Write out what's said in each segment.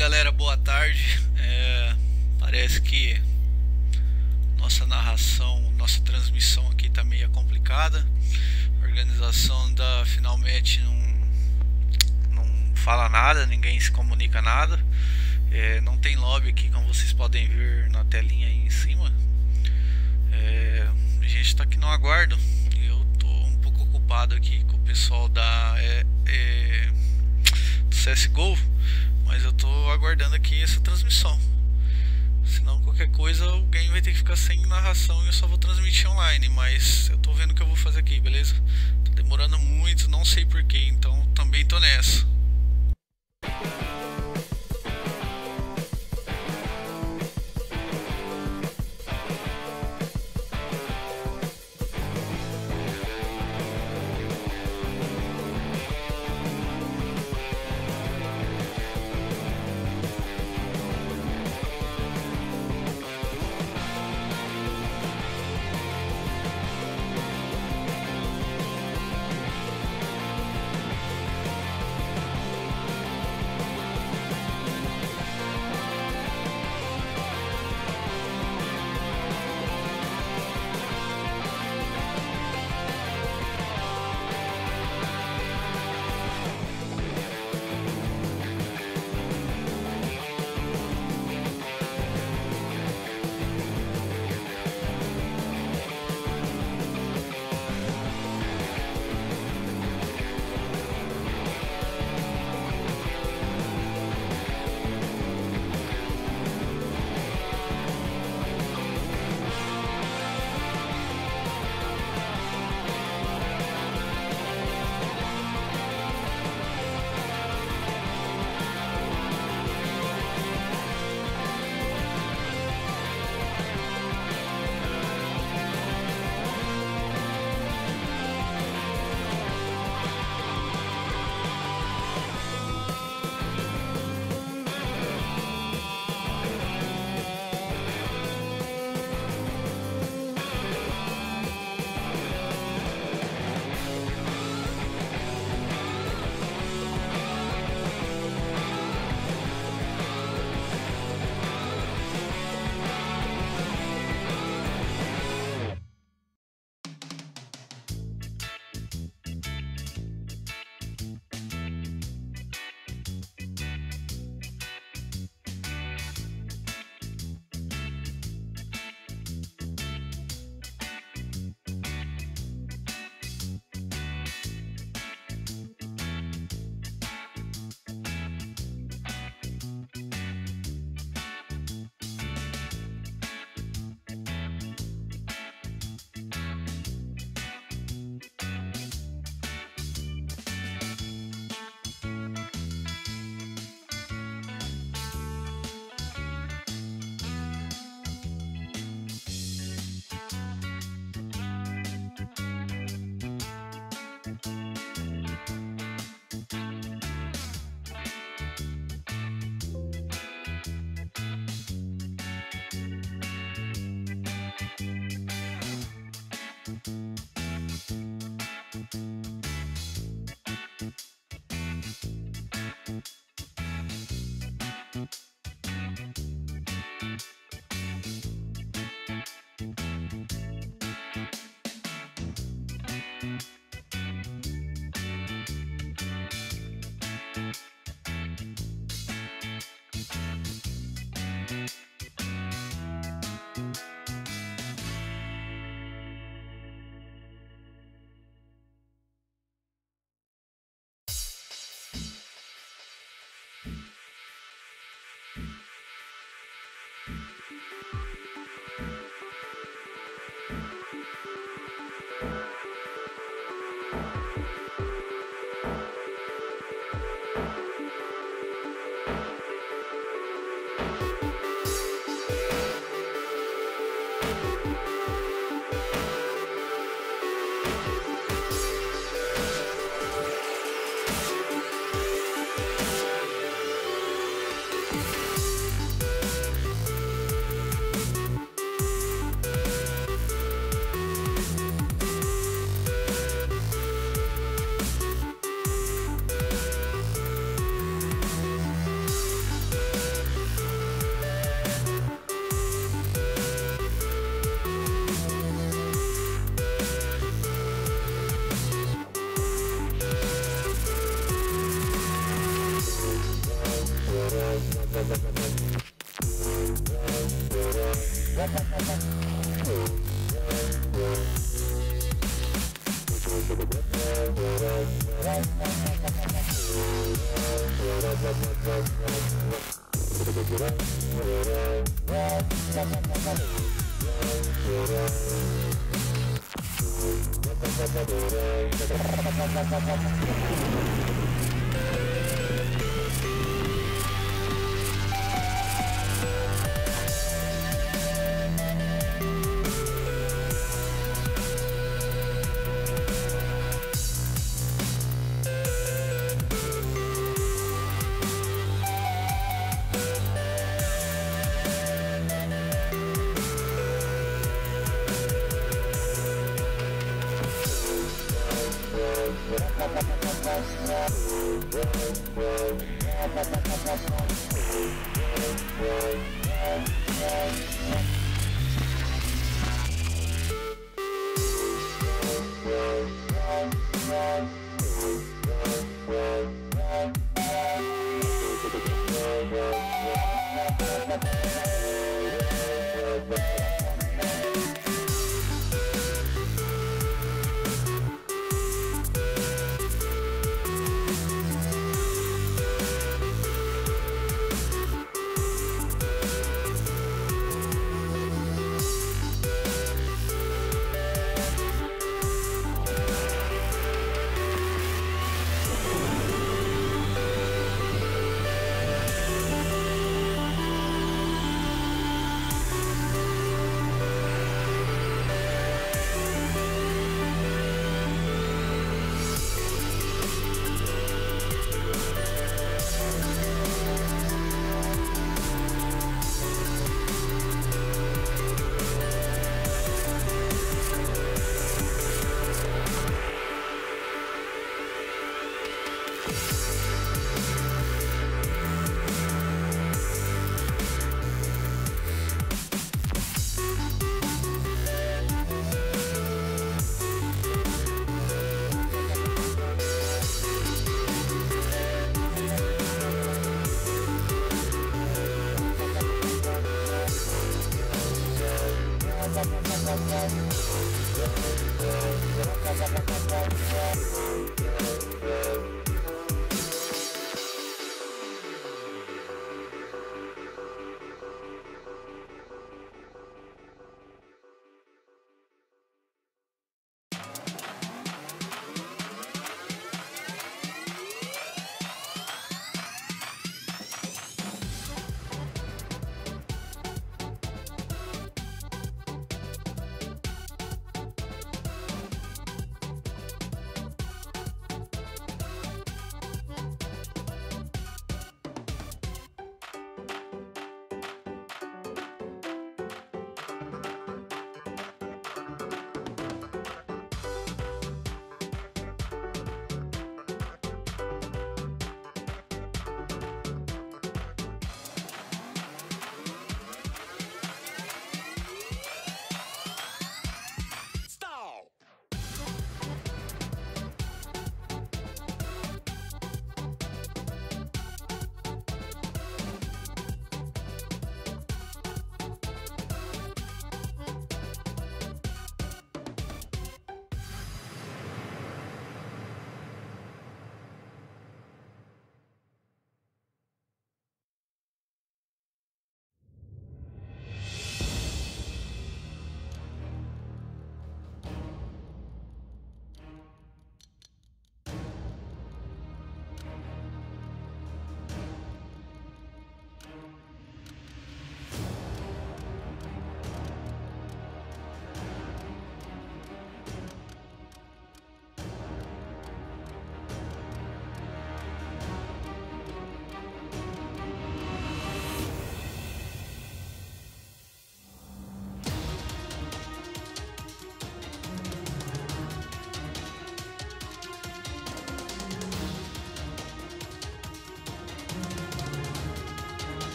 Galera, boa tarde. Parece que nossa narração, nossa transmissão aqui tá meio complicada. A organização da Finalmente não fala nada, ninguém se comunica nada. Não tem lobby aqui, como vocês podem ver na telinha aí em cima. A gente tá aqui no aguardo. Eu tô um pouco ocupado aqui com o pessoal do CSGO, mas eu tô aguardando aqui essa transmissão. Senão qualquer coisa o game vai ter que ficar sem narração e eu só vou transmitir online. Mas eu tô vendo o que eu vou fazer aqui, beleza? Tá demorando muito, não sei porquê, então também tô nessa.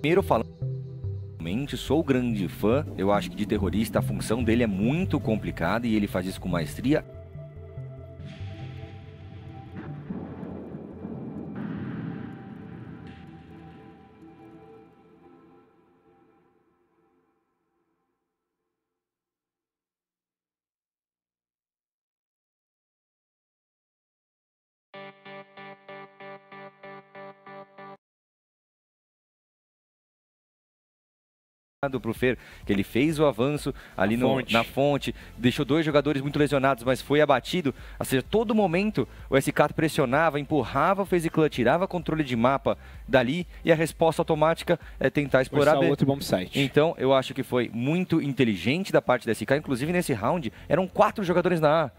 Primeiro falando, sou grande fã, eu acho que de terrorista a função dele é muito complicada e ele faz isso com maestria. Pro Fer, que ele fez o avanço ali na fonte, deixou 2 jogadores muito lesionados, mas foi abatido. Ou seja, todo momento o SK pressionava, empurrava o FaZe Clan, tirava controle de mapa dali e a resposta automática é tentar explorar outro bomb site. Então eu acho que foi muito inteligente da parte da SK, inclusive nesse round eram 4 jogadores na A.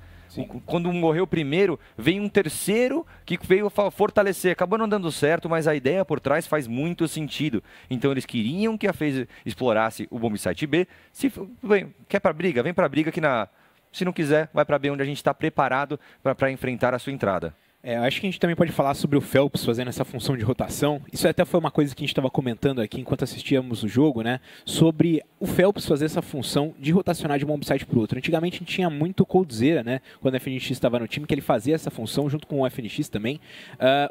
Quando morreu o primeiro, veio um terceiro que veio fortalecer. Acabou não dando certo, mas a ideia por trás faz muito sentido. Então eles queriam que a FaZe explorasse o bomb site B. Quer pra briga? Vem pra briga que se não quiser, vai pra B, onde a gente está preparado para enfrentar a sua entrada. Acho que a gente também pode falar sobre o Phelps fazendo essa função de rotação. Isso até foi uma coisa que a gente estava comentando aqui enquanto assistíamos o jogo, né? Sobre o Phelps fazer essa função de rotacionar de um bomb site para o outro. Antigamente a gente tinha muito o Coldzera, né? Quando o FNX estava no time, que ele fazia essa função junto com o FNX também.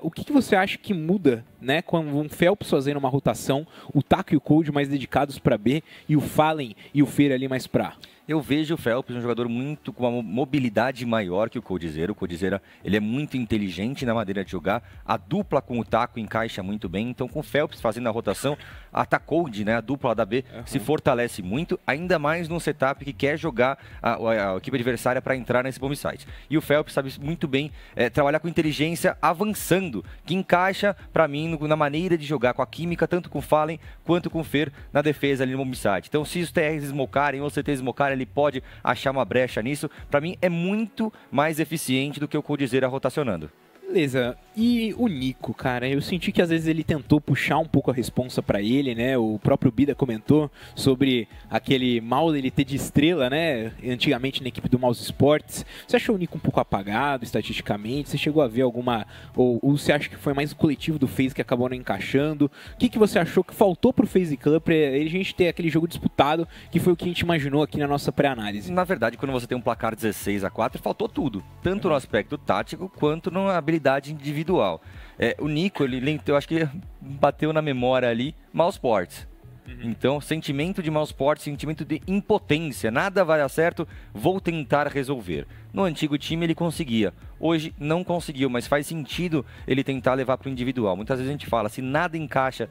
O que você acha que muda, né? Com um Phelps fazendo uma rotação, o Taco e o Cold mais dedicados para B e o Fallen e o Fer ali mais para A? Eu vejo o Phelps um jogador muito com uma mobilidade maior que o Coldzera. O Coldzera, ele é muito inteligente na maneira de jogar. A dupla com o Taco encaixa muito bem. Então, com o Phelps fazendo a rotação, a Tacold, né, a dupla da B, se fortalece muito. Ainda mais num setup que quer jogar a equipe adversária para entrar nesse bomb site. E o Phelps sabe muito bem trabalhar com inteligência avançando, que encaixa, para mim, na maneira de jogar com a química, tanto com o Fallen quanto com o Fer na defesa ali no bomb site. Então, se os TRs smocarem ou os CTs smocarem, ele pode achar uma brecha nisso. Para mim é muito mais eficiente do que o Coldzera rotacionando. Beleza, e o Nico, cara, eu senti que às vezes ele tentou puxar um pouco a responsa pra ele, né, o próprio Bida comentou sobre aquele mal ele ter de estrela, né, antigamente na equipe do Mouse Sports. Você achou o Nico um pouco apagado, estatisticamente? Você chegou a ver alguma, ou você acha que foi mais o coletivo do FaZe que acabou não encaixando? O que você achou que faltou pro FaZe Clan pra a gente ter aquele jogo disputado, que foi o que a gente imaginou aqui na nossa pré-análise? Na verdade, quando você tem um placar 16-4, faltou tudo, tanto no aspecto tático quanto na habilidade individual. O Nico, eu acho que bateu na memória ali, Mouse Sports. Então, sentimento de Mouse Sports, sentimento de impotência, nada vai dar certo, vou tentar resolver. No antigo time ele conseguia, hoje não conseguiu, mas faz sentido ele tentar levar para o individual. Muitas vezes a gente fala, se nada encaixa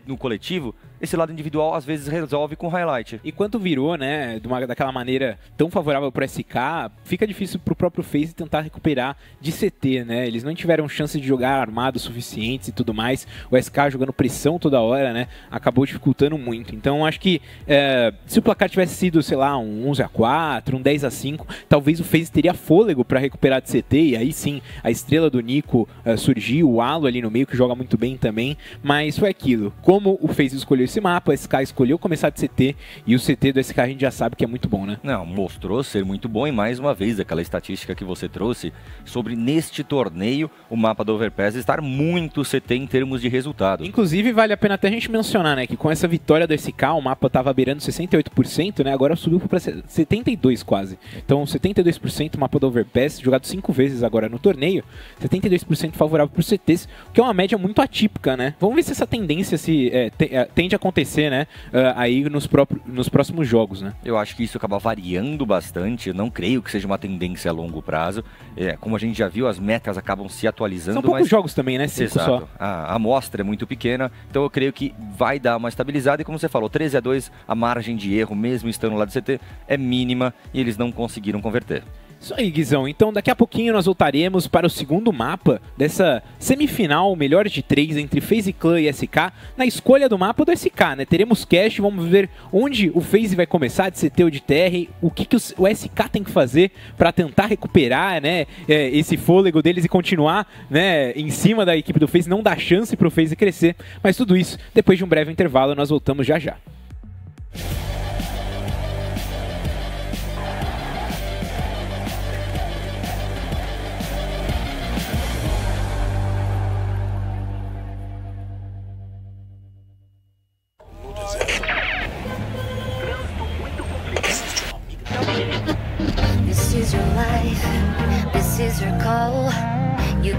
no coletivo, esse lado individual às vezes resolve com highlight. E quando virou, né, daquela maneira tão favorável para o SK, fica difícil para o próprio FaZe tentar recuperar de CT, né? Eles não tiveram chance de jogar armados suficientes e tudo mais. O SK jogando pressão toda hora, né, acabou dificultando muito. Então acho que se o placar tivesse sido, sei lá, um 11-4, um 10-5, talvez o FaZe teria fôlego para recuperar de CT, e aí sim a estrela do Nico surgiu, o Alo ali no meio que joga muito bem também, mas foi aquilo. Como o FaZe escolheu esse mapa, o SK escolheu começar de CT, e o CT do SK a gente já sabe que é muito bom, né? Não, mostrou ser muito bom, e mais uma vez aquela estatística que você trouxe sobre neste torneio o mapa do Overpass estar muito CT em termos de resultado. Inclusive vale a pena até a gente mencionar, né, que com essa vitória do SK o mapa estava beirando 68%, né, agora subiu para 72% quase. Então 72% mapa do Overpass, jogado 5 vezes agora no torneio, 72% favorável para os CTs, o que é uma média muito atípica, né? Vamos ver se essa tendência tende a acontecer, né, aí nos próximos jogos, né? Eu acho que isso acaba variando bastante, eu não creio que seja uma tendência a longo prazo. Como a gente já viu, as metas acabam se atualizando. São poucos jogos também, né? 5 Exato. só. A amostra é muito pequena, então eu creio que vai dar uma estabilizada, e como você falou, 13-2, a margem de erro, mesmo estando lá do CT, é mínima, e eles não conseguiram converter. Isso aí, Guizão. Então daqui a pouquinho nós voltaremos para o segundo mapa dessa semifinal, melhor de 3 entre FaZe Clan e SK, na escolha do mapa do SK, né? Teremos cast, vamos ver onde o FaZe vai começar, de CT ou de TR, o que o SK tem que fazer para tentar recuperar, né, esse fôlego deles e continuar, né, em cima da equipe do FaZe, não dar chance para o FaZe crescer. Mas tudo isso, depois de um breve intervalo, nós voltamos já já. This is your life, this is your call. You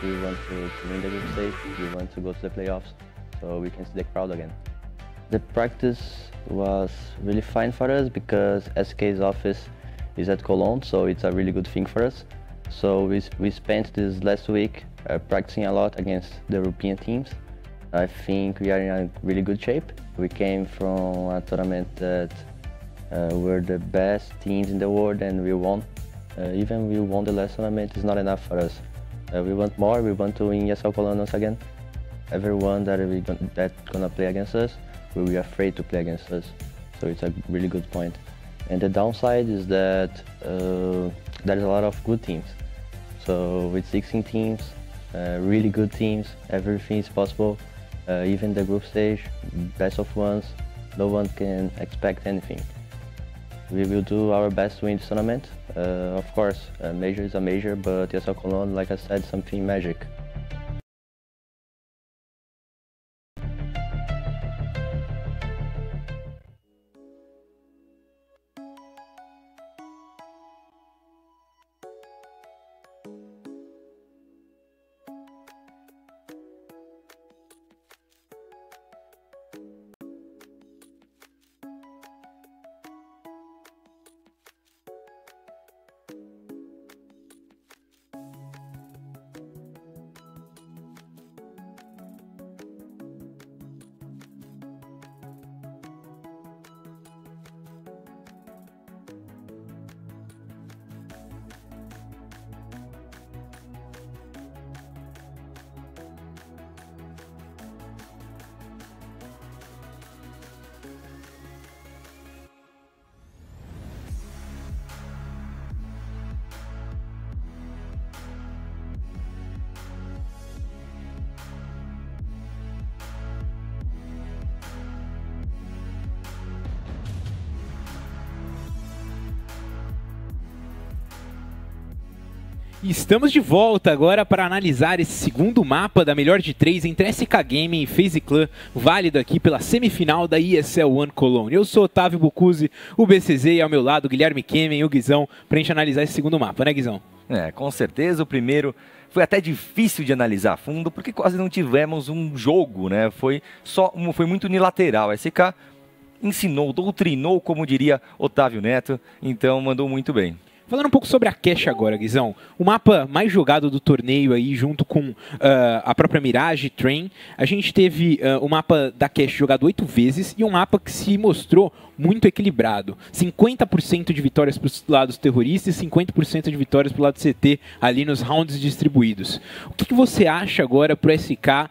We want to win the group stage, we want to go to the playoffs, so we can see the crowd again. The practice was really fine for us because SK's office is at Cologne, so it's a really good thing for us. So we spent this last week practicing a lot against the European teams. I think we are in a really good shape. We came from a tournament that were the best teams in the world and we won. Even we won the last tournament is not enough for us. We want more, we want to win ESL Cologne once again. Everyone that's gonna play against us will be afraid to play against us. So it's a really good point. And the downside is that there's a lot of good teams. So with 16 teams, really good teams, everything is possible. Even the group stage, best of ones, no one can expect anything. We will do our best to win this tournament. Of course, a major is a major, but ESL Cologne, like I said, something magic. Estamos de volta agora para analisar esse segundo mapa da melhor de 3 entre SK Gaming e FaZe Clan, válido aqui pela semifinal da ESL One Cologne. Eu sou Otávio Bucuzzi, o BCZ, e ao meu lado Guilherme Kemen e o Guizão, para a gente analisar esse segundo mapa, né, Guizão? Com certeza. O primeiro foi até difícil de analisar a fundo, porque quase não tivemos um jogo, né? Foi muito unilateral. A SK ensinou, doutrinou, como diria Otávio Neto, então mandou muito bem. Falando um pouco sobre a Cash agora, Guizão, o mapa mais jogado do torneio aí, junto com a própria Mirage Train, a gente teve o mapa da Cash jogado 8 vezes e um mapa que se mostrou muito equilibrado. 50% de vitórias para os lados terroristas e 50% de vitórias para o lado CT ali nos rounds distribuídos. O que você acha agora para o SK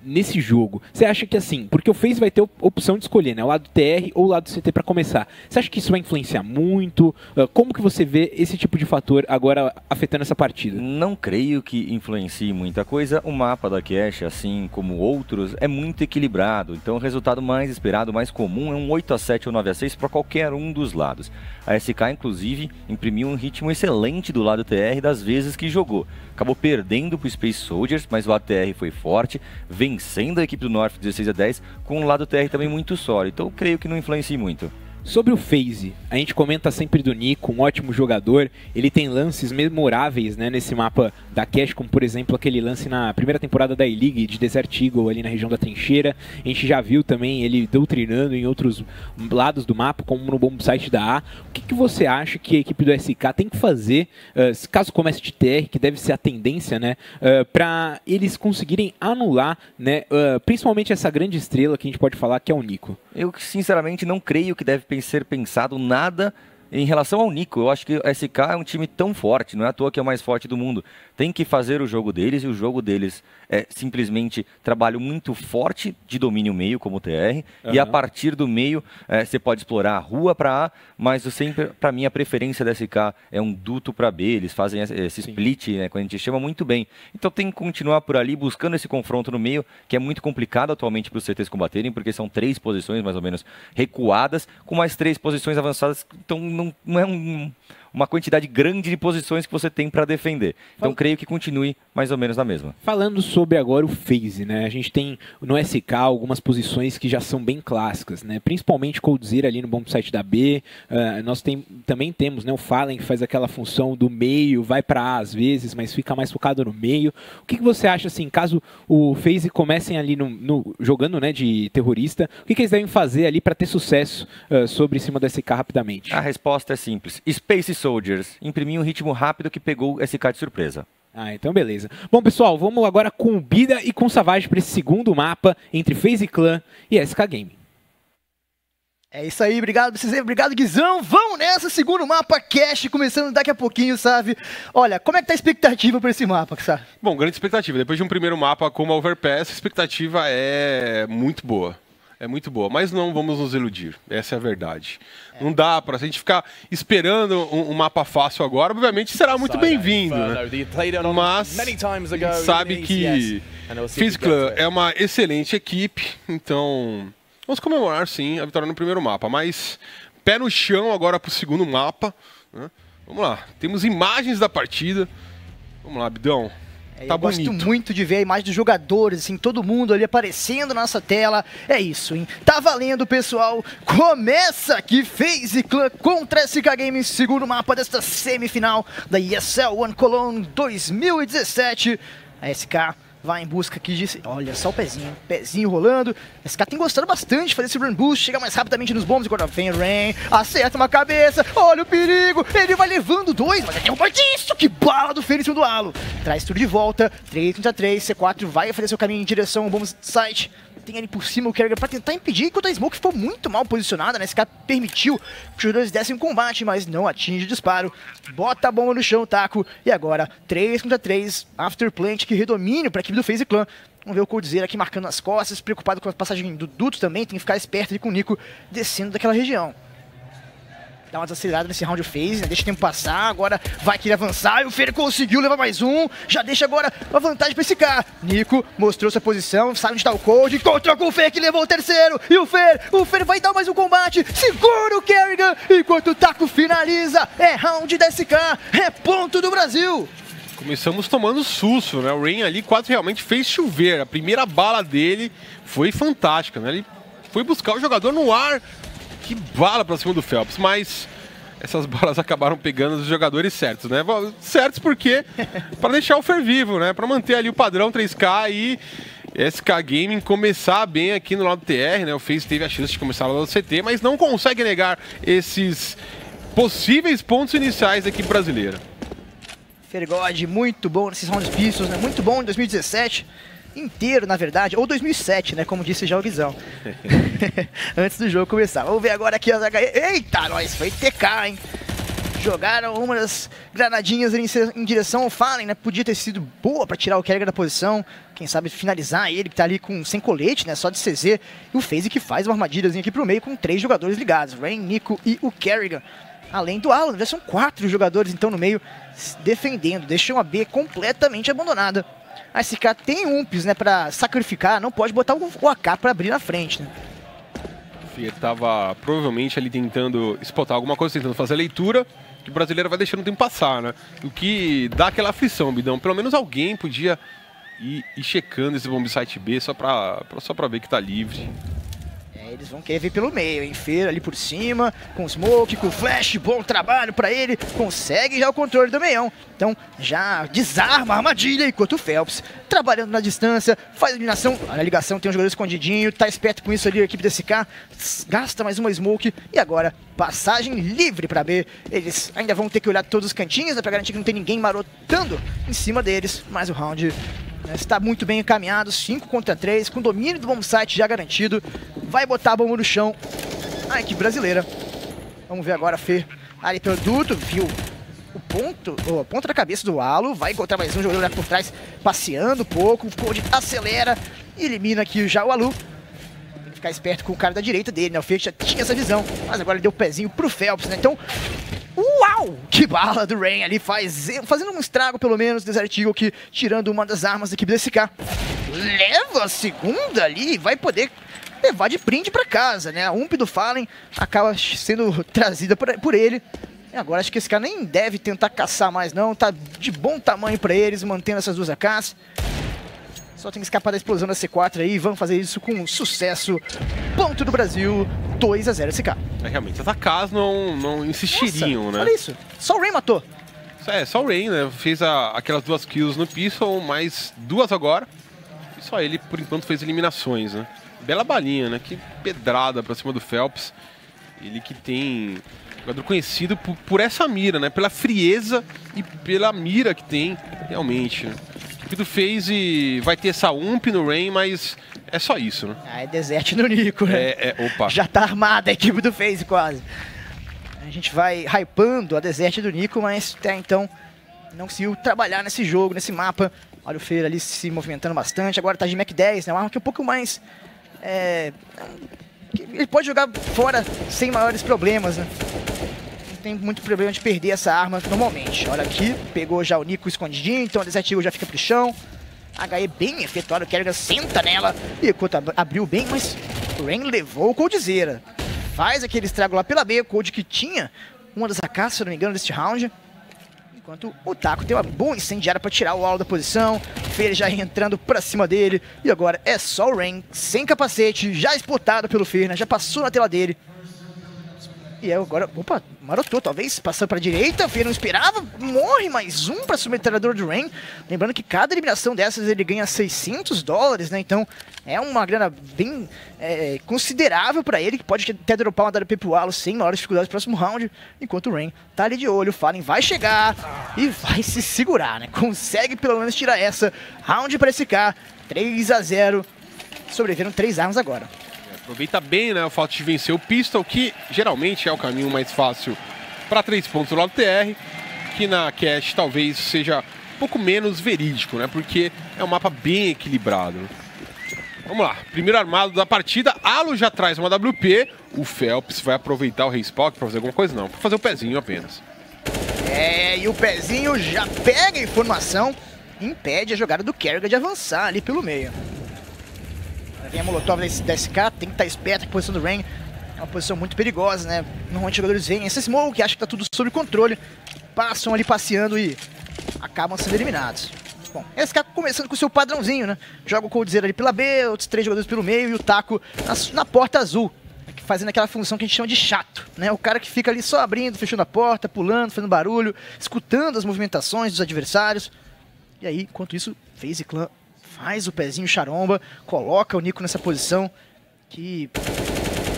nesse jogo? Você acha que assim, porque o FaZe vai ter opção de escolher, né, o lado TR ou o lado CT para começar. Você acha que isso vai influenciar muito? Como que você vê esse tipo de fator agora afetando essa partida? Não creio que influencie muita coisa. O mapa da Cash, assim como outros, é muito equilibrado. Então o resultado mais esperado, mais comum, é um 8-7 ou 9-6 para qualquer um dos lados. A SK, inclusive, imprimiu um ritmo excelente do lado TR das vezes que jogou. Acabou perdendo para o Space Soldiers, mas o lado TR foi forte, vencendo a equipe do North 16-10, com o lado TR também muito sólido. Então creio que não influencie muito. Sobre o FaZe, a gente comenta sempre do Nico, um ótimo jogador. Ele tem lances memoráveis, né, nesse mapa da Cash, como por exemplo aquele lance na primeira temporada da E-League de Desert Eagle ali na região da trincheira. A gente já viu também ele doutrinando em outros lados do mapa, como no bomb site da A. O que você acha que a equipe do SK tem que fazer, caso comece de TR, que deve ser a tendência, né, para eles conseguirem anular, né, principalmente essa grande estrela que a gente pode falar que é o Nico? Eu sinceramente não creio que deve ser pensado nada Em relação ao Nico, eu acho que o SK é um time tão forte, não é à toa que é o mais forte do mundo. Tem que fazer o jogo deles, e o jogo deles é simplesmente trabalho muito forte de domínio meio, como o TR, e a partir do meio você pode explorar a rua para A, mas sempre, para mim, a preferência da SK é um duto para B, eles fazem esse split, né, quando a gente chama, muito bem. Então tem que continuar por ali, buscando esse confronto no meio, que é muito complicado atualmente para os CTs combaterem, porque são 3 posições mais ou menos recuadas, com mais 3 posições avançadas, então não é uma quantidade grande de posições que você tem para defender. Então creio que continue mais ou menos na mesma. Falando sobre agora o phase, né? A gente tem no SK algumas posições que já são bem clássicas, né? Principalmente Coldzera ali no bombsite da B. Nós também temos, né, o Fallen, que faz aquela função do meio, vai para A às vezes, mas fica mais focado no meio. O que você acha, assim, caso o phase comecem ali jogando, né, de terrorista, o que eles devem fazer ali para ter sucesso sobre cima do SK rapidamente? A resposta é simples. Space Soldiers. Imprimiu um ritmo rápido que pegou o SK de surpresa. Então beleza. Bom, pessoal, vamos agora com Bida e com Savage para esse segundo mapa entre FaZe Clan e SK Gaming. É isso aí, obrigado, obrigado, Guizão. Vamos nessa, segundo mapa, Cash, começando daqui a pouquinho, sabe? Olha, como é que tá a expectativa para esse mapa, sabe? Bom, grande expectativa. Depois de um primeiro mapa como a Overpass, a expectativa é muito boa. É muito boa, mas não vamos nos iludir, essa é a verdade. Não dá pra gente ficar esperando um mapa fácil agora, obviamente será muito bem-vindo, né? Mas a gente sabe que FaZe Clan é uma excelente equipe, então vamos comemorar sim a vitória no primeiro mapa, mas pé no chão agora pro segundo mapa, né? Vamos lá, temos imagens da partida, vamos lá, Bidão. Eu gosto muito de ver a imagem dos jogadores, assim, todo mundo ali aparecendo na nossa tela. É isso, hein? Tá valendo, pessoal. Começa aqui FaZe Clan contra SK Gaming, segundo mapa desta semifinal da ESL One Cologne 2017. A SK vai em busca aqui de... Olha só o pezinho rolando. A SK tem gostado bastante de fazer esse run boost, chega mais rapidamente nos bombs, agora vem o Rain, acerta uma cabeça, olha o perigo, ele vai levando 2, mas é derrubar disso, que bala do Fênix do halo. Traz tudo de volta, 3 contra 3, C4 vai fazer seu caminho em direção ao bomb site. Tem ali por cima o Kerrigan pra tentar impedir, enquanto a Smoke ficou muito mal posicionada, né? Esse cara permitiu que os jogadores dessem um combate, mas não atinge o disparo. Bota a bomba no chão, Taco. E agora, 3 contra 3, Afterplant, que redomínio pra equipe do FaZe Clan. Vamos ver o Coldzera aqui marcando as costas, preocupado com a passagem do Duto também, tem que ficar esperto ali com o Nico descendo daquela região. Dá uma desacelerada nesse round phase, né? Deixa o tempo passar, agora vai querer avançar, e o Fer conseguiu levar mais um, já deixa agora a vantagem pra esse cara. Nico mostrou sua posição, sabe onde tá o Cold, encontrou com o Fer que levou o terceiro, e o Fer vai dar mais um combate, segura o Kerrigan, enquanto o Taco finaliza, é round da SK, é ponto do Brasil. Começamos tomando susto, né? O Rain ali quase realmente fez chover, a primeira bala dele foi fantástica, né? Ele foi buscar o jogador no ar. Que bala pra cima do Phelps, mas essas balas acabaram pegando os jogadores certos, né? Certos porque para deixar o Fer vivo, né? Para manter ali o padrão 3K e SK Gaming começar bem aqui no lado TR, né? O FaZe teve a chance de começar no lado CT, mas não consegue negar esses possíveis pontos iniciais da equipe brasileira. Fergod, muito bom nesses rounds pistols, né? Muito bom em 2017. Inteiro, na verdade, ou 2007, né, como disse já o Guizão. Antes do jogo começar. Vamos ver agora aqui as HE. Eita, nós, foi TK, hein? Jogaram umas granadinhas em direção ao Fallen, né? Podia ter sido boa pra tirar o Kerrigan da posição. Quem sabe finalizar ele, que tá ali sem colete, né? Só de CZ. E o FaZe que faz uma armadilhazinha aqui pro meio com 3 jogadores ligados. Rain, Nico e o Kerrigan. Além do Alan, já são 4 jogadores então no meio defendendo. Deixam a B completamente abandonada. A SK tem umps, né, pra sacrificar, não pode botar o AK pra abrir na frente, né? O Fer tava provavelmente ali tentando spotar alguma coisa, tentando fazer a leitura, que o brasileiro vai deixando o tempo passar, né? O que dá aquela aflição, Bidão. Pelo menos alguém podia ir checando esse bombsite B só pra ver que tá livre. Eles vão querer vir pelo meio, hein? Fer ali por cima, com o Smoke, com o Flash, bom trabalho pra ele, consegue já o controle do meião. Então já desarma a armadilha, enquanto o Phelps, trabalhando na distância, faz a eliminação. Olha a ligação, tem um jogador escondidinho, tá esperto com isso ali, a equipe da SK, gasta mais uma Smoke, e agora passagem livre pra B. Eles ainda vão ter que olhar todos os cantinhos, né, pra garantir que não tem ninguém marotando em cima deles, mas o round está muito bem encaminhado, 5 contra 3, com domínio do bombsite já garantido. Vai botar a bomba no chão a equipe brasileira. Vamos ver agora, Fer ali pelo duto, viu o a ponta da cabeça do Halo, vai encontrar mais um jogador lá por trás, passeando um pouco, o Cold acelera, elimina aqui já o Alu. Tem que ficar esperto com o cara da direita dele, né? O Fake já tinha essa visão, mas agora ele deu o pezinho pro Phelps, né? Então, uau! Que bala do Rain ali, fazendo um estrago pelo menos, Desert Eagle, que tirando uma das armas da equipe do SK. Leva a segunda ali, vai poder levar de brinde pra casa, né? A ump do Fallen acaba sendo trazida por ele. E agora acho que esse cara nem deve tentar caçar mais não, tá de bom tamanho pra eles, mantendo essas duas AKs. Só tem que escapar da explosão da C4 aí, vamos fazer isso com sucesso. Ponto do Brasil, 2-0 SK. Realmente, as AKs não insistiriam, nossa, né? Olha isso, só o Rain matou. Só o Rain, né? Fez aquelas 2 kills no Pistol, mais 2 agora. E só ele, por enquanto, fez eliminações, né? Bela balinha, né? Que pedrada pra cima do Phelps. Ele que tem... jogador conhecido por essa mira, né? Pela frieza e pela mira que tem, realmente. Né? A equipe do FaZe vai ter essa ump no Rain, mas é só isso, né? Ah, é desert no Nico, né? Opa. Já tá armada a equipe do FaZe quase. A gente vai hypando a desert do Nico, mas até então não conseguiu trabalhar nesse jogo, nesse mapa. Olha o Feira ali se movimentando bastante. Agora tá de Mac 10, né? Uma arma que é um pouco mais... ele pode jogar fora sem maiores problemas, né? Não tem muito problema de perder essa arma normalmente. Olha aqui, pegou já o Nico escondidinho, então o Desert Eagle já fica pro chão. HE bem efetuado, o Kerrigan senta nela. E o Cold abriu bem, mas o Rain levou o Coldzera. Faz aquele estrago lá pela B, o Cold que tinha uma das AKs, se eu não me engano, deste round. Enquanto o Taco tem uma boa incendiária para tirar o Halo da posição. Feira já entrando pra cima dele. E agora é só o Rain, sem capacete, já spotado pelo Ferna, já passou na tela dele. E agora, opa, marotou, talvez, passando pra direita. O Feira não esperava, morre mais um pra submetralhador do Rain. Lembrando que cada eliminação dessas ele ganha $600, né? Então é uma grana bem considerável pra ele, que pode até dropar uma WP pro Halo sem maiores dificuldades no próximo round. Enquanto o Rain tá ali de olho, o Fallen vai chegar e vai se segurar, né? Consegue pelo menos tirar essa. Round pra SK, 3-0. Sobreviveram 3 armas agora. Aproveita bem, né, o fato de vencer o Pistol, que geralmente é o caminho mais fácil para 3 pontos do lado TR, que na Cash talvez seja um pouco menos verídico, né, porque é um mapa bem equilibrado. Vamos lá, primeiro armado da partida, Halo já traz uma WP, o Phelps vai aproveitar o respawn para fazer alguma coisa? Não, para fazer o pezinho apenas. E o pezinho já pega a informação, impede a jogada do Kerrigan de avançar ali pelo meio. Vem a Molotov da SK, tem que estar esperto, a posição do Rain é uma posição muito perigosa, né? Normalmente os jogadores veem esse smoke, acham que tá tudo sob controle, passam ali passeando e acabam sendo eliminados. Bom, SK começando com o seu padrãozinho, né? Joga o Coldzera ali pela B, outros 3 jogadores pelo meio e o Taco na porta azul, fazendo aquela função que a gente chama de chato, né? O cara que fica ali só abrindo, fechando a porta, pulando, fazendo barulho, escutando as movimentações dos adversários. E aí, enquanto isso, FaZe Clan faz o pezinho charomba, coloca o Nico nessa posição que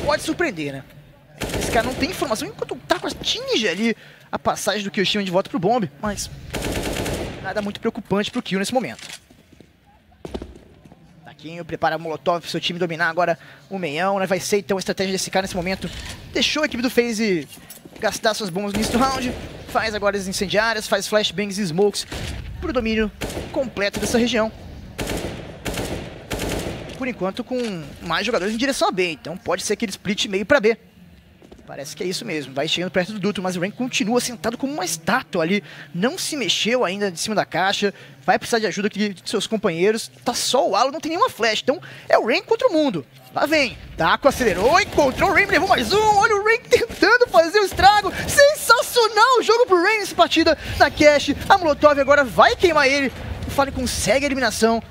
pode surpreender, né? Esse cara não tem informação, enquanto o Taco atinge ali a passagem do Kyoshima de volta pro bombe, mas nada muito preocupante pro Kill nesse momento. Taquinho prepara a Molotov pro seu time dominar agora o meião, né? Vai ser então a estratégia desse cara nesse momento. Deixou a equipe do FaZe gastar suas bombas no início do round, faz agora as incendiárias, faz flashbangs e smokes pro domínio completo dessa região. Por enquanto com mais jogadores em direção a B, então pode ser aquele split meio pra B. Parece que é isso mesmo, vai chegando perto do duto, mas o Rain continua sentado como uma estátua ali, não se mexeu ainda de cima da caixa, vai precisar de ajuda aqui de seus companheiros, tá só o Halo, não tem nenhuma flash, então é o Rain contra o mundo. Lá vem, Taco acelerou, encontrou o Rain, levou mais um, olha o Rain tentando fazer o estrago, sensacional o jogo pro Rain nessa partida da Cash, a Molotov agora vai queimar ele, o Fallen consegue a eliminação,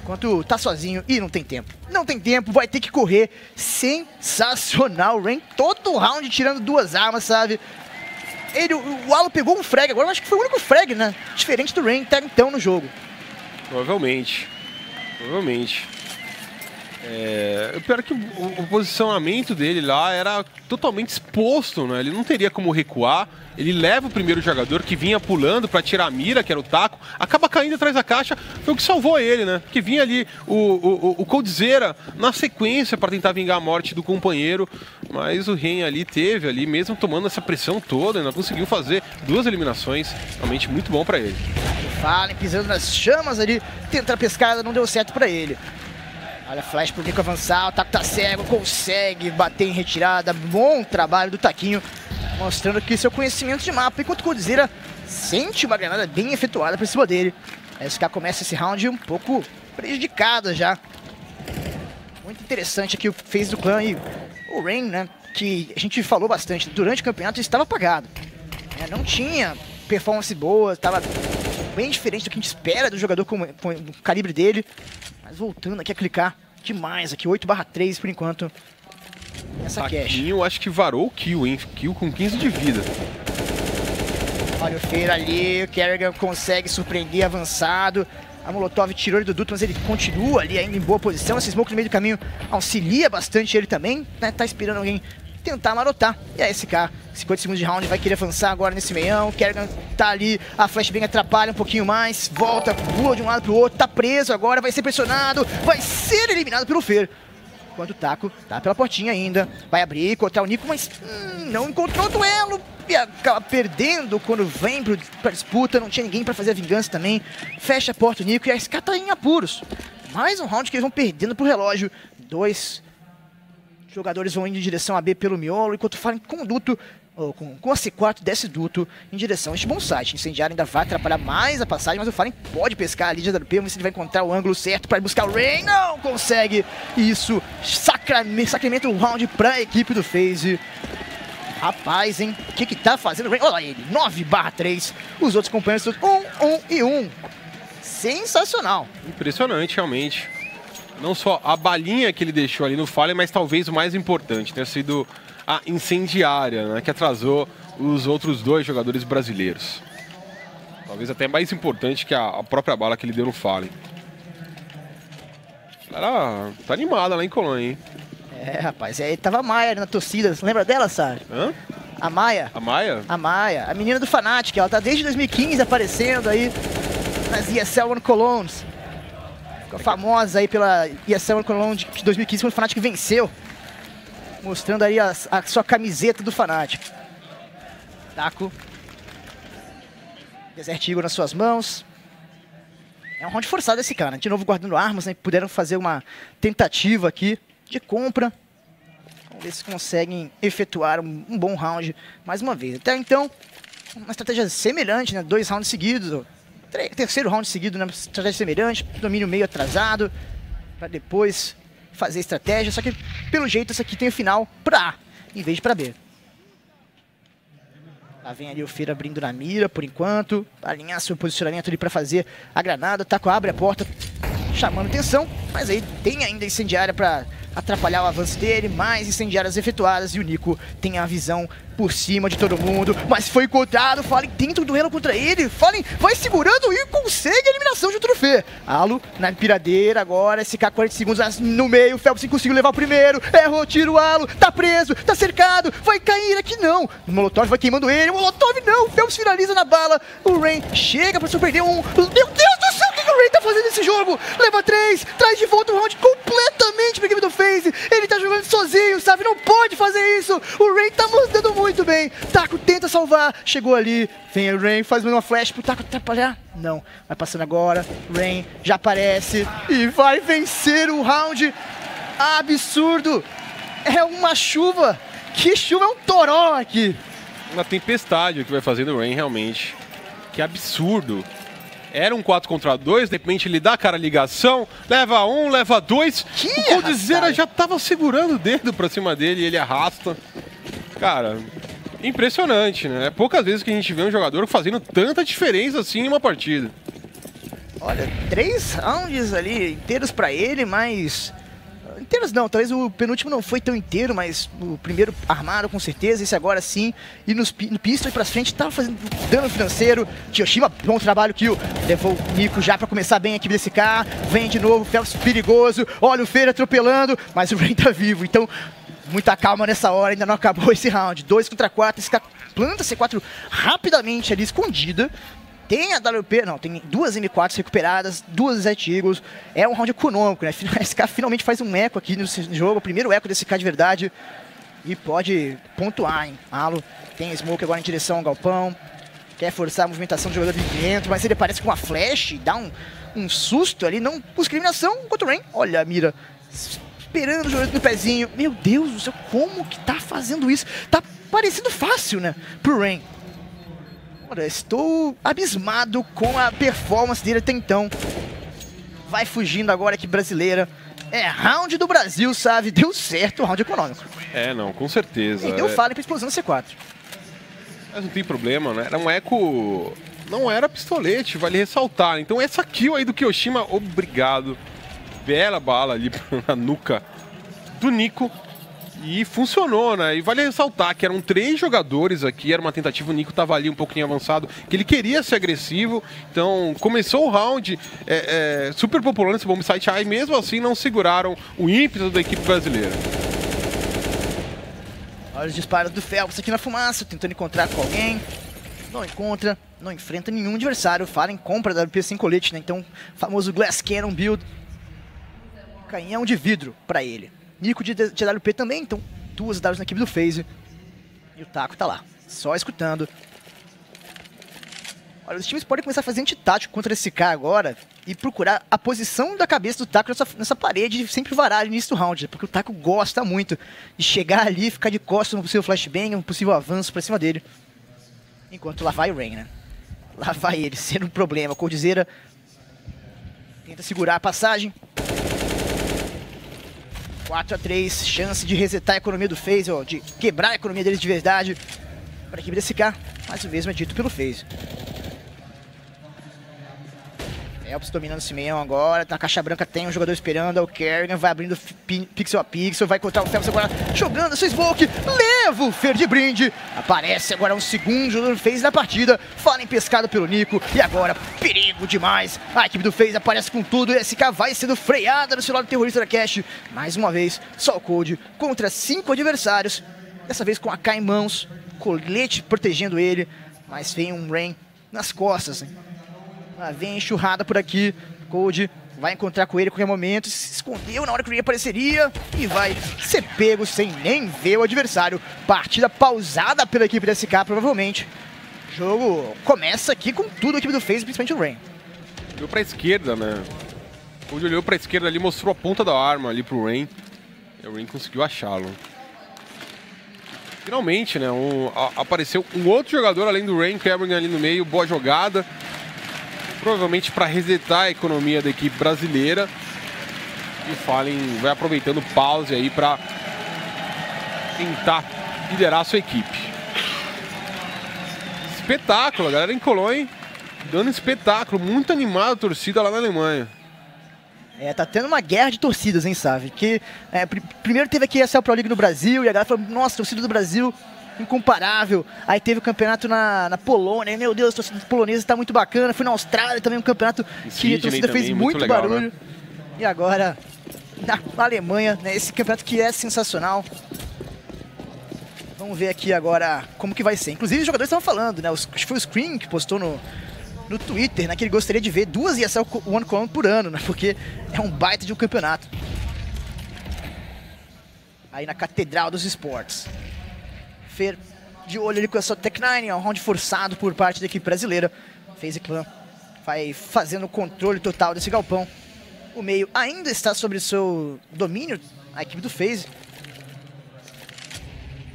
enquanto tá sozinho e não tem tempo. Não tem tempo, vai ter que correr. Sensacional, Rain. Todo round tirando 2 armas, sabe? O Halo pegou um frag agora, mas acho que foi o único frag, né? Diferente do Rain até então no jogo. Provavelmente. Provavelmente. O pior é que o posicionamento dele lá era totalmente exposto, né? Ele não teria como recuar. Ele leva o primeiro jogador que vinha pulando para tirar a mira, que era o Taco, acaba caindo atrás da caixa. Foi o que salvou ele, né? Que vinha ali o Coldzera na sequência para tentar vingar a morte do companheiro. Mas o Ren ali teve ali, mesmo tomando essa pressão toda, ainda conseguiu fazer 2 eliminações. Realmente muito bom para ele. Fallen pisando nas chamas ali, tentar pescar, não deu certo para ele. Olha, flash pro Nico avançar, o Taco tá cego, consegue bater em retirada. Bom trabalho do Taquinho, mostrando aqui seu conhecimento de mapa. Enquanto o Coldzera sente uma granada bem efetuada por cima dele. A SK começa esse round um pouco prejudicada já. Muito interessante aqui o phase do clã e o Rain, né? Que a gente falou bastante, durante o campeonato ele estava apagado. Não tinha performance boa, estava bem diferente do que a gente espera do jogador com o calibre dele. Mas voltando aqui a clicar demais aqui, 8/3 por enquanto. Essa cash. Eu acho que varou o kill, hein? Kill com 15 de vida. Olha o Feira ali, o Kerrigan consegue surpreender avançado. A Molotov tirou ele do duto, mas ele continua ali ainda em boa posição. Esse smoke no meio do caminho auxilia bastante ele também, né? Tá esperando alguém tentar marotar. E a SK, 50 segundos de round, vai querer avançar agora nesse meião. O Kerrigan tá ali, a flashbang atrapalha um pouquinho mais. Volta, voa de um lado pro outro, tá preso agora, vai ser pressionado. Vai ser eliminado pelo Fer. Enquanto o Taco tá pela portinha ainda. Vai abrir, encontrar o Nico, mas não encontrou o duelo. E acaba perdendo quando vem pra disputa. Não tinha ninguém pra fazer a vingança também. Fecha a porta o Nico e a SK tá em apuros. Mais um round que eles vão perdendo pro relógio. 2 jogadores vão indo em direção a B pelo miolo, enquanto falam com o duto, com a C4 desce duto em direção a este bom site. Incendiário ainda vai atrapalhar mais a passagem, mas o Fallen pode pescar ali de AWP, vamos ver se ele vai encontrar o ângulo certo para buscar o Rain. Não consegue! Isso sacramenta o round para a equipe do FaZe. Rapaz, hein? O que tá fazendo o Rain? Olha ele, 9/3. Os outros companheiros, 1, 1 e 1. Sensacional. Impressionante, realmente. Não só a balinha que ele deixou ali no Fallen, mas talvez o mais importante tenha sido a incendiária, né, que atrasou os outros 2 jogadores brasileiros. Talvez até mais importante que a própria bala que ele deu no Fallen. Ela tá animada lá em Colônia, hein? Rapaz, aí tava a Maia na torcida. Você lembra dela, Sérgio? Hã? A Maia. A Maia? A Maia, a menina do Fnatic. Ela tá desde 2015 aparecendo aí nas ESL One Colognes. Famosa aí pela ESL One Cologne de 2015, quando o Fnatic venceu. Mostrando aí a sua camiseta do Fnatic. Taco. Desert Eagle nas suas mãos. É um round forçado esse cara, né? De novo guardando armas, né? Puderam fazer uma tentativa aqui de compra. Vamos ver se conseguem efetuar um bom round mais uma vez. Até então, uma estratégia semelhante, né? 2 rounds seguidos. Terceiro round seguido, né? Estratégia semelhante, domínio meio atrasado, para depois fazer estratégia, só que pelo jeito essa aqui tem o final pra A, em vez de pra B. Lá vem ali o Feira abrindo na mira, por enquanto, alinhar seu posicionamento ali para fazer a granada. O Taco abre a porta, chamando atenção, mas aí tem ainda incendiária para atrapalhar o avanço dele, mais incendiárias efetuadas e o Nico tem a visão por cima de todo mundo, mas foi encontrado. Fallen tenta um duelo contra ele, Fallen vai segurando e consegue a eliminação junto do Fê. Alo na piradeira agora, SK 40 segundos no meio, Phelps conseguiu levar o primeiro, errou, tira o Alo, tá preso, tá cercado, vai cair aqui não, o Molotov vai queimando ele, o Molotov não, o Phelps finaliza na bala, o Rain chega pra surpreender um, meu Deus do céu, o que o Rain tá fazendo nesse jogo? Leva 3, traz de volta o round completamente pra equipe do FaZe, ele tá jogando sozinho, sabe, não pode fazer isso, o Rain tá mandando muito bem. Taco tenta salvar. Chegou ali. Vem o Rain, faz uma flash pro Taco atrapalhar. Não. Vai passando agora. Rain já aparece. E vai vencer o round. Absurdo. É uma chuva. Que chuva, é um toró aqui. Uma tempestade o que vai fazendo o Rain, realmente. Que absurdo. Era um 4 contra 2, de repente ele dá a cara a ligação, leva 1, leva 2. O Coldzera já tava segurando o dedo pra cima dele e ele arrasta. Cara, impressionante, né? É poucas vezes que a gente vê um jogador fazendo tanta diferença assim em uma partida. Olha, 3 rounds ali inteiros pra ele, mas inteiros não, talvez o penúltimo não foi tão inteiro, mas o primeiro armado com certeza, esse agora sim. E no pistol e pra frente tava fazendo dano financeiro. Kiyoshima, bom trabalho, Kill. Levou o Nico já pra começar bem a equipe desse cara. Vem de novo, Phelps perigoso. Olha o Feira atropelando, mas o Rain tá vivo, então muita calma nessa hora, ainda não acabou esse round. 2 contra 4, esse cara planta C4 rapidamente ali, escondida. Tem a WP, não, tem 2 M4 recuperadas, 2 Zet Eagles. É um round econômico, né? Esse cara finalmente faz um eco aqui no jogo, o primeiro eco desse cara de verdade. E pode pontuar, hein? Halo tem Smoke agora em direção ao galpão. Quer forçar a movimentação do jogador de dentro, mas ele aparece com uma flash, dá um susto ali, não com discriminação contra o Rain. Olha a mira, esperando o jogador no pezinho. Meu Deus do céu, como que tá fazendo isso? Tá parecendo fácil, né? Pro Rain. Olha, estou abismado com a performance dele até então. Vai fugindo agora aqui, brasileira. É round do Brasil, sabe? Deu certo o round econômico. É, não, com certeza. E deu falha pra explosão do C4. Mas não tem problema, né? Era um eco... Não era pistolete, vale ressaltar. Então essa kill aí do Kiyoshima, obrigado. Bela bala ali na nuca do Nico. E funcionou, né? E vale ressaltar que eram 3 jogadores aqui, era uma tentativa, o Nico tava ali um pouquinho avançado, que ele queria ser agressivo, então começou o round super popular nesse bomb site A e mesmo assim não seguraram o ímpeto da equipe brasileira. Olha os disparos do Phelps aqui na fumaça, tentando encontrar com alguém. Não encontra, não enfrenta nenhum adversário. Fallen compra da WP5 colete, né? Então, famoso Glass Cannon build. Canhão de vidro pra ele. Nico de AWP também, então 2 Ws na equipe do FaZe. E o Taco tá lá, só escutando. Olha, os times podem começar a fazer antitático contra esse cara agora e procurar a posição da cabeça do Taco nessa parede e sempre varar no início do round, porque o Taco gosta muito de chegar ali, ficar de costas no possível flashbang, um possível avanço pra cima dele. Enquanto lá vai o Rain, né? Lá vai ele, sendo um problema. Coldzera tenta segurar a passagem. 4-3, chance de resetar a economia do FaZe, ó, de quebrar a economia deles de verdade para a equipe desse cara, mas o mesmo é dito pelo FaZe. Phelps dominando esse meião agora, na caixa branca tem um jogador esperando, é o Kerrigan, vai abrindo pixel a pixel, vai encontrar o Phelps agora, jogando seu smoke, leva o Fer de brinde, aparece agora um segundo jogador do FaZe na partida, Fallen pescado pelo Nico, e agora, perigo demais, a equipe do FaZe aparece com tudo, e a SK vai sendo freada no seu lado terrorista da Cash, mais uma vez, só o Cold contra 5 adversários, dessa vez com a AK em mãos, colete protegendo ele, mas vem um Rain nas costas, hein? Lá vem enxurrada por aqui, Cold vai encontrar com ele a qualquer momento, se escondeu na hora que ele apareceria e vai ser pego sem nem ver o adversário. Partida pausada pela equipe da SK, provavelmente. O jogo começa aqui com tudo a equipe do FaZe, principalmente o Rain. Olhou pra esquerda, né? Cold olhou pra esquerda ali, mostrou a ponta da arma ali pro Rain. E o Rain conseguiu achá-lo. Finalmente, né? Apareceu um outro jogador além do Rain, Kerrigan ali no meio, boa jogada. Provavelmente para resetar a economia da equipe brasileira. E o Fallen vai aproveitando pause aí para tentar liderar a sua equipe. Espetáculo, a galera em Cologne dando espetáculo. Muito animada a torcida lá na Alemanha. Tá tendo uma guerra de torcidas, hein, sabe? Que primeiro teve aqui a ESL Pro League no Brasil e a galera falou, nossa, a torcida do Brasil incomparável. Aí teve o campeonato na Polônia, meu Deus, a torcida polonesa tá muito bacana. Fui na Austrália também, um campeonato que a torcida fez muito legal, barulho. Né? E agora na Alemanha, né, esse campeonato que é sensacional. Vamos ver aqui agora como que vai ser. Inclusive os jogadores estavam falando, né? Acho que foi o Scream que postou no Twitter, né, que ele gostaria de ver 2 ESL One Column por ano, né? Porque é um baita de um campeonato. Aí na Catedral dos Esportes. Fer de olho ali com a sua Tech9, é um round forçado por parte da equipe brasileira. FaZe Clan vai fazendo o controle total desse galpão. O meio ainda está sobre o seu domínio, a equipe do FaZe.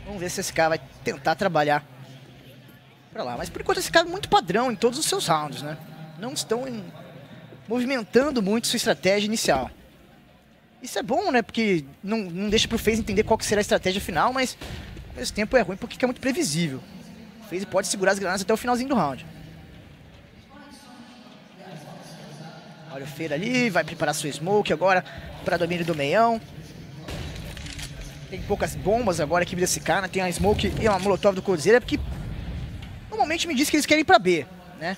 Vamos ver se esse cara vai tentar trabalhar pra lá. Mas por enquanto esse cara é muito padrão em todos os seus rounds, né? Não estão movimentando muito sua estratégia inicial. Isso é bom, né? Porque não deixa pro FaZe entender qual que será a estratégia final, mas ao mesmo tempo é ruim porque é muito previsível. O FaZe pode segurar as granadas até o finalzinho do round. Olha o Feira ali, vai preparar sua smoke agora para domínio do meião. Tem poucas bombas agora aqui desse cara, né? Tem a Smoke e uma Molotov do Coldzera, porque normalmente me diz que eles querem ir pra B, né?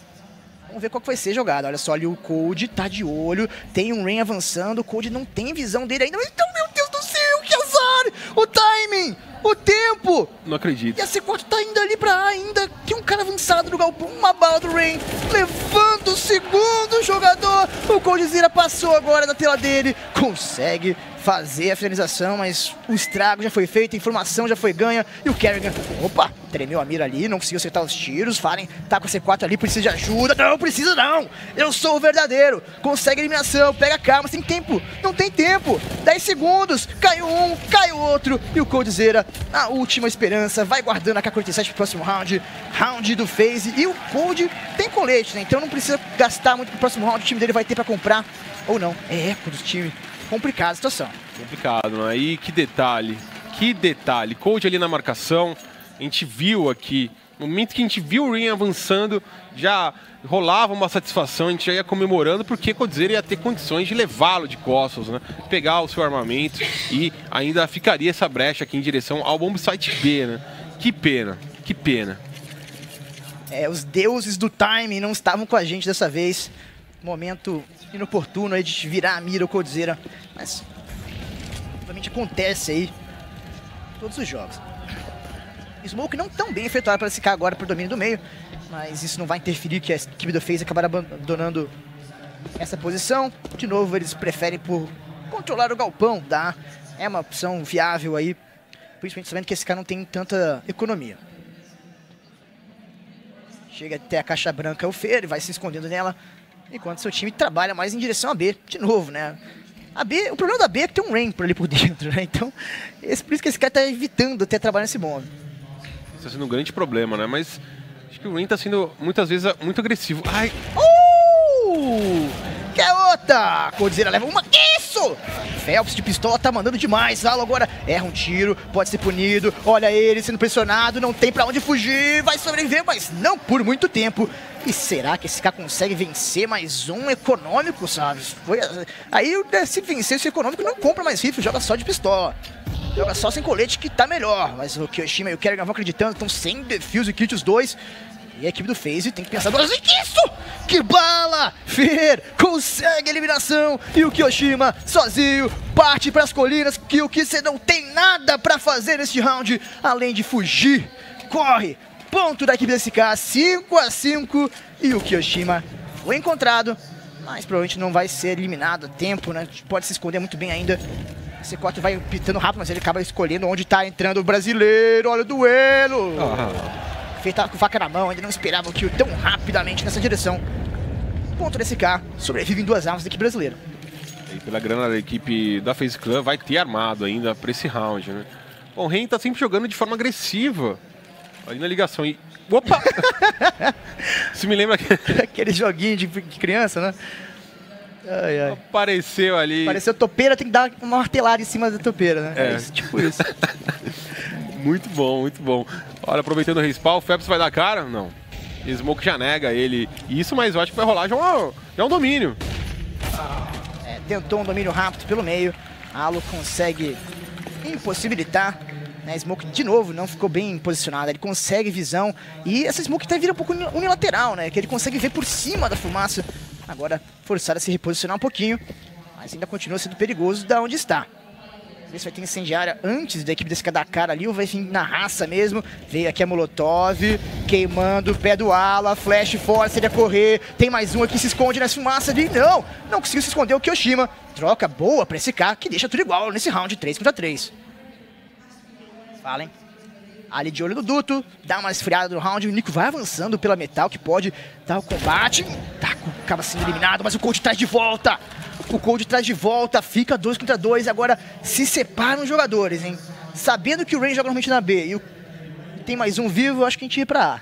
Vamos ver qual que vai ser jogada. Olha só ali, o Cold tá de olho, tem um Rain avançando, o Cold não tem visão dele ainda, mas então, meu Deus do céu, que azar! O timing, o tempo! Não acredito. E a C4 tá indo ali pra A ainda, tem um cara avançado no galpão, uma bala do Rain, levanta o segundo jogador, o Coldzera passou agora na tela dele, consegue fazer a finalização, mas o estrago já foi feito, a informação já foi ganha, e o Kerrigan, opa, tremeu a mira ali, não conseguiu acertar os tiros, Fallen tá com a C4 ali, precisa de ajuda, não precisa não, eu sou o verdadeiro, consegue a eliminação, pega calma, tem tempo, não tem tempo, 10 segundos, caiu um, caiu outro, e o Coldzera, a última esperança, vai guardando a K-47 pro próximo round, round do FaZe, e o Cold tem colete, né, então não precisa gastar muito pro próximo round, o time dele vai ter pra comprar, ou não, é eco dos times. Complicada a situação. Complicado, né? E que detalhe, Cold ali na marcação, a gente viu aqui, no momento que a gente viu o Rain avançando, já rolava uma satisfação, a gente já ia comemorando, porque Coldzera ia ter condições de levá-lo de costas, né? Pegar o seu armamento e ainda ficaria essa brecha aqui em direção ao bomb site B, né? Que pena, que pena. É, os deuses do timing não estavam com a gente dessa vez. Momento inoportuno aí de virar a mira o Coldzera, mas obviamente acontece aí em todos os jogos. Smoke não tão bem efetuado para ficar agora pro domínio do meio, mas isso não vai interferir que a equipe do FaZe acabar abandonando essa posição. De novo, eles preferem por controlar o galpão, tá? É uma opção viável aí, principalmente sabendo que esse cara não tem tanta economia. Chega até a caixa branca o Fê, ele vai se escondendo nela, enquanto seu time trabalha mais em direção a B, de novo, né? A B, o problema da B é que tem um Rain por ali por dentro, né? Então, por isso que esse cara tá evitando até trabalhar nesse modo. Isso está sendo um grande problema, né? Mas acho que o Rain tá sendo, muitas vezes, muito agressivo. Ai! Que é outra! Coldzera leva uma... Isso! Phelps de pistola tá mandando demais. Halo agora erra um tiro, pode ser punido. Olha ele sendo pressionado, não tem pra onde fugir. Vai sobreviver, mas não por muito tempo. E será que esse cara consegue vencer mais um econômico, sabe? Aí, se vencer esse econômico, não compra mais rifle, joga só de pistola. Joga só sem colete que tá melhor. Mas o Kyoshima e o Kerrigan vão acreditando, estão sem defuse e kit os dois. E a equipe do FaZe tem que pensar duas vezes. Isso! Que bala! Fer consegue a eliminação. E o Kyoshima, sozinho, parte para as colinas. Que o Kise não tem nada para fazer neste round, além de fugir. Corre! Ponto da equipe desse cara, 5-5. E o Kyoshima foi encontrado, mas provavelmente não vai ser eliminado a tempo, né? Pode se esconder muito bem ainda. A C4 vai pitando rápido, mas ele acaba escolhendo onde tá entrando o brasileiro. Olha o duelo! Feito com faca na mão, ainda não esperava o kill tão rapidamente nessa direção. Ponto desse cara, sobrevive em 2 armas da equipe brasileira. E pela grana da equipe da FaZe Clan, vai ter armado ainda pra esse round, né? Bom, o Rain tá sempre jogando de forma agressiva. Ali na ligação e... Opa! Isso me lembra... Aquele joguinho de criança, né? Ai, ai. Apareceu ali... Apareceu topeira, tem que dar uma martelada em cima da topeira, né? É. Tipo isso. Muito bom, muito bom. Olha, aproveitando o respawn, o Phelps vai dar cara? Não. Smoke já nega ele. Isso, mas eu acho que vai rolar já um domínio. É, tentou um domínio rápido pelo meio. Halo consegue impossibilitar. Né, Smoke, de novo, não ficou bem posicionado. Ele consegue visão. E essa Smoke até vira um pouco unilateral, né? Que ele consegue ver por cima da fumaça. Agora, forçado a se reposicionar um pouquinho. Mas ainda continua sendo perigoso da onde está. Ver se vai ter incendiária antes da equipe desse cara dar cara ali, ou vai vir na raça mesmo. Veio aqui a Molotov, queimando o pé do ala, flash force, ele ia correr. Tem mais um aqui, se esconde nessa fumaça ali. Não conseguiu se esconder o Kyoshima. Troca boa pra esse cara, que deixa tudo igual nesse round 3 contra 3. Falem. Ali de olho no duto, dá uma esfriada no round, o Nico vai avançando pela metal, que pode dar o combate. Taco acaba sendo eliminado, mas o Cold traz de volta. O Cold traz de volta, fica 2 contra 2, agora se separam os jogadores, hein? Sabendo que o Rain joga normalmente na B e tem mais um vivo, eu acho que a gente ia pra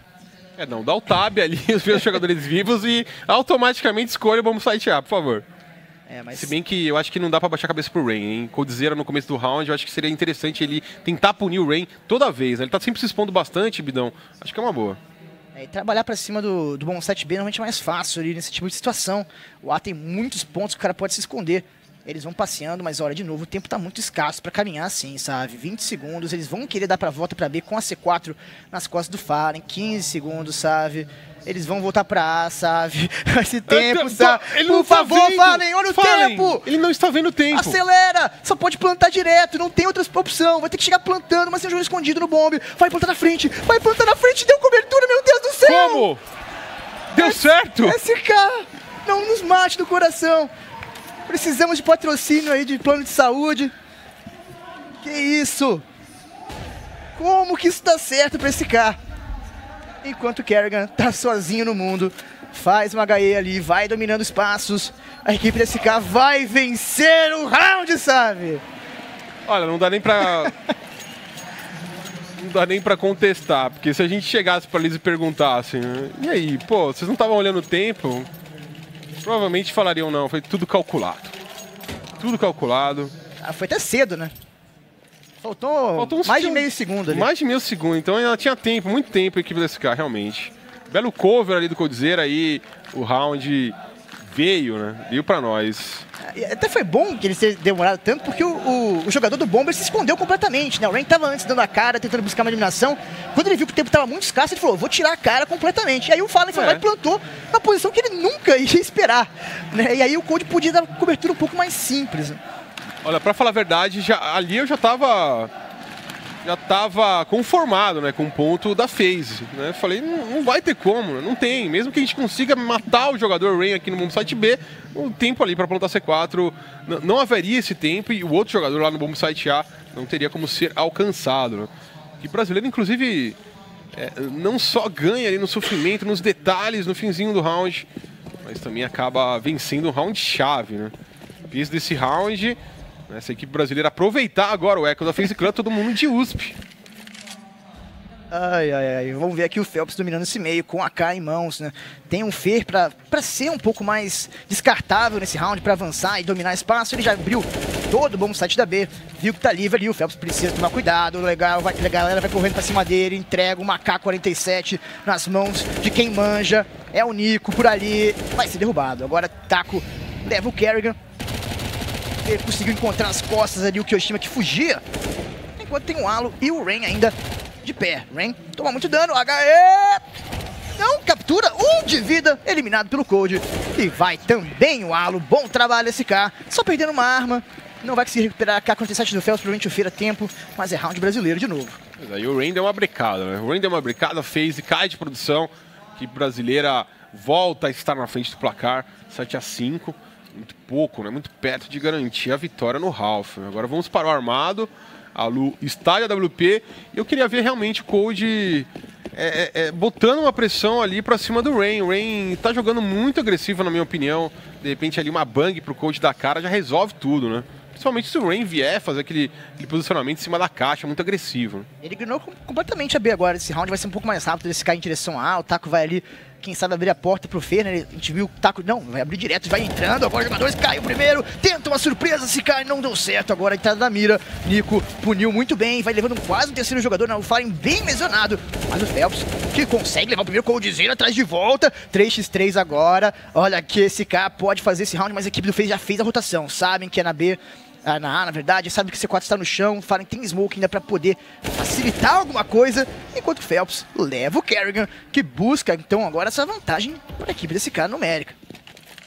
A. Não, dá o tab ali, os meus jogadores vivos e automaticamente escolha o bomb site A, por favor. Mas... Se bem que eu acho que não dá pra baixar a cabeça pro Rain, hein? Coldzera no começo do round, eu acho que seria interessante ele tentar punir o Rain toda vez, né? Ele tá sempre se expondo bastante, Bidão. Acho que é uma boa. E trabalhar pra cima do bom 7B normalmente é mais fácil ali nesse tipo de situação. O A tem muitos pontos que o cara pode se esconder. Eles vão passeando, mas olha, de novo, o tempo tá muito escasso pra caminhar assim, sabe? 20 segundos, eles vão querer dar pra volta pra B com a C4 nas costas do Fallen, 15 segundos, sabe? Eles vão voltar pra A, sabe? Esse tempo, sabe? Por favor, Fallen, olha o tempo! Ele não está vendo o tempo. Acelera! Só pode plantar direto, não tem outra opção. Vai ter que chegar plantando, mas tem um jogo escondido no bombe. Vai plantar na frente, deu cobertura, meu Deus do céu! Como? Deu certo? SK, não nos mate do coração. Precisamos de patrocínio aí, de plano de saúde. Que isso? Como que isso dá certo pra SK? Enquanto o Kerrigan tá sozinho no mundo, faz uma HE ali, vai dominando espaços. A equipe da SK vai vencer o round, sabe? Olha, não dá nem pra... não dá nem pra contestar, porque se a gente chegasse pra eles e perguntasse, né, e aí, pô, vocês não estavam olhando o tempo? Provavelmente falariam não, foi tudo calculado. Tudo calculado. Ah, foi até cedo, né? Faltou mais de meio segundo ali. Mais de meio segundo, então ela tinha tempo, muito tempo a equipe da SK, realmente. Belo cover ali do Coldzera, aí o round veio, né? Veio pra nós. Até foi bom que ele tenha demorado tanto, porque o jogador do Bomber se escondeu completamente, né? O Rain tava antes dando a cara, tentando buscar uma eliminação. Quando ele viu que o tempo tava muito escasso, ele falou, vou tirar a cara completamente. E aí o Fallen foi lá e plantou na posição que ele nunca ia esperar, né? E aí o Cold podia dar cobertura um pouco mais simples. Olha, pra falar a verdade, ali eu já tava conformado, né, com o ponto da phase, né? Falei, não vai ter como, né? Não tem. Mesmo que a gente consiga matar o jogador Rain aqui no bombsite B, o tempo ali para plantar C4 não haveria esse tempo e o outro jogador lá no bombsite A não teria como ser alcançado, né? E o brasileiro, inclusive, não só ganha ali no sofrimento, nos detalhes, no finzinho do round, mas também acaba vencendo um round chave, né? Fiz desse round... essa equipe brasileira aproveitar agora o eco da FaZe Clan, todo mundo de USP. Ai, ai, ai. Vamos ver aqui o Phelps dominando esse meio com a AK em mãos, né? Tem um Fer pra ser um pouco mais descartável nesse round, pra avançar e dominar espaço. Ele já abriu todo o bom site da B, viu que tá livre ali, o Phelps precisa tomar cuidado. Legal, a galera vai correndo pra cima dele, entrega uma AK-47 nas mãos de quem manja. É o Nico por ali, vai ser derrubado. Agora Taco leva o Kerrigan. Ele conseguiu encontrar nas costas ali o Kyoshima que fugia. Enquanto tem o Halo e o Rain ainda de pé. Rain toma muito dano, HE! Não, captura, 1 de vida, eliminado pelo Cold. E vai também o Halo, bom trabalho SK, só perdendo uma arma. Não vai conseguir recuperar a K-47 do Phelps, provavelmente o Feira tempo, mas é round brasileiro de novo. Mas aí o Rain deu uma brecada, né? O Rain deu uma brecada, FaZe cai de produção. A equipe brasileira volta a estar na frente do placar, 7-5. Muito pouco, né? Muito perto de garantir a vitória no Ralph. Agora vamos para o armado. A Lu está em AWP. E eu queria ver realmente o Cold botando uma pressão ali para cima do Rain. O Rain está jogando muito agressivo, na minha opinião. De repente ali uma bang pro Cold da cara já resolve tudo, né? Principalmente se o Rain vier fazer aquele posicionamento em cima da caixa, muito agressivo. Ele ignorou completamente a B agora. Esse round vai ser um pouco mais rápido. Esse cai em direção A, o Taco vai ali, quem sabe abrir a porta pro Fer, né? A gente viu o Taco, não, vai abrir direto, vai entrando. Agora os jogadores caem primeiro, tenta uma surpresa, se cai, não deu certo. Agora a entrada da mira, Nico puniu muito bem, vai levando quase um terceiro jogador, o Fallen bem lesionado. Mas o Phelps, que consegue levar o primeiro Coldzera atrás de volta, 3x3 agora. Olha que esse cara pode fazer esse round, mas a equipe do FaZe já fez a rotação, sabem que é na B. Na A, na verdade, sabe que o C4 está no chão, Fallen tem smoke ainda para poder facilitar alguma coisa, enquanto o Phelps leva o Kerrigan, que busca então agora essa vantagem para a equipe desse cara numérica.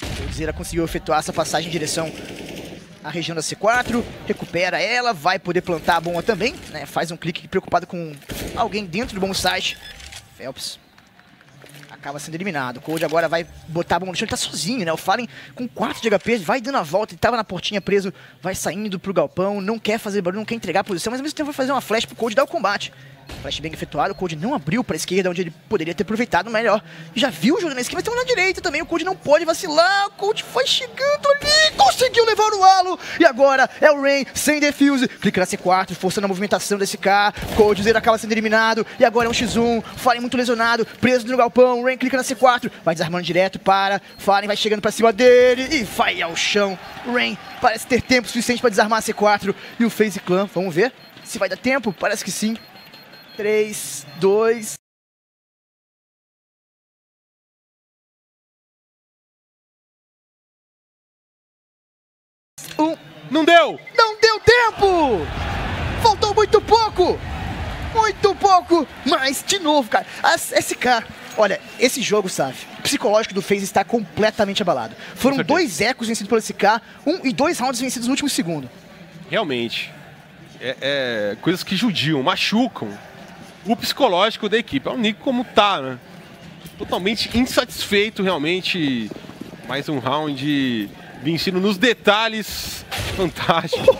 O Coldzera conseguiu efetuar essa passagem em direção à região da C4, recupera ela, vai poder plantar a bomba também, né? Faz um clique preocupado com alguém dentro do bom site. Phelps acaba sendo eliminado. O Cold agora vai botar a bomba no chão, ele tá sozinho, né? O Fallen com 4 de HP, vai dando a volta, ele tava na portinha preso, vai saindo pro galpão, não quer fazer barulho, não quer entregar a posição, mas ao mesmo tempo vai fazer uma flash pro Cold dar o combate. Flashbang efetuado, o Cold não abriu pra esquerda, onde ele poderia ter aproveitado melhor. Já viu o jogo na esquerda, mas tem um na direita também, o Cold não pode vacilar, o Cold foi chegando ali, conseguiu levar o Halo, e agora é o Rain sem defuse, clica na C4, forçando a movimentação desse K, Coldzera acaba sendo eliminado, e agora é um X1, Fallen muito lesionado, preso no galpão, Rain clica na C4, vai desarmando direto para, Fallen vai chegando pra cima dele, e vai ao chão, Rain parece ter tempo suficiente pra desarmar a C4, e o FaZe Clan, vamos ver se vai dar tempo, parece que sim. 3, 2... Não deu! Não deu tempo! Faltou muito pouco! Muito pouco! Mas, de novo, cara, a SK... Olha, esse jogo, sabe, o psicológico do FaZe está completamente abalado. Foram 2 ecos vencidos pelo SK, 1 e 2 rounds vencidos no último segundo. Realmente. Coisas que judiam, machucam o psicológico da equipe. É o Nico como tá, né? Totalmente insatisfeito, realmente. Mais um round vencido nos detalhes. Fantástico.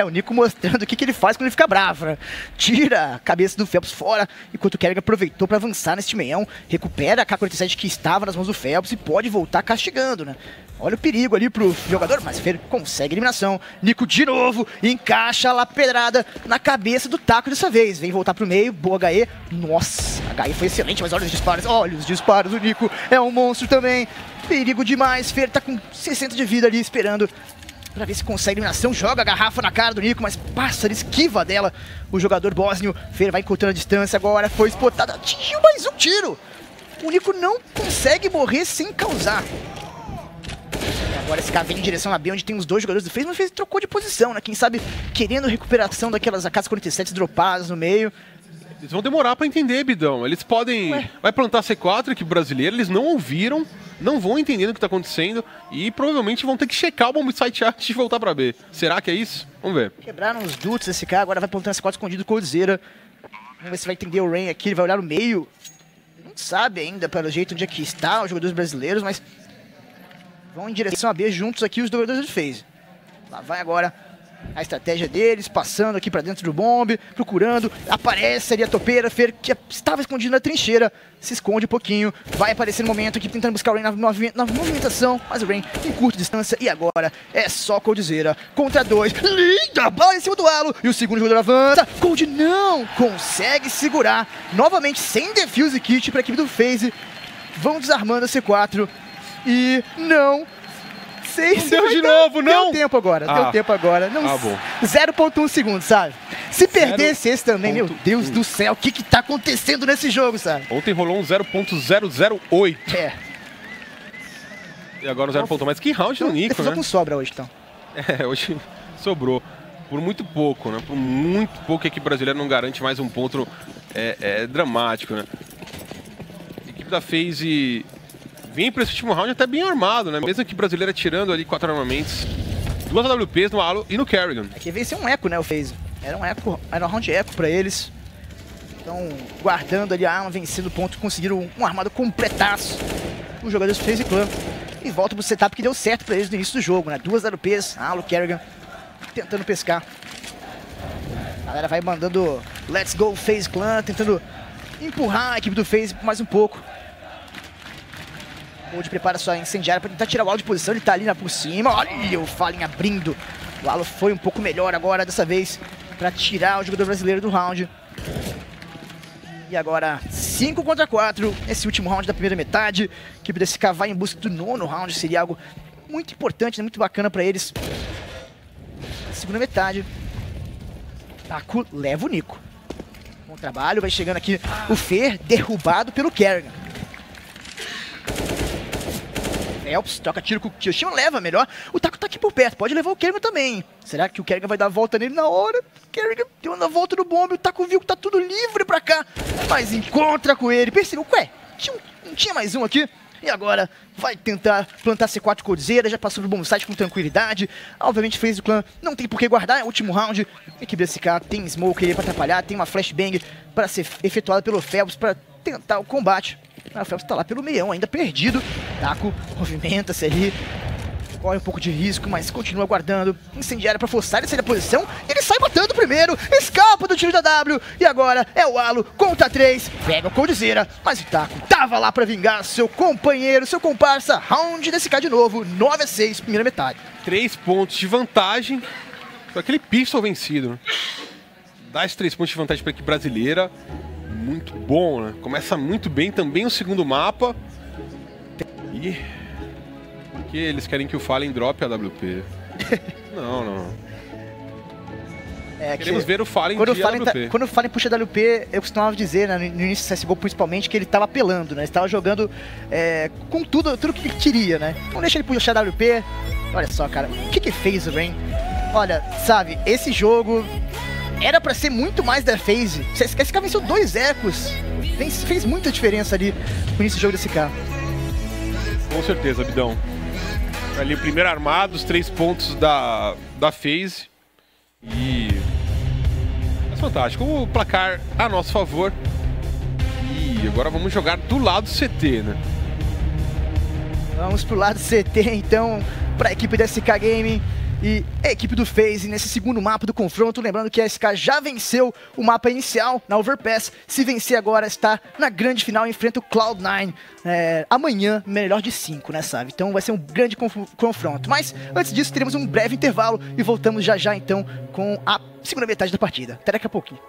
O Nico mostrando o que ele faz quando ele fica bravo, né? Tira a cabeça do Phelps fora, enquanto o Kerrigan aproveitou para avançar neste meião, recupera a K-47 que estava nas mãos do Phelps e pode voltar castigando, né? Olha o perigo ali pro jogador, mas Fer consegue a eliminação. Nico de novo, encaixa lá a pedrada na cabeça do Taco dessa vez. Vem voltar pro meio, boa HE. Nossa, a HE foi excelente, mas olha os disparos, o Nico é um monstro também. Perigo demais, Fer tá com 60 de vida ali esperando pra ver se consegue a eliminação, joga a garrafa na cara do Nico, mas passa, ele esquiva dela. O jogador bósnio, Fer vai encurtando a distância agora, foi spotado, atingiu mais um tiro. O Nico não consegue morrer sem causar. E agora esse cara vem em direção na B, onde tem os 2 jogadores do FaZe, mas o FaZe trocou de posição, né? Quem sabe querendo recuperação daquelas AK-47 dropadas no meio. Eles vão demorar pra entender, Bidão. Eles podem... Vai plantar C4 aqui brasileiro, eles não ouviram, não vão entendendo o que tá acontecendo e provavelmente vão ter que checar o bombsite antes de voltar pra B. Será que é isso? Vamos ver. Quebraram os dutos esse cara, agora vai plantando C4 escondido com o Coldzera. Vamos ver se vai entender o Rain aqui, ele vai olhar no meio. Não sabe ainda, pelo jeito, onde é que está os jogadores brasileiros, mas vão em direção a B juntos aqui os jogadores do FaZe. Lá vai agora a estratégia deles, passando aqui pra dentro do bombe, procurando, aparece ali a topeira, Fer, que estava escondido na trincheira, se esconde um pouquinho, vai aparecer no momento aqui tentando buscar o Rain na movimentação, mas o Rain em curta distância, e agora é só Coldzera contra 2, linda bala em cima do halo, e o segundo jogador avança, Cold não consegue segurar, novamente sem defuse kit para a equipe do FaZe, vão desarmando a C4, e não deu de novo, não? Deu tempo agora, deu tempo agora. Bom. 0.1 segundos, sabe? Se perdesse esse também, meu Deus do céu, o que tá acontecendo nesse jogo, sabe? Ontem rolou um 0.008. E agora um 0.1. Mas que round do Nico, né? Com sobra hoje, então. Hoje sobrou. Por muito pouco, né? Por muito pouco a equipe brasileira não garante mais um ponto dramático, né? A equipe da FaZe vem para esse último round até bem armado, né? Mesmo que o brasileiro tirando ali 4 armamentos, 2 AWPs no halo e no Kerrigan. Aqui veio ser um eco, né, o FaZe. Era um round eco para eles. Então, guardando ali a arma, vencendo o ponto, conseguiram um armado completaço. Os jogadores do FaZe Clan. E volta pro setup que deu certo para eles no início do jogo, né? 2 AWPs, halo, Kerrigan, tentando pescar. A galera vai mandando Let's Go FaZe Clan, tentando empurrar a equipe do FaZe mais um pouco. Cold prepara sua incendiária para tentar tirar o Halo de posição, ele tá ali por cima, olha o Fallen abrindo. O Halo foi um pouco melhor agora, dessa vez, para tirar o jogador brasileiro do round. E agora, 5 contra 4, esse último round da primeira metade. A equipe da SK vai em busca do 9º round, seria algo muito importante, né, muito bacana para eles. Segunda metade. Taco leva o Nico. Bom trabalho, vai chegando aqui o Fer, derrubado pelo Kerrigan. Phelps troca tiro com o Kyoshima, leva melhor. O Taco tá aqui por perto, pode levar o Kerrigan também. Será que o Kerrigan vai dar a volta nele na hora? O Kerrigan deu uma volta no bombe, o Taco viu que tá tudo livre pra cá. Mas encontra com ele, percebeu, ué, não tinha mais um aqui? E agora vai tentar plantar C4 Coldzera, já passou do bom site com tranquilidade. Obviamente FaZe Clan não tem por que guardar, é o último round. A equipe da SK tem smoke aí pra atrapalhar, tem uma flashbang para ser efetuada pelo Phelps para tentar o combate. O Phelps tá lá pelo meião, ainda perdido. Taco movimenta-se ali, corre um pouco de risco, mas continua guardando. Incendiária pra forçar ele sair da posição. Ele sai matando primeiro, escapa do tiro da W. E agora é o Halo contra 3. Pega o Coldzera, mas o Taco tava lá pra vingar seu companheiro, seu comparsa. Round desse cara de novo, 9-6, primeira metade. 3 pontos de vantagem. Foi aquele pistol vencido, né? Dá esses 3 pontos de vantagem pra equipe brasileira. Muito bom, né? Começa muito bem também o segundo mapa. E... porque eles querem que o Fallen drope a AWP. Não. Queremos ver o Fallen quando de o Fallen AWP. quando o Fallen puxa WP, eu costumava dizer, né, no início do CSGO principalmente, que ele tava apelando, né? Ele tava jogando com tudo que ele queria, né? Não deixa ele puxar WP. Olha só, cara, o que fez o Rain? Olha, sabe, esse jogo era pra ser muito mais da FaZe. Esse cara venceu 2 ecos. Fez muita diferença ali no início do jogo desse cara. Com certeza, Bidão. Ali o primeiro armado, os 3 pontos da FaZe. E é fantástico. O placar a nosso favor. E agora vamos jogar do lado CT, né? Vamos pro lado CT, então, para a equipe da SK Game e a equipe do FaZe nesse segundo mapa do confronto. Lembrando que a SK já venceu o mapa inicial na Overpass. Se vencer agora, está na grande final, enfrenta o Cloud9. Amanhã, melhor de 5, né, sabe? Então vai ser um grande confronto. Mas antes disso, teremos um breve intervalo e voltamos já então com a segunda metade da partida. Até daqui a pouquinho.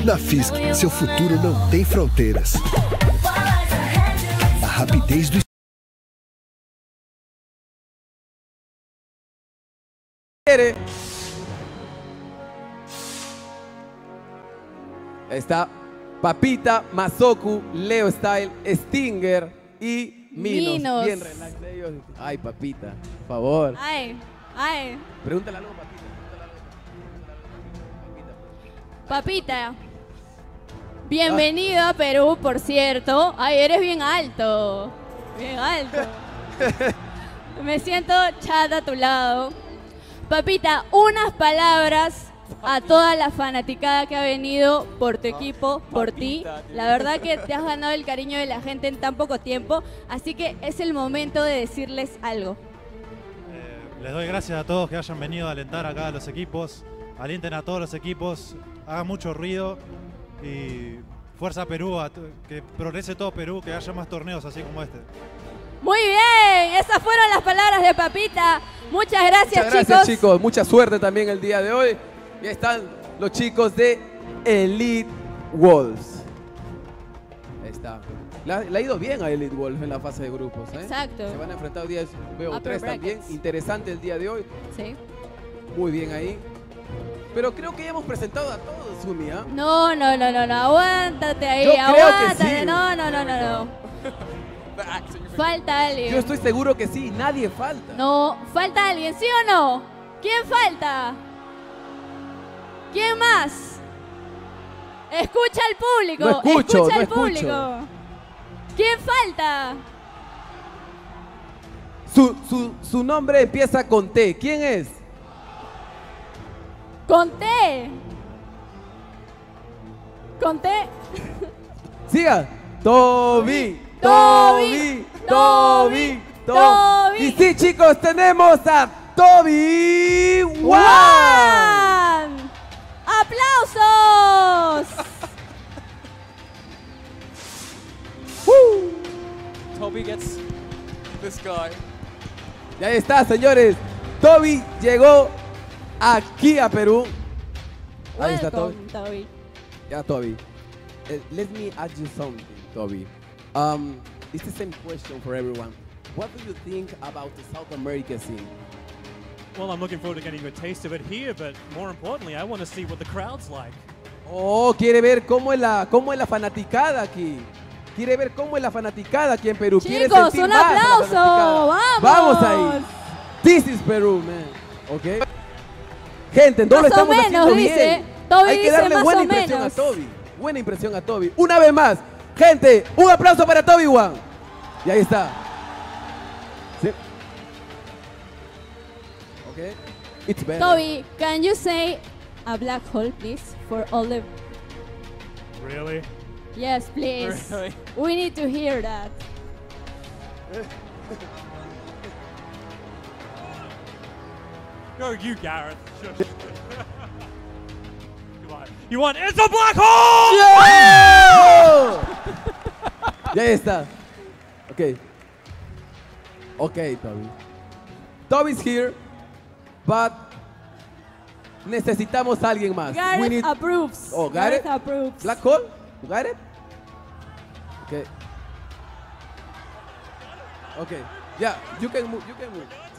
Na Fisk, seu futuro não tem fronteiras. A rapidez do Está Papita, Mazoku, Leo Style, Stinger y Minos. Bien relax ellos. Ay, Papita, por favor. Ay. Pregúntale algo, Papita. Papita, bienvenido a Perú, por cierto. Ay, eres bien alto. Bien alto. Me siento chata a tu lado. Papita, unas palabras a toda la fanaticada que ha venido por tu equipo, por ti. La verdad que te has ganado el cariño de la gente en tan poco tiempo, así que es el momento de decirles algo. Les doy gracias a todos que hayan venido a alentar acá a los equipos. Alienten a todos los equipos, hagan mucho ruido y fuerza a Perú, que progrese todo Perú, que haya más torneos así como este. Muy bien, esas fueron las palabras de Papita. Muchas gracias, Muchas gracias, chicos. Mucha suerte también el día de hoy. Y ahí están los chicos de Elite Wolves. Ahí está. Le ha ido bien a Elite Wolves en la fase de grupos. Exacto. Se van a enfrentar hoy día, veo Upper 3 también. brackets. Interesante el día de hoy. Sí. Muy bien ahí. Pero creo que ya hemos presentado a todos, Sumi, ¿ah? No, aguántate ahí, Yo creo aguántate. que sí. No. Falta alguien. Yo estoy seguro que sí, nadie falta. No, falta alguien, ¿sí o no? ¿Quién falta? ¿Quién más? Escucha al público. No escucho, escucha no al escucho. público. ¿Quién falta? Su nombre empieza con T. ¿Quién es? Conté. Siga. Toby. Y sí, chicos, tenemos a Toby One. ¡Aplausos! Toby gets this guy. Y ahí está, señores. Toby llegó aquí a Perú. Ahí está Toby. Toby. Yeah, Toby. Let me ask you something, Toby. It's the same question for everyone. What do you think about the South America scene? Well, I'm looking forward to getting a taste of it here, but more importantly, I want to see what the crowd's like. Oh, quiere ver cómo es la fanaticada aquí. Quiere ver cómo es la fanaticada aquí en Perú. Quiere Chicos, sentir un más a la aplauso. fanaticada. Vamos. Vamos ahí. This is Perú, man. ¿Ok? Gente, no lo Más o estamos menos, haciendo dice. bien. Toby Hay que dice darle más buena o impresión menos. a Toby. Buena impresión a Toby. Una vez más. Gente, un aplauso para Toby One. Y ahí está. ¿Sí? ¿Ok? It's better. Toby, can you say a black hole, please, for all the... Really? Yes, please. Really? We need to hear that. Go you, Gareth. Shush. Goodbye. You want, it's a black hole! ¡Yeah! Ya está. Ok. Ok, Toby. Toby's here, but necesitamos a alguien más. Gareth approves. Oh, got it? Approves. Black hole? You got it? Okay. Okay. Yeah, you can move.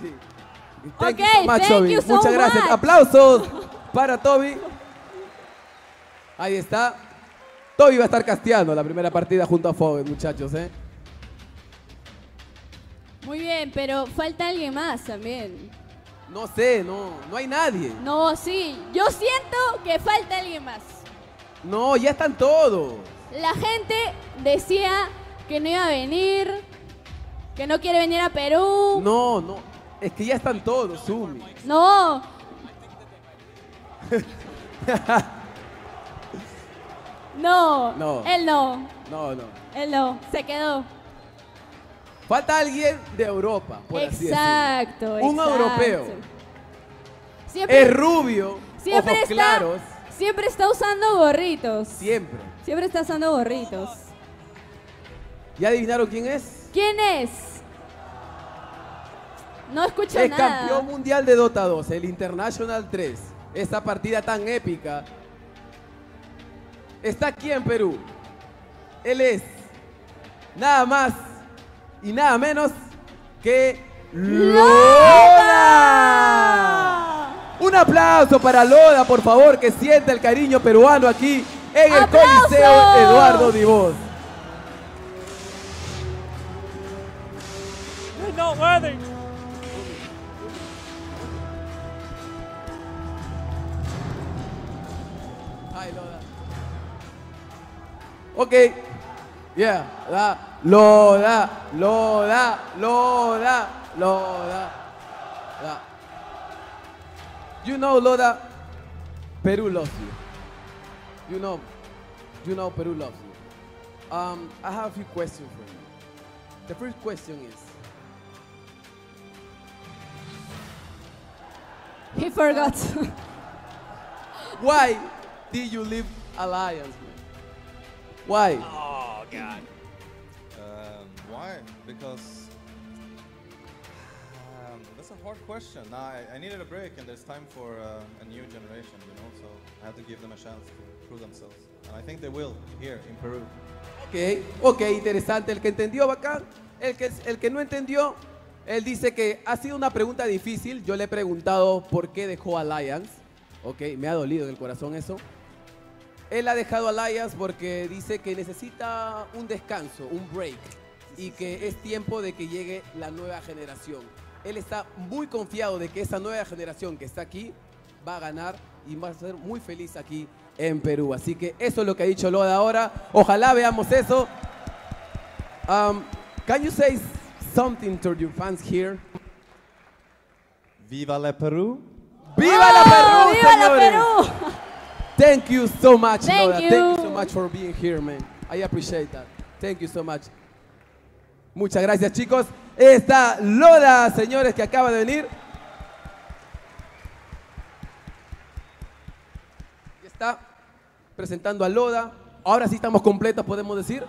Sí. Thank you so much, Toby. Muchas gracias. Aplausos para Toby. Ahí está. Toby va a estar casteando la primera partida junto a Fogg, muchachos, ¿eh? Muy bien, pero falta alguien más también. No sé, no hay nadie. No, sí, yo siento que falta alguien más. No, ya están todos. La gente decía que no iba a venir, que no quiere venir a Perú. No, es que ya están todos, Sumi. No. No, él no. No. Él no, se quedó. Falta alguien de Europa, por así decirlo. Exacto. Un europeo. Siempre, es rubio, ojos claros. Siempre está usando gorritos. Siempre. Siempre está usando gorritos. ¿Ya adivinaron quién es? ¿Quién es? No escucho es nada. Campeón mundial de Dota 2, el International 3. Esta partida tan épica. Está aquí en Perú. Él es nada más y nada menos que Loda. Un aplauso para Loda, por favor, que sienta el cariño peruano aquí en el Coliseo Eduardo Divos. You're not worthy. Ay, Loda. Ok. Yeah. Loda. You know, Loda, Peru loves you. You know Peru loves you. I have a few questions for you. The first question is, he forgot. why did you leave Alliance, man? Why? Oh, God. Why? Because that's a hard question. I needed a break, and there's time for a new generation, you know, so I have to give them a chance to prove themselves. And I think they will here in Peru. Ok, interesante. El que entendió, bacán. El que no entendió, él dice que ha sido una pregunta difícil. Yo le he preguntado por qué dejó Alliance. Ok, me ha dolido en el corazón eso. Él ha dejado Alliance porque dice que necesita un descanso, un break. Y que es tiempo de que llegue la nueva generación. Él está muy confiado de que esa nueva generación que está aquí va a ganar y va a ser muy feliz aquí en Perú. Así que eso es lo que ha dicho Loda ahora. Ojalá veamos eso. Can you say something to your fans here? Viva la Perú. ¡Viva la Perú, ¡Viva señores! la Perú! Thank you so much, Thank Loda. you. Thank you so much for being here, man. I appreciate that. Thank you so much. Muchas gracias, chicos. Está Loda, señores, que acaba de venir. Y está presentando a Loda. Ahora sí estamos completos, podemos decir.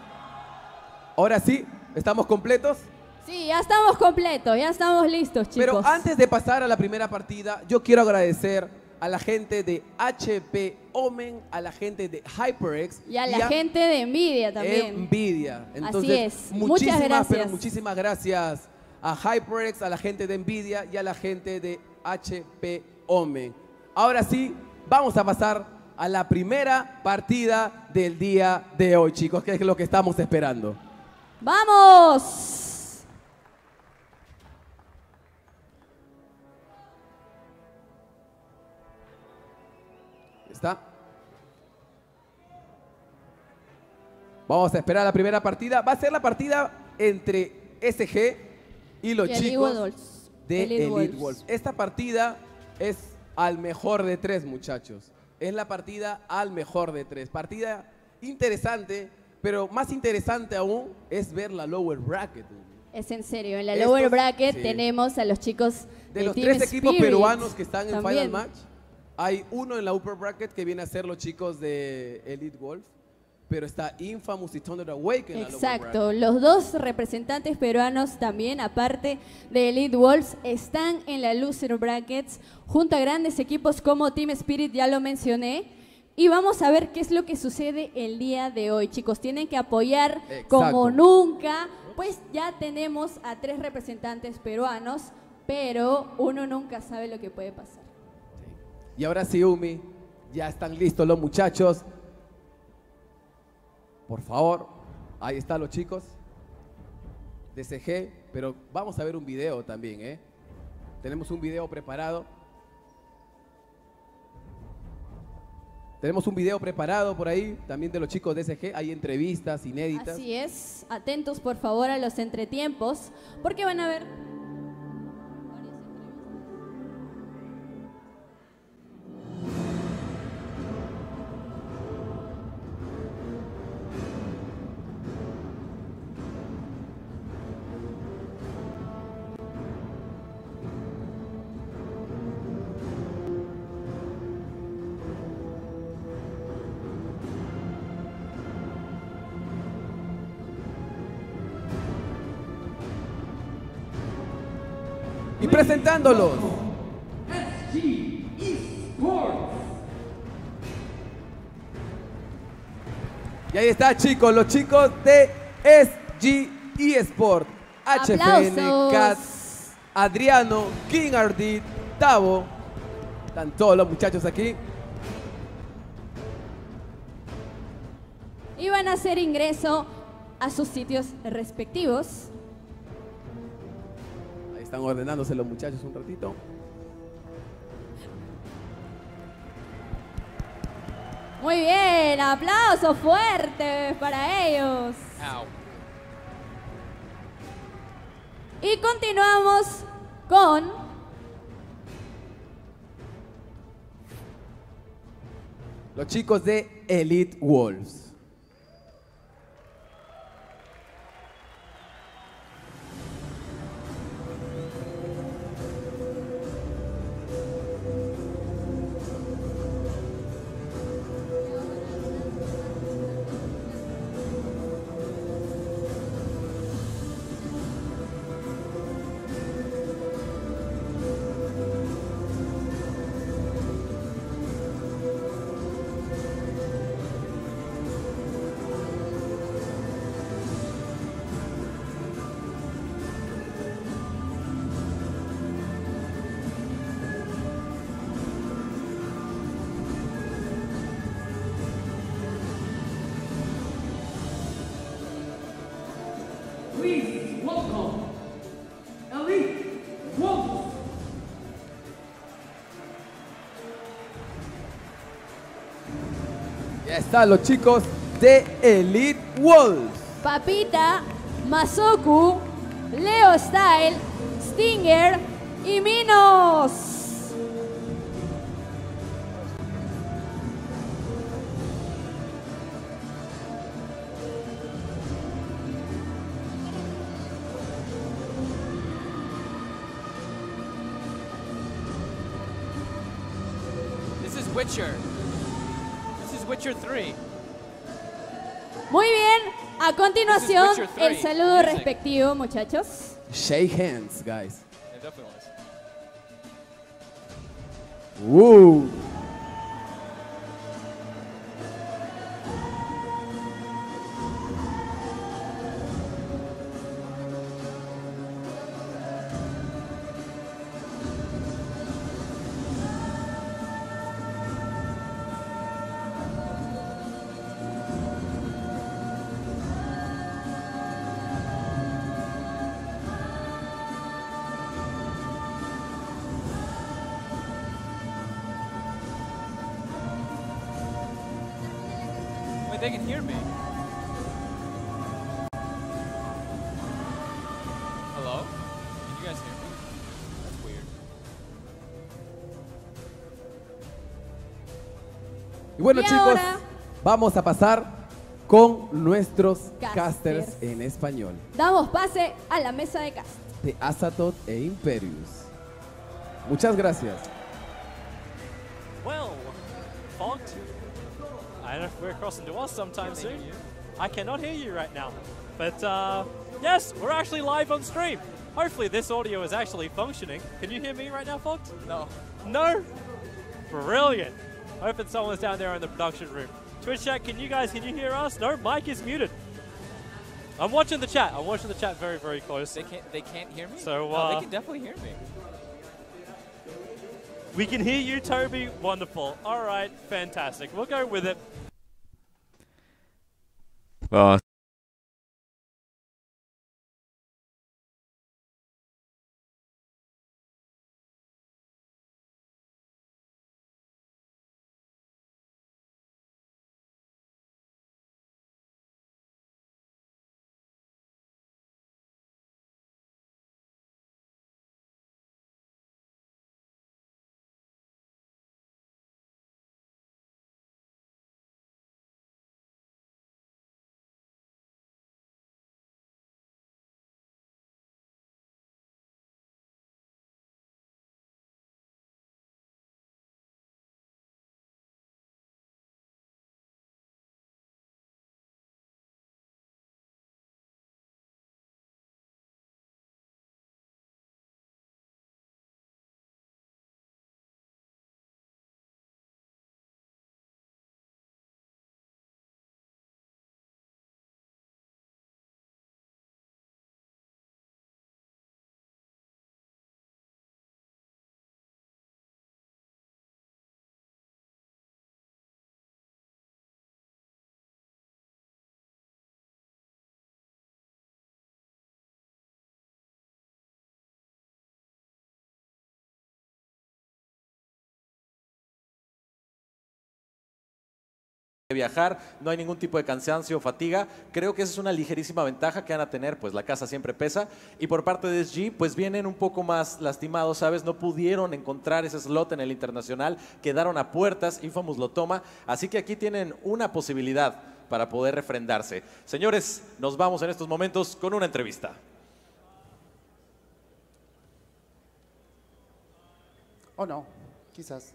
Ahora sí, estamos completos. Sí, ya estamos completos, ya estamos listos, chicos. Pero antes de pasar a la primera partida, yo quiero agradecer a la gente de HP Omen, a la gente de HyperX y a la gente de Nvidia también. Nvidia. Entonces, así es. Muchas gracias. Pero muchísimas gracias a HyperX, a la gente de Nvidia y a la gente de HP Omen. Ahora sí, vamos a pasar a la primera partida del día de hoy, chicos, que es lo que estamos esperando. ¡Vamos! ¿Está? Vamos a esperar la primera partida. Va a ser la partida entre SG y los chicos de Elite Wolves. Esta partida es al mejor de 3, muchachos. Es la partida al mejor de 3. Partida interesante, pero más interesante aún es ver la lower bracket. Es en serio, en la lower bracket tenemos a los chicos de los Team 3 equipos Spirit peruanos que están en también. Final Match. Hay uno en la upper bracket que viene a ser los chicos de Elite Wolf, pero está Infamous y Thunder Awake en la lower Exacto, bracket. los dos representantes peruanos también, aparte de Elite Wolves, están en la loser brackets junto a grandes equipos como Team Spirit, ya lo mencioné. Y vamos a ver qué es lo que sucede el día de hoy, chicos. Tienen que apoyar como nunca, pues ya tenemos a 3 representantes peruanos, pero uno nunca sabe lo que puede pasar. Y ahora sí, Umi, ya están listos los muchachos. Por favor, ahí están los chicos de CG, pero vamos a ver un video también, ¿eh? Tenemos un video preparado. Tenemos un video preparado por ahí, también de los chicos de SG, hay entrevistas inéditas. Así es, atentos por favor a los entretiempos, porque van a ver... Y presentándolos. Y ahí está, chicos, los chicos de SG eSport. HFN, ¡Aplausos! Cats, Adriano, King Ardit, Tavo. Están todos los muchachos aquí. Y van a hacer ingreso a sus sitios respectivos. Están ordenándose los muchachos un ratito. Muy bien, aplausos fuertes para ellos. Y continuamos con los chicos de Elite Wolves. Please welcome Elite Wolves. Ya están los chicos de Elite Wolves. Papita, Masoku, Leo Style, Stinger y Minos. This is Witcher. This is Witcher 3. Muy bien, a continuación This is Witcher 3 el saludo music. respectivo, muchachos. Shake hands, guys. Yeah, definitely. Wait, they can hear me. Hello? Can you guys hear me? That's weird. Y bueno, Y chicos, ahora- vamos a pasar con nuestros Casters. casters en español. Damos pase a la mesa de cast. De Azatoth e Imperius. Muchas gracias. Well, Fogged, I don't know if we're crossing to us sometime soon. I cannot hear you right now. But yes, we're actually live on stream. Hopefully this audio is actually functioning. Can you hear me right now, Fogged? No. No? Brilliant. Hoping someone's down there in the production room. Twitch chat, can you hear us? No, mic is muted. I'm watching the chat. I'm watching the chat very, very close. They can't hear me? So no, they can definitely hear me. We can hear you, Toby. Wonderful. All right, fantastic. We'll go with it. Viajar, no hay ningún tipo de cansancio o fatiga. Creo que esa es una ligerísima ventaja que van a tener, pues la casa siempre pesa. Y por parte de SG, pues vienen un poco más lastimados, ¿sabes? No pudieron encontrar ese slot en el internacional, quedaron a puertas, Infamous lo toma. Así que aquí tienen una posibilidad para poder refrendarse. Señores, nos vamos en estos momentos con una entrevista. O no, quizás.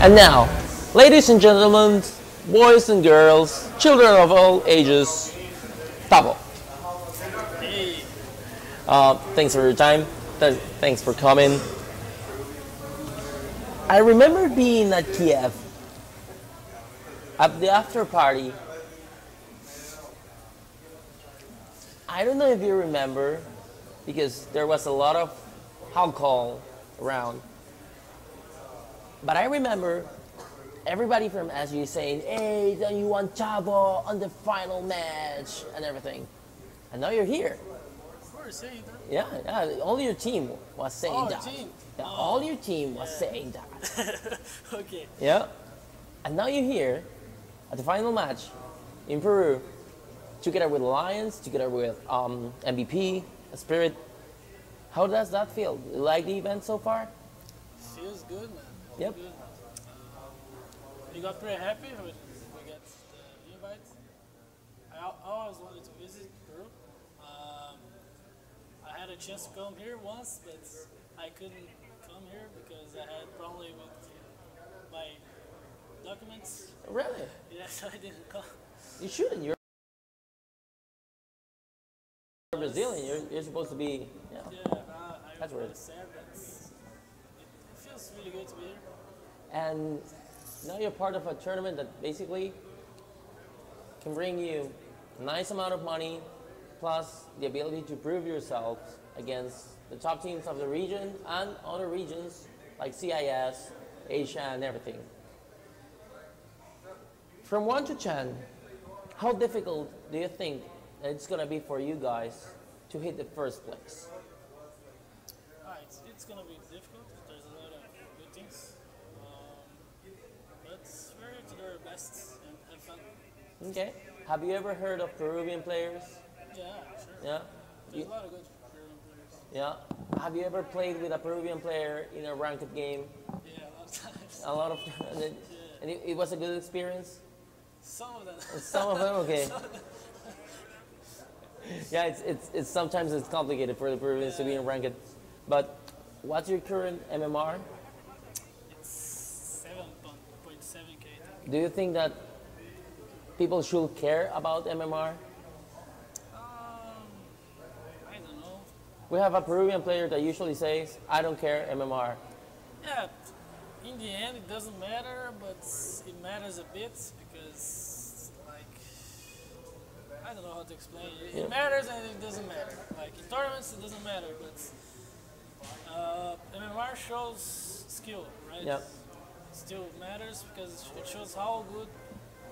And now, ladies and gentlemen, boys and girls, children of all ages, Tavo. Thanks for your time. Thanks for coming. I remember being at Kiev at the after party. I don't know if you remember, because there was a lot of alcohol around. But I remember everybody from SG saying, hey, don't you want Chavo on the final match and everything. And now you're here. We're saying that. Yeah, all your team was saying that. Team. Yeah, all your team was saying that. Okay. Yeah. And now you're here at the final match in Peru, together with Alliance, together with MVP, Spirit. How does that feel? You like the event so far? Feels good, man. Yep. Good. We got pretty happy when we got the invite. I always wanted to visit Peru. I had a chance to come here once, but I couldn't come here because I had problem with my documents. Really? Yes, I didn't come. You shouldn't. You're Brazilian. You're supposed to be. Yeah. That's weird. Sad, but it feels really good to be here. And now you're part of a tournament that basically can bring you a nice amount of money, plus the ability to prove yourself against the top teams of the region and other regions like CIS, Asia, and everything. From 1 to 10, how difficult do you think that it's going to be for you guys to hit the first place? It's going to be difficult. There's a lot of good things. But we're here to do our best and have fun. Okay. Have you ever heard of Peruvian players? Yeah, sure. Yeah? There's a lot of good Peruvian players. Yeah. Have you ever played with a Peruvian player in a ranked game? Yeah, a lot of times. A lot of times. And it was a good experience? Some of them. Some of them, okay. Yeah, it's sometimes it's complicated for the Peruvians to be in ranked. But What's your current MMR? It's 7.7k. Do you think that people should care about MMR? I don't know. We have a Peruvian player that usually says, I don't care MMR. Yeah, in the end it doesn't matter, but it matters a bit because, like, I don't know how to explain it. It matters and it doesn't matter. Like, in tournaments it doesn't matter, but MMR shows skill, right? Yeah. It still matters because it shows how good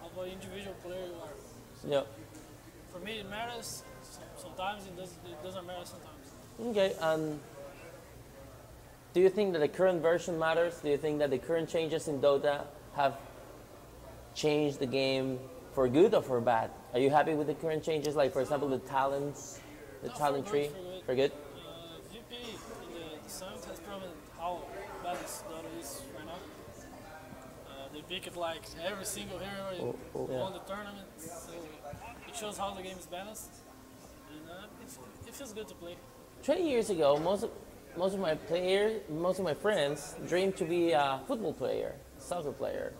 of an individual player you are. Yeah. For me it matters, sometimes it doesn't matter sometimes. Okay, and do you think that the current version matters? Do you think that the current changes in Dota have changed the game for good or for bad? Are you happy with the current changes, like for example the talents, the talent tree? For good? VP in the summit has proven how balanced Dota is right now. They pick it like every single hero won the tournament, so it shows how the game is balanced, and it feels good to play. 20 years ago, most of my friends dreamed to be a football player, soccer player.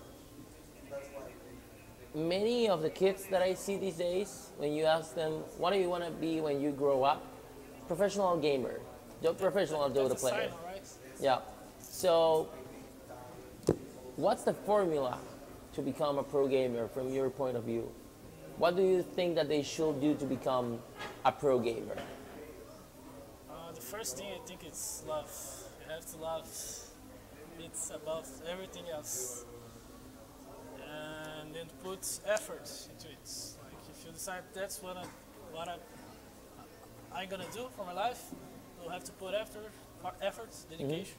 Many of the kids that I see these days, when you ask them, what do you want to be when you grow up? Professional gamer, professional Dota player. Yeah. So, what's the formula to become a pro gamer from your point of view? What do you think that they should do to become a pro gamer? The first thing I think it's love. You have to love it above everything else, and then put effort into it. Like if you decide that's what I'm gonna do for my life, you'll have to put effort, dedication.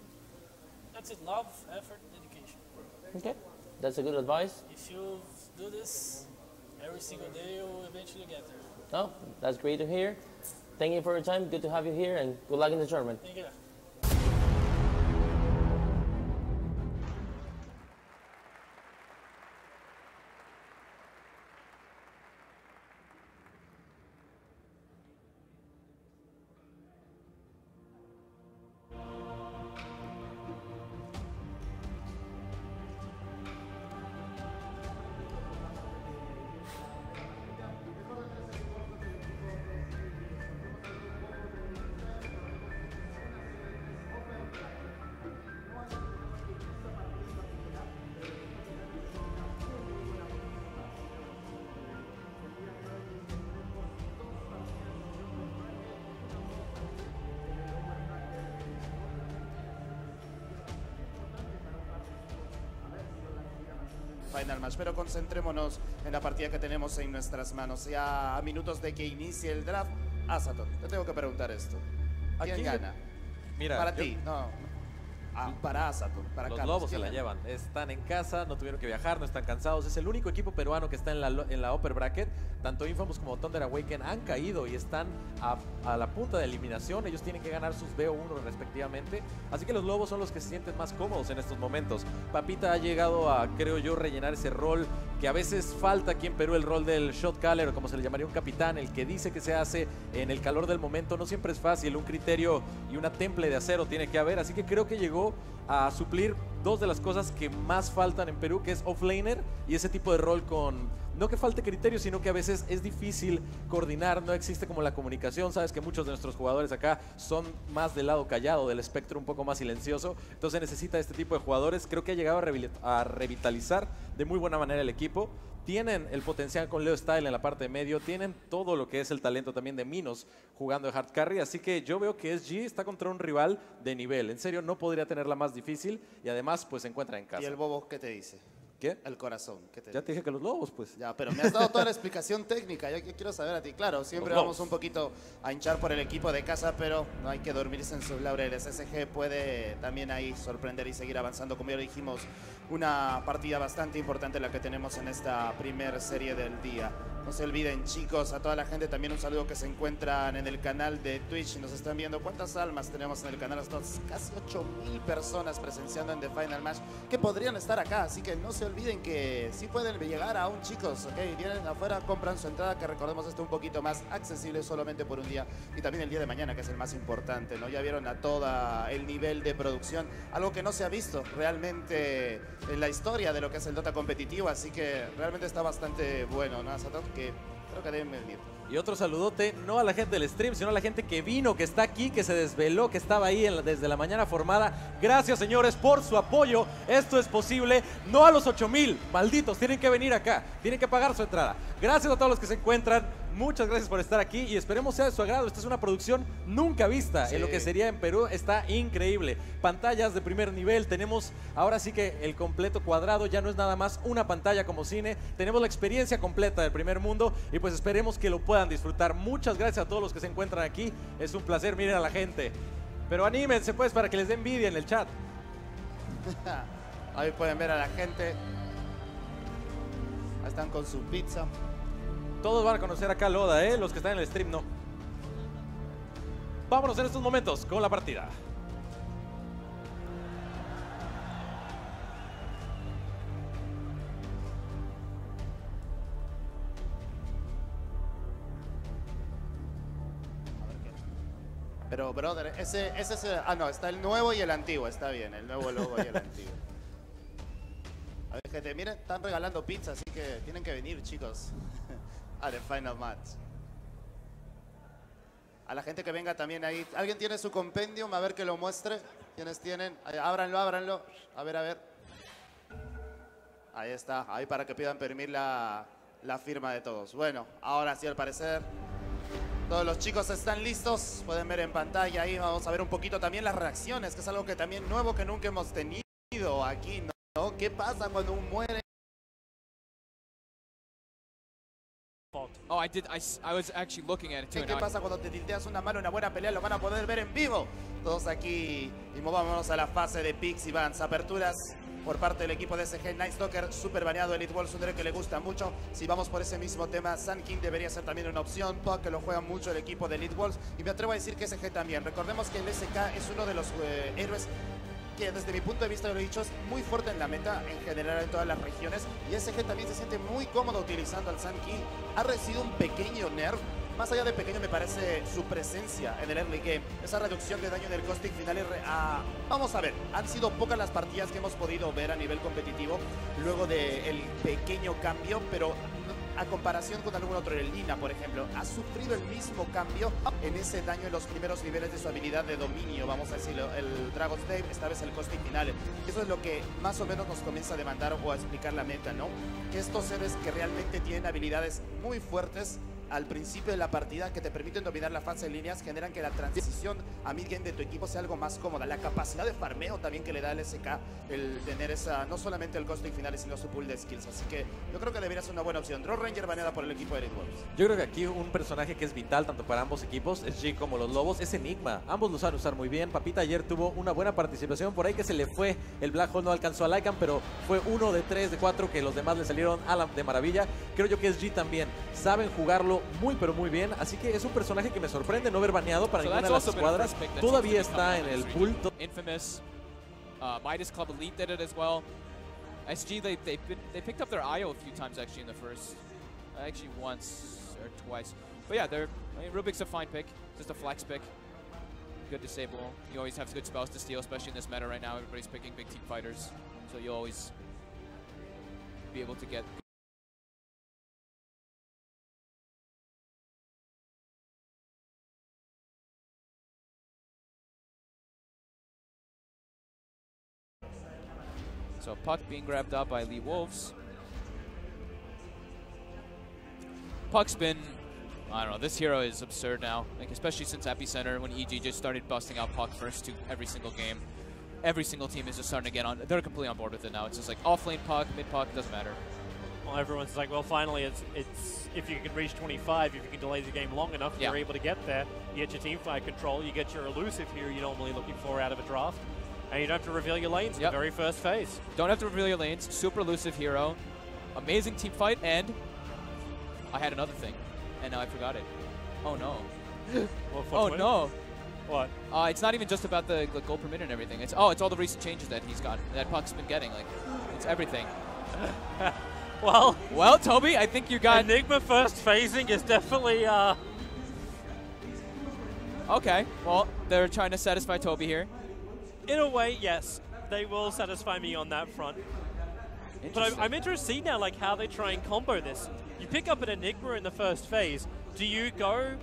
That's it. Love, effort, dedication. Okay, that's a good advice. If you do this every single day, you'll eventually get there. Oh, that's great to hear. Thank you for your time. Good to have you here, and good luck in the tournament. Thank you. Final match, pero concentrémonos en la partida que tenemos en nuestras manos. Ya a minutos de que inicie el draft, Asaton, te tengo que preguntar esto. ¿Quién gana? Mira, para ti, no. Para Asaton, para los Carlos. Lobos se la llevan. Están en casa, no tuvieron que viajar, no están cansados. Es el único equipo peruano que está en la upper bracket. Tanto Infamous como Thunder Awaken han caído y están a la punta de eliminación. Ellos tienen que ganar sus BO1 respectivamente. Así que los Lobos son los que se sienten más cómodos en estos momentos. Papita ha llegado a, creo yo, rellenar ese rol que a veces falta aquí en Perú, el rol del shot caller, o como se le llamaría un capitán, el que dice que se hace en el calor del momento. No siempre es fácil, un criterio y una temple de acero tiene que haber, así que creo que llegó a suplir dos de las cosas que más faltan en Perú, que es offlaner y ese tipo de rol con, no que falte criterio, sino que a veces es difícil coordinar, no existe como la comunicación. Sabes que muchos de nuestros jugadores acá son más del lado callado, del espectro un poco más silencioso, entonces necesita este tipo de jugadores. Creo que ha llegado a revitalizar de muy buena manera el equipo. Tienen el potencial con Leo Style en la parte de medio, tienen todo lo que es el talento también de Minos jugando de hard carry, así que yo veo que SG está contra un rival de nivel. En serio, no podría tenerla más difícil y además pues se encuentra en casa. ¿Y el Bobo qué te dice? ¿Qué? El corazón. ¿Qué te ya te dije que los Lobos, pues. Ya, pero me has dado toda la explicación técnica. Yo quiero saber a ti. Claro, siempre vamos un poquito a hinchar por el equipo de casa, pero no hay que dormirse en sus laureles. SG puede también ahí sorprender y seguir avanzando. Como ya lo dijimos, una partida bastante importante la que tenemos en esta primera serie del día. No se olviden, chicos, a toda la gente también un saludo que se encuentran en el canal de Twitch y nos están viendo. ¿Cuántas almas tenemos en el canal? Estamos casi 8.000 personas presenciando en The Final Match que podrían estar acá, así que no se olviden que sí pueden llegar aún, chicos, ¿ok? Vienen afuera, compran su entrada, que recordemos esto un poquito más accesible solamente por un día y también el día de mañana, que es el más importante, ¿no? Ya vieron a todo el nivel de producción, algo que no se ha visto realmente en la historia de lo que es el Dota competitivo, así que realmente está bastante bueno, ¿no? Que creo que deben venir. Y otro saludote, no a la gente del stream, sino a la gente que vino, que está aquí, que se desveló, que estaba ahí desde la mañana formada. Gracias, señores, por su apoyo. Esto es posible. No a los 8.000, malditos, tienen que venir acá, tienen que pagar su entrada. Gracias a todos los que se encuentran. Muchas gracias por estar aquí y esperemos sea de su agrado. Esta es una producción nunca vista en lo que sería en Perú. Está increíble. Pantallas de primer nivel. Tenemos ahora sí que el completo cuadrado. Ya no es nada más una pantalla como cine. Tenemos la experiencia completa del primer mundo y pues esperemos que lo puedan disfrutar. Muchas gracias a todos los que se encuentran aquí. Es un placer. Miren a la gente. Pero anímense pues para que les dé envidia en el chat. Ahí pueden ver a la gente. Ahí están con su pizza. Todos van a conocer acá a Loda, ¿eh? Los que están en el stream no. Vámonos en estos momentos con la partida. Pero, brother, ese es el... Ah, no, está el nuevo y el antiguo. Está bien, el nuevo logo y el antiguo. A ver, gente, miren, están regalando pizza, así que tienen que venir, chicos. A The Final Match. A la gente que venga también ahí. ¿Alguien tiene su compendium? A ver que lo muestre. ¿Quiénes tienen? Ahí, ábranlo, ábranlo. A ver, a ver. Ahí está. Ahí para que pidan permitir la firma de todos. Bueno, ahora sí, al parecer, todos los chicos están listos. Pueden ver en pantalla ahí. Vamos a ver un poquito también las reacciones, que es algo que también nuevo que nunca hemos tenido aquí, ¿no? ¿Qué pasa cuando muere? Oh, I was actually looking at it too. ¿Qué pasa cuando te tilteas una mano, una buena pelea? Lo van a poder ver en vivo. Todos aquí. Y movámonos a la fase de picks y bans. Aperturas por parte del equipo de SG. Night Stalker, súper baneado. Elite Wolves, un héroe que le gusta mucho. Si vamos por ese mismo tema, Sun King debería ser también una opción. Puck, que lo juega mucho el equipo de Elite Wolves. Y me atrevo a decir que SG también. Recordemos que el SK es uno de los héroes que desde mi punto de vista, lo he dicho, es muy fuerte en la meta en general en todas las regiones, y SG también se siente muy cómodo utilizando al Sun King. Ha recibido un pequeño nerf, más allá de pequeño me parece su presencia en el early game, esa reducción de daño en el caustic final. Vamos a ver, han sido pocas las partidas que hemos podido ver a nivel competitivo luego del pequeño cambio, pero a comparación con algún otro, el Lina, por ejemplo, ha sufrido el mismo cambio en ese daño en los primeros niveles de su habilidad de dominio, vamos a decirlo, el Dragon's Dave, esta vez el caustic final. Eso es lo que más o menos nos comienza a demandar o a explicar la meta, ¿no? Que estos héroes que realmente tienen habilidades muy fuertes al principio de la partida que te permiten dominar la fase de líneas, generan que la transición a mid-game de tu equipo sea algo más cómoda. La capacidad de farmeo también que le da el SK, el tener esa, no solamente el caustic final, sino su pool de skills. Así que yo creo que debería ser una buena opción. Draw Ranger baneada por el equipo de Elite Wolves. Yo creo que aquí un personaje que es vital tanto para ambos equipos, SG como los Lobos, es Enigma. Ambos lo saben usar muy bien. Papita ayer tuvo una buena participación, por ahí que se le fue el Black Hole, no alcanzó a Lycan, pero fue 1 de 3 de 4 que los demás le salieron de maravilla. Creo yo que SG también saben jugarlo muy pero muy bien, así que es un personaje que me sorprende no ver baneado para ninguna de las escuadras. Todavía está en el pool. Infamous, Midas Club Elite did it as well. SG, they picked up their IO a few times actually in the first, actually once or twice. But yeah, I mean, Rubik's a fine pick, just a flex pick. Good disable. You always have good spells to steal, especially in this meta right now. Everybody's picking big team fighters, so you'll always be able to get. So Puck being grabbed up by Elite Wolves. Puck's been, I don't know, this hero is absurd now. Like especially since Epicenter, when EG just started busting out Puck first to every single game. Every single team is just starting to get on, they're completely on board with it now. It's just like off lane Puck, mid Puck, doesn't matter. Well, everyone's like, well, finally, it's if you can reach 25, if you can delay the game long enough, you're able to get there. You get your team fight control, you get your elusive here you're normally looking for out of a draft. And you don't have to reveal your lanes in the very first phase. Don't have to reveal your lanes. Super elusive hero. Amazing team fight, and I had another thing, and now I forgot it. Oh no. Well, Oh no. What? It's not even just about the goal per minute and everything. It's all the recent changes that he's got, that Puck's been getting. Like, it's everything. Well, Toby, I think you got Enigma first phasing is definitely. Okay. Well, they're trying to satisfy Toby here. In a way, yes, they will satisfy me on that front. But I'm interested to see now, like, how they try and combo this. You pick up an Enigma in the first phase. Do you go,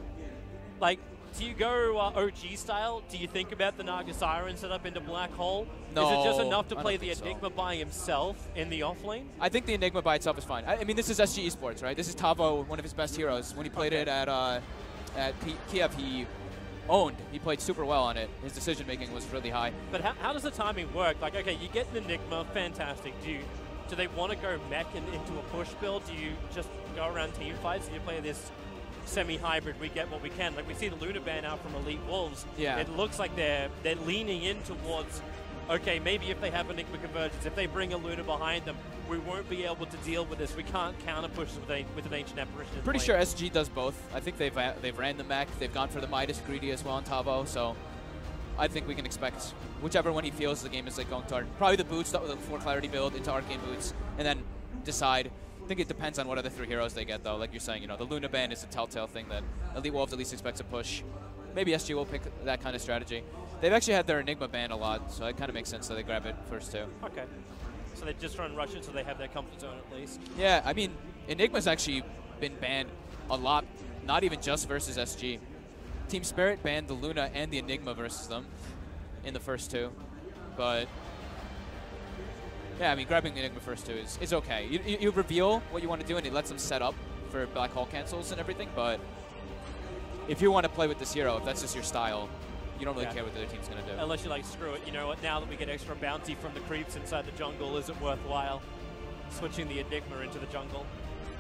like, OG style? Do you think about the Naga Siren setup into Black Hole? No, is it just enough to I play don't the think so. Enigma by himself in the offlane? I think the Enigma by itself is fine. I mean, this is SG Esports, right? This is Tavo, one of his best heroes. When he played it at Kiev, he played super well on it. His decision-making was really high. But how does the timing work? Like, okay, you get an Enigma, fantastic. Do they want to go mech into a push build? Do you just go around team fights? Do you play this semi-hybrid, we get what we can? Like, we see the Luna ban out from Elite Wolves. Yeah. It looks like they're leaning in towards, okay, maybe if they have Enigma Convergence, if they bring a Luna behind them, we won't be able to deal with this. We can't counter-push with an Ancient Apparition. Pretty sure SG does both. I think they've ran the mech. They've gone for the Midas greedy as well on Tavo, so I think we can expect whichever one he feels the game is like going toward. Probably the boots, the full clarity build into Arcane boots, and then decide. I think it depends on what other 3 heroes they get, though. Like you're saying, the Luna ban is a telltale thing that Elite Wolves at least expects to push. Maybe SG will pick that kind of strategy. They've actually had their Enigma ban a lot, so it kind of makes sense that they grab it first, too. Okay. So they just run rush it so they have their comfort zone at least. Yeah, I mean, Enigma's actually been banned a lot, not even just versus SG. Team Spirit banned the Luna and the Enigma versus them in the first 2, but yeah, I mean, grabbing the Enigma first 2 is okay. You reveal what you want to do, and it lets them set up for Black Hole cancels and everything, but if you want to play with this hero, if that's just your style, you don't really care what the other team's going to do. Unless you're like, screw it, you know what, now that we get extra bounty from the creeps inside the jungle, is it worthwhile switching the Enigma into the jungle?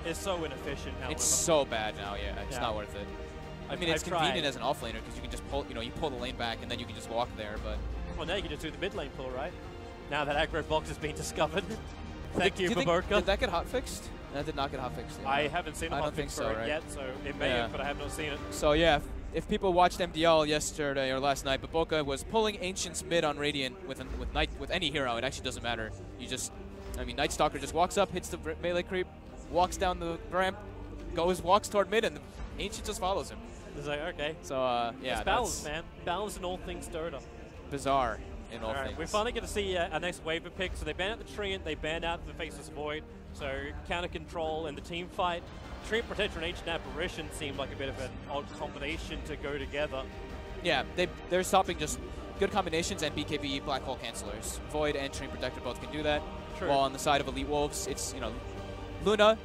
It's so inefficient now. It's so bad now, yeah. It's not worth it. I mean, it's convenient as an offlaner because you can just pull, you pull the lane back and then you can just walk there, but... Well, now you can just do the mid lane pull, right? Now that aggro box has been discovered. Thank you, Baburka. Did that get hotfixed? That did not get hotfixed. Yeah. I haven't seen a hotfix for it yet, so it may have, but I have not seen it. So yeah, if people watched MDL yesterday or last night, Baburka was pulling Ancients mid on Radiant with any hero. It actually doesn't matter. You just, I mean, Night Stalker just walks up, hits the melee creep, walks down the ramp, walks toward mid, and the Ancient just follows him. It's like, okay. So yeah, it's balance, man. Balance in all things Dota. Bizarre in all things. We're finally going to see our next wave of picks. So they ban out the Treant, they ban out the Faceless Void. So counter control and the team fight. Treant Protector and Ancient Apparition seemed like a bit of an odd combination to go together. Yeah, they're stopping just good combinations and BKB Black Hole cancelers. Void and Treant Protector both can do that. True. While on the side of Elite Wolves, it's, Luna.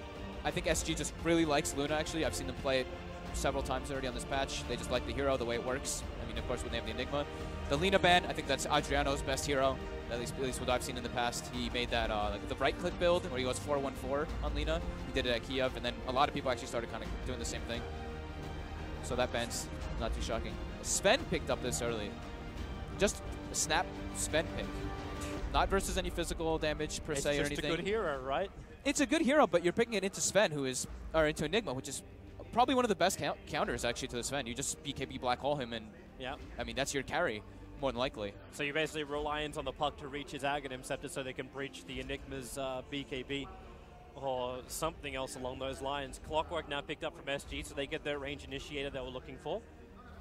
I think SG just really likes Luna, actually. I've seen them play it several times already on this patch. They just like the hero, the way it works. I mean, of course, when they have the Enigma. The Lina ban, I think that's Adriano's best hero, at least what I've seen in the past. He made that like the right-click build where he goes 4-1-4 on Lina. He did it at Kiev, and then a lot of people actually started kind of doing the same thing. So that ban's not too shocking. Sven picked up this early. Just a snap Sven pick. Not versus any physical damage per se or anything. It's just a good hero, right? It's a good hero, but you're picking it into Sven, or into Enigma, which is probably one of the best counters actually to the Sven. You just BKB Black Hole him, and I mean that's your carry more than likely. So you're basically reliant on the puck to reach his Aghanim Scepter so they can breach the Enigma's BKB or something else along those lines. Clockwork now picked up from SG, so they get their range initiator they were looking for.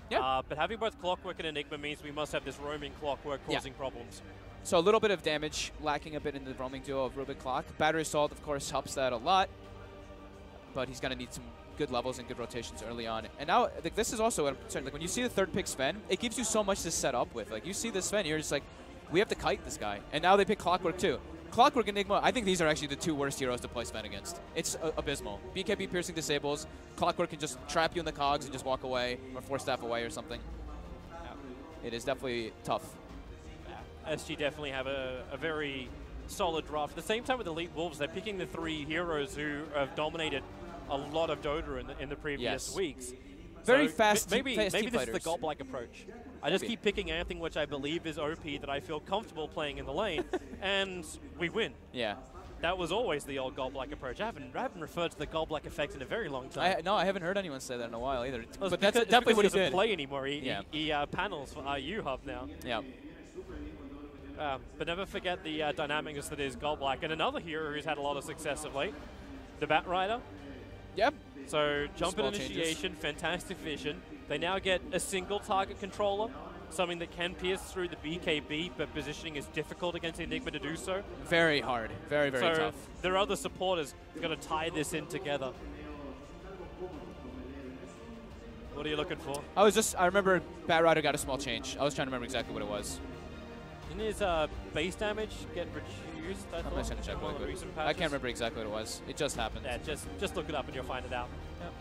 Yeah. But having both Clockwork and Enigma means we must have this roaming Clockwork causing problems. So a little bit of damage, lacking a bit in the roaming duo of Rubik Clock. Battery Assault, of course, helps that a lot, but he's going to need some good levels and good rotations early on. And now, like, this is also a concern. Like, when you see the third pick Sven, it gives you so much to set up with. Like, you see this Sven, you're just like, we have to kite this guy. And now they pick Clockwork too. Clockwork and Enigma, I think these are actually the 2 worst heroes to play Sven against. It's abysmal. BKB piercing disables. Clockwork can just trap you in the cogs and just walk away or force staff away or something. It is definitely tough. SG definitely have a very solid draft. At the same time with Elite Wolves, they're picking the 3 heroes who have dominated a lot of Dota in the previous weeks. Very so fast maybe team this is the fighters. Gob-like approach. I just keep picking anything which I believe is OP that I feel comfortable playing in the lane, and we win. Yeah. that was always the old Golblack approach. I haven't referred to the Golblack effect in a very long time. No, I haven't heard anyone say that in a while either. Well, but that's definitely what he doesn't did. play anymore. He panels for RU Hub now. Yeah. But never forget the dynamics that is Golblack. And another hero who's had a lot of success of late, the Bat Rider. Yep. So jump Small and initiation, fantastic vision. They now get a single target controller, something that can pierce through the BKB, but positioning is difficult against Enigma to do so. Very hard. Very, very so tough. There are other supporters going to tie this in together. What are you looking for? I remember Bat Rider got a small change. I was trying to remember exactly what it was. Didn't his base damage get reduced? I'm just going to check really quick. I can't remember exactly what it was. It just happened. Yeah, just look it up and you'll find it out. Yep.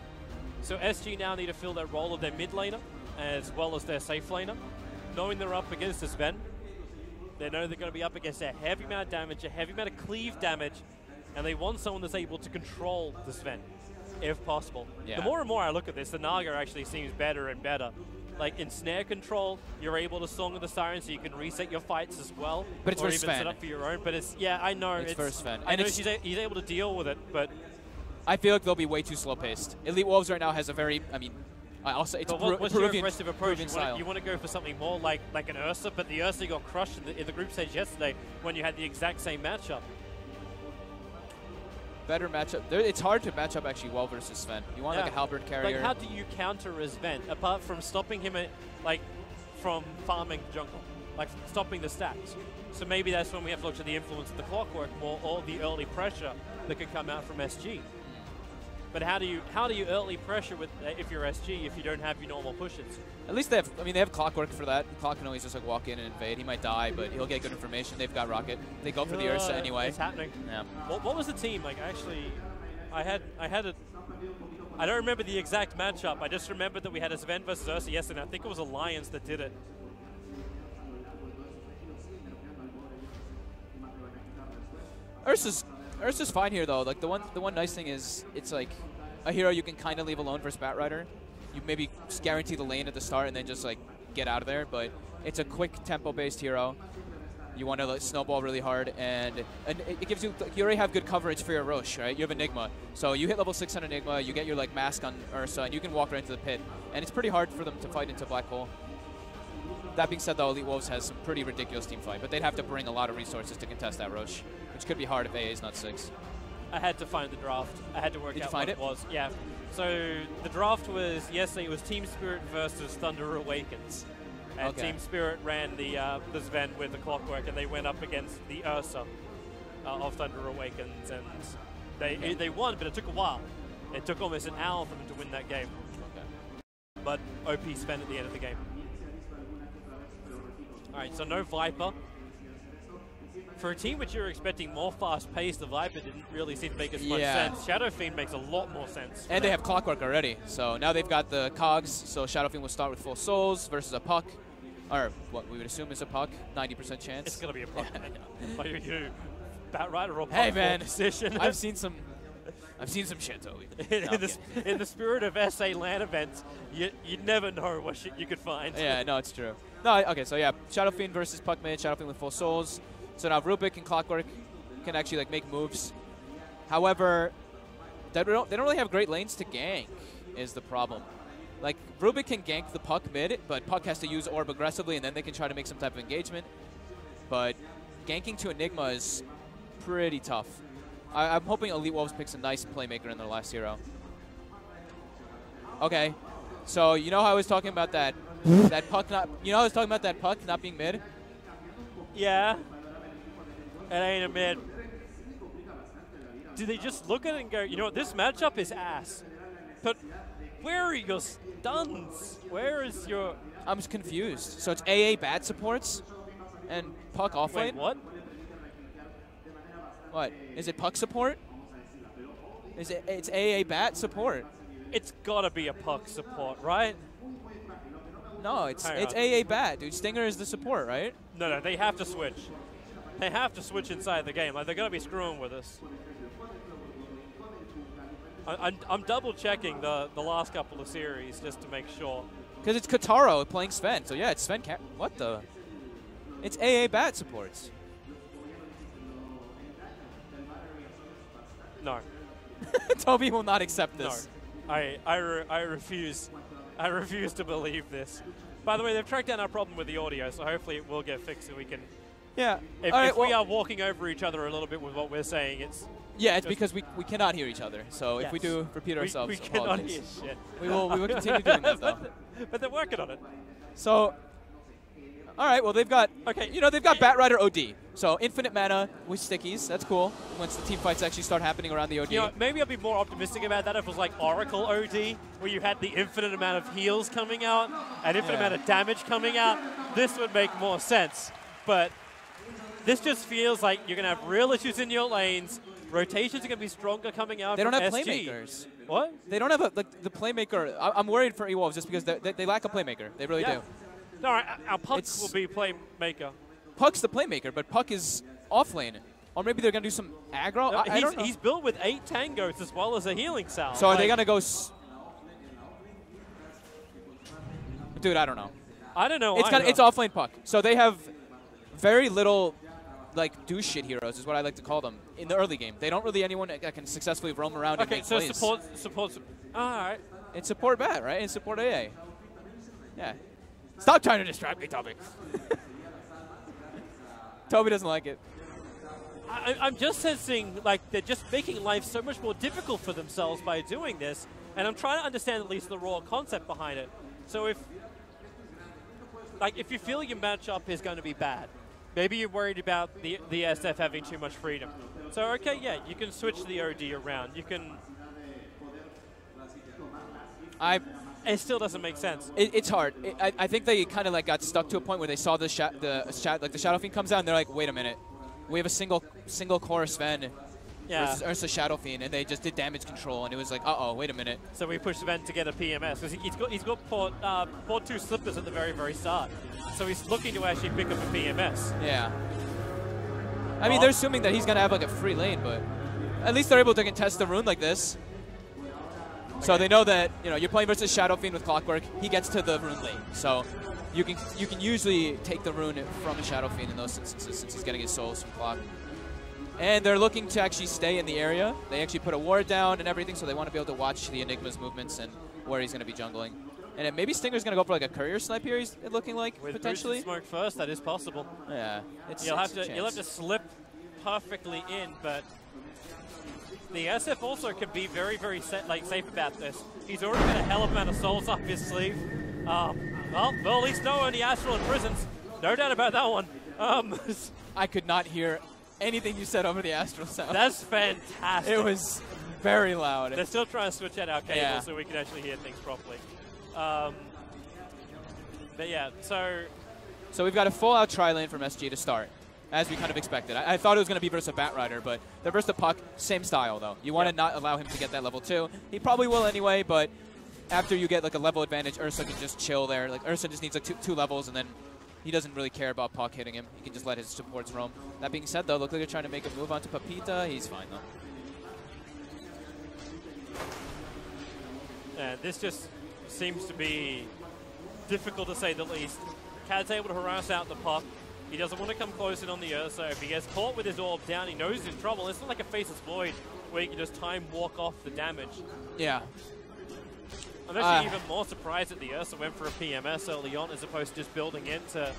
So SG now need to fill that role of their mid laner as well as their safe laner. Knowing they're up against the Sven, they know they're going to be up against a heavy amount of damage, a heavy amount of cleave damage, and they want someone that's able to control the Sven, if possible. Yeah. The more and more I look at this, the Naga actually seems better and better. Like in snare control, you're able to Song of the Siren, so you can reset your fights as well. But it's or for even Sven. set up for your own. But it's, yeah, I know. It's for Sven. I know And he's able to deal with it, but I feel like they'll be way too slow-paced. Elite Wolves right now has a very, I'll say it's what's Peruvian, your aggressive approach? Peruvian You want to go for something more like an Ursa, but the Ursa got crushed in the group stage yesterday when you had the exact same matchup. Better matchup. It's hard to match up actually well versus Sven. You want like a halberd carrier. Like how do you counter a Sven apart from stopping him from farming jungle, like stopping the stacks? So maybe that's when we have to look to the influence of the clockwork more, or the early pressure that could come out from SG. But how do you early pressure with if you're SG if you don't have your normal pushes? At least they have clockwork for that. Clock can always just like walk in and invade. He might die, but he'll get good information. They've got rocket. They go for the Ursa anyway. It's happening. Yeah. What was the team like? Actually, I don't remember the exact matchup. I just remember that we had a Sven versus Ursa yesterday. And I think it was Alliance that did it. Ursa's fine here though. Like the one nice thing is it's like a hero you can kind of leave alone versus Bat Rider. You maybe just guarantee the lane at the start and then just like get out of there. But it's a quick tempo-based hero. You want to like, snowball really hard, and it gives you already have good coverage for your Roche, right? You have Enigma, so you hit level 6 on Enigma, you get your like mask on Ursa, and you can walk right into the pit. And it's pretty hard for them to fight into Black Hole. That being said, though, Elite Wolves has some pretty ridiculous team fight, but they'd have to bring a lot of resources to contest that Roche, which could be hard if AA is not 6. I had to find the draft. I had to work Did out you find what it? it was. Yeah. So the draft was yesterday. It was Team Spirit versus Thunder Awakens, and Okay. Team Spirit ran the Sven with the Clockwork, and they went up against the Ursa of Thunder Awakens, and they won, but it took a while. It took almost an hour for them to win that game. Okay. But OP Sven at the end of the game. All right, so no Viper. For a team which you're expecting more fast-paced, the Viper didn't really seem to make as much sense. Shadow Fiend makes a lot more sense. And they have Clockwork already, so now they've got the cogs, so Shadow Fiend will start with full souls versus a puck, or what we would assume is a puck, 90% chance. It's going to be a puck. What do you do? Bat Rider or puck? Hey man, Position? I've seen some shit, Toby. in the spirit of SA LAN events, you never know what shit you could find. Yeah, no, it's true. No, okay, so yeah, Shadow Fiend versus puck mid, Shadow Fiend with full souls. So now Rubik and Clockwork can actually like make moves. However, they don't really have great lanes to gank is the problem. Like Rubik can gank the puck mid, but puck has to use orb aggressively, and then they can try to make some type of engagement. But ganking to Enigma is pretty tough. I'm hoping Elite Wolves picks a nice playmaker in their last hero. Okay, so you know how I was talking about that puck not being mid? Yeah. It ain't a mid. Do they just look at it and go, you know what, this matchup is ass. But where are your stuns? Where is your... I'm just confused. So it's AA bad supports and puck offlane? Wait, what? What? Is it puck support? It's AA bat support. It's gotta be a puck support, right? No, it's AA bat, dude. Stinger is the support, right? No, they have to switch. They have to switch inside the game. Like, they're going to be screwing with us. I'm double checking the last couple of series just to make sure. Because it's Kataro playing Sven. So yeah, it's Sven. What the? It's AA bat supports. No. Toby will not accept this. No. I refuse. I refuse to believe this. By the way, they've tracked down our problem with the audio, so hopefully it will get fixed so we can... Yeah. If we are walking over each other a little bit with what we're saying, it's... Yeah, it's because we cannot hear each other. So if we do repeat ourselves, we cannot hear apologies. shit. We will continue doing that, though. But they're working on it. So... All right, well, they've got, they've got Batrider OD. So infinite mana with stickies. That's cool. Once the team fights actually start happening around the OD. You know, maybe I'll be more optimistic about that if it was like Oracle OD, where you had the infinite amount of heals coming out and infinite amount of damage coming out. This would make more sense. But this just feels like you're going to have real issues in your lanes. Rotations are going to be stronger coming out They don't from have SG. playmakers. What? They don't have the playmaker. I'm worried for eWolves just because they lack a playmaker. They really do. No, our Puck will be playmaker. Puck's the playmaker, but Puck is off lane. Or maybe they're going to do some aggro. I don't know. He's built with 8 tangos as well as a healing salve. So are they going to go... Dude, I don't know. I don't know. It's off-lane Puck. So they have very little, like, do shit heroes is what I like to call them in the early game. They don't really anyone that can successfully roam around and make plays. support. All right. It's support bat, right? It's support AA. Yeah. Stop trying to distract me, Toby. Toby doesn't like it. I'm just sensing like they're just making life so much more difficult for themselves by doing this, and I'm trying to understand at least the raw concept behind it. So if you feel your matchup is going to be bad, maybe you're worried about the SF having too much freedom. So okay, yeah, you can switch the OD around. You can. It still doesn't make sense. It's hard. I think they kind of like got stuck to a point where they saw the Shadow Fiend comes out and they're like, wait a minute, we have a single core Sven versus Ursa Shadow Fiend, and they just did damage control, and it was like, uh-oh, wait a minute. So we pushed Sven to get a PMS because he's got port 2 slippers at the very start, so he's looking to actually pick up a PMS. Yeah. I mean, they're assuming that he's gonna have like a free lane, but at least they're able to contest the rune like this. So they know that you're playing versus Shadow Fiend with Clockwork. He gets to the rune lane, so you can usually take the rune from a Shadow Fiend in those instances since he's getting his souls from Clock. And they're looking to actually stay in the area. They actually put a ward down and everything, so they want to be able to watch the Enigma's movements and where he's going to be jungling. And then maybe Stinger's going to go for like a courier snipe here. He's looking like with potentially. Smoke first, that is possible. Yeah, you'll have to slip perfectly in, but. The SF also can be very safe about this. He's already got a hell of a amount of souls up his sleeve. Well, at least no only Astral and Prisons. No doubt about that one. I could not hear anything you said over the Astral sound. That's fantastic. It was very loud. They're still trying to switch out our cable so we can actually hear things properly. But yeah, so we've got a full-out tri-lane from SG to start, as we kind of expected. I thought it was going to be versus a Batrider, but they're versus a Puck, same style, though. You want to not allow him to get that level 2. He probably will anyway, but after you get like a level advantage, Ursa can just chill there. Like Ursa just needs like two levels, and then he doesn't really care about Puck hitting him. He can just let his supports roam. That being said, though, look like they're trying to make a move onto Papita. He's fine, though. This just seems to be difficult to say the least. Cad's able to harass out the Puck. He doesn't want to come close in on the Ursa. If he gets caught with his orb down, he knows he's in trouble. It's not like a Faceless Void where you can just time walk off the damage. Yeah. I'm actually even more surprised that the Ursa went for a PMS early on as opposed to just building into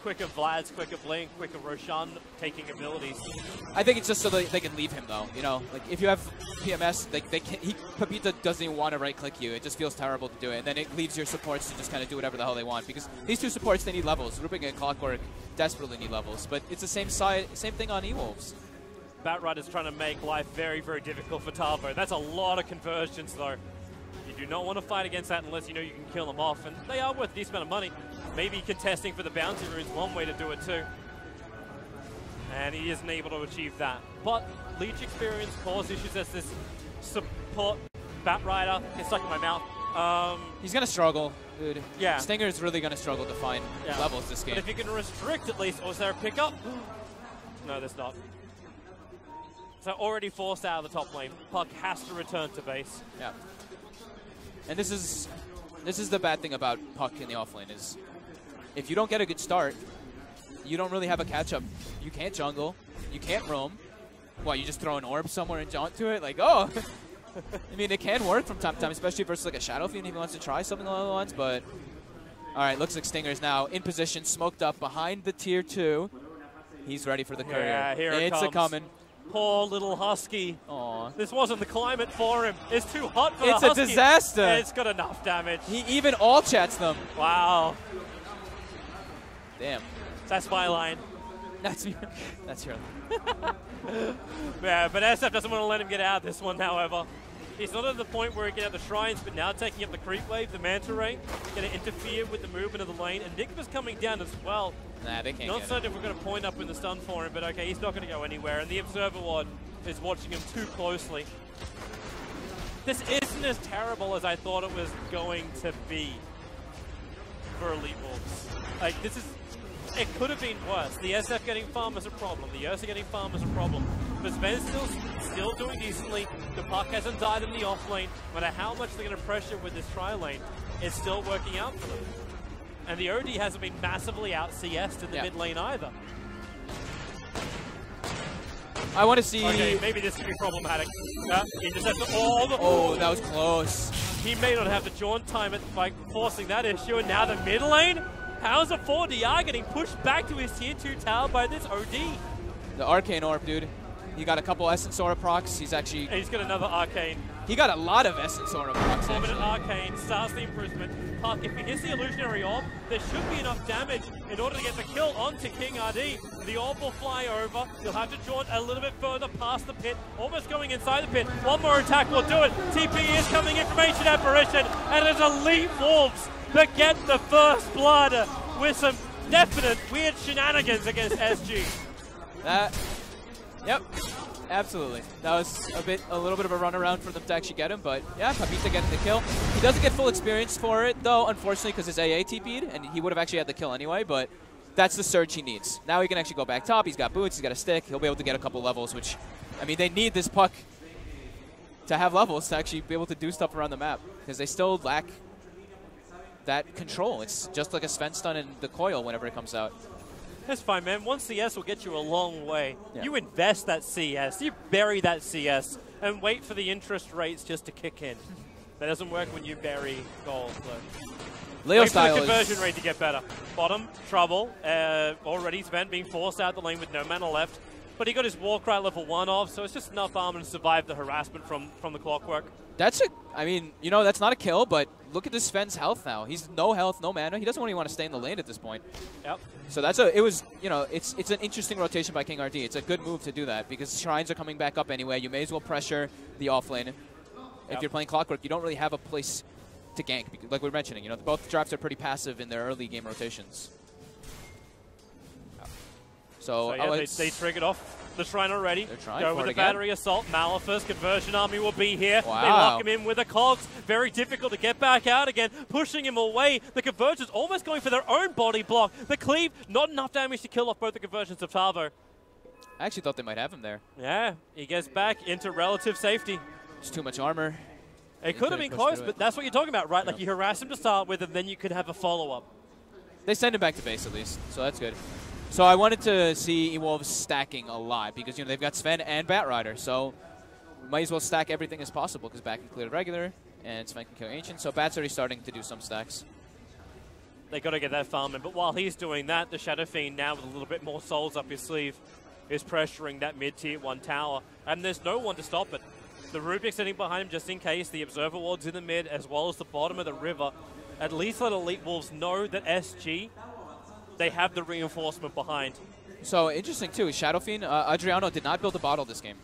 quicker Vlad's, quicker Blink, quicker Roshan taking abilities. I think it's just so they can leave him, though. Like if you have PMS, Papita doesn't even want to right-click you. It just feels terrible to do it. And then it leaves your supports to just kind of do whatever the hell they want. Because these two supports, they need levels. Ruping and Clockwork desperately need levels. But it's the same thing on eWolves. Batrider's trying to make life very difficult for Tavo. That's a lot of conversions, though. You do not want to fight against that unless you know you can kill them off. And they are worth a decent amount of money. Maybe contesting for the bounty rune's one way to do it too. And he isn't able to achieve that. But Leech experience caused issues as this support Batrider is stuck in my mouth. He's going to struggle, dude. Yeah. Stinger's really going to struggle to find levels this game. But if you can restrict at least, or is there a pickup? No, there's not. So already forced out of the top lane. Puck has to return to base. Yeah. And this is the bad thing about Puck in the offlane is if you don't get a good start, you don't really have a catch-up. You can't jungle. You can't roam. What, you just throw an orb somewhere and jaunt to it? Like, oh! I mean, it can work from time to time, especially versus like a Shadow Fiend if he wants to try something along those lines, but... Alright, looks like Stinger's now in position, smoked up behind the tier 2. He's ready for the courier. Yeah, here it it's comes. a-coming. Poor little Husky. Aww. This wasn't the climate for him. It's too hot for the It's Husky. a disaster. It's got enough damage. He even all-chats them. Wow. Damn. That's my line. That's your Yeah, but SF doesn't want to let him get out of this one, however. He's not at the point where he can have the shrines, but now taking up the creep wave, the manta ray, going to interfere with the movement of the lane, and Nick's coming down as well. Nah, they can't Not get certain if we're going to point up in the stun for him, but okay, he's not going to go anywhere, and the Observer Ward is watching him too closely. This isn't as terrible as I thought it was going to be for Elite Wolves. Like, this is... It could have been worse. The SF getting farm is a problem. The Ursa getting farm is a problem. But Sven's still doing decently. The puck hasn't died in the off lane. No matter how much they're going to pressure with this tri lane, it's still working out for them. And the OD hasn't been massively out CS'd in the mid lane either. I want to see... Okay, maybe this could be problematic. He just has to... Oh, that was close. He may not have the jaunt time at like forcing that issue, and now the mid lane? How's a 4DR getting pushed back to his tier 2 tower by this OD? The Arcane Orb, dude. He got a couple Essence Aura procs. He's actually... And he's got another Arcane. He got a lot of Essence Aura procs, 4-minute Arcane, starts the improvement. If he hits the Illusionary Orb, there should be enough damage in order to get the kill onto King RD. The Orb will fly over. He'll have to jaunt a little bit further past the pit, almost going inside the pit. One more attack will do it. TP is coming in from Ancient Apparition, and it's Elite Wolves that get the first blood with some definite weird shenanigans against SG. Yep, absolutely. That was a little bit of a runaround for them to actually get him, but yeah, Papita getting the kill. He doesn't get full experience for it, though, unfortunately, because his AA TP'd, and he would have actually had the kill anyway, but that's the surge he needs. Now he can actually go back top. He's got boots, he's got a stick. He'll be able to get a couple levels, which, I mean, they need this puck to have levels to actually be able to do stuff around the map, because they still lack that control. It's just like a Sven stun in the coil whenever it comes out. That's fine, man. One CS will get you a long way. Yeah. You invest that CS, you bury that CS, and wait for the interest rates just to kick in. That doesn't work when you bury gold. Leo wait for the style conversion rate to get better. Bottom, trouble. Already Sven being forced out the lane with no mana left. But he got his Warcry level 1 off, so it's just enough armor to survive the harassment from the Clockwork. That's I mean, you know, that's not a kill, but look at this Sven's health now. He's no health, no mana. He doesn't really want to stay in the lane at this point. Yep. So that's you know, it's an interesting rotation by King RD. It's a good move to do that because shrines are coming back up anyway. You may as well pressure the off lane. If you're playing Clockwork, you don't really have a place to gank. Like we were mentioning, you know, both drafts are pretty passive in their early game rotations. So yeah, they triggered off the shrine already. They're trying Go for with it the again. battery assault. Malifus, Conversion Army will be here. Wow. They lock him in with the cogs. Very difficult to get back out again. Pushing him away. The Conversions almost going for their own body block. The cleave, not enough damage to kill off both the Conversions of Tavo. I actually thought they might have him there. Yeah, he gets back into relative safety. It's too much armor. It could have been close, but that's what you're talking about, right? Like you harass him to start with, and then you could have a follow-up. They send him back to base at least, so that's good. So I wanted to see E-Wolves stacking a lot because, you know, they've got Sven and Batrider, so might as well stack everything as possible because Bat can clear regular and Sven can kill Ancient, so Bat's already starting to do some stacks. They got to get that farm in, but while he's doing that, the Shadow Fiend now with a little bit more souls up his sleeve is pressuring that mid-tier 1 tower, and there's no one to stop it. The Rubik sitting behind him just in case, the Observer Ward's in the mid as well as the bottom of the river. At least let Elite Wolves know that SG, they have the reinforcement behind. So interesting too, Shadow Fiend, Adriano did not build a bottle this game.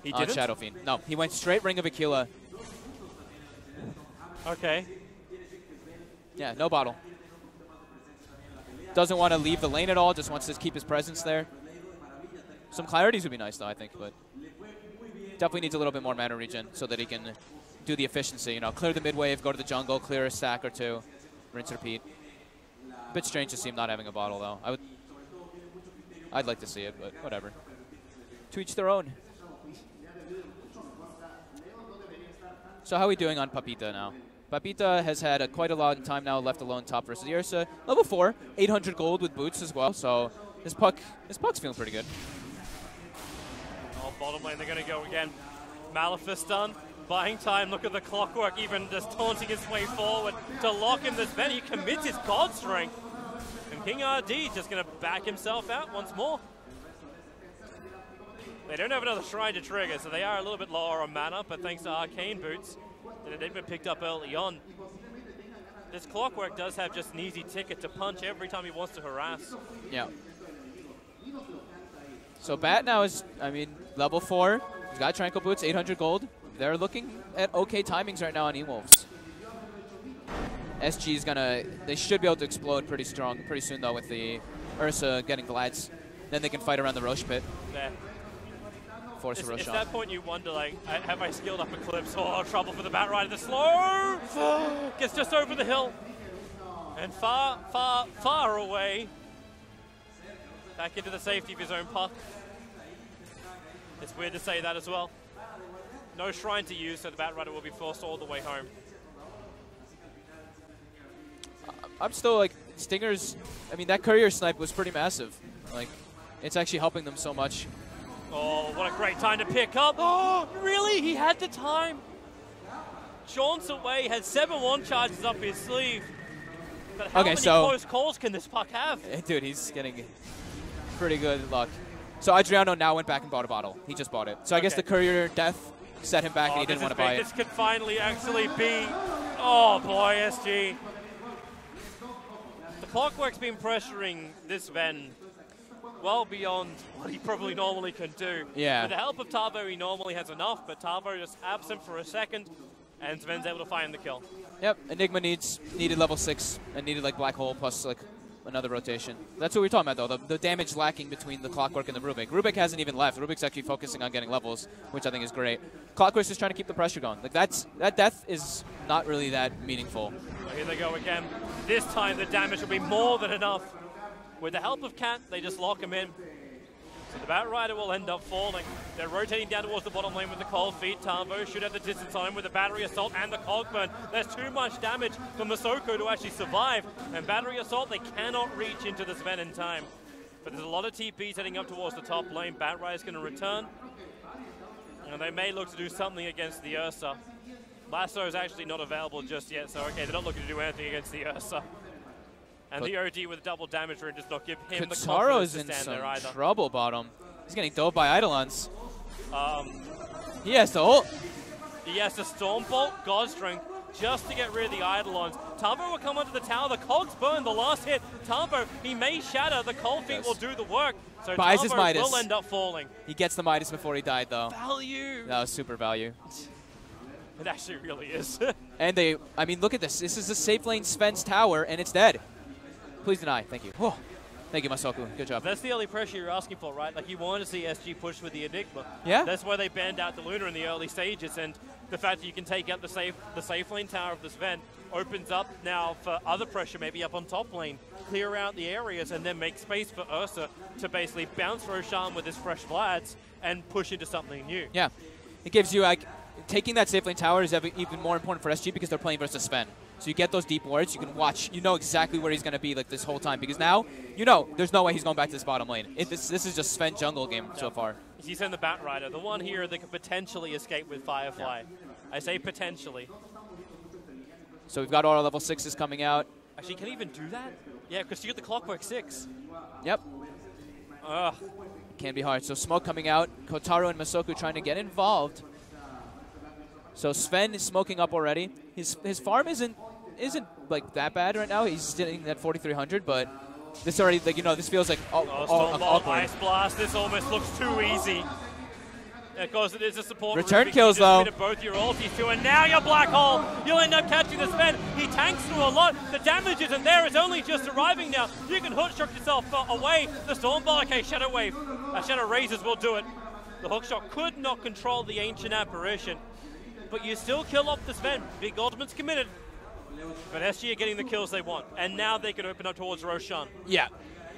He didn't? Shadow Fiend. No, he went straight Ring of Aquila. Okay. Yeah, no bottle. Doesn't want to leave the lane at all, just wants to keep his presence there. Some clarities would be nice though, I think, but definitely needs a little bit more mana regen so that he can do the efficiency. You know, clear the mid wave, go to the jungle, clear a stack or two, rinse, repeat. Bit strange to see him not having a bottle though. I'd like to see it, but whatever. To each their own. So how are we doing on Papita now? Papita has had quite a long time now left alone top versus Ursa. Level 4, 800 gold with boots as well, so his puck's feeling pretty good. Oh Top bottom lane, they're going to go again. Malefic's done. Buying time, look at the clockwork, even just taunting his way forward to lock in this Ven. He commits his god strength. And King RD just going to back himself out once more. They don't have another shrine to trigger, so they are a little bit lower on mana, but thanks to arcane boots that they've been picked up early on. This clockwork does have just an easy ticket to punch every time he wants to harass. Yeah. So Bat now is, I mean, level 4. He's got Tranquil Boots, 800 gold. They're looking at okay timings right now on E-Wolves. SG is gonna, they should be able to explode pretty strong, pretty soon though with the Ursa getting Glads. Then they can fight around the Roche pit. Yeah. Force a Roche It's on. that point you wonder, like, have I skilled up Eclipse? Oh, trouble for the Bat Rider. The slow gets just over the hill. And far, far, far away. Back into the safety of his own puck. It's weird to say that as well. No shrine to use, so the Bat Rider will be forced all the way home. I'm still like, Stingers, I mean, that courier snipe was pretty massive. Like, it's actually helping them so much. Oh, what a great time to pick up. Oh, really? He had the time. Jaunts away, had 7-1 charges up his sleeve. But how many close calls can this puck have? Dude, he's getting pretty good luck. So Adriano now went back and bought a bottle. He just bought it. So I guess the courier death set him back and he didn't want to buy it. This could finally actually be, oh boy, SG. The Clockwork's been pressuring this Ven well beyond what he probably normally can do. Yeah. With the help of Tavo, he normally has enough, but Tavo just absent for a second, and Sven's able to find the kill. Yep, Enigma needed level 6 and needed like Black Hole plus like another rotation. That's what we're talking about though, the damage lacking between the Clockwork and the Rubik. Rubik hasn't even left. Rubik's actually focusing on getting levels, which I think is great. Clockwork's just trying to keep the pressure going. Like that death is not really that meaningful. Well, here they go again. This time the damage will be more than enough. With the help of Cat, they just lock him in. So the Bat Rider will end up falling. They're rotating down towards the bottom lane with the cold feet. Tavo should have the distance on him with the Battery Assault and the Cog Burn. There's too much damage for Masoko to actually survive. And Battery Assault, they cannot reach into the Sven in time. But there's a lot of TPs heading up towards the top lane. Bat Rider's going to return. And they may look to do something against the Ursa. Lasso is actually not available just yet, so okay, they're not looking to do anything against the Ursa. And But the OD with a double damage rune does not give him the Kataro's confidence to in stand some there either. trouble, bottom. He's getting dove by Eidolons. He has to ult. He has to Storm Bolt, God Strength, just to get rid of the Eidolons. Tavo will come onto the tower, the cogs burn, the last hit. Tavo, he may shatter, the cold feet will do the work. So Buys his Tavo Midas. will end up falling. He gets the Midas before he died though. Value! That was super value. It actually really is. And they, I mean, look at this. This is a safe lane Sven's tower, and it's dead. Please deny. Thank you. Oh, thank you, Masoku. Good job. That's the early pressure you're asking for, right? Like, you want to see SG push with the Enigma. Yeah. That's why they banned out the Luna in the early stages, and the fact that you can take out the safe lane tower of this Sven opens up now for other pressure, maybe up on top lane, clear out the areas, and then make space for Ursa to basically bounce Roshan with his fresh Vlads and push into something new. Yeah. It gives you, like, taking that safe lane tower is even more important for SG because they're playing versus Sven. So you get those deep wards, you can watch, you know exactly where he's going to be like this whole time because now, you know, there's no way he's going back to this bottom lane. This is just Sven jungle game so far. He's in the Bat Rider, the one here that could potentially escape with Firefly. Yeah. I say potentially. So we've got all our level 6s coming out. Actually, can he even do that? Yeah, because you get the Clockwork 6. Yep. Ugh. Can be hard. So smoke coming out. Kotaro and Masoku trying to get involved. So Sven is smoking up already. His farm isn't like that bad right now. He's sitting at 4,300, but this already, like, you know, this feels like awkward. Ice Blast. This almost looks too easy. Because it is a support. Return kills though. Both your ultis too, and now your Black Hole. You'll end up catching the Sven. He tanks through a lot. The damage isn't there. It's only just arriving now. You can hookshot yourself away. The Stormbolt. Okay, Shadow Wave. Shadow Razors will do it. The hookshot could not control the Ancient Apparition. But you still kill off the Sven. Big Ultimate's committed. But SG are getting the kills they want. And now they can open up towards Roshan. Yeah.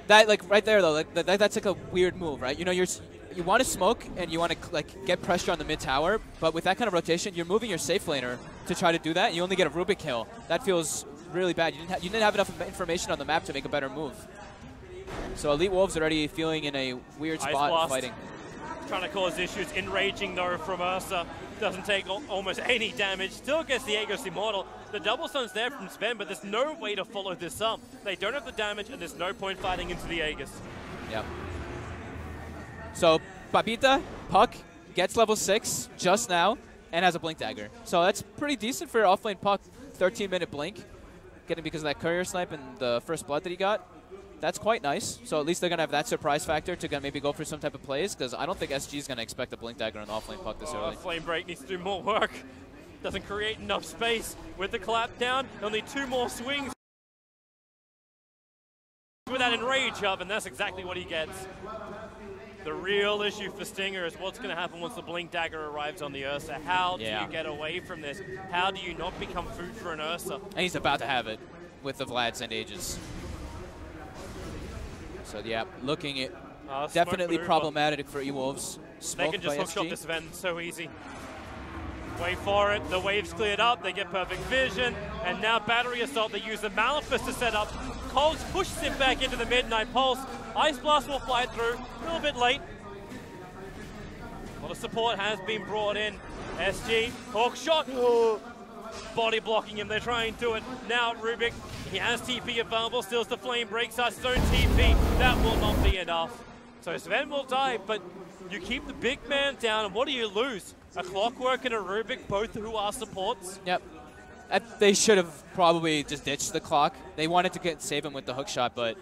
That, like, right there, though, like, that's like a weird move, right? You know, you want to smoke and you want to, like, get pressure on the mid tower, but with that kind of rotation, you're moving your safe laner to try to do that, and you only get a Rubik kill. That feels really bad. You didn't have enough information on the map to make a better move. So Elite Wolves already feeling in a weird spot fighting. trying to cause issues. Enraging though from Ursa. Doesn't take almost any damage. Still gets the Aegis Immortal. The double stun's there from Sven, but there's no way to follow this up. They don't have the damage, and there's no point fighting into the Aegis. Yep. So, Papita, Puck, gets level 6 just now, and has a Blink Dagger. So that's pretty decent for offlane Puck. 13-minute Blink. Getting because of that Courier Snipe and the first blood that he got. That's quite nice. So at least they're going to have that surprise factor to maybe go for some type of plays, because I don't think SG is going to expect a Blink Dagger on the offlane Puck this early. Flame Break needs to do more work. Doesn't create enough space. With the clap down, only 2 more swings with that Enrage up, and that's exactly what he gets. The real issue for Stinger is what's going to happen once the Blink Dagger arrives on the Ursa. How do you get away from this? How do you not become food for an Ursa? And he's about to have it with the Vlads and Aegis. So yeah, looking at definitely problematic for E-Wolves. They can just hookshot this Sven so easy. Wait for it, the wave's cleared up, they get perfect vision, and now Battery Assault, they use the Malefice to set up. Coles pushes him back into the Midnight Pulse. Ice Blast will fly through, a little bit late. A lot of support has been brought in. SG, hookshot, body blocking him, they're trying to it. Now Rubik, he has TP available, steals the Flame Break, starts his own TP. That will not be enough. So Sven will die, but you keep the big man down, and what do you lose? A Clockwork and a Rubik, both who are supports? Yep. They should have probably just ditched the clock. They wanted to save him with the hook shot, but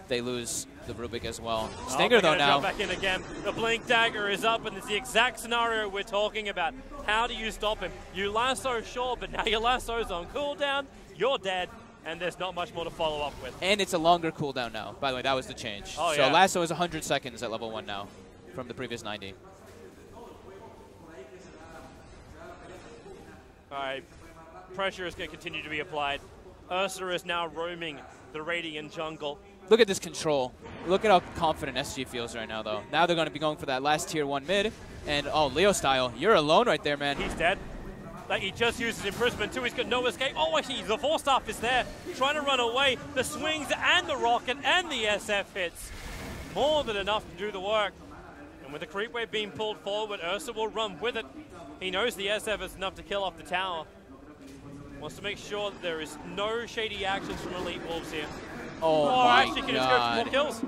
they lose the Rubik as well. Stinger though now. Jump back in again. The Blink Dagger is up, and it's the exact scenario we're talking about. How do you stop him? You lasso, sure, but now your lasso's on cooldown. You're dead, and there's not much more to follow up with. And it's a longer cooldown now. By the way, that was the change. Oh, so yeah. lasso is 100 seconds at level 1 now from the previous 90. All right, pressure is going to continue to be applied. Ursa is now roaming the Radiant jungle. Look at this control. Look at how confident SG feels right now, though. Now they're going to be going for that last tier 1 mid. And, oh, Leo style, you're alone right there, man. He's dead. Like, he just uses imprisonment too. He's got no escape. Oh, actually, the Force Staff is there, trying to run away. The swings and the rocket and the SF hits. More than enough to do the work. And with the creep wave being pulled forward, Ursa will run with it. He knows the SF is enough to kill off the tower. Wants to make sure that there is no shady actions from Elite Wolves here. Oh my actually, can just go for more kills.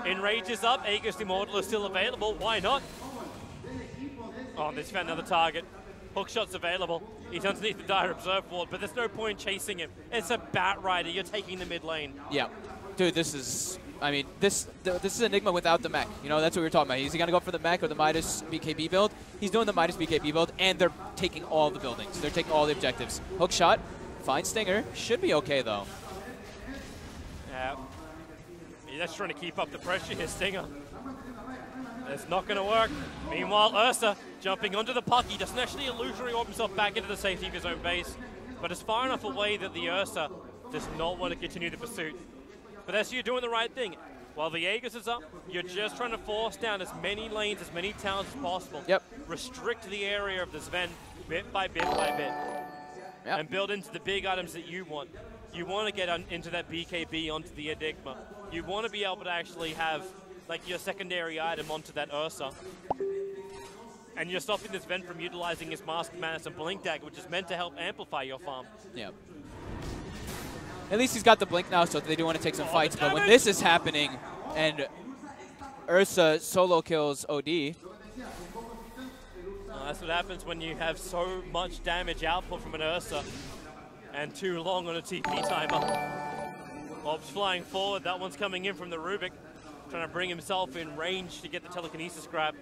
Enrage is up. Aegis Immortal is still available. Why not? Oh, they found another target. Hookshot's available. He's underneath the Dire Observe ward, but there's no point chasing him. It's a Bat Rider. You're taking the mid lane. Yeah. Dude, this is... I mean, this is Enigma without the mech. You know, that's what we were talking about. Is he going to go for the mech or the Midas BKB build? He's doing the Midas BKB build, and they're taking all the buildings. They're taking all the objectives. Hook shot, fine Stinger. Should be okay, though. Yeah. He's just trying to keep up the pressure here, Stinger. It's not going to work. Meanwhile, Ursa jumping onto the puck. He doesn't actually illusory orb himself back into the safety of his own base, but it's far enough away that the Ursa does not want to continue the pursuit. But that's you doing the right thing. While the Aegis is up, you're just trying to force down as many lanes, as many towns as possible. Yep. Restrict the area of the Sven bit by bit by bit. Yep. And build into the big items that you want. You want to get into that BKB onto the Enigma. You want to be able to actually have like your secondary item onto that Ursa. And you're stopping this Sven from utilizing his Mask Madness and Blink Dagger, which is meant to help amplify your farm. Yeah. At least he's got the blink now, so they do want to take some fights. But when this is happening and Ursa solo kills OD. That's what happens when you have so much damage output from an Ursa and too long on a TP timer. Bob's flying forward. That one's coming in from the Rubik, trying to bring himself in range to get the telekinesis grab.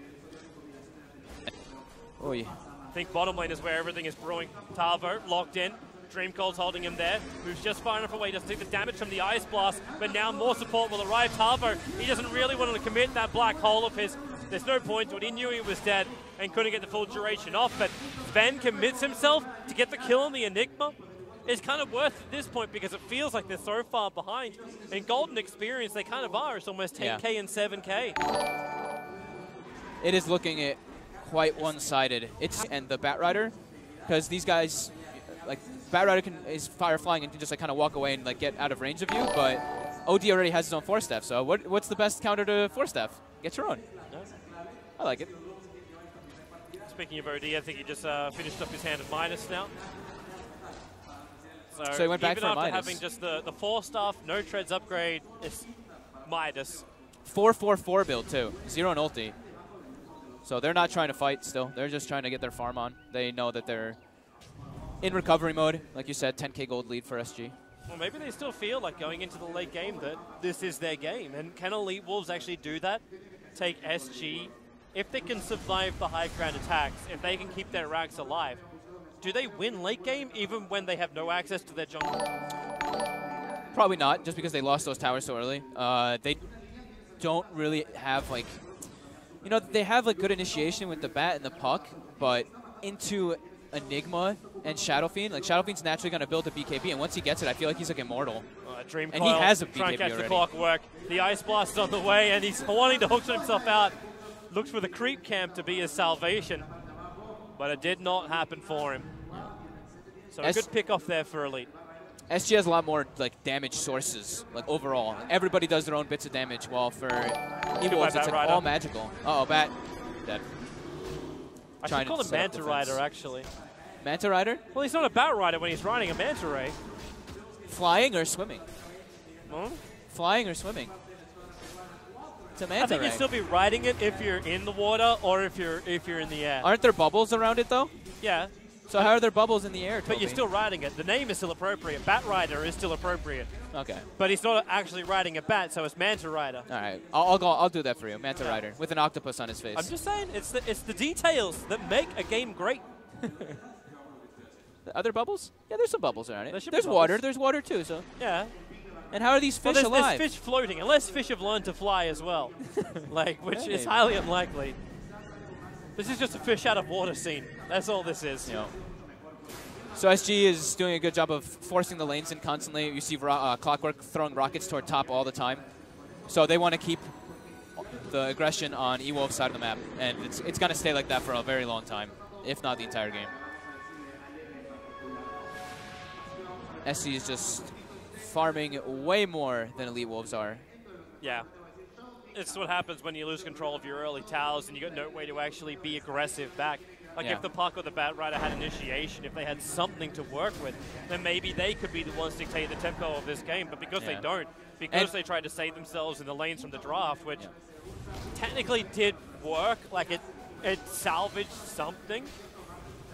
Oh, yeah. I think bottom lane is where everything is brewing. Tavo locked in. Dreamcold's holding him there. Moves just far enough away. Doesn't take the damage from the Ice Blast, but now more support will arrive. Tavo, he doesn't really want to commit that black hole of his. There's no point to it. He knew he was dead and couldn't get the full duration off, but Sven commits himself to get the kill on the Enigma. It's kind of worth at this point because it feels like they're so far behind. In Golden Experience, they kind of are. It's almost 10K and 7K. It is looking at quite one-sided. It's and the Batrider, because these guys, like Batrider is fire flying and can just like kind of walk away and like get out of range of you, but OD already has his own Force Staff. So what's the best counter to Force Staff? Get your own. I like it. Speaking of OD, I think he just finished up his hand of minus now. So he went back even for after Midas. having just the 4 stuff, no treads upgrade, it's Midas. 4-4-4 build too. 0 and ulti. So they're not trying to fight still. They're just trying to get their farm on. They know that they're in recovery mode. Like you said, 10k gold lead for SG. Well, maybe they still feel like going into the late game that this is their game. And can Elite Wolves actually do that? Take SG. If they can survive the high ground attacks, if they can keep their racks alive, do they win late game even when they have no access to their jungle? Probably not, just because they lost those towers so early. They don't really have, like... You know, they have, like, good initiation with the bat and the puck, but into Enigma and Shadow Fiend, like, Shadow Fiend's naturally going to build a BKB, and once he gets it, I feel like he's, like, immortal. Dream and he has a BKB try and catch already. the clockwork. The Ice Blast is on the way, and he's wanting to hook himself out. Looks for the creep camp to be his salvation, but it did not happen for him. So a good pick off there for Elite. SG has a lot more like damage sources, like overall. Everybody does their own bits of damage, while for Evolves it's like all magical. Uh oh, Bat. Dead. I should call him Manta Rider, actually. Manta Rider? Well, he's not a Bat Rider when he's riding a Manta Ray. Flying or swimming? Huh? Flying or swimming? It's a Manta I think Ray. you'd still be riding it if you're in the water or if you're in the air. Aren't there bubbles around it though? Yeah. So how are there bubbles in the air, But Toby? you're still riding it. The name is still appropriate. Bat Rider is still appropriate. Okay. But he's not actually riding a bat, so it's Manta Rider. All right, I'll do that for you, Manta Rider, with an octopus on his face. I'm just saying, it's the details that make a game great. Are there bubbles? Yeah, there's some bubbles around it. There's There's water. There's water too. So. Yeah. And how are these fish Well, alive? there's fish floating, unless fish have learned to fly as well, which Maybe. is highly unlikely. This is just a fish out of water scene. That's all this is. Yeah. So SG is doing a good job of forcing the lanes in constantly. You see Clockwork throwing rockets toward top all the time. So they want to keep the aggression on Ewolf's side of the map. And it's going to stay like that for a very long time, if not the entire game. SG is just farming way more than Elite Wolves are. Yeah. It's what happens when you lose control of your early towers and you got no way to actually be aggressive back. Like Yeah. if the Puck or the Bat Rider had initiation, if they had something to work with, then maybe they could be the ones dictating the tempo of this game. But because they don't, because they tried to save themselves in the lanes from the draft, which technically did work, like it salvaged something.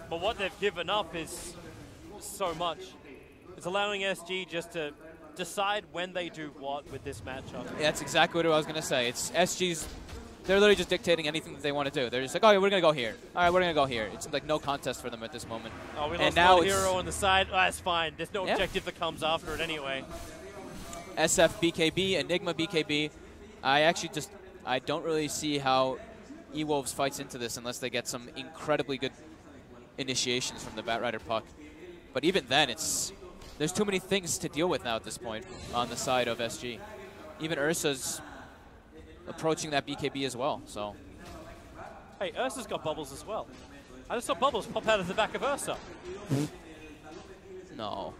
But what they've given up is so much. It's allowing SG just to decide when they do what with this matchup. Yeah, that's exactly what I was going to say. It's SG's, they're literally just dictating anything that they want to do. They're just like, oh, yeah, we're going to go here. All right, we're going to go here. It's like no contest for them at this moment. Oh, we and lost now one hero on the side. Oh, that's fine. There's no Yeah. objective that comes after it anyway. SF BKB, Enigma BKB. I don't really see how Ewolves fights into this unless they get some incredibly good initiations from the Batrider Puck. But even then, there's too many things to deal with now at this point on the side of SG. Even Ursa's approaching that BKB as well, so. Hey, Ursa's got bubbles as well. I just saw bubbles pop out of the back of Ursa. No.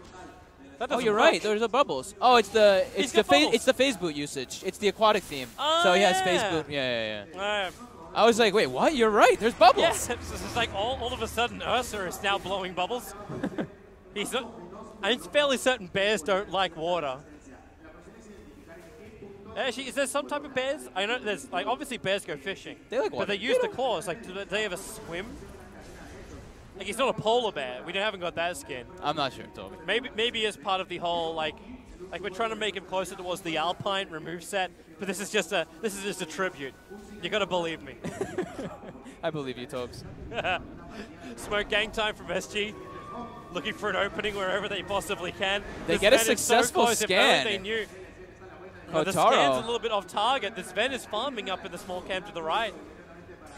That Oh, doesn't you're work. right. There's a bubbles. Oh, it's the phase boot usage. It's the aquatic theme. Oh, so he has phase yeah. boot. Yeah. Uh, I was like, wait, what? You're right. There's bubbles. Yeah, it's like all of a sudden Ursa is now blowing bubbles. He's not. I'm fairly certain bears don't like water. Actually, is there some type of bears? I know there's like obviously bears go fishing. They like but water. they use the claws. Like, do they ever swim? Like, he's not a polar bear. We haven't got that skin. I'm not sure, Toby. Maybe as part of the whole like we're trying to make him closer towards the Alpine remove set. But this is just a tribute. You gotta believe me. I believe you, Tobes. Smoke gang time from SG. Looking for an opening wherever they possibly can. They This get a Sven is so successful close, if scan. only they knew. Kotaro. The scan's a little bit off target. The Sven is farming up in the small camp to the right.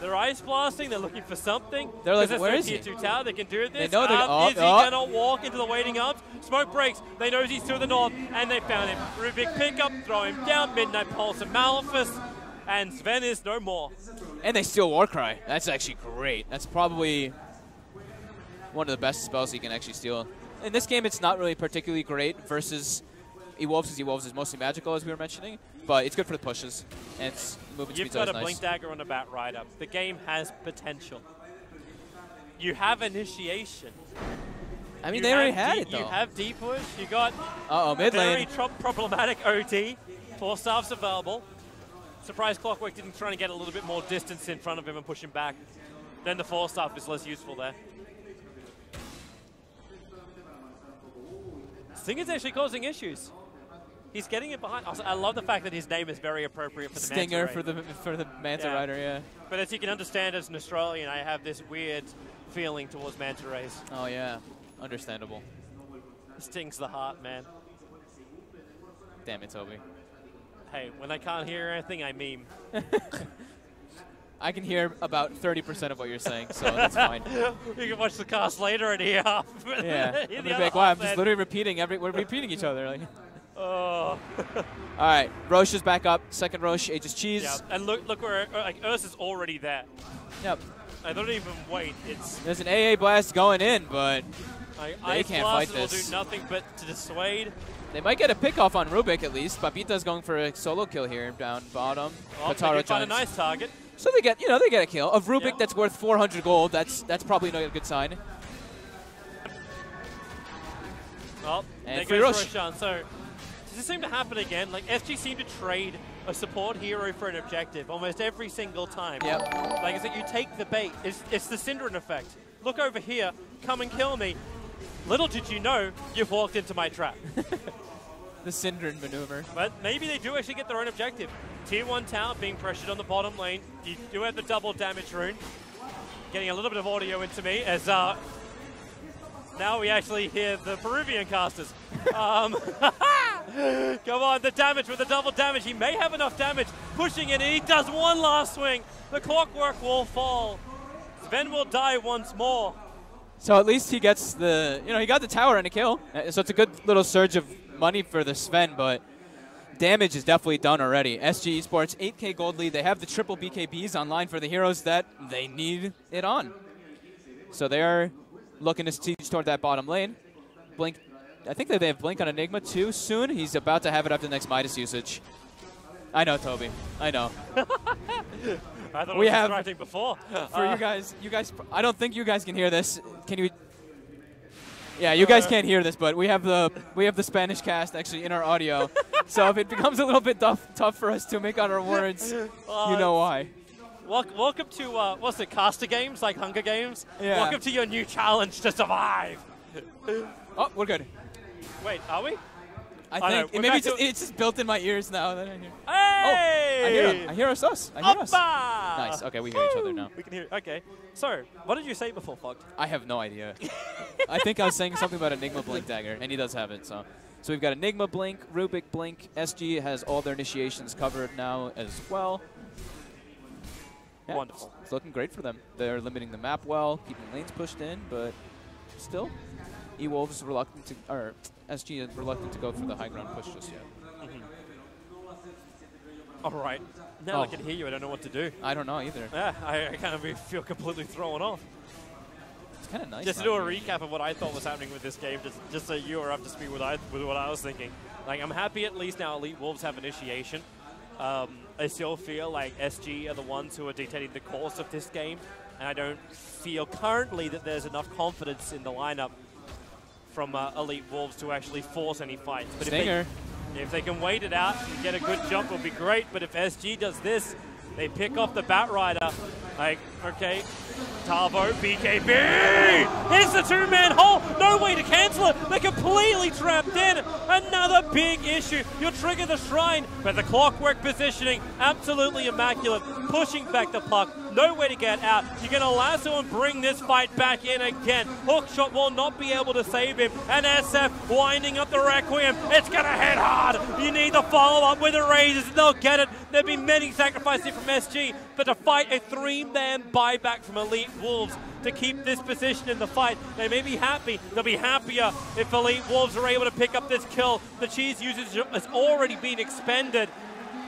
They're ice blasting. They're looking for something. They're like, 'Cause where there's is no he? tier 2 tower. They can do this. They know they're Is he gonna walk into the waiting arms? Smoke breaks. They know he's to the north, and they found him. Rubik pickup, throw him down. Midnight Pulse and Maleficus, and Sven is no more. And they steal Warcry. That's actually great. That's probably one of the best spells you can actually steal. In this game, it's not really particularly great versus Ewolves, because Ewolves is mostly magical, as we were mentioning. but it's good for the pushes. And it's moving You've speed's got always a nice. Blink Dagger on a Bat Rider. The game has potential. You have initiation. I mean, You they already have had it, though. You have D push. You got mid very lane. problematic OT. 4 staffs available. Surprise Clockwork didn't try to get a little bit more distance in front of him and push him back. Then the 4 staff is less useful there. Sting is actually causing issues. He's getting it behind. Also, I love the fact that his name is very appropriate for the Stinger Manta Ray. for the Manta Rider, yeah. But as you can understand, as an Australian, I have this weird feeling towards Manta Rays. Oh yeah, understandable. It stings the heart, man. Damn it, Toby. Hey, when I can't hear anything, I meme. I can hear about 30% of what you're saying, so that's fine. You can watch the cast later and hear half. Yeah, I'm gonna be like, wow, I'm just literally repeating we're repeating each other. Like. Oh. All right, Roche is back up. Second Roche, Aegis Cheese. Yeah, and look where like Ursa's already there. Yep. I don't even wait. There's an AA blast going in, but they can't fight will this. do nothing but to dissuade. They might get a pick off on Rubik at least. Papita's going for a solo kill here down bottom. Oh, they can find a nice target. So they get a kill of Rubik that's worth 400 gold. That's probably not a good sign. Well, and there free goes Roche. Roshan. So does this seem to happen again? Like SG seem to trade a support hero for an objective almost every single time. Yep. Like is that you take the bait. It's the Synderen effect. Look over here. Come and kill me. Little did you know, you've walked into my trap. The Synderen maneuver. But maybe they do actually get their own objective. Tier 1 tower being pressured on the bottom lane. You do have the double damage rune. Getting a little bit of audio into me as now we actually hear the Peruvian casters. Come on, the damage with the double damage. He may have enough damage. Pushing it, and he does one last swing. The Clockwork will fall. Sven will die once more. So at least he gets he got the tower and a kill. So it's a good little surge of money for the Sven, but damage is definitely done already. SG Esports, 8K gold lead. They have the triple BKBs online for the heroes that they need it on. So they are looking to siege toward that bottom lane. Blink, I think that they have Blink on Enigma too soon. He's about to have it after the next Midas usage. I know, Toby. I know. I thought it was distracting before. For you guys, I don't think you guys can hear this. Can you? Yeah, you guys can't hear this, but we have the Spanish cast actually in our audio. So if it becomes a little bit tough for us to make out our words, you know why. Welcome to what's it? Caster Games, like Hunger Games. Yeah. Welcome to your new challenge to survive. Oh, we're good. Wait, are we? I think it's just built in my ears now. That I hear. Hey! Oh, I hear them. I hear us. I hear us. Uppa! Nice. Okay, we hear each other now. We can hear. Okay. So, what did you say before, Fogged? I have no idea. I think I was saying something about Enigma Blink Dagger, and he does have it. So we've got Enigma Blink, Rubik Blink. SG has all their initiations covered now as well. Yeah, Wonderful. It's looking great for them. They're limiting the map well, keeping lanes pushed in, but still, E-Wolf is reluctant to, or SG is reluctant to go for the high ground push just yet. All right. Now I can hear you. I don't know what to do. I don't know either. Yeah, I kind of feel completely thrown off. It's kind of nice. Just to do a recap of what I thought was happening with this game, just so you are up to speed with what I was thinking. Like, I'm happy at least now Elite Wolves have initiation. I still feel like SG are the ones who are dictating the course of this game, and I don't feel currently that there's enough confidence in the lineup from Elite Wolves to actually force any fights. But if they can wait it out and get a good jump, it'll be great. But if SG does this, they pick off the Bat Rider. Like, okay, Tavo, BKB! It's the two-man hole! No way to cancel it! They're completely trapped in! Another big issue! You'll trigger the Shrine, but the Clockwork positioning, absolutely immaculate. Pushing back the puck, no way to get out. You're going to lasso and bring this fight back in again. Hookshot will not be able to save him. And SF winding up the Requiem. It's going to hit hard! You need the follow-up with the Razors, and they'll get it. There'll be many sacrifices from SG, but to fight a three-man buyback from Elite Wolves to keep this position in the fight, they may be happy. They'll be happier if Elite Wolves are able to pick up this kill. The cheese usage has already been expended.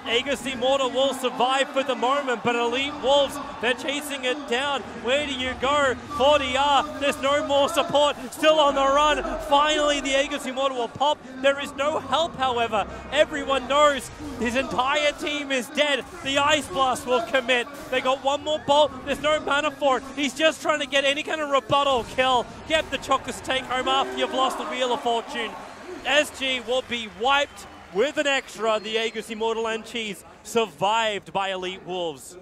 Aegis Immortal will survive for the moment, but Elite Wolves, they're chasing it down. Where do you go? 40R, there's no more support, still on the run. Finally, the Aegis Immortal will pop. There is no help, however. Everyone knows his entire team is dead. The Ice Blast will commit. They got one more bolt, there's no mana for it. He's just trying to get any kind of rebuttal kill. Get the chocolates to take home after you've lost the Wheel of Fortune. SG will be wiped with an extra. The Aegis Immortal and Cheese survived by Elite Wolves.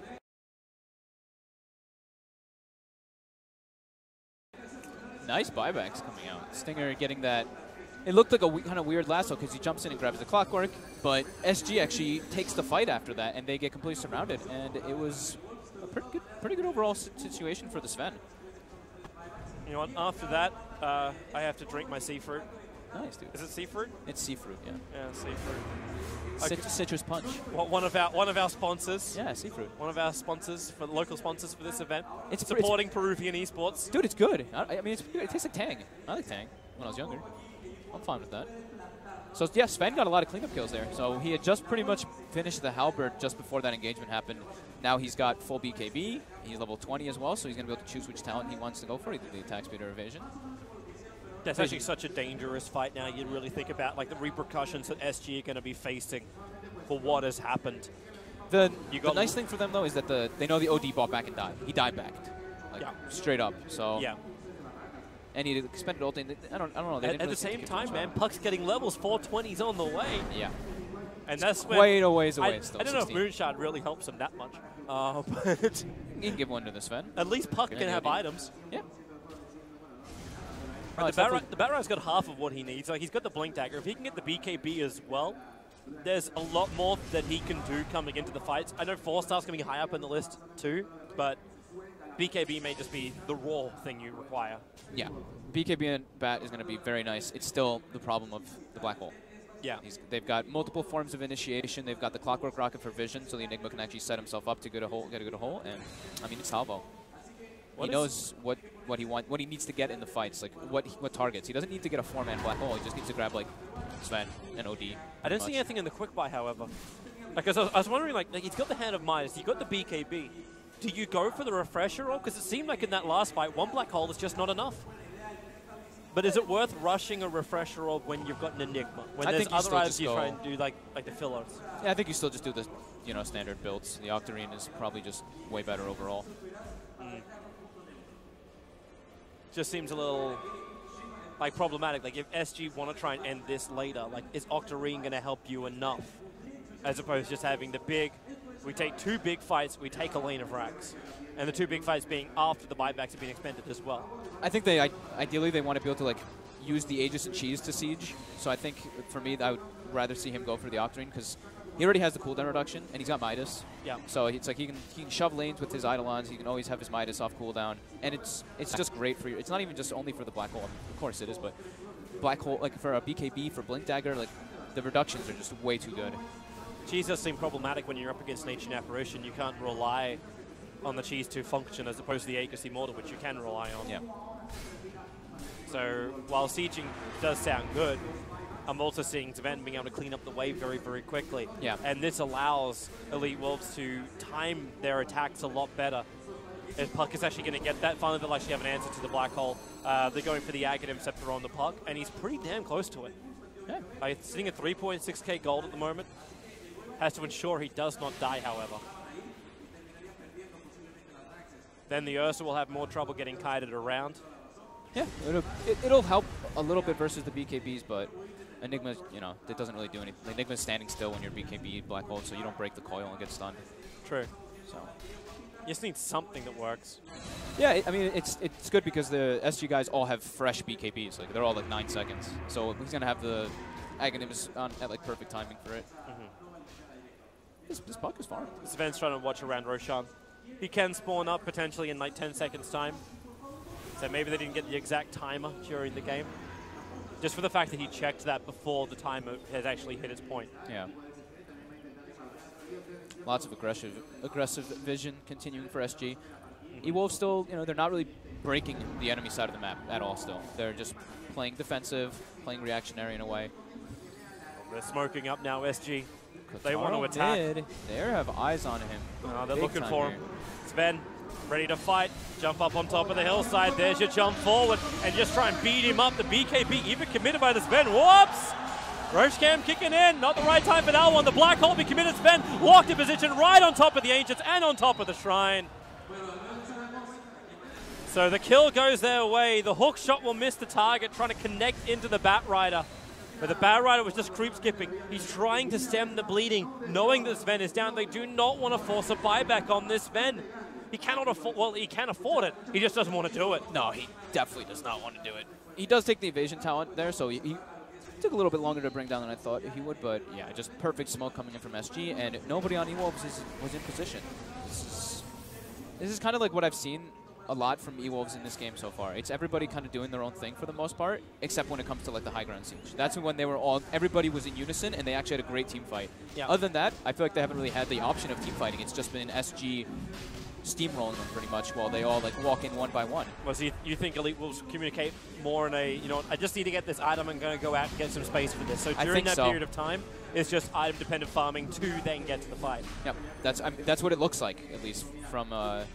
Nice buybacks coming out. Stinger getting that. It looked like a kind of weird lasso because he jumps in and grabs the clockwork, but SG actually takes the fight after that, and they get completely surrounded. And it was a pretty good overall situation for the Sven. You know what? After that, I have to drink my sea fruit. Nice, dude. Is it sea fruit? It's sea fruit, yeah. Yeah, sea fruit. Citrus punch. One of our sponsors. Yeah, sea fruit. One of our sponsors, for local sponsors for this event. It's supporting Peruvian esports. Dude, it's good. I mean, it tastes like Tang. I like Tang when I was younger. I'm fine with that. So yeah, Sven got a lot of cleanup kills there. So he had just pretty much finished the halberd just before that engagement happened. Now he's got full BKB. He's level 20 as well, so he's going to be able to choose which talent he wants to go for, either the attack speed or evasion. That's actually such a dangerous fight now. You really think about like the repercussions that SG are going to be facing for what has happened. The nice thing for them though is that they know the OD bought back and died. He died backed, like straight up. So yeah. And he expended ulti. I don't know. They at the same time, man, Puck's getting levels. 420's on the way. Yeah. And that's when way a ways away. Still, I don't know if Moonshine really helps him that much. But you can give one to the Sven. At least Puck can have items. Yeah. The Batrai's got half of what he needs. Like, he's got the Blink Dagger. If he can get the BKB as well, there's a lot more that he can do coming into the fights. I know 4-star's going to be high up in the list too, but BKB may just be the raw thing you require. Yeah. BKB and Bat is going to be very nice. It's still the problem of the Black Hole. Yeah. They've got multiple forms of initiation. They've got the Clockwork Rocket for vision, so the Enigma can actually set himself up to get a hole. And I mean, it's Salvo. He knows what he needs to get in the fights, like what targets. He doesn't need to get a 4-man Black Hole. He just needs to grab like Sven and OD. I didn't see anything in the quick buy, however. Because I was wondering, like he's got the Hand of Midas, you got the BKB. Do you go for the refresher roll? Because it seemed like in that last fight, one Black Hole is just not enough. But is it worth rushing a refresher roll when you've got an Enigma? When there's other items you try and do like the fillers? Yeah, I think you still just do the standard builds. The Octarine is probably just way better overall. Just seems a little like problematic. Like if SG want to try and end this later, like is Octarine going to help you enough? As opposed to just having the big, we take 2 big fights, we take a lane of racks. And the 2 big fights being after the buybacks have been expended as well. I think ideally they want to be able to like use the Aegis and Cheese to siege. So I think for me, I would rather see him go for the Octarine because he already has the cooldown reduction and he's got Midas. Yeah. So it's like he can shove lanes with his Eidolons. He can always have his Midas off cooldown, and it's just great for you. It's not even just only for the Black Hole. I mean, of course it is, but Black Hole like for a BKB for Blink Dagger, like the reductions are just way too good. Cheese does seem problematic when you're up against an Ancient Apparition. You can't rely on the Cheese to function as opposed to the Aegis Immortal, which you can rely on. Yeah. So while sieging does sound good, I'm also seeing Sven being able to clean up the wave very, very quickly. Yeah. And this allows Elite Wolves to time their attacks a lot better. If Puck is actually going to get that, finally they'll actually have an answer to the Black Hole. They're going for the Aghanim Scepter on the Puck, and he's pretty damn close to it. Yeah. Sitting at 3.6k gold at the moment. Has to ensure he does not die, however. Then the Ursa will have more trouble getting kited around. Yeah, it'll help a little bit versus the BKBs, but Enigma, it doesn't really do anything. Enigma's standing still when you're BKB Black Hole, so you don't break the coil and get stunned. True. So you just need something that works. Yeah, I mean, it's good because the SG guys all have fresh BKBs. Like, they're all like 9 seconds. So he's going to have the Aghanims on at like perfect timing for it. This Puck is far. Sven's trying to watch around Roshan. He can spawn up potentially in like 10 seconds time. So maybe they didn't get the exact timer during the game. Just for the fact that he checked that before the timer has actually hit its point. Yeah. Lots of aggressive vision continuing for SG. E-Wolves still, they're not really breaking the enemy side of the map at all still. They're just playing defensive, playing reactionary in a way. They're smoking up now, SG. They want to attack. Mid, they have eyes on him. They're Big looking time for here. him. Sven, ready to fight. Jump up on top of the hillside. There's your jump forward. And just try and beat him up. The BKB even committed by the Sven. Whoops! Roche Cam kicking in. Not the right time for that one. The black hole be committed. Sven locked in position right on top of the Ancients and on top of the Shrine. So the kill goes their way. The hook shot will miss the target, trying to connect into the Bat Rider. But the Bat Rider was just creep skipping. He's trying to stem the bleeding, knowing that Sven is down. They do not want to force a buyback on this Sven. He cannot afford, well, he can afford it. He just doesn't want to do it. No, he definitely does not want to do it. He does take the evasion talent there, so he took a little bit longer to bring down than I thought he would, but yeah, just perfect smoke coming in from SG, and nobody on E-Wolves was in position. This is kind of like what I've seen a lot from E-Wolves in this game so far. It's everybody kind of doing their own thing for the most part, except when it comes to like the high ground siege. That's when they were everybody was in unison, and they actually had a great team fight. Yeah. Other than that, I feel like they haven't really had the option of team fighting. It's just been SG steamrolling them pretty much while they all like walk in one by one. Well, so you think Elite will communicate more in a, I just need to get this item and going to go out and get some space for this. So during that period of time, it's just item-dependent farming to then get to the fight. Yep, that's what it looks like, at least from an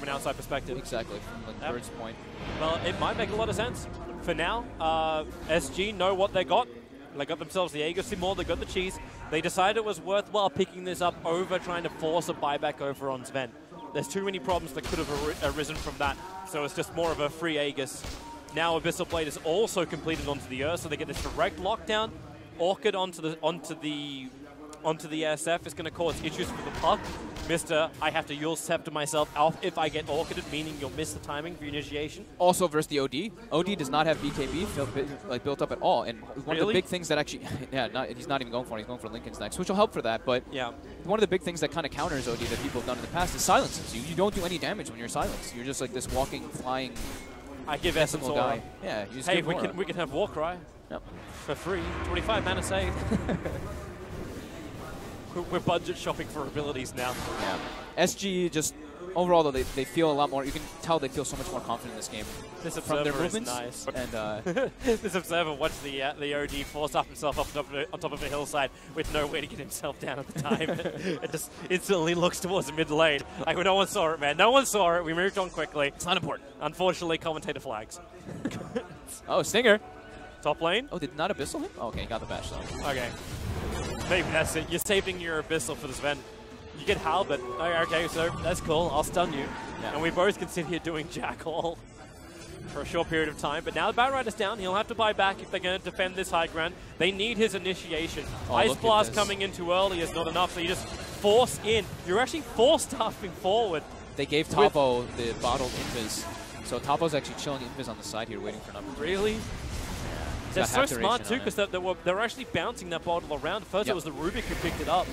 outside perspective. Exactly, from the Bird's point. Well, it might make a lot of sense. For now, SG know what they got. They got themselves the Aegis Simor, they got the cheese. They decided it was worthwhile picking this up over trying to force a buyback over on Sven. There's too many problems that could have arisen from that, so it's just more of a free Aegis. Now Abyssal Blade is also completed onto the Earth, so they get this direct lockdown. Orchid onto the SF is going to cause issues for the puck. Mr. I have to Yule Scepter myself out if I get Orchided, meaning you'll miss the timing for your initiation. Also versus the OD. OD does not have BKB built up at all, and one of the big things that actually, he's not even going for it, he's going for Lincoln's next, which will help for that, but yeah, one of the big things that kind of counters OD that people have done in the past is silences. You don't do any damage when you're silenced. You're just like this walking, flying, I give Essence Aura. guy. Yeah, you just hey, give we can have Warcry. Yep. For free. 25 mana save. We're budget shopping for abilities now. Yeah. SG just, overall though, they feel a lot more, you can tell they feel so much more confident in this game. This from their observer is movements. nice. And this observer watched the OD force up himself up on top of a hillside with no way to get himself down at the time. It just instantly looks towards the mid lane. Like, no one saw it, man. No one saw it. We moved on quickly. It's not important. Unfortunately, commentator flags. Oh, Stinger. Top lane. Oh, did not Abyssal him? Oh, okay, he got the bash though. Okay. Maybe that's it. You're saving your Abyssal for the Sven. You get Halbert. Okay, so that's cool. I'll stun you. Yeah. And we both can sit here doing Jackal for a short period of time. But now the Bat Rider's down. He'll have to buy back if they're going to defend this high ground. They need his initiation. Ice Blast coming in too early is not enough, so you just force in. You're actually force-stuffing forward. They gave Topo the bottled invis. So Topo's actually chilling invis on the side here waiting for an opportunity. Really? They're so smart too, because they're actually bouncing that bottle around. First it was the Rubik who picked it up.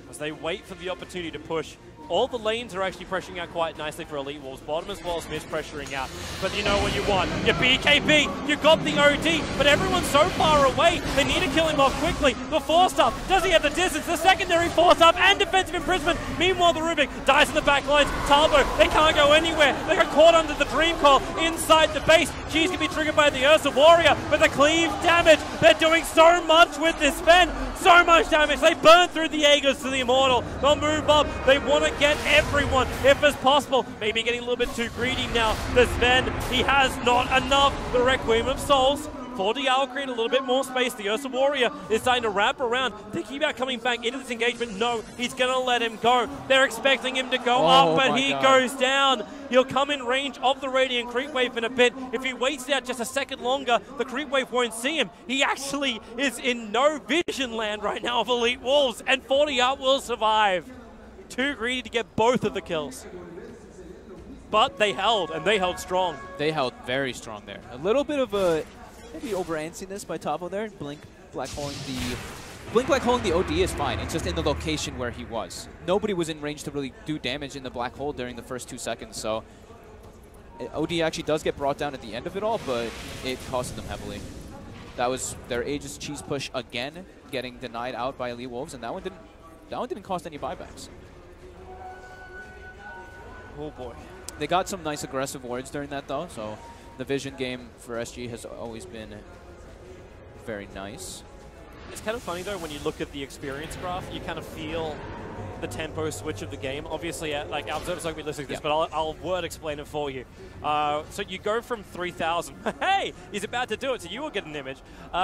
As they wait for the opportunity to push. All the lanes are actually pressuring out quite nicely for Elite Wolves. Bottom as well as mid pressuring out. But you know what you want. Your BKB, you got the OD, but everyone's so far away, they need to kill him off quickly. The force up, does he have the distance? The secondary force up and defensive imprisonment. Meanwhile, the Rubik dies in the back lines. Talbo, they can't go anywhere. They got caught under the Dream Call inside the base. She's going to be triggered by the Ursa Warrior, but the cleave damage. They're doing so much with this Sven. So much damage. They burn through the Aegis to the Immortal. They'll move up. They want to get everyone if it's possible. Maybe getting a little bit too greedy now. The Sven, he has not enough. The Requiem of Souls. 4DR will create a little bit more space. The Ursa Warrior is starting to wrap around, thinking about coming back into this engagement. No, he's going to let him go. They're expecting him to go up, but he goes down. He'll come in range of the Radiant Creep Wave in a bit. If he waits out just a second longer, the Creep Wave won't see him. He actually is in no vision land right now of Elite Wolves, and 40R will survive. Too greedy to get both of the kills. But they held, and they held strong. They held very strong there. A little bit of a maybe over-antsiness by Topo there. Blink black holing the OD is fine. It's just in the location where he was. Nobody was in range to really do damage in the black hole during the first 2 seconds. So OD actually does get brought down at the end of it all, but it costed them heavily. That was their Aegis cheese push again, getting denied out by Elite Wolves, and that one didn't cost any buybacks. Oh boy. They got some nice aggressive wards during that though, so the vision game for SG has always been very nice. It's kind of funny though when you look at the experience graph, you kind of feel the tempo switch of the game. Obviously, like our observers aren't going to be listening to this, but I'll word explain it for you. So you go from 3,000. Hey, he's about to do it, so you will get an image.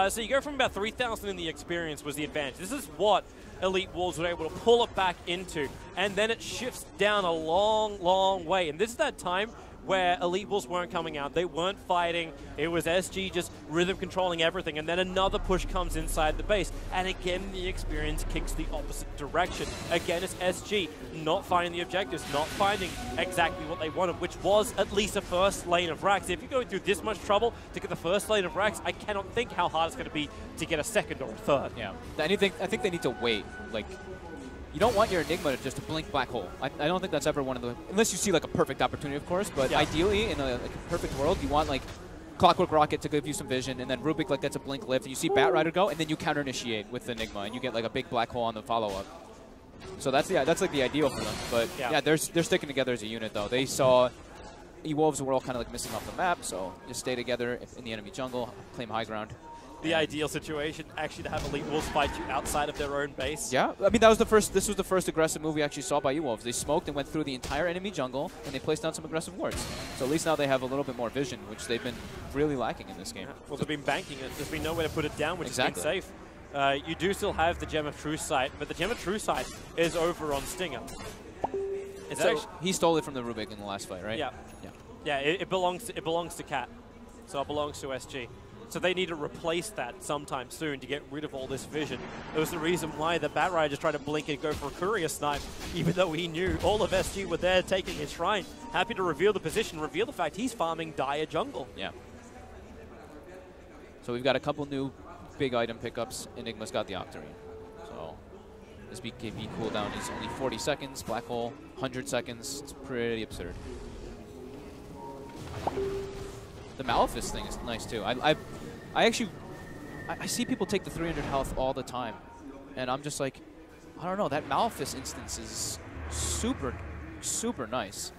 So you go from about 3,000 in the experience was the advantage. This is what Elite Wolves were able to pull it back into, and then it shifts down a long, long way. And this is that time where Elite Wolves weren't coming out. They weren't fighting. It was SG just rhythm controlling everything. And then another push comes inside the base. And again, the experience kicks the opposite direction. Again, it's SG not finding the objectives, not finding exactly what they wanted, which was at least a first lane of racks. If you go through this much trouble to get the first lane of racks, I cannot think how hard it's going to be to get a second or a third. Yeah. I think they need to wait. Like, you don't want your Enigma to just a blink black hole. I don't think that's ever one of the... Unless you see like a perfect opportunity, of course, but ideally in a perfect world, you want like Clockwork Rocket to give you some vision, and then Rubik like gets a blink lift, and you see Batrider go, and then you counter-initiate with Enigma, and you get like a big black hole on the follow-up. So that's like the ideal for them. But yeah, they're sticking together as a unit though. They saw E-Wolves were all kind of like missing off the map, so just stay together in the enemy jungle, claim high ground. The ideal situation, actually, to have Elite Wolves fight you outside of their own base. Yeah, I mean, this was the first aggressive move we actually saw by E-Wolves. They smoked and went through the entire enemy jungle, and they placed down some aggressive wards. So at least now they have a little bit more vision, which they've been really lacking in this game. Well, they've been banking it. There's been no way to put it down, which has been safe. You do still have the Gem of True Sight, but the Gem of True Sight is over on Stinger. He stole it from the Rubik in the last fight, right? Yeah. Yeah, it belongs to Cat, so it belongs to SG. So they need to replace that sometime soon to get rid of all this vision. That was the reason why the Batrider just tried to blink and go for a courier snipe, even though he knew all of SG were there taking his shrine. Happy to reveal the position, reveal the fact he's farming Dire jungle. Yeah. So we've got a couple new big item pickups. Enigma's got the Octarine. So this BKB cooldown is only 40 seconds. Black Hole, 100 seconds. It's pretty absurd. The Malefice thing is nice too. I see people take the 300 health all the time, and I'm just like, I don't know, that Malefice instance is super, super nice.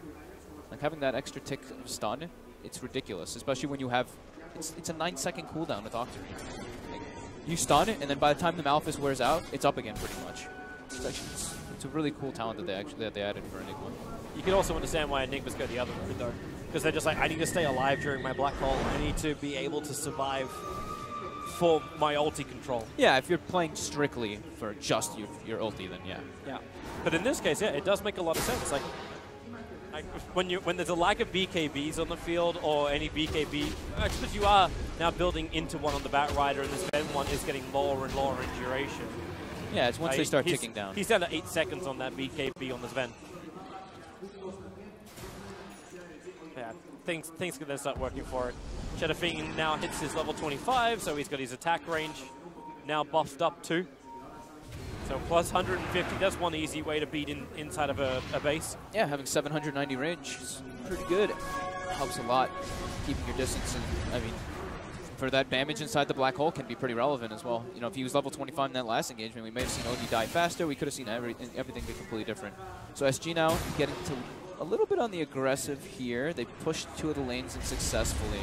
Like having that extra tick of stun, it's ridiculous, especially when you have, it's a 9-second cooldown with Octarine. Like, you stun it, and then by the time the Malefice wears out, it's up again pretty much. It's a really cool talent that they added for Enigma. You can also understand why Enigmas go the other way though. Because they're just like, I need to stay alive during my black hole. I need to be able to survive for my ulti control. Yeah, if you're playing strictly for just your ulti, then yeah. Yeah. But in this case, yeah, it does make a lot of sense. Like when there's a lack of BKBs on the field or any BKB, because you are now building into one on the Batrider, and this Ven one is getting lower and lower in duration. Yeah, it's once they start ticking down. He's down to 8 seconds on that BKB on the Sven. Yeah, things can then start working for it. Shadowfiend now hits his level 25, so he's got his attack range now buffed up too. So plus 150, that's one easy way to beat inside of a base. Yeah, having 790 range is pretty good. Helps a lot, keeping your distance. And I mean, for that damage inside the black hole can be pretty relevant as well. You know, if he was level 25 in that last engagement, we may have seen OD die faster. We could have seen everything get completely different. So SG now getting to a little bit on the aggressive here. They pushed 2 of the lanes in successfully.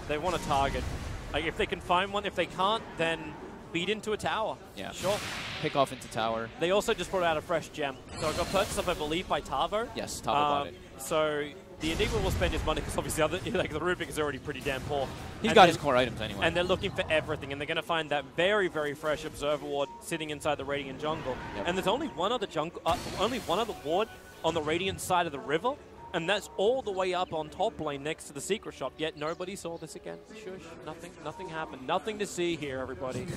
They want to target. Like if they can find one, if they can't, then beat into a tower. Yeah. Sure. Pick off into tower. They also just brought out a fresh gem. So it got purchased up, I believe, by Tavo. Yes, Tavo bought it. So the Enigma will spend his money because obviously the Rubik is already pretty damn poor. He's got his core items anyway. And they're looking for everything, and they're going to find that very, very fresh Observer Ward sitting inside the Radiant jungle. Yep. And there's only one other ward on the Radiant side of the river, and that's all the way up on top lane next to the secret shop. Yet nobody saw this again. Shush, nothing happened. Nothing to see here, everybody.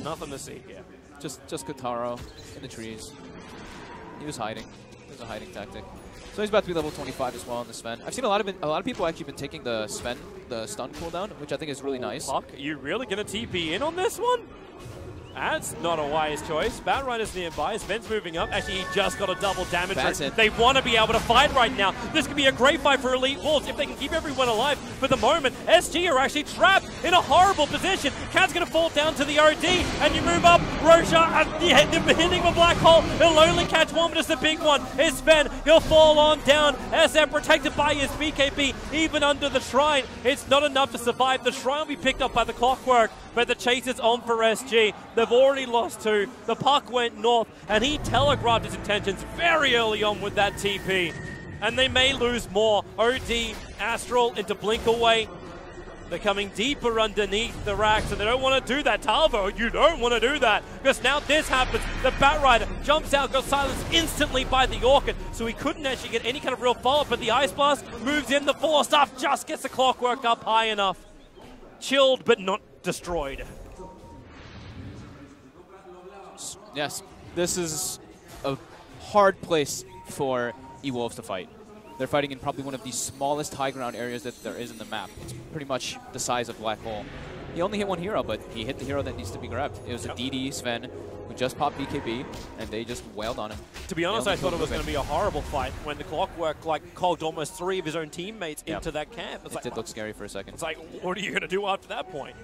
Nothing to see here. Just Kotaro in the trees. He was hiding. It was a hiding tactic. So he's about to be level 25 as well on the Sven. I've seen a lot of people actually been taking the Sven, the stun cooldown, which I think is really nice. Puck, are you really going to TP in on this one? That's not a wise choice. Batrider's nearby. Sven's moving up. Actually, he just got a double damage. They want to be able to fight right now. This could be a great fight for Elite Wolves if they can keep everyone alive. For the moment, SG are actually trapped in a horrible position. Cat's going to fall down to the OD, and you move up. Rosha at the beginning of a black hole. He'll only catch one, but it's the big one. It's Sven. He'll fall on down. SM protected by his BKB, even under the shrine. It's not enough to survive. The shrine will be picked up by the Clockwork, but the chase is on for SG. The They've already lost 2. The puck went north, and he telegraphed his intentions very early on with that TP. And they may lose more. OD, Astral into Blink away. They're coming deeper underneath the racks, and they don't want to do that. Talvo, you don't want to do that, because now this happens. The Batrider jumps out, goes silenced instantly by the Orchid, so he couldn't actually get any kind of real follow-up, but the Ice Blast moves in. The Force Staff just gets the Clockwork up high enough. Chilled, but not destroyed. Yes, this is a hard place for E-Wolves to fight. They're fighting in probably one of the smallest high ground areas that there is in the map. It's pretty much the size of Black Hole. He only hit one hero, but he hit the hero that needs to be grabbed. It was a DD, Sven, who just popped BKB, and they just wailed on him. To be honest, I thought it was going to be a horrible fight when the Clockwork cogged almost 3 of his own teammates into that camp. It did look scary for a second. It's like, what are you going to do after that point?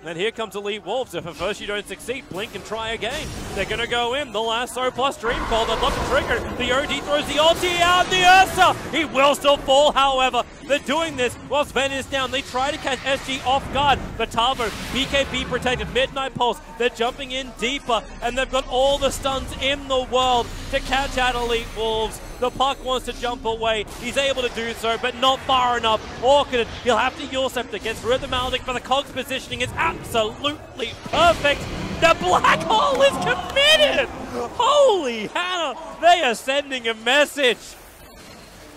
And here comes Elite Wolves. If at first you don't succeed, blink and try again. They're going to go in. The lasso plus Dream Call. They'd love to trigger. The OD throws the ulti out. The Ursa. He will still fall, however. They're doing this while Sven is down. They try to catch SG off guard. But Talvo, BKB protected. Midnight Pulse. They're jumping in deeper. And they've got all the stuns in the world to catch out Elite Wolves. The puck wants to jump away. He's able to do so, but not far enough. Orchid, he'll have to Yule Scepter. Gets Rhythm Maldic, but the Cog's positioning is absolutely perfect. The Black Hole is committed! Holy Hannah! They are sending a message.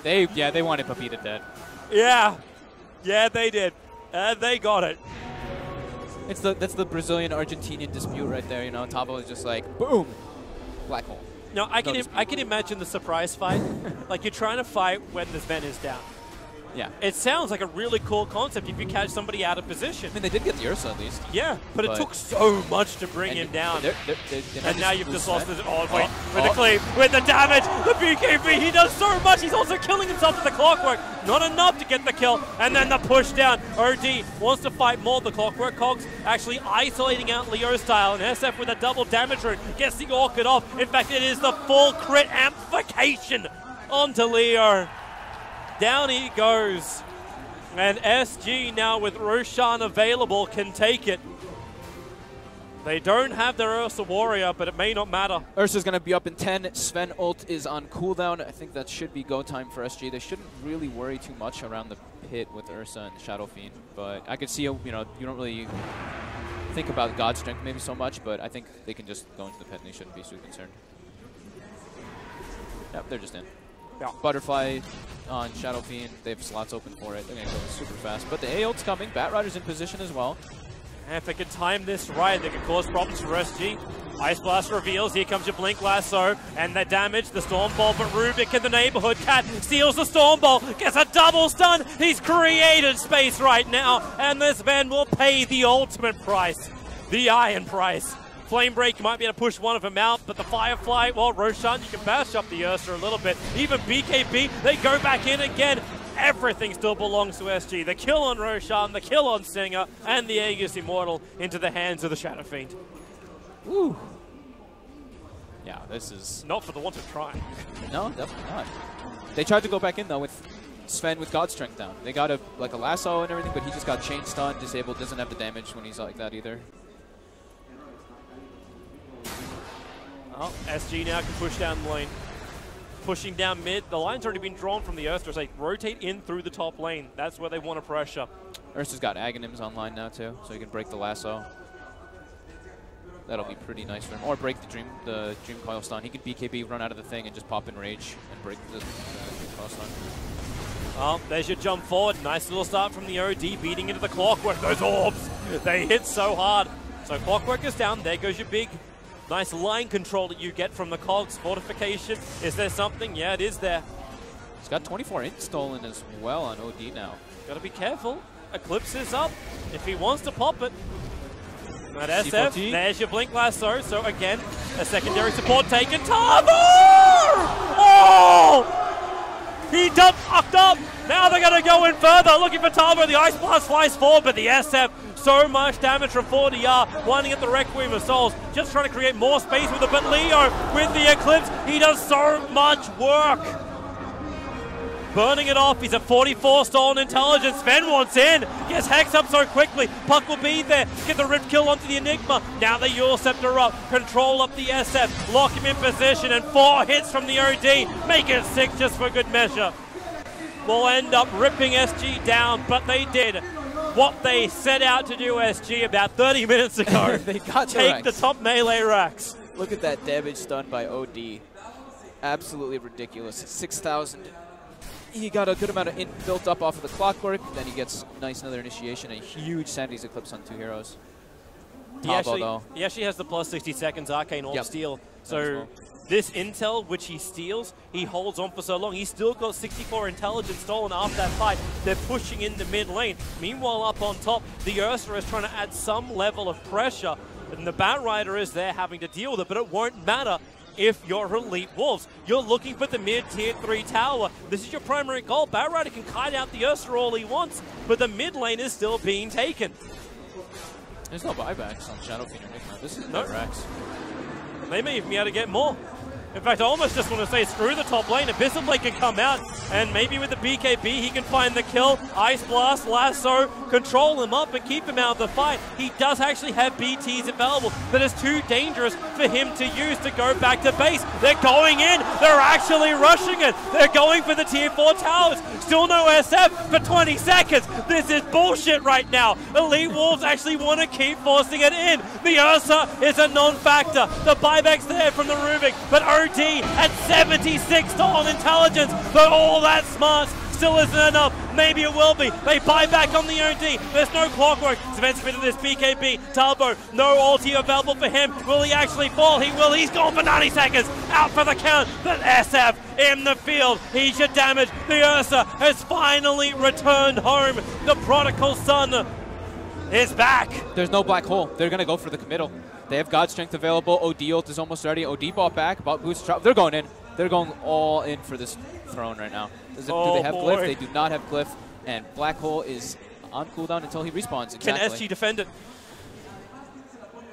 They wanted Papita dead. Yeah, they did. And they got it. That's the Brazilian-Argentinian dispute right there, you know. Tavo is just like, boom, Black Hole. No, I can imagine the surprise fight. Like you're trying to fight when the Sven is down. Yeah. It sounds like a really cool concept if you catch somebody out of position. I mean, they did get the Ursa at least. Yeah, but it took so much to bring him down. And now you've just lost the... Oh, wait, with the cleave, with the damage, the BKB, he does so much. He's also killing himself with the Clockwork. Not enough to get the kill. And then the push down. OD wants to fight more. The Clockwork Cogs actually isolating out Leo style. And SF with a double damage rune gets the Orchid off. In fact, it is the full crit amplification onto Leo. Down he goes. And SG now with Roshan available can take it. They don't have their Ursa Warrior, but it may not matter. Ursa's going to be up in 10. Sven ult is on cooldown. I think that should be go time for SG. They shouldn't really worry too much around the pit with Ursa and Shadow Fiend. But I could see, you know, you don't really think about God Strength maybe so much, but I think they can just go into the pit and they shouldn't be too concerned. Yep, they're just in. Yeah. Butterfly on Shadow Fiend. They have slots open for it. They're going to go super fast. But the A ult's coming. Batrider's in position as well. And if they can time this right, they can cause problems for SG. Ice Blast reveals, here comes your Blink Lasso, and the damage, the Storm Ball, but Rubik in the neighborhood. Cat steals the Storm Ball, gets a double stun. He's created space right now, and this man will pay the ultimate price, the iron price. Flame Break, you might be able to push one of them out, but the Firefly, well, Roshan, you can bash up the Ursa a little bit. Even BKB, they go back in again. Everything still belongs to SG. The kill on Roshan, the kill on Singer, and the Aegis Immortal into the hands of the Shadow Fiend. Woo. Yeah, this is... Not for the want of trying. No, definitely not. They tried to go back in, though, with Sven with God Strength down. They got a lasso and everything, but he just got chain stun, disabled, doesn't have the damage when he's like that either. Well, SG now can push down the lane. Pushing down mid. The line's already been drawn from the Ursa. They rotate in through the top lane. That's where they want to pressure. Ursa's got Aghanims online now too, so he can break the lasso. That'll be pretty nice for him. Or break the Dream Coil stun. He can BKB, run out of the thing, and just pop in Rage and break the Dream Coil stun. Well, there's your jump forward. Nice little start from the OD, beating into the Clockwork. Those orbs, they hit so hard. So Clockwork is down. There goes your big... Nice line control that you get from the Cogs. Fortification. Is there something? Yeah, it is there. He's got 24 int stolen as well on OD now. Gotta be careful. Eclipse is up if he wants to pop it. At SF, C4T. There's your Blink Lasso. So again, a secondary support taken. Tavor! Oh! He fucked up. Now they're gonna go in further. Looking for Tavor. The Ice Blast flies forward, but the SF... So much damage from 40R, winding up the Requiem of Souls, just trying to create more space with it, but Leo with the Eclipse, he does so much work. burning it off. He's at 44 stolen intelligence. Sven wants in. Gets Hex up so quickly. Puck will be there. Get the rip kill onto the Enigma. Now the Eul Scepter up. Control up the SF. Lock him in position. And 4 hits from the OD. Make it 6 just for good measure. Will end up ripping SG down, but they did what they set out to do, SG, about 30 minutes ago. They got Take the top melee racks. Look at that damage done by OD. Absolutely ridiculous. 6,000. He got a good amount of built up off of the clockwork. Then he gets nice another initiation. A huge Sanity's Eclipse on 2 heroes. He actually has the plus 60 seconds Arcane Orb steal. So this intel, which he steals, he holds on for so long. He's still got 64 intelligence stolen after that fight. They're pushing in the mid lane. Meanwhile, up on top, the Ursa is trying to add some level of pressure. And the Batrider is there having to deal with it, but it won't matter if you're Elite Wolves. You're looking for the mid-tier 3 tower. This is your primary goal. Batrider can kite out the Ursa all he wants, but the mid lane is still being taken. There's no buybacks on Shadowfiend or Enigma. This is no Rex. They may even be able to get more. In fact, I almost just want to say screw the top lane. Abyssal Blade can come out, and maybe with the BKB he can find the kill. Ice Blast, Lasso, control him up and keep him out of the fight. He does actually have BTs available, but it's too dangerous for him to use to go back to base. They're going in. They're actually rushing it. They're going for the tier 4 towers. Still no SF for 20 seconds. This is bullshit right now. Elite Wolves actually want to keep forcing it in. The Ursa is a non-factor. The buyback's there from the Rubik, but OD at 76 stolen intelligence, but all that smarts still isn't enough. Maybe it will be. They buy back on the OD. There's no clockwork. Sven's been in this BKB. Talbot, no ulti available for him. Will he actually fall? He will. He's gone for 90 seconds. Out for the count. But SF in the field. He should damage. The Ursa has finally returned home. The prodigal son is back. There's no black hole. They're going to go for the committal. They have God Strength available. OD ult is almost ready. OD bought back. Bought boost drop. They're going in. They're going all in for this throne right now. Do they have Glyph? They do not have Glyph. And Black Hole is on cooldown until he respawns. Exactly. Can SG defend it?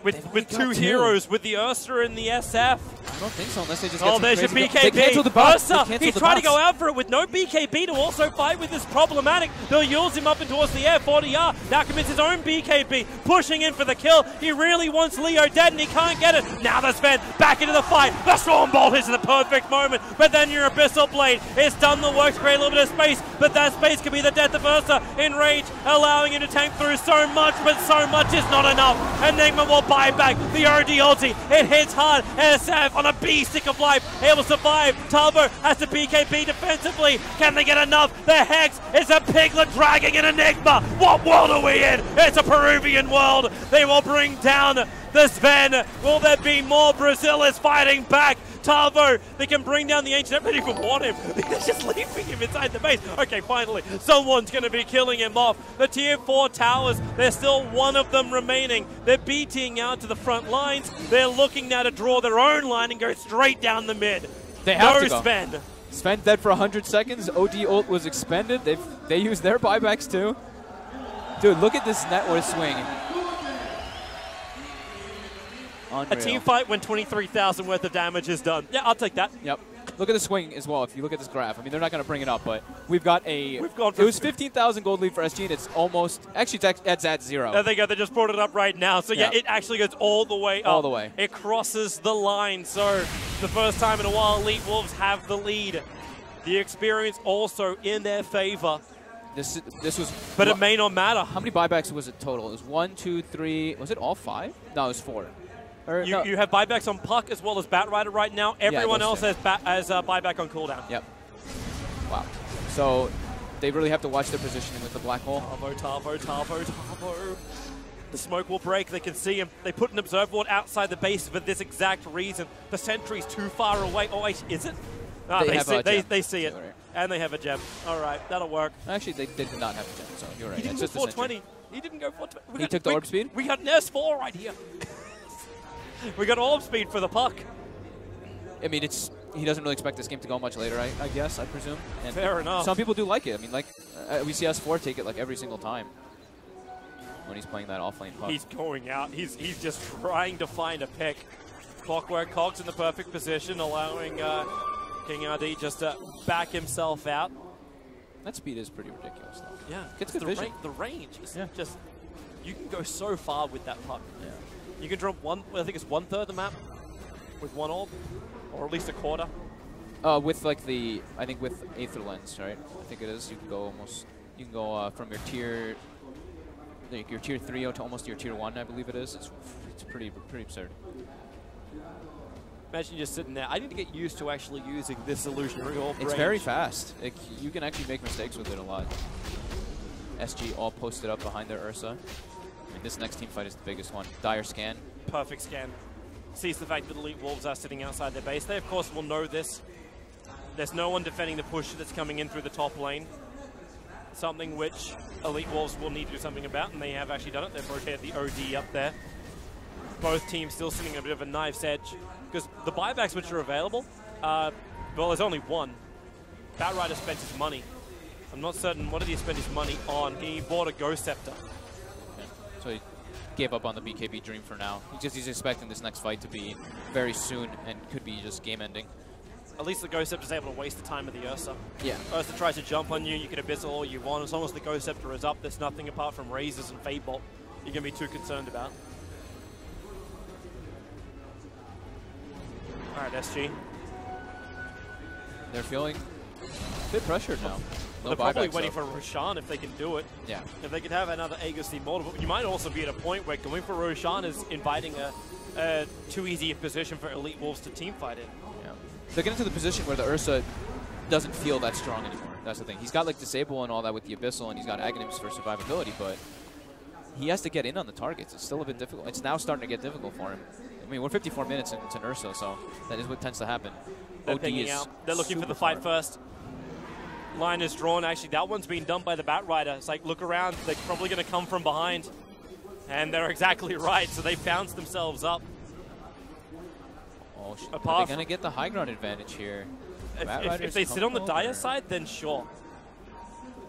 With 2 heroes, with the Ursa and the SF. I don't think so, unless they just get there's your BKB. They canceled the box. Ursa, he's trying to go out for it with no BKB to also fight with this problematic. They'll use him up and towards the air. 40R now commits his own BKB, pushing in for the kill. He really wants Leo dead and he can't get it. Now the Sven back into the fight. The Storm Bolt is the perfect moment, but then your Abyssal Blade. It's done the work to create a little bit of space, but that space could be the death of Ursa in rage, allowing him to tank through so much, but so much is not enough. Enigma will buy back the OD ulti. It hits hard. SF on a B stick of life. Able to survive. Talbot has to BKB defensively. Can they get enough? The Hex is a piglet dragging an Enigma. What world are we in? It's a Peruvian world. They will bring down the Sven. Will there be more? Brazil is fighting back. Tavo, they can bring down the Ancient. They don't even want him. They're just leaving him inside the base. Okay, finally, someone's going to be killing him off. The tier 4 towers, there's still one of them remaining. They're BTing out to the front lines. They're looking now to draw their own line and go straight down the mid. They have to go. Sven. Sven dead for 100 seconds. OD ult was expended. They used their buybacks too. Dude, look at this net worth swing. Unreal. A team fight when 23,000 worth of damage is done. Yeah, I'll take that. Yep. Look at the swing as well. If you look at this graph, I mean, they're not going to bring it up, but we've got a. It was 15,000 gold lead for SG, and it's almost actually it's at 0. There they go. They just brought it up right now. So yeah, it actually goes all the way up. All the way. It crosses the line. So the first time in a while, Elite Wolves have the lead. The experience also in their favor. This was. But it may not matter. How many buybacks was it total? It was 1, 2, 3. Was it all 5? No, it was 4. You have buybacks on Puck as well as Batrider right now. Everyone else has buyback on cooldown. Yep. Wow. So they really have to watch their positioning with the black hole. Tavo. The smoke will break. They can see him. They put an observer ward outside the base for this exact reason. The sentry's too far away. Oh, wait, is it? They see it. Right. And they have a gem. All right, that'll work. Actually, they did not have a gem, so you're right. He didn't go 420. He didn't go 420. He took the orb speed? We got an S4 right here. We got orb speed for the Puck. I mean, he doesn't really expect this game to go much later, I guess, I presume. And fair enough. Some people do like it. I mean, like, we see S4 take it like every single time when he's playing that offlane Puck. He's going out. He's just trying to find a pick. Clockwork Cogs in the perfect position, allowing King RD just to back himself out. That speed is pretty ridiculous, though. Yeah, Gets good vision. The range is just, you can go so far with that puck. Yeah. You can drop one, I think it's 1/3 the map with one orb, or at least a quarter. With like I think with Aether Lens, right? I think it is. You can go from your tier, like your tier 3 to almost your tier 1, I believe it is. It's pretty absurd. Imagine just sitting there. I need to get used to actually using this illusionary orb. It's very fast. You can actually make mistakes with it a lot. SG all posted up behind their Ursa. I mean, this next team fight is the biggest one. Dire scan. Perfect scan. Sees the fact that Elite Wolves are sitting outside their base. They, of course, will know this. There's no one defending the push that's coming in through the top lane. Something which Elite Wolves will need to do something about, and they have actually done it. They've rotated the OD up there. Both teams still sitting at a bit of a knife's edge, because the buybacks which are available, well, there's only one. Batrider spent his money. I'm not certain what did he spend his money on. He bought a Ghost Scepter. Yeah. So he gave up on the BKB dream for now. He's expecting this next fight to be very soon and could be just game ending. At least the Ghost Scepter is able to waste the time of the Ursa. Yeah. Ursa tries to jump on you, you can Abyssal all you want. As long as the Ghost Scepter is up, there's nothing apart from Razors and Fade Bolt you're going to be too concerned about. Alright, SG. They're feeling a bit pressured now. No They're probably buybacks waiting up. for Roshan if they can do it. Yeah. If they could have another Aegis Immortal. But you might also be at a point where going for Roshan is inviting a too easy a position for Elite Wolves to teamfight in. Yeah. They're getting to the position where the Ursa doesn't feel that strong anymore. That's the thing. He's got like Disable and all that with the Abyssal, and he's got Aghanims for survivability, but he has to get in on the targets. It's still a bit difficult. It's now starting to get difficult for him. I mean, we're 54 minutes into Ursa, so that is what tends to happen. They're OD picking is out. They're looking for the fight first. Line is drawn. Actually, that one's being done by the Batrider. It's like, look around. They're probably going to come from behind. And they're exactly right. So they bounced themselves up. Oh, are they going to get the high ground advantage here? If they sit on the Dire side, then sure.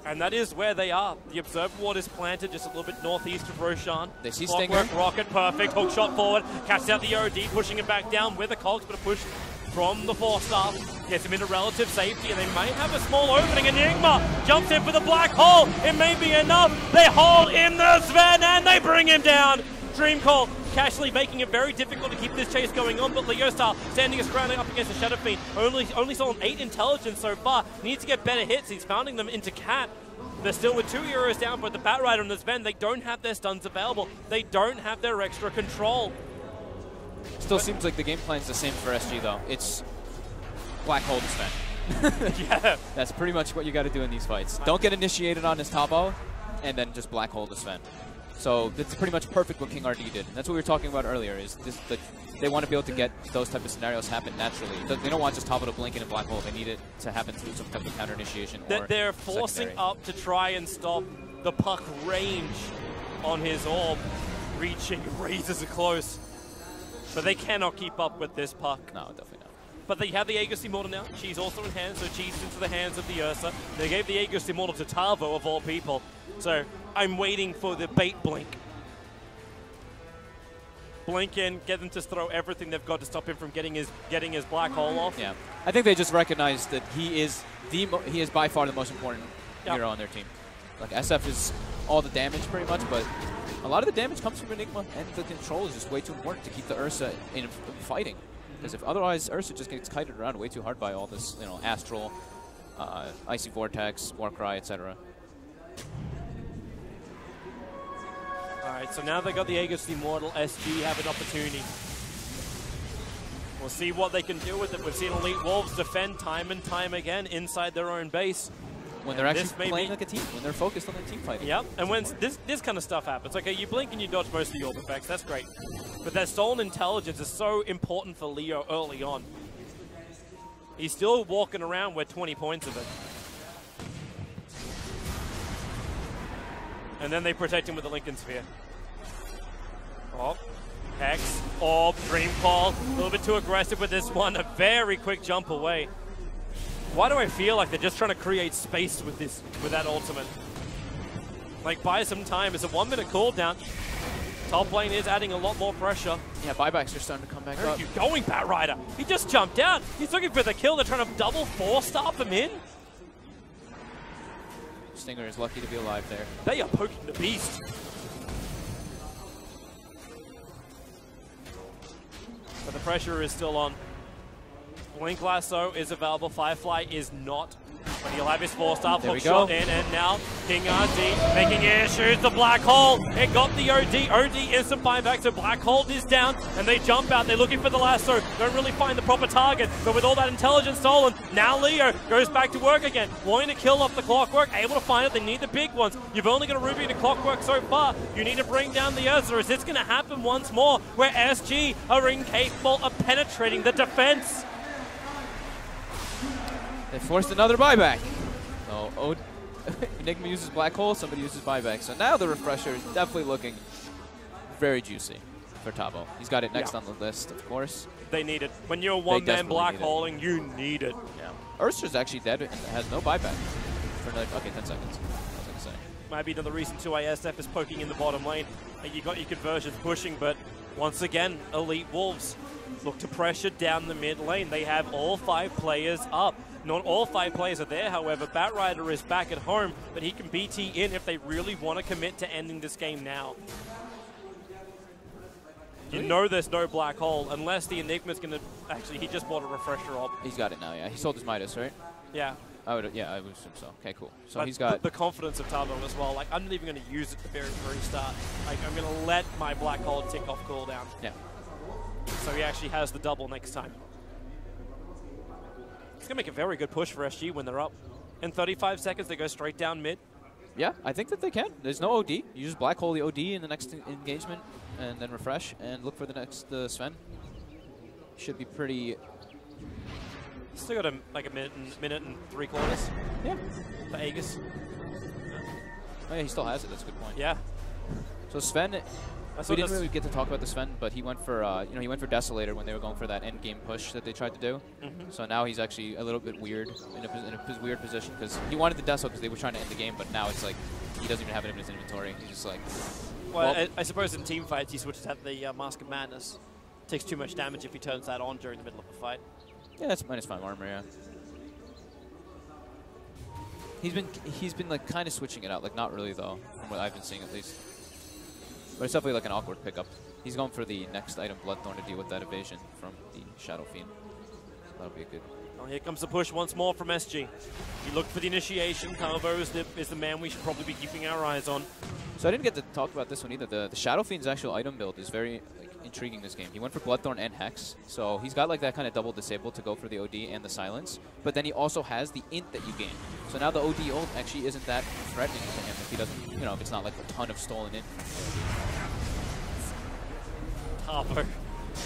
And that is where they are. The Observer Ward is planted just a little bit northeast of Roshan. They see Clockwork Stinger. Rocket, perfect. Hook shot forward. Catches out the OD, pushing him back down with a Cogs, but a push from the 4-star. Gets him into relative safety, and they may have a small opening. Enigma jumps in for the black hole. It may be enough. They hold in the Sven, and they bring him down. Dream Call. Casually making it very difficult to keep this chase going on, but Leostar standing his ground up against the Shadow Fiend. Only saw an 8 intelligence so far. Needs to get better hits. He's pounding them into Cat. They're still with 2 heroes down, but the Batrider and the Sven, they don't have their stuns available. They don't have their extra control. Still seems like the game plan's the same for SG, though. It's Black Hole to Sven. Yeah. That's pretty much what you got to do in these fights. Don't get initiated on his Tabo, and then just Black Hole to Sven. So that's pretty much perfect what King RD did. And that's what we were talking about earlier, is they want to be able to get those type of scenarios happen naturally. They don't want just Tabo to blink in and Black Hole. They need it to happen through some type of counter initiation or they're forcing secondary. up to try and stop the puck range on his orb. Reaching, Razors are close. But they cannot keep up with this puck. No, definitely not. But they have the Aegis Immortal now. She's also in hand, so she's into the hands of the Ursa. They gave the Aegis Immortal to Tavo, of all people. So I'm waiting for the bait blink. Blink in, get them to throw everything they've got to stop him from getting his black hole off. Yeah, I think they just recognize that he is by far the most important hero on their team. Like SF is all the damage pretty much, but a lot of the damage comes from Enigma, and the control is just way too important to keep the Ursa in fighting. Because if otherwise, Ursa just gets kited around way too hard by all this, Astral, Icy Vortex, Warcry, etc. Alright, so now they got the Aegis Immortal, SG have an opportunity. We'll see what they can do with it. We've seen Elite Wolves defend time and time again inside their own base. When they're actually playing like a team, when they're focused on their team fighting. Yep, and when this kind of stuff happens, okay, you blink and you dodge most of the orb effects, that's great. But that stolen intelligence is so important for Leo early on. He's still walking around with 20 points of it. And then they protect him with the Lincoln Sphere. Oh, Hex, Orb, Dream Call, a little bit too aggressive with this one, a very quick jump away. Why do I feel like they're just trying to create space with that ultimate? Like, buy some time. It's a 1-minute cooldown. Top lane is adding a lot more pressure. Yeah, buybacks are starting to come back Where up. are you going, Batrider? He just jumped out. He's looking for the kill. They're trying to double 4-star him in. Stinger is lucky to be alive there. They are poking the beast. But the pressure is still on. Blink Lasso is available. Firefly is not. But he'll have his 4-star hook shot in, and now King RD making issues. The Black Hole, it got the OD. OD instant buyback, so Black Hole is down, and they jump out. They're looking for the lasso. Don't really find the proper target, but with all that intelligence stolen, now Leo goes back to work again, wanting to kill off the Clockwork, able to find it. They need the big ones. You've only got a Ruby and a Clockwork so far. You need to bring down the Ursa. Is this going to happen once more, where SG are incapable of penetrating the defense? They forced another buyback. So Enigma uses Black Hole, somebody uses buyback. So now the refresher is definitely looking very juicy for Tavo. He's got it next on the list, of course. They need it. When you're one-man Black Holing, you need it. Yeah. Ursa's actually dead and has no buyback for another, 10 seconds. I was going to say. Might be another reason too SF is poking in the bottom lane. You got your conversions pushing, but once again, Elite Wolves look to pressure down the mid lane. They have all 5 players up. Not all 5 players are there, however. Batrider is back at home, but he can BT in if they really want to commit to ending this game now. You know there's no Black Hole, unless the Enigma's going to... Actually, he just bought a refresher up. He's got it now, yeah. He sold his Midas, right? Yeah. I would assume so. Okay, cool. So but he's got... The confidence of Tavo as well. Like, I'm not even going to use it at the very start. Like, I'm going to let my Black Hole tick off cooldown. Yeah. So he actually has the double next time. It's going to make a very good push for SG when they're up. In 35 seconds, they go straight down mid. Yeah, I think that they can. There's no OD. You just Black Hole the OD in the next engagement, and then refresh, and look for the next Sven. Should be pretty... Still got like a minute and 3/4. Yeah. For Aegis. Oh yeah, he still has it. That's a good point. Yeah. So Sven... We didn't really get to talk about the Sven, but he went for he went for Desolator when they were going for that end game push that they tried to do. So now he's actually a little bit weird in a weird position because he wanted the Deso because they were trying to end the game, but now it's like he doesn't even have it in his inventory. He's just like. Well, I suppose in team fights he switches out the Mask of Madness. Takes too much damage if he turns that on during the middle of the fight. Yeah, that's -5 armor. Yeah. He's been like kind of switching it out, like not really though, from what I've been seeing at least. But it's definitely like an awkward pickup. He's going for the next item, Bloodthorn, to deal with that evasion from the Shadow Fiend. That'll be a good. Well, here comes the push once more from SG. You look for the initiation. Tavo is the man we should probably be keeping our eyes on. So I didn't get to talk about this one either. The Shadow Fiend's actual item build is very intriguing this game. He went for Bloodthorn and Hex, so he's got like that kind of double disable to go for the OD and the silence, but then he also has the int that you gain. So now the OD ult actually isn't that threatening to him if he doesn't, if it's not like a ton of stolen int. Tavo.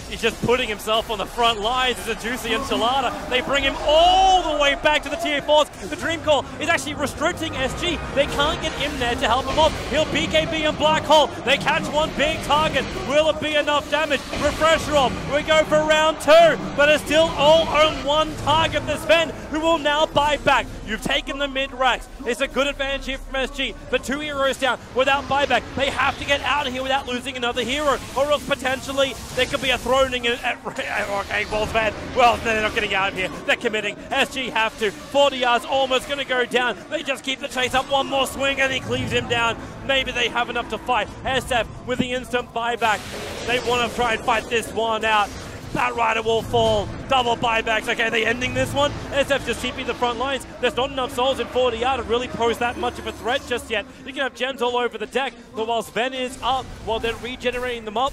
He's just putting himself on the front lines as a juicy enchilada. They bring him all the way back to the tier 4s. The Dream Call is actually restricting SG. They can't get him there to help him off. He'll BKB and Black Hole. They catch one big target. Will it be enough damage? Refresher off. We go for round 2, but it's still all on one target. The Sven, who will now buy back. You've taken the mid racks. It's a good advantage here from SG, but 2 heroes down without buyback. They have to get out of here without losing another hero, or else potentially there could be a throning at okay, Wolfsman. Well, they're not getting out of here. They're committing. SG have to. 40 yards almost going to go down. They just keep the chase up. One more swing and he cleaves him down. Maybe they have enough to fight. SF with the instant buyback. They want to try and fight this one out. Batrider will fall. Double buybacks. Okay, they ending this one. SF just keeping the front lines. There's not enough souls in 40 yard to really pose that much of a threat just yet. You can have gems all over the deck, but while Sven is up, while they're regenerating them up,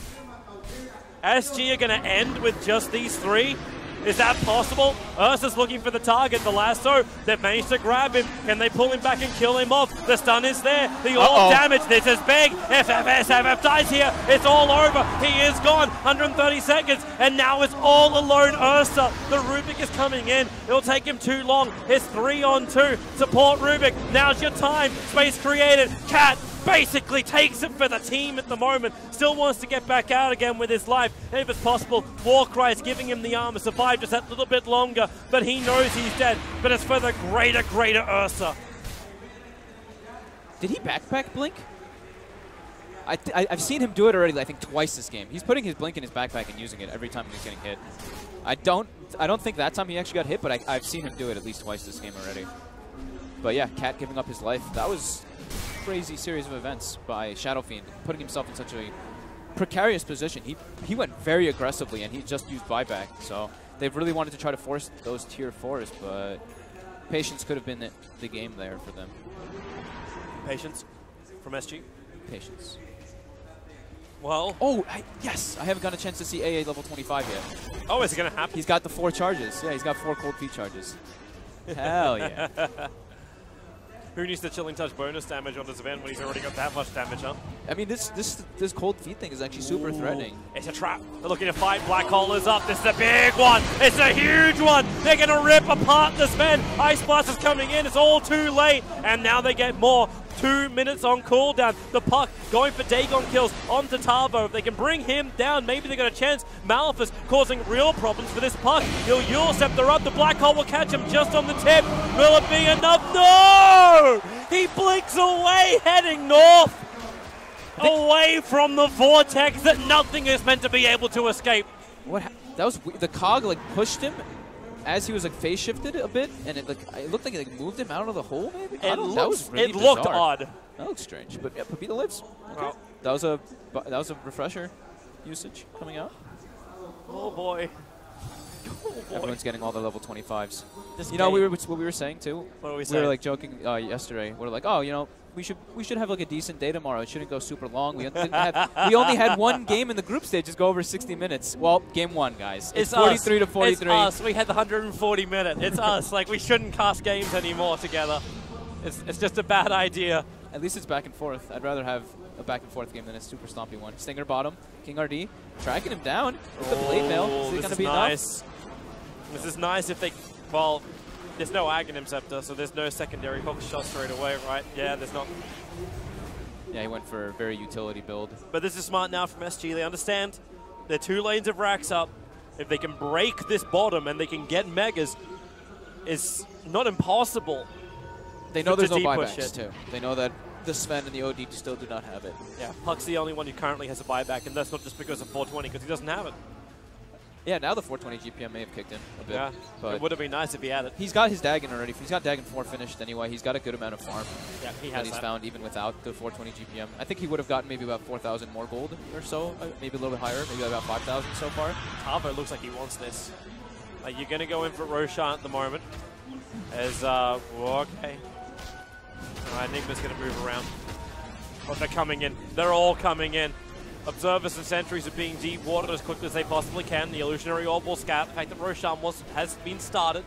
SG are going to end with just these 3. Is that possible? Ursa's looking for the target, the lasso. They've managed to grab him. Can they pull him back and kill him off? The stun is there. The orb damage. This is big. FF dies here. It's all over. He is gone. 130 seconds. And now it's all alone Ursa. The Rubik is coming in. It'll take him too long. It's 3-on-2. Support Rubik. Now's your time. Space created. Cat basically takes it for the team at the moment. Still wants to get back out again with his life if it's possible. Warcry's giving him the armor. Survive just that little bit longer, but he knows he's dead. But it's for the greater Ursa. Did he backpack Blink? I've seen him do it already, I think, twice this game. He's putting his Blink in his backpack and using it every time he's getting hit. I don't think that time he actually got hit, but I've seen him do it at least twice this game already. But yeah, Cat giving up his life. That was a crazy series of events by Shadow Fiend, putting himself in such a precarious position. He went very aggressively, and he just used buyback. So they've really wanted to try to force those tier 4s, but patience could have been the game there for them. Patience from SG? Patience. Well... Oh, yes! I haven't got a chance to see AA level 25 yet. Oh, is it going to happen? He's got the 4 charges. Yeah, he's got 4 cold feet charges. Hell yeah. Who needs the Chilling Touch bonus damage on this event when he's already got that much damage, huh? I mean, this cold feet thing is actually super threatening. It's a trap. They're looking to fight. Black Hole is up. This is a big one. It's a huge one. They're going to rip apart this man. Ice Blast is coming in. It's all too late. And now they get more. 2 minutes on cooldown. The Puck going for Dagon kills onto Tavo. If they can bring him down, maybe they got a chance. Malphus causing real problems for this Puck. He'll Yule Scepter up. The Black Hole will catch him just on the tip. Will it be enough? No! He blinks away, heading north. Away from the vortex that nothing is meant to be able to escape. What? That was the cog like pushed him as he was like phase shifted a bit, and it looked like it like moved him out of the hole. Maybe that was really looked bizarre. odd. That looked strange, but yeah, Pepita lives. Okay. Well, that was a refresher usage coming out. Oh boy. Everyone's getting all the level 25s. This you know, what we were saying too. What were we We saying? were like joking yesterday. We were like, oh, you know, we should have like a decent day tomorrow. It shouldn't go super long. We only had one game in the group stages go over 60 minutes. Well, game 1, guys. It's 43 to 43. It's us. We had the 140 minute. It's us. Like, we shouldn't cast games anymore together. It's just a bad idea. At least it's back and forth. I'd rather have a back and forth game than a super stompy one. Stinger bottom. King RD tracking him down with the blade mail. Is it going to be nice. enough? This is nice if they... Well, there's no Aghanim Scepter, so there's no secondary hook shot straight away, right? Yeah, there's not. Yeah, he went for a very utility build. But this is smart now from SG. They understand they're 2 lanes of racks up. If they can break this bottom and they can get Megas, it's not impossible. They know there's no buybacks buybacks, too. They know that the Sven and the OD still do not have it. Yeah, Puck's the only one who currently has a buyback, and that's not just because of 420, because he doesn't have it. Yeah, now the 420 GPM may have kicked in a bit. Yeah, but it would have been nice if he had it. He's got his Dagon already. He's got Dagon 4 finished anyway. He's got a good amount of farm. Yeah, he has that he's that. found even without the 420 GPM. I think he would have gotten maybe about 4,000 more gold or so, maybe a little bit higher, maybe about 5,000 so far. Tavo looks like he wants this. Like, you're going to go in for Roshan at the moment. As, okay. Enigma's going to move around. Oh, they're coming in. They're all coming in. Observers and sentries are being deep-watered as quickly as they possibly can. The illusionary orb will scout. The fact that Roshan has been started.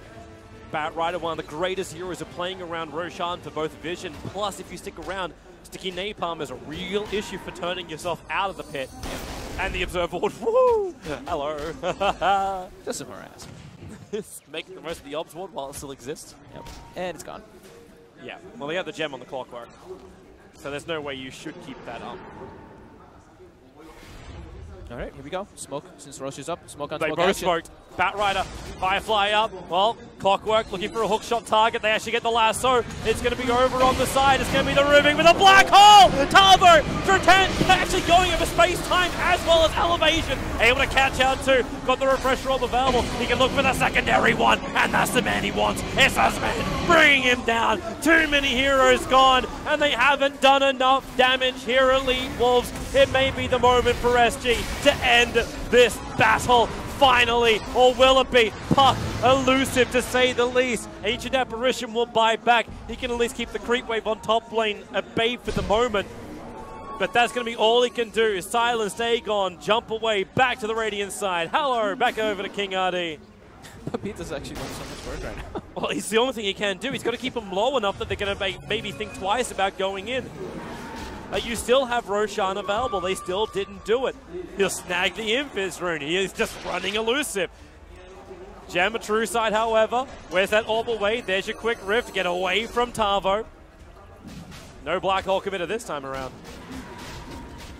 Batrider, one of the greatest heroes, are playing around Roshan for both vision. Plus, if you stick around, sticky napalm is a real issue for turning yourself out of the pit. And the observer would, woo! Hello. Just some harassment. Making the most of the obs ward while it still exists. Yep. And it's gone. Yeah. Well, they have the gem on the clockwork. So there's no way you should keep that up. All right, here we go. Smoke, since Roche is up. Smoke on They smoke both action. smoked. Batrider, Firefly up. Well, Clockwork looking for a hookshot target. They actually get the lasso. It's going to be over on the side. It's going to be the ribbing with a black hole. Tavo, actually going over space-time as well as elevation. Able to catch out too. Got the refresh roll available. He can look for the secondary one, and that's the man he wants. It's Usman bringing him down. Too many heroes gone, and they haven't done enough damage here, Elite Wolves. It may be the moment for SG to end this battle. Finally, or will it be? Puck, elusive to say the least. Ancient Apparition will buy back. He can at least keep the creep wave on top lane at bay for the moment. But that's going to be all he can do. Silence Dagon, jump away, back to the Radiant side. Hello, back over to King RD. Pepita's actually doing so much work right now. Well, it's the only thing he can do. He's got to keep him low enough that they're going to maybe think twice about going in. You still have Roshan available. They still didn't do it. He'll snag the Invis rune. He is just running elusive. Gem a true side, however. Where's that orb away? There's your quick rift. Get away from Tavo. No black hole committer this time around.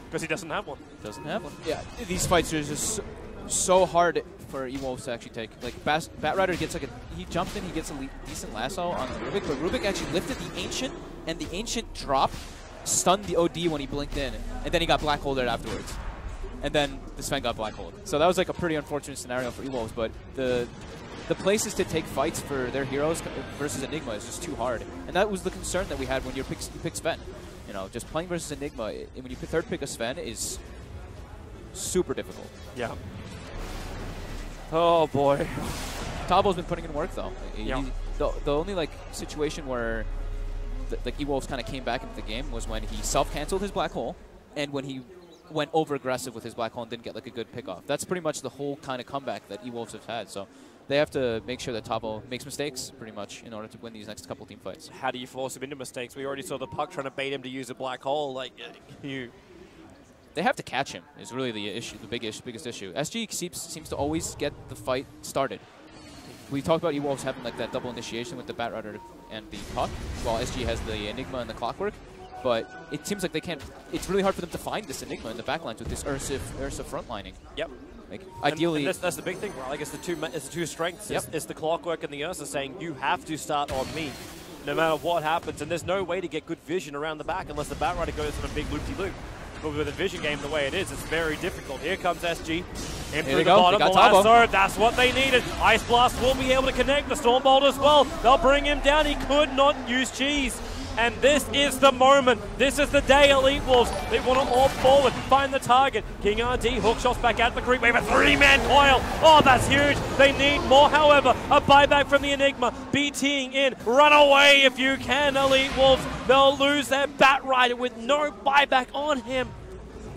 Because he doesn't have one. Doesn't have one. Yeah, these fights are just so hard for E-Wolves to actually take. Like, Batrider gets like he jumped in, he gets a decent lasso on Rubik, but Rubik actually lifted the Ancient, and the Ancient dropped, stunned the OD when he blinked in, and then he got black holed afterwards. And then the Sven got black holed. So that was like a pretty unfortunate scenario for E-Wolves, but the the places to take fights for their heroes versus Enigma is just too hard. And that was the concern that we had when you picked Sven. You know, just playing versus Enigma, when you third pick a Sven is super difficult. Yeah. Oh boy. Tavo's been putting in work though. Yeah. The only like situation where the E-Wolves kind of came back into the game was when he self-canceled his black hole and when he went over-aggressive with his black hole and didn't get like a good pick-off. That's pretty much the whole kind of comeback that E-Wolves have had. So they have to make sure that Tavo makes mistakes pretty much in order to win these next couple team fights. How do you force him into mistakes? We already saw the puck trying to bait him to use a black hole. Like, They have to catch him is really the issue, the biggest issue. SG seems to always get the fight started. We talked about E-Wolves having like that double initiation with the Bat Rider and the puck, while SG has the Enigma and the Clockwork. But it seems like they can't. It's really hard for them to find this Enigma in the backlines with this Ursa frontlining. Yep. Like ideally, and that's the big thing, right? Like it's the two strengths. Yep. It's the Clockwork and the Ursa saying you have to start on me, no matter what happens. And there's no way to get good vision around the back unless the Bat Rider goes on a big loop-de-loop. But with a vision game the way it is, it's very difficult. Here comes SG. In through the bottom, the lasso, that's what they needed. Ice Blast will be able to connect the Stormbolt as well. They'll bring him down. He could not use cheese. And this is the moment. This is the day, Elite Wolves. They want to all forward, find the target. King RD, hook shots back at the creep. We have a three-man coil. Oh, that's huge. They need more, however. A buyback from the Enigma. BTing in. Run away if you can, Elite Wolves. They'll lose their Bat Rider with no buyback on him.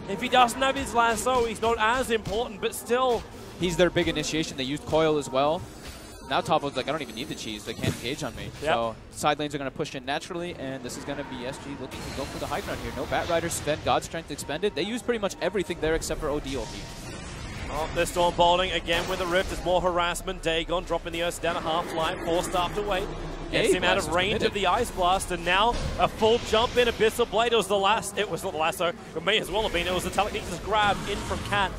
If he doesn't have his lasso, he's not as important, but still. He's their big initiation. They used coil as well. Now Tavo's like, I don't even need the cheese. They can't engage on me. Yep. So side lanes are going to push in naturally, and this is going to be SG looking to go for the high ground here. No Bat Rider, Sven, God Strength expended. They use pretty much everything there except for OD ulti. Oh, they're storm bolting again with the Rift. There's more harassment. Dagon dropping the Ursa down a half line. Forced after wait. Gets him out of range of the Ice Blast, and now a full jump in. Abyssal Blade. It was not the lasso. It may as well have been. It was the telekinesis grab in from Cat.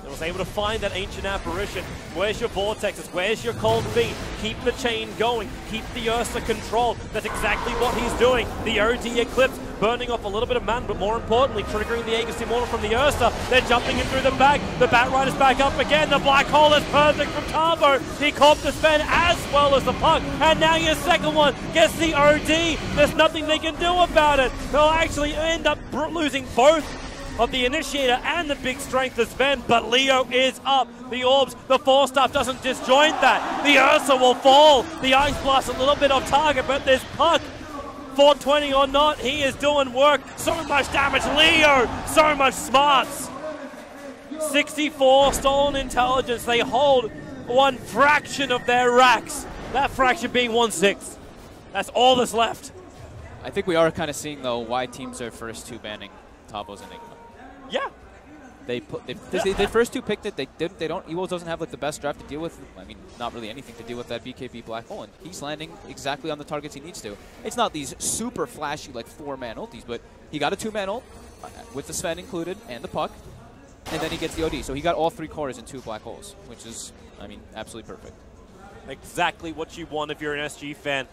It was able to find that ancient apparition. Where's your vortexes? Where's your cold feet? Keep the chain going. Keep the Ursa controlled. That's exactly what he's doing. The OD Eclipse burning off a little bit of mana, but more importantly, triggering the Aegis Immortal from the Ursa. They're jumping in through the back. The Bat Rider's back up again. The black hole is perfect from Tavo. He caught the Sven as well as the puck. And now your second one gets the OD. There's nothing they can do about it. They'll actually end up losing both of the Initiator and the big strength of Sven, but Leo is up. The Orbs, the Force Staff doesn't disjoint that. The Ursa will fall. The Ice Blast a little bit off target, but this puck, 420 or not, he is doing work. So much damage, Leo, so much smarts. 64 stolen intelligence. They hold one fraction of their racks. That fraction being 1/6. That's all that's left. I think we are kind of seeing, though, why teams are first two banning Tavo's Enigma. Yeah. They first two picked it. They don't. E-Wolves doesn't have like the best draft to deal with. I mean, not really anything to deal with that BKB black hole, and he's landing exactly on the targets he needs to. It's not these super flashy like 4-man ultis, but he got a 2-man ult with the Sven included and the puck, and then he gets the OD. So he got all 3 cores in 2 black holes, which is, I mean, absolutely perfect. Exactly what you want if you're an SG fan.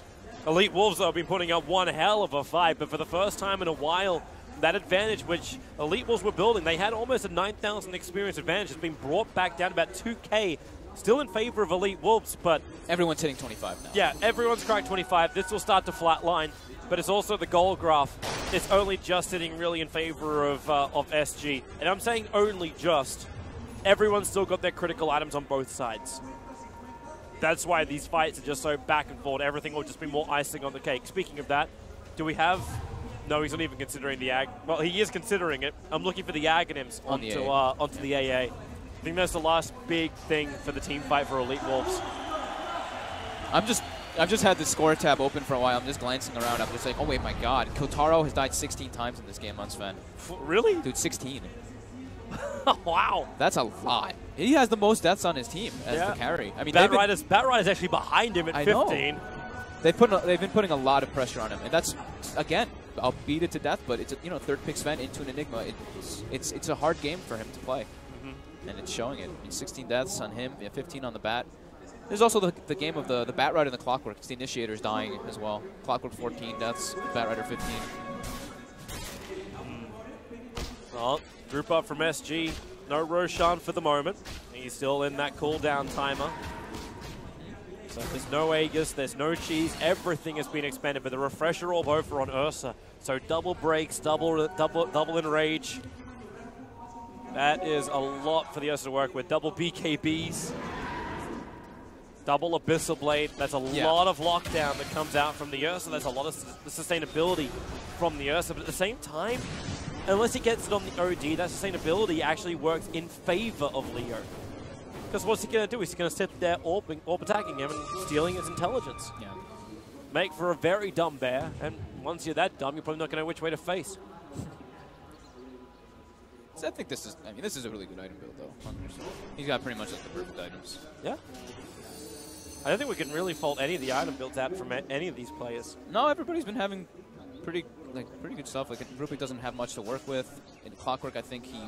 Elite Wolves have been putting up one hell of a fight, but for the first time in a while, that advantage which Elite Wolves were building, they had almost a 9,000 experience advantage, has been brought back down to about 2K, still in favor of Elite Wolves, but everyone's hitting 25 now. Yeah, everyone's cracked 25. This will start to flatline, but it's also the goal graph. It's only just sitting really in favor of SG, and I'm saying only just. Everyone's still got their critical items on both sides. That's why these fights are just so back and forth. Everything will just be more icing on the cake. Speaking of that, do we have... No, he's not even considering the Ag... Well, he is considering it. I'm looking for the Aghanims onto the AA. I think that's the last big thing for the team fight for Elite Wolves. I've just had the score tab open for a while. I'm just glancing around. I'm just like, oh wait, my God. Kotaro has died 16 times in this game on Sven. Really? Dude, 16. Wow. That's a lot. He has the most deaths on his team as the carry. I mean, Bat Rider's actually behind him at 15. They've been putting a lot of pressure on him, and that's, again, I'll beat it to death, but it's a, third pick Sven into an Enigma. It's a hard game for him to play, and it's showing it. I mean, 16 deaths on him, 15 on the Bat. There's also the game of the Bat Rider and the Clockwork. It's the Initiators dying as well. Clockwork 14 deaths, Bat Rider 15. Well, group up from SG. No Roshan for the moment. He's still in that cooldown timer. So there's no Aegis, there's no cheese, everything has been expended, but the refresher orb over on Ursa. So double breaks, double enrage. That is a lot for the Ursa to work with. Double BKBs. Double Abyssal Blade. That's a lot of lockdown that comes out from the Ursa. There's a lot of sustainability from the Ursa, but at the same time, unless he gets it on the OD, that sustainability actually works in favor of Leo. Because what's he going to do? He's going to sit there orb attacking him and stealing his intelligence. Yeah. Make for a very dumb bear, and once you're that dumb, you're probably not going to know which way to face. So I think this is, this is a really good item build, though. He's got pretty much like the perfect items. Yeah. I don't think we can really fault any of the item builds out from any of these players. No, everybody's been having pretty good stuff. Like, Rupik doesn't have much to work with. In Clockwork, I think he...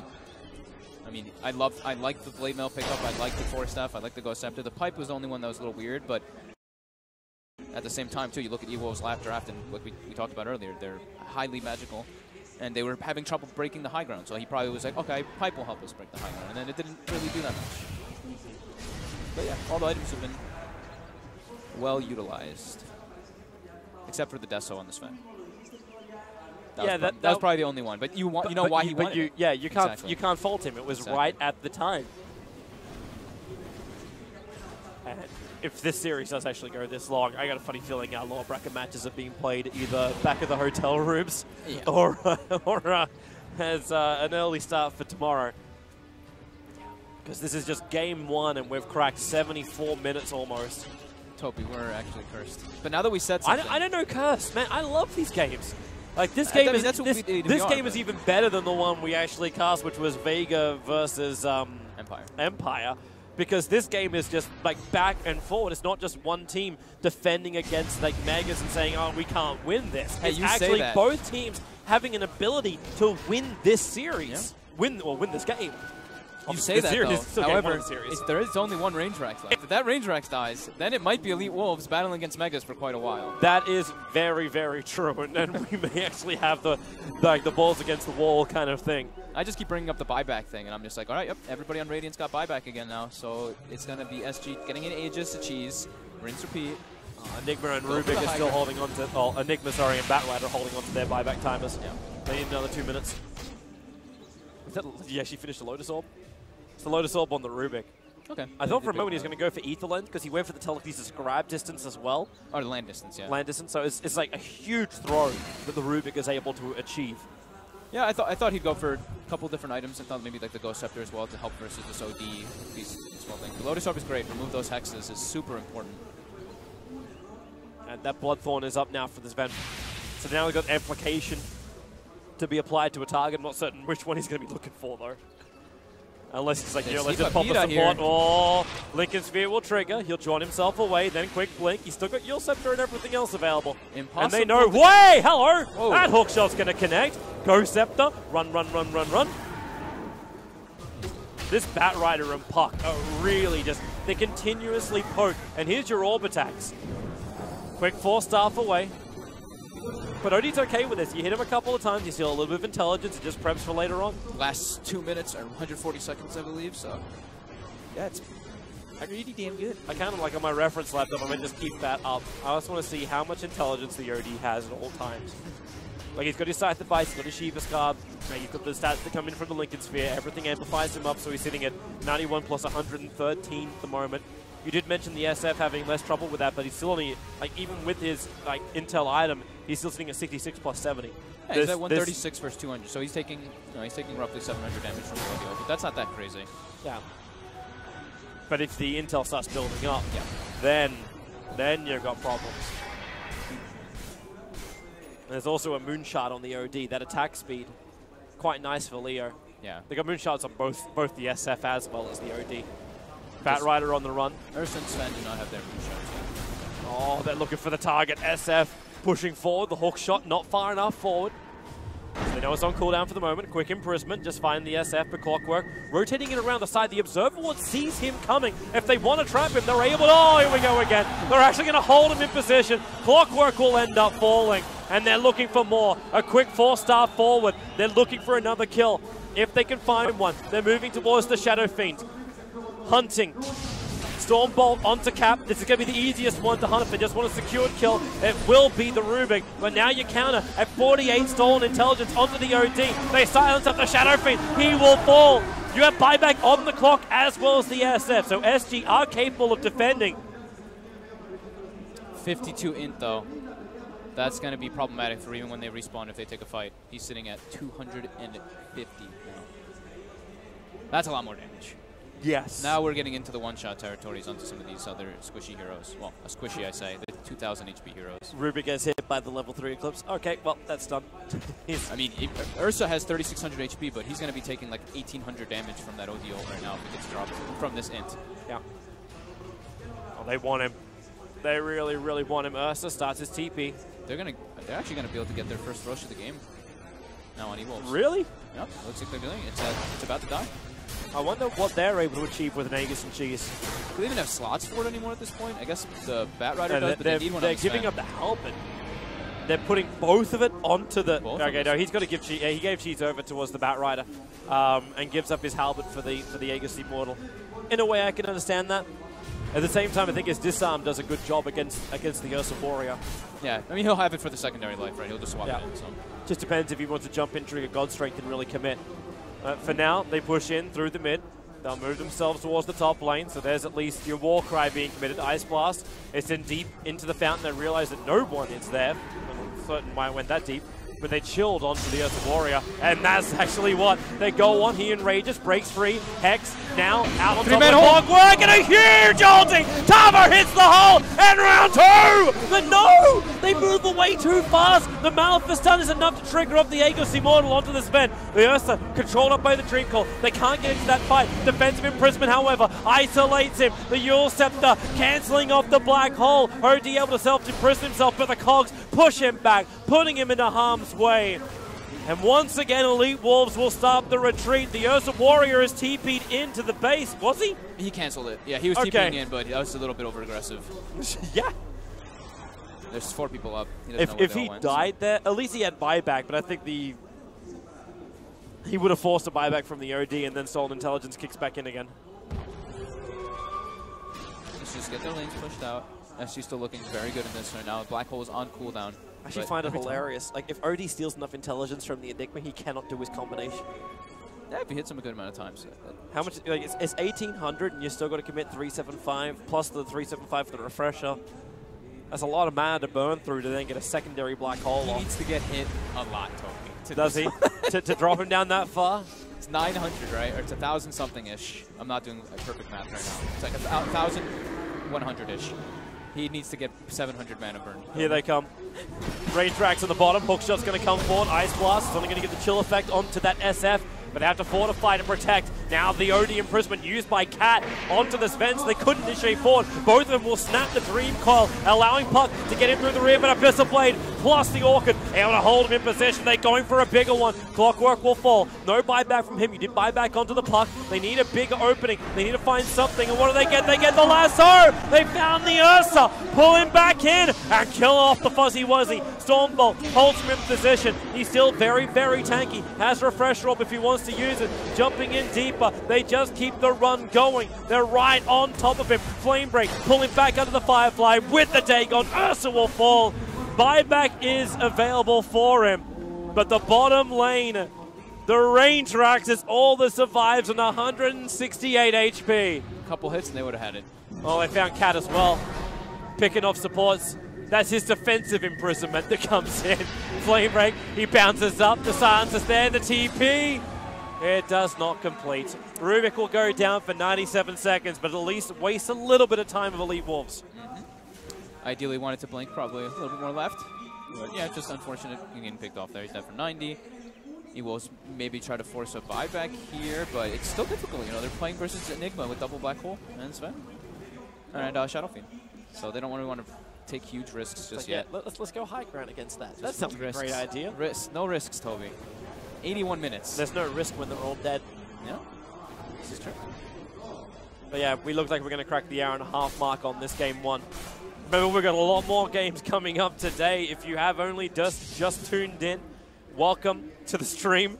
I like the Blade Mail pickup. I like the Force Staff. I like the Ghost Scepter. The Pipe was the only one that was a little weird, but at the same time, too, you look at Evolve's last draft, and what we talked about earlier, they're highly magical, and they were having trouble breaking the high ground. So he probably was like, okay, Pipe will help us break the high ground, and then it didn't really do that much. But yeah, all the items have been well utilized, except for the Deso on the Sven. That was probably the only one. But you know why he wanted it. Yeah, you can't fault him. It was right at the time. And if this series does actually go this long, I got a funny feeling our lower bracket matches are being played either back of the hotel rooms or as an early start for tomorrow. Because this is just game one, and we've cracked 74 minutes almost. Topi, we're actually cursed. But now that we said something... I don't know cursed, man. I love these games. Like, this game is even better than the one we actually cast, which was Vega versus Empire. Because this game is just, like, back and forward. It's not just one team defending against, like, Megas and saying, oh, we can't win this. Hey, it's you actually say that. Both teams having an ability to win this series. Win this game. You say that, though. However, there is only one Range Rax left. If that Range Rax dies, then it might be Elite Wolves battling against Megas for quite a while. That is very, very true, and we may actually have the balls against the wall kind of thing. I just keep bringing up the buyback thing, and I'm just like, all right, yep, everybody on Radiant's got buyback again now, so it's going to be SG getting an Aegis to cheese, rinse, repeat. Enigma and Rubik are still holding on to, Enigma, sorry, and Batrider are holding on to their buyback timers. Yeah. They need another 2 minutes. Did you actually finish the Lotus Orb? It's the Lotus Orb on the Rubik. Okay. I thought for a moment he was going to go for Ether Lens because he went for the telekinesis grab distance as well. Or land distance, yeah. Land distance, so it's like a huge throw that the Rubik is able to achieve. Yeah, I thought he'd go for a couple different items. I thought maybe like the Ghost Scepter as well to help versus this OD piece small thing. The Lotus Orb is great. Remove those hexes is super important. And that Bloodthorn is up now for this Ven. So now we've got Amplification to be applied to a target. I'm not certain which one he's going to be looking for though. Unless he's like, let's just pop a support. Oh, Lincoln Sphere will trigger. He'll draw himself away. Then quick blink. He's still got Yule Scepter and everything else available. Impossible. And they know, way, hello. Whoa. That hook shot's going to connect. Go Scepter. Run. This Batrider and Puck are really just, they continuously poke. And here's your orb attacks. Quick 4-staff away. But OD's okay with this. You hit him a couple of times, you steal a little bit of intelligence, it just preps for later on. Last 2 minutes or 140 seconds, I believe, so... Yeah, it's really damn good. I kind of like on my reference laptop, I'm going to just keep that up. I just want to see how much intelligence the OD has at all times. Like, he's got his Scythe Device, he's got his Shiva's card, he's got the stats that come in from the Lincoln Sphere, everything amplifies him up, so he's sitting at 91 plus 113 at the moment. You did mention the SF having less trouble with that, but he's still only, like, even with his, like, intel item, he's still sitting at 66 plus 70. Yeah, he's at 136 versus 200, so he's taking, roughly 700 damage from the OD, but that's not that crazy. Yeah. But if the intel starts building up, then you've got problems. There's also a Moonshot on the OD, that attack speed, quite nice for Leo. Yeah. They got Moonshots on both the SF as well as the OD. Batrider on the run. Ursa and Sven do not have their Moonshots. Oh, they're looking for the target. SF pushing forward. The hook shot not far enough forward. So they know it's on cooldown for the moment. Quick imprisonment. Just find the SF for Clockwork. Rotating it around the side. The Observer Ward sees him coming. If they want to trap him, they're able to... Oh, here we go again. They're actually going to hold him in position. Clockwork will end up falling. And they're looking for more. A quick 4-star forward. They're looking for another kill. If they can find one, they're moving towards the Shadow Fiend. Hunting Stormbolt onto Cap. This is going to be the easiest one to hunt if they just want a secured kill. It will be the Rubik, but now you counter at 48 stolen intelligence onto the OD. They silence up the Shadow Fiend. He will fall. You have buyback on the clock as well as the SF, so SG are capable of defending. 52 int though. That's going to be problematic for even when they respawn if they take a fight. He's sitting at 250 now. That's a lot more damage. Yes. Now we're getting into the one-shot territories onto some of these other squishy heroes. Well, a squishy, I say. The 2,000 HP heroes. Rubik gets hit by the level 3 Eclipse. Okay, well, that's done. I mean, Ursa has 3,600 HP, but he's going to be taking like 1,800 damage from that OD ult right now if he gets dropped from this int. Yeah. Oh, they want him. They really, really want him. Ursa starts his TP. They're actually going to be able to get their first rush of the game now on E-Wolves. Really? Yep, looks like they're doing it. It's about to die. I wonder what they're able to achieve with an Aegis and Cheese. Do they even have slots for it anymore at this point? I guess the Bat Rider does, but they need one on They're giving up the Halberd. They're putting both of it onto the... Okay, no, he's got to give Cheese... Yeah, he gave Cheese over towards the Bat Rider and gives up his Halberd for the Aegis Immortal. In a way, I can understand that. At the same time, I think his Disarm does a good job against the Ursa Warrior. Yeah, I mean, he'll have it for the secondary life, right? He'll just swap it in. So. Just depends if he wants to jump in, trigger God Strength, and really commit. For now, they push in through the mid. They'll move themselves towards the top lane, so there's at least your Warcry being committed. Ice Blast, it's in deep into the fountain. They realize that no one is there. I'm certain why it went that deep. But they chilled onto the Ursa Warrior, and that's actually what they go on. He enrages, breaks free. Hex now out on top of Clockwork, and a huge ulti! Tava hits the hole, and round 2! But no! They move away too fast! The Malphite stun is enough to trigger up the Aegis Immortal onto the Sven. The Ursa controlled up by the Dream Call. They can't get into that fight. Defensive imprisonment, however, isolates him. The Yule Scepter cancelling off the Black Hole. OD able to self-imprison himself, but the Cogs push him back, putting him into harm's way. And once again, Elite Wolves will stop the retreat. The Ursa Warrior is TP'd into the base. Was he? He canceled it. Yeah, he was TP'ing in, but that was a little bit over-aggressive. Yeah. There's 4 people up. If he died there, at least he had buyback, but I think he would have forced a buyback from the OD and then Stolen Intelligence kicks back in again. Let's just get their lanes pushed out. SG's still looking very good in this right now. Black Hole is on cooldown. I actually find it hilarious. Like, if OD steals enough intelligence from the Enigma, he cannot do his combination. Yeah, if he hits him a good amount of times. How much? Like, it's 1,800, and you still got to commit 375 plus the 375 for the refresher. That's a lot of mana to burn through to then get a secondary Black Hole off. He needs to get hit a lot, Toby. Does he? to drop him down that far? It's 900, right? Or it's 1,000 something-ish. I'm not doing a perfect math right now. It's like 1,100-ish. He needs to get 700 mana burn. Here they come. Range Drax on the bottom. Hookshot's going to come forward. Ice Blast is only going to get the chill effect onto that SF. But they have to fortify to protect. Now the OD imprisonment used by Cat onto the Sven, so they couldn't initiate forward. Both of them will snap the Dream Coil, allowing Puck to get in through the rear, but Abyssal Blade plus the Orchid able to hold him in position. They're going for a bigger one. Clockwork will fall. No buyback from him. You did buy back onto the Puck. They need a bigger opening. They need to find something. And what do they get? They get the lasso. They found the Ursa. Pull him back in and kill off the Fuzzy Wuzzy. Stormbolt holds him in position. He's still very, very tanky. Has Refresher Orb if he wants to use it. Jumping in deeper. They just keep the run going. They're right on top of him. Flame Break pulling back under the Firefly with the Dagon. Ursa will fall. Buyback is available for him. But the bottom lane, the Range Rax is all that survives on 168 HP. A couple hits and they would have had it. Oh, they found Cat as well. Picking off supports. That's his defensive imprisonment that comes in. Flame Break, he bounces up. The silence is there. The TP. It does not complete. Rubik will go down for 97 seconds, but at least waste a little bit of time of Elite Wolves. Ideally wanted to blink, probably a little bit more left. But yeah, just unfortunate getting picked off there. He's dead for 90. He will maybe try to force a buyback here, but it's still difficult. You know, they're playing versus Enigma with double Black Hole and Sven. And Shadow Fiend. So they don't really want to take huge risks just yet. Yeah, let's go high ground against that. That sounds like a great idea. No risks, Toby. 81 minutes. There's no risk when they're all dead. Yeah, this is true. But yeah, we look like we're going to crack the hour-and-a-half mark on this game 1. Remember, we've got a lot more games coming up today. If you have only just tuned in, welcome to the stream.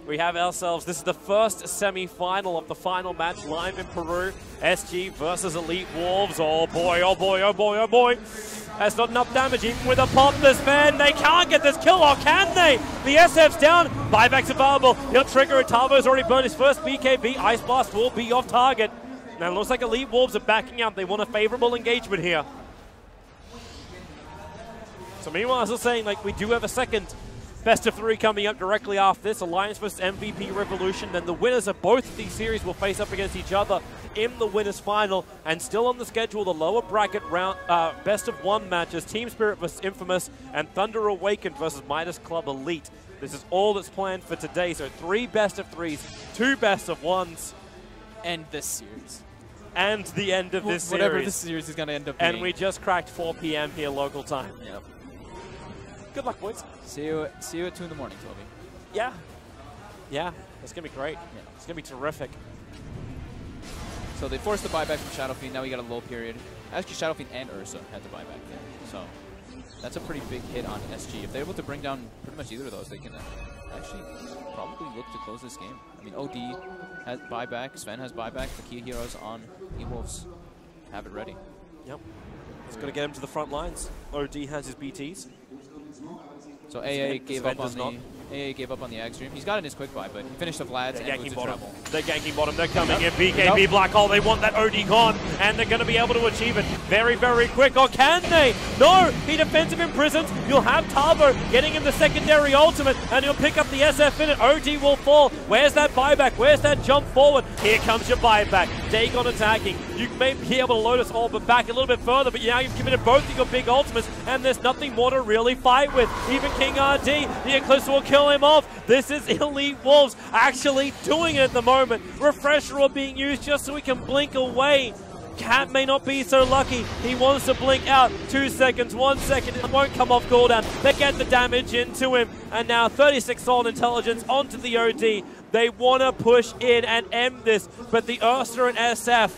We have ourselves, this is the first semi-final of the final match live in Peru. SG versus Elite Wolves. Oh boy, oh boy, oh boy, oh boy. That's not enough damage, even with a pop this man. They can't get this kill, or can they? The SF's down, buyback's available. He'll trigger it. Tavo's already burned his first BKB. Ice Blast will be off target. Now it looks like Elite Wolves are backing up. They want a favorable engagement here. So meanwhile, as I was saying, like, we do have a second best of 3 coming up directly after this. Alliance versus MVP Revolution. Then the winners of both of these series will face up against each other in the winners final. And still on the schedule, the lower bracket round best of 1 matches. Team Spirit versus Infamous and Thunder Awakened versus Midas Club Elite. This is all that's planned for today. So 3 best of 3s, 2 best of 1s. And this series. And the end of this series. Whatever this series is going to end up being. And we just cracked 4 p.m. here local time. Yep. Good luck, boys. See you at 2 in the morning, Toby. Yeah. Yeah, it's going to be great. Yeah. It's going to be terrific. So they forced the buyback from Shadow Fiend. Now we got a low period. Actually, Shadow Fiend and Ursa had the buyback there. So that's a pretty big hit on SG. If they're able to bring down pretty much either of those, they can actually probably look to close this game. I mean, OD has buyback. Sven has buyback. The key heroes on E-Wolves have it ready. Yep. He's got to get him to the front lines. OD has his BTs. So AA gave up on the Ag Stream. He's got in his quick buy, but he finished the Vlad's and moves to treble. They're ganking bottom. They're coming in. BKB Black Hole. They want that OD gone, and they're going to be able to achieve it very, very quick. Or can they? No! He defensive imprisons. You'll have Tavo getting him the secondary ultimate, and he'll pick up the SF in it. OD will fall. Where's that buyback? Where's that jump forward? Here comes your buyback. Dagon attacking. You may be able to Lotus Orb back a little bit further, but now you've given it both of your big ultimates, and there's nothing more to really fight with. Even King RD, the Eclipse will kill him off. This is Elite Wolves actually doing it at the moment. Refresher Orb being used just so he can blink away. Cat may not be so lucky. He wants to blink out. 2 seconds, 1 second. It won't come off cooldown. They get the damage into him. And now 36 Soul Intelligence onto the OD. They want to push in and end this. But the Ursa and SF,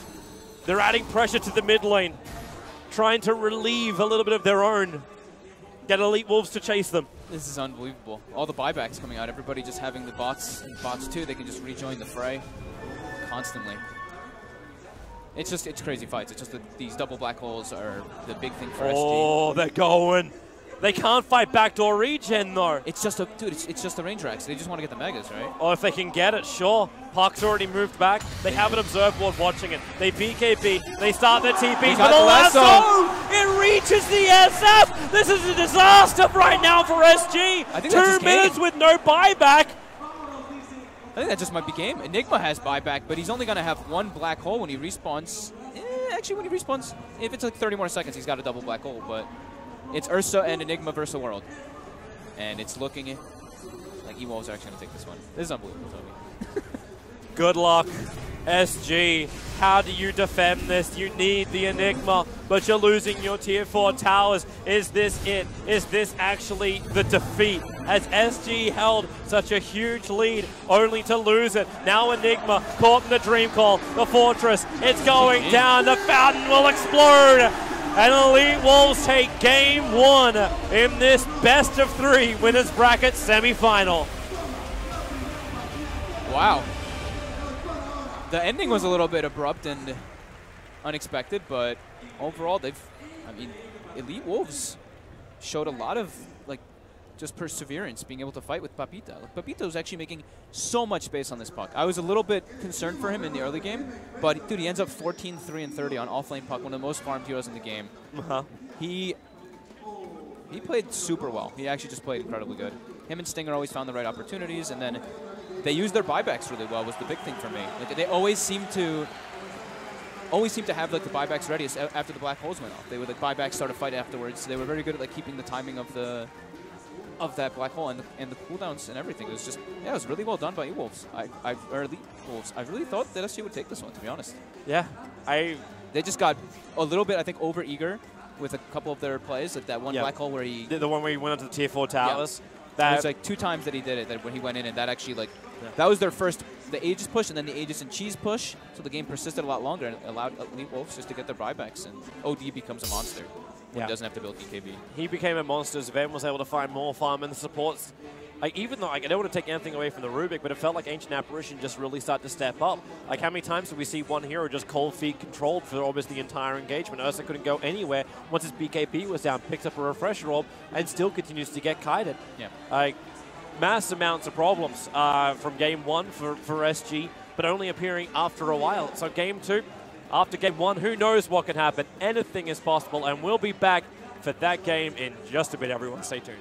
they're adding pressure to the mid lane. Trying to relieve a little bit of their own. Get Elite Wolves to chase them. This is unbelievable. All the buybacks coming out. Everybody just having the bots and bots too. They can just rejoin the fray constantly. It's crazy fights. It's just that these double black holes are the big thing for SG. Oh, they're going. They can't fight backdoor regen though. It's just a it's just the range racks. They just want to get the megas, right? Oh, if they can get it, sure. Park's already moved back. They have an observe board watching it. They BKB. They start their TPs. But the lasso! It reaches the SF! This is a disaster right now for SG! 2 minutes with no buyback! I think that just might be game. Enigma has buyback, but he's only going to have 1 black hole when he respawns. Actually, when he respawns, if it's like 30 more seconds, he's got a double black hole, but it's Ursa and Enigma versus World. And it's looking like E-Wolves are actually going to take this one. This is unbelievable, Toby. Good luck, SG. How do you defend this? You need the Enigma, but you're losing your tier 4 towers. Is this it? Is this actually the defeat? As SG held such a huge lead, only to lose it. Now Enigma caught in the Dream Call. The Fortress, it's going down. The fountain will explode. And Elite Wolves take game 1 in this best of 3 winners bracket semi-final. Wow. The ending was a little bit abrupt and unexpected, but overall, Elite Wolves showed a lot of, just perseverance, being able to fight with Papita. Papita was actually making so much space on this puck. I was a little bit concerned for him in the early game, but dude, he ends up 14, 3, and 30 on off-lane puck, one of the most farmed heroes in the game. He played super well. He actually just played incredibly good. Him and Stinger always found the right opportunities, and then they used their buybacks really well was the big thing for me. They always seem to have the buybacks ready after the black holes went off. They would buybacks start a fight afterwards. They were very good at keeping the timing of that black hole and the cooldowns and everything. It was just, it was really well done by E-Wolves. Or Elite Wolves. I really thought that SG would take this one, to be honest. Yeah, they just got a little bit, I think, over-eager with a couple of their plays. Like that one black hole where he... The one where he went onto the tier 4 towers. Yeah. It was 2 times that he did it, that when he went in, and that actually, that was their first, the Aegis push, and then the Aegis and Cheese push, so the game persisted a lot longer and allowed Elite Wolves just to get their buybacks, and OD becomes a monster when he doesn't have to build BKB. He became a monster. Sven was able to find more farm, and the supports like, even though I don't want to take anything away from the Rubik, but it felt like Ancient Apparition just really started to step up. Like, how many times did we see one hero just cold feet controlled for almost the entire engagement? Ursa couldn't go anywhere once his BKB was down, picks up a refresher orb, and still continues to get kited. Yeah. Like, mass amounts of problems from game 1 for SG, but only appearing after a while. So game 2, after game 1, who knows what can happen? Anything is possible, and we'll be back for that game in just a bit, everyone. Stay tuned.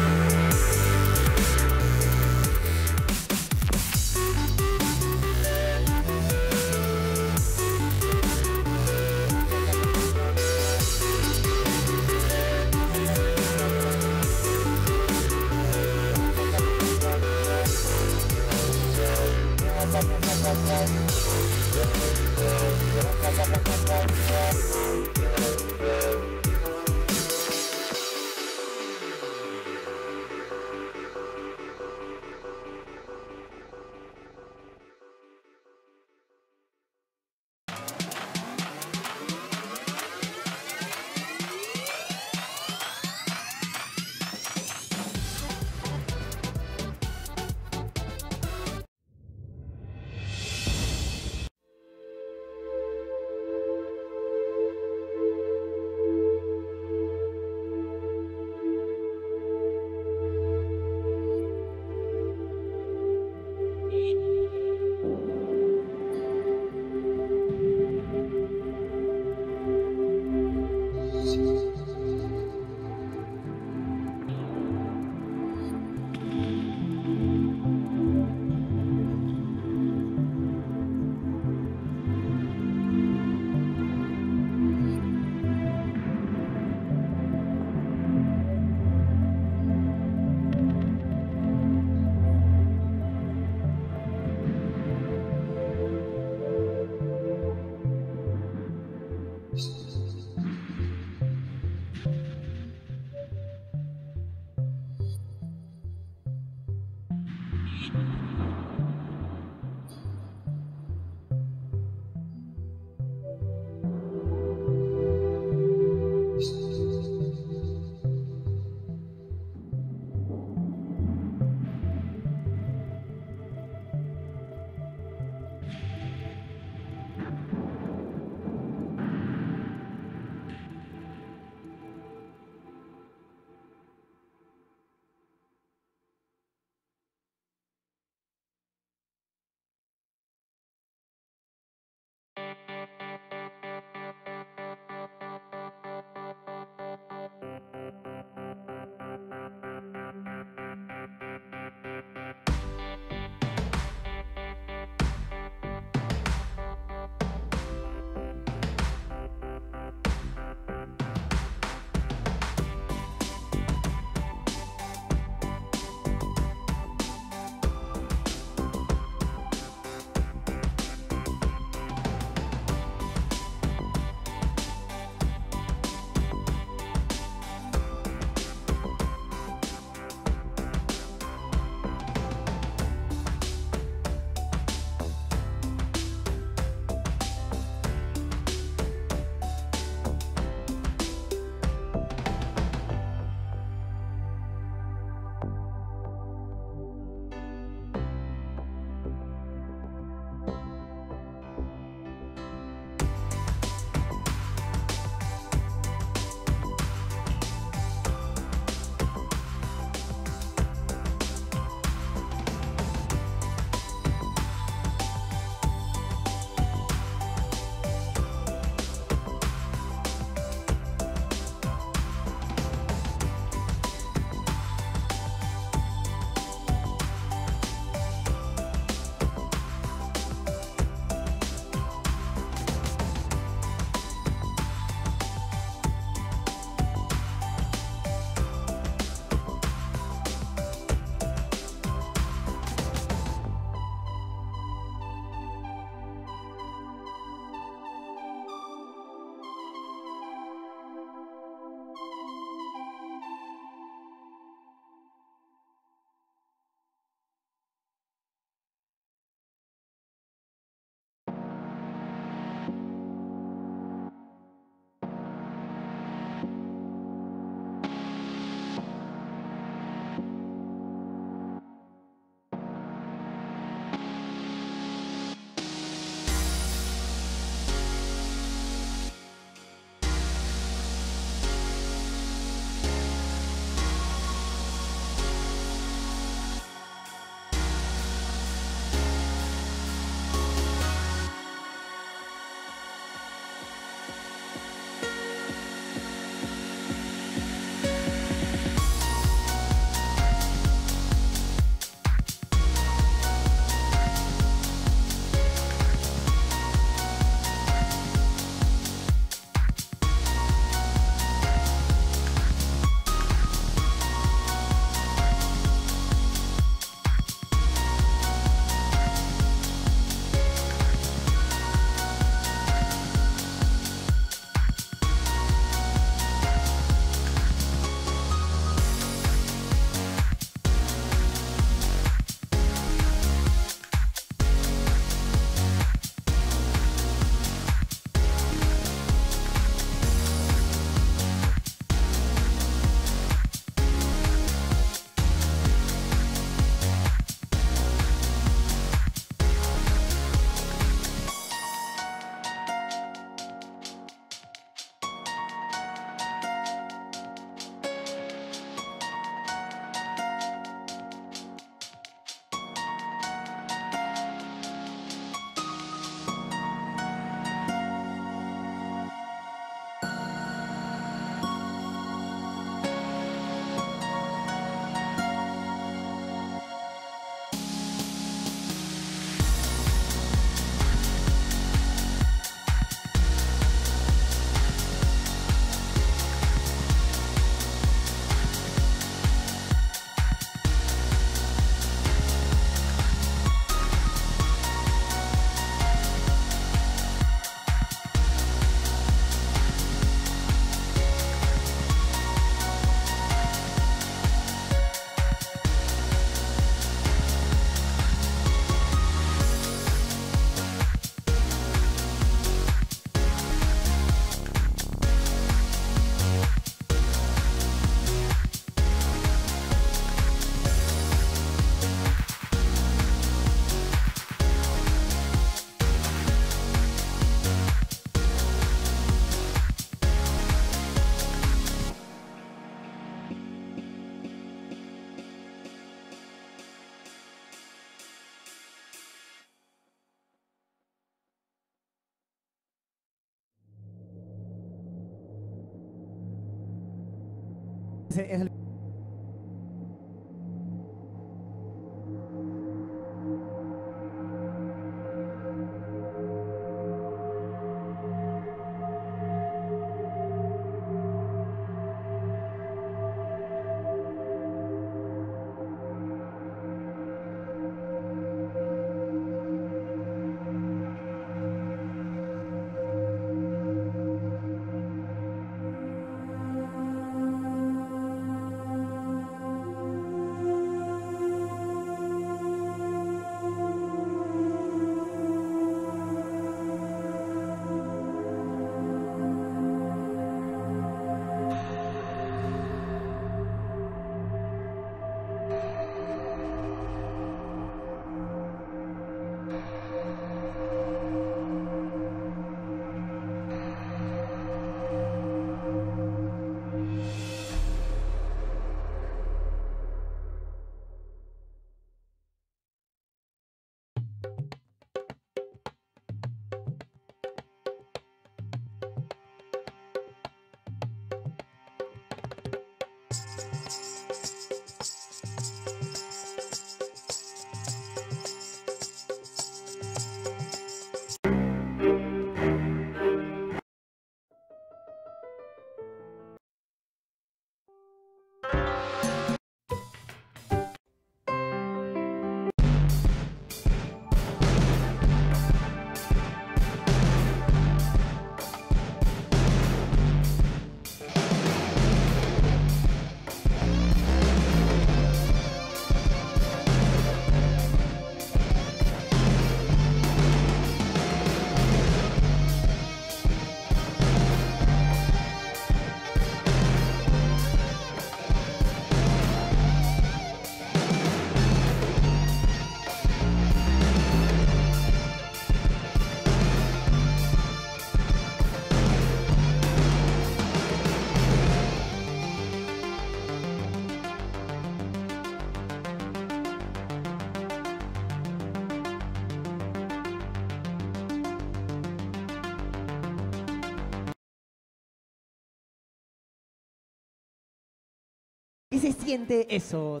¿Qué se siente eso?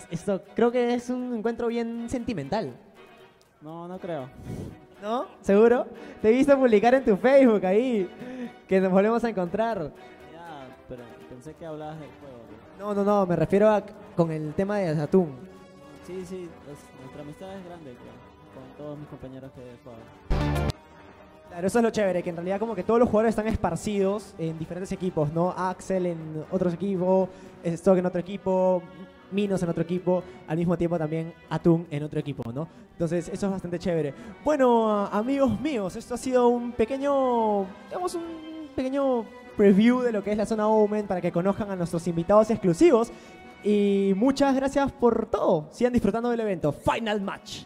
Esto creo que es un encuentro bien sentimental. No, no creo. ¿No? ¿Seguro? Te he visto publicar en tu Facebook ahí que nos volvemos a encontrar. Ya, pero pensé que hablabas del juego. No, me refiero a con el tema de Atún. Sí, nuestra amistad es grande con todos mis compañeros que juegan. Claro, eso es lo chévere, que en realidad como que todos los jugadores están esparcidos en diferentes equipos, ¿no? Axel en otros equipos, Stock en otro equipo, Minos en otro equipo, al mismo tiempo también Atún en otro equipo, ¿no? Entonces eso es bastante chévere. Bueno, amigos míos, esto ha sido un pequeño preview de lo que es la zona Omen para que conozcan a nuestros invitados exclusivos. Y muchas gracias por todo. Sigan disfrutando del evento. Final Match.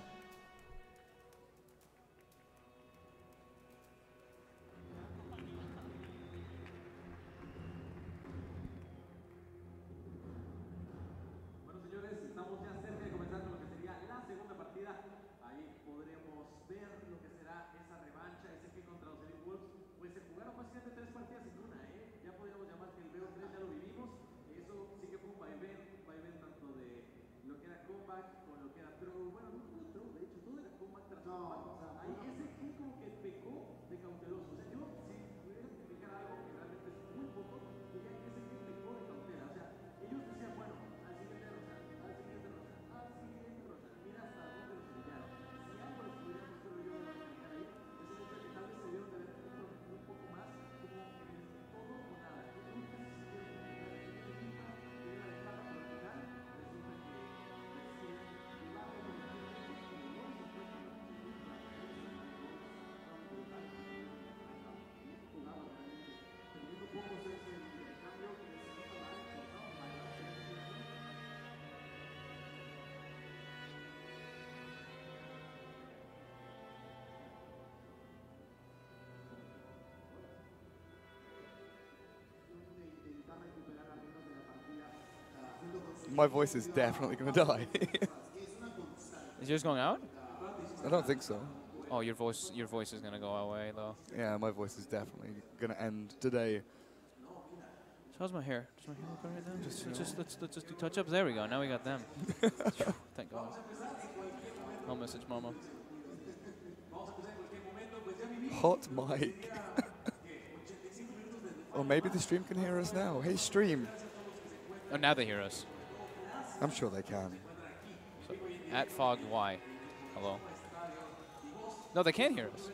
My voice is definitely going to die. Is yours going out? I don't think so. Oh, your voice is going to go away though. Yeah, my voice is definitely going to end today. How's my hair? Does my hair look alright now? Let's just do touch-ups. There we go. Now we got them. Thank God. I'll message Mama. Hot mic. Or maybe the stream can hear us now. Hey, stream. Oh, now they hear us. I'm sure they can. So, @FogY. Hello. No, they can't hear us.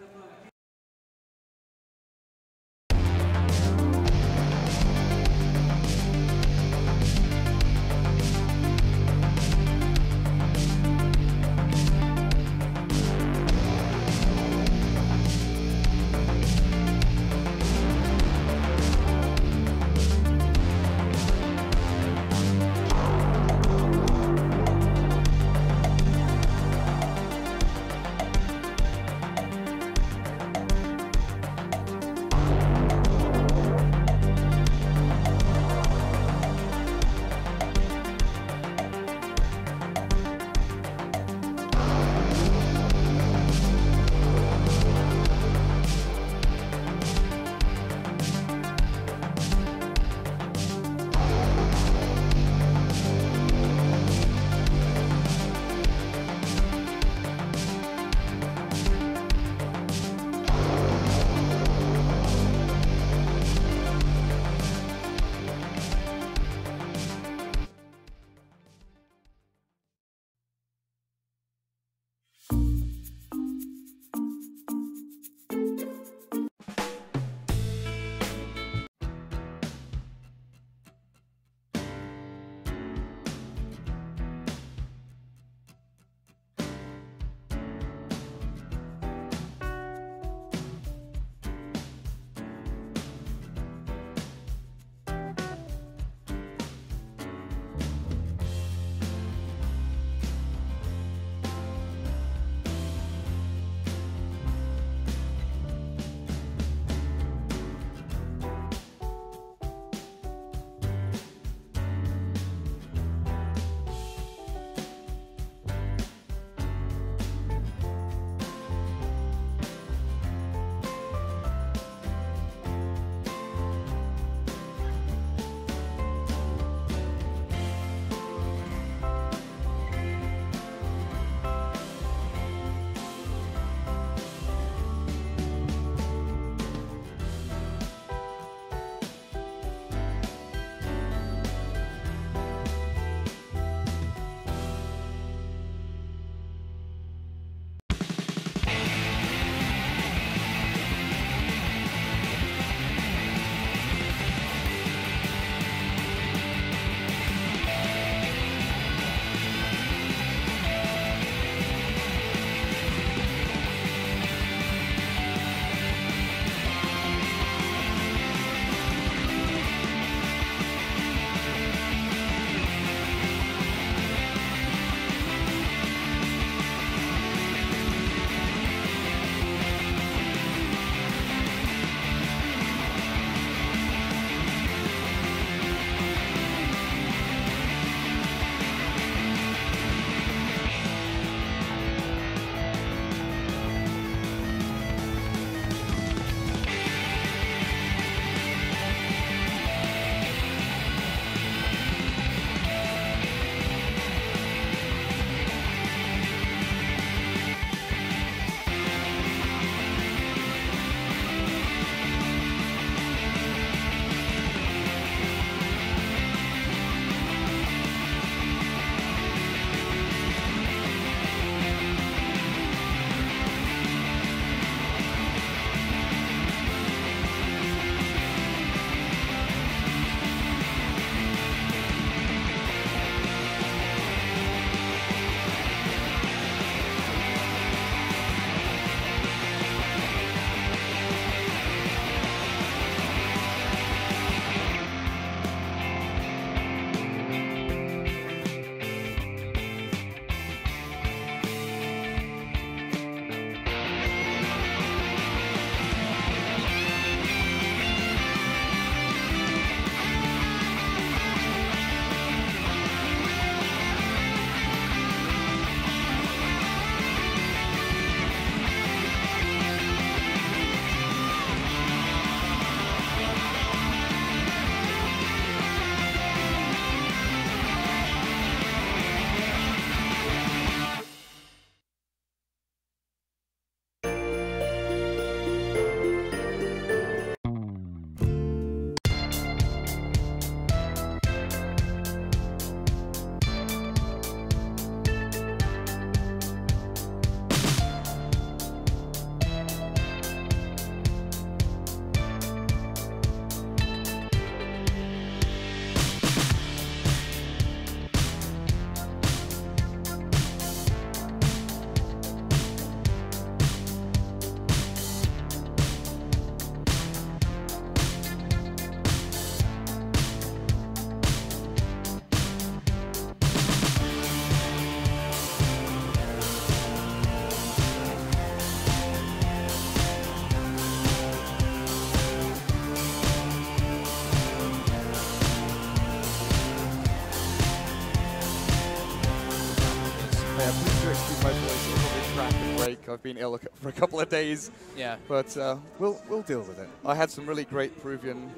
break. I've been ill for a couple of days. Yeah. But we'll deal with it. I had some really great Peruvian.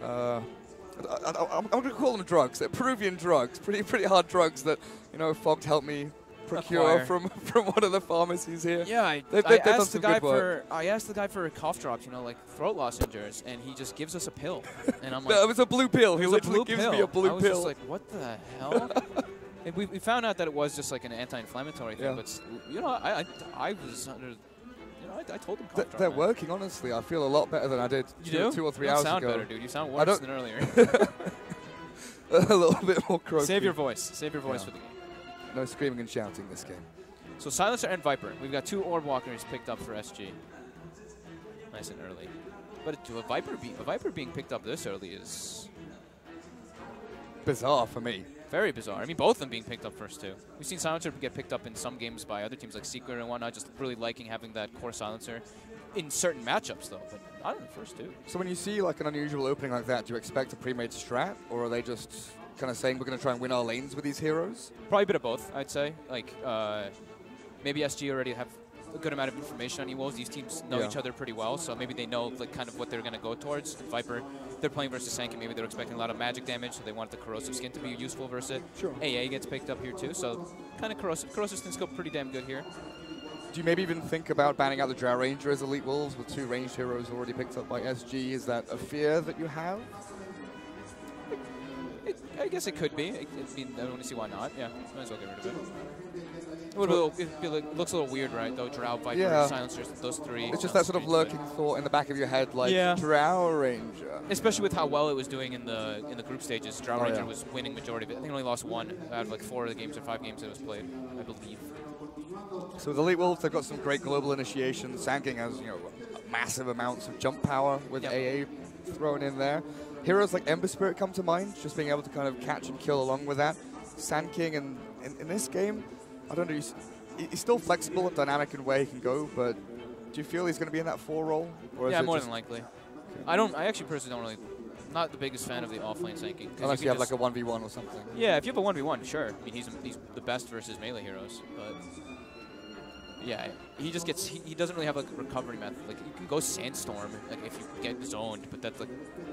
I'm going to call them drugs. They're Peruvian drugs, pretty hard drugs that Fogged helped me procure from one of the pharmacies here. Yeah, I asked the guy for cough drops, like throat lozenges, and he just gives us a pill. And I'm like, no, it was a blue pill. He literally gives me a blue I was pill. just like, what the hell? And we found out that it was just like an anti-inflammatory thing, but I was under. I told them cough drop. They're working, honestly. I feel a lot better than I did 2 or 3 hours ago. You sound better, dude. You sound worse than earlier. A little bit more croaky. Save your voice. Save your voice for the game. No screaming and shouting this game. So Silencer and Viper. We've got 2 Orb Walkers picked up for SG. Nice and early. But a Viper being picked up this early is bizarre for me. Very bizarre. I mean, both of them being picked up first, too. We've seen Silencer get picked up in some games by other teams like Secret and whatnot, just really liking having that core Silencer in certain matchups, though, but not in the first 2. So when you see like an unusual opening like that, do you expect a pre-made strat, or are they just kind of saying we're going to try and win our lanes with these heroes? Probably a bit of both, I'd say. Like, maybe SG already have a good amount of information on E-Wolves. These teams know each other pretty well, so maybe they know like kind of what they're going to go towards. Viper, they're playing versus Sank, and maybe they're expecting a lot of magic damage, so they want the corrosive skin to be useful versus it. Sure. AA gets picked up here too, so kind of corrosive skin's go pretty damn good here. Do you maybe even think about banning out the Drow Ranger as Elite Wolves with 2 ranged heroes already picked up by SG? Is that a fear that you have? I guess it could be. I don't see why not. Yeah, might as well get rid of it. It looks a little weird, right? Though Drow, Viper, Silencers, those 3. It's just that sort of lurking thought in the back of your head, like Drow Ranger. Especially with how well it was doing in the group stages. Drow Ranger was winning majority of it. I think it only lost 1 out of like 4 of the games or 5 games that it was played, I believe. So with Elite Wolves, they've got some great global initiation. Sanking has massive amounts of jump power with AA thrown in there. Heroes like Ember Spirit come to mind, just being able to kind of catch and kill along with that. Sand King, and in this game, I don't know, he's still flexible and dynamic in where he can go, but do you feel he's going to be in that 4 role? Or yeah, more than likely. I actually personally don't really, not the biggest fan of the offlane Sand King. Unless you have like a 1v1 or something. Yeah, if you have a 1v1, sure. I mean, he's the best versus melee heroes, but yeah, he just gets, he doesn't really have like a recovery method. Like you can go Sandstorm, like if you get zoned, but that's like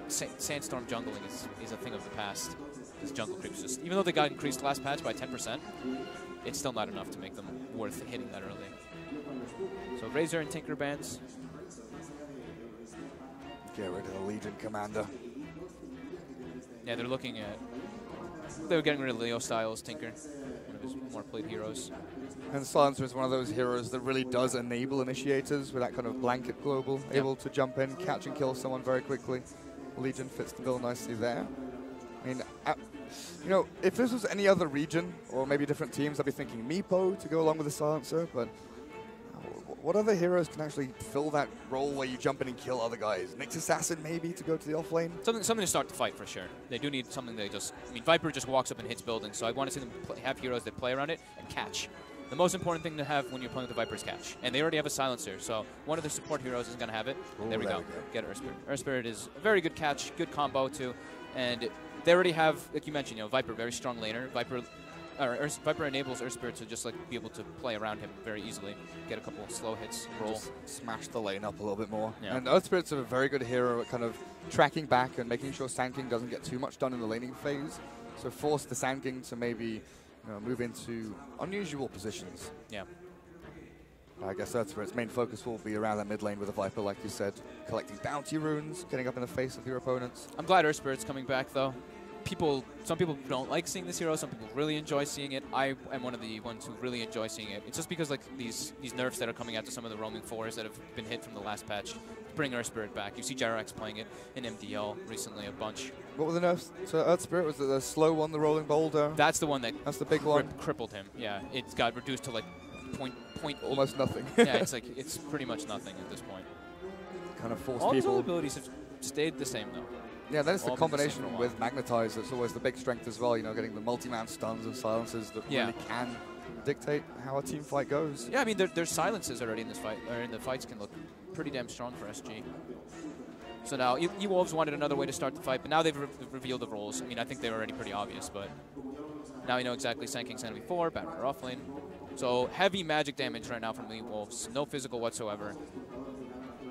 Sandstorm jungling is a thing of the past. This jungle creeps just, even though they got increased last patch by 10%, it's still not enough to make them worth hitting that early. So Razor and Tinker bans. Get rid of the Legion Commander. Yeah, they're looking at, they were getting rid of Leo Styles, Tinker, one of his more played heroes. And Silencer is one of those heroes that really does enable initiators with that kind of blanket global, able to jump in, catch and kill someone very quickly. Legion fits the bill nicely there. I mean, if this was any other region or maybe different teams, I'd be thinking Meepo to go along with the Silencer, but what other heroes can actually fill that role where you jump in and kill other guys? Nyx Assassin maybe to go to the offlane? Something to start the fight for sure. They do need something they just, I mean, Viper just walks up and hits buildings, so I want to see them have heroes that play around it and catch. The most important thing to have when you're playing with the Viper is catch. And they already have a Silencer, so one of the support heroes is going to have it. Ooh, there we go. Get Earth Spirit. Earth Spirit is a very good catch, good combo too. And they already have, like you mentioned, Viper, very strong laner. Viper enables Earth Spirit to just like be able to play around him very easily. Get a couple of slow hits, roll. Just smash the lane up a little bit more. Yeah. And Earth Spirit's a very good hero at kind of tracking back and making sure Sand King doesn't get too much done in the laning phase. So force the Sand King to maybe move into unusual positions. Yeah. I guess Earth Spirit's main focus will be around that mid lane with the Viper, like you said, collecting bounty runes, getting up in the face of your opponents. I'm glad Earth Spirit's coming back though. Some people don't like seeing this hero, some people really enjoy seeing it. I am one of the ones who really enjoy seeing it. It's just because like these nerfs that are coming out to some of the roaming 4s that have been hit from the last patch bring Earth Spirit back. You see Gyrax playing it in MDL recently a bunch. What were the nerfs to Earth Spirit? Was it the slow one, the rolling boulder? That's the one that's the big one. Crippled him. Yeah, it's got reduced to like point almost nothing. Yeah, it's pretty much nothing at this point. Kind of force all people. All his abilities have stayed the same though. Yeah, then it's the combination with Magnetize that's always the big strength as well, getting the multi-man stuns and silences that really can dictate how a team fight goes. Yeah, I mean, their silences already in this fight, or in the fights can look pretty damn strong for SG. So now, E-Wolves wanted another way to start the fight, but now they've revealed the roles. I mean, I think they were already pretty obvious, but now you know exactly Sand King's going to be 4, Battery or offlane. So heavy magic damage right now from Elite Wolves, no physical whatsoever.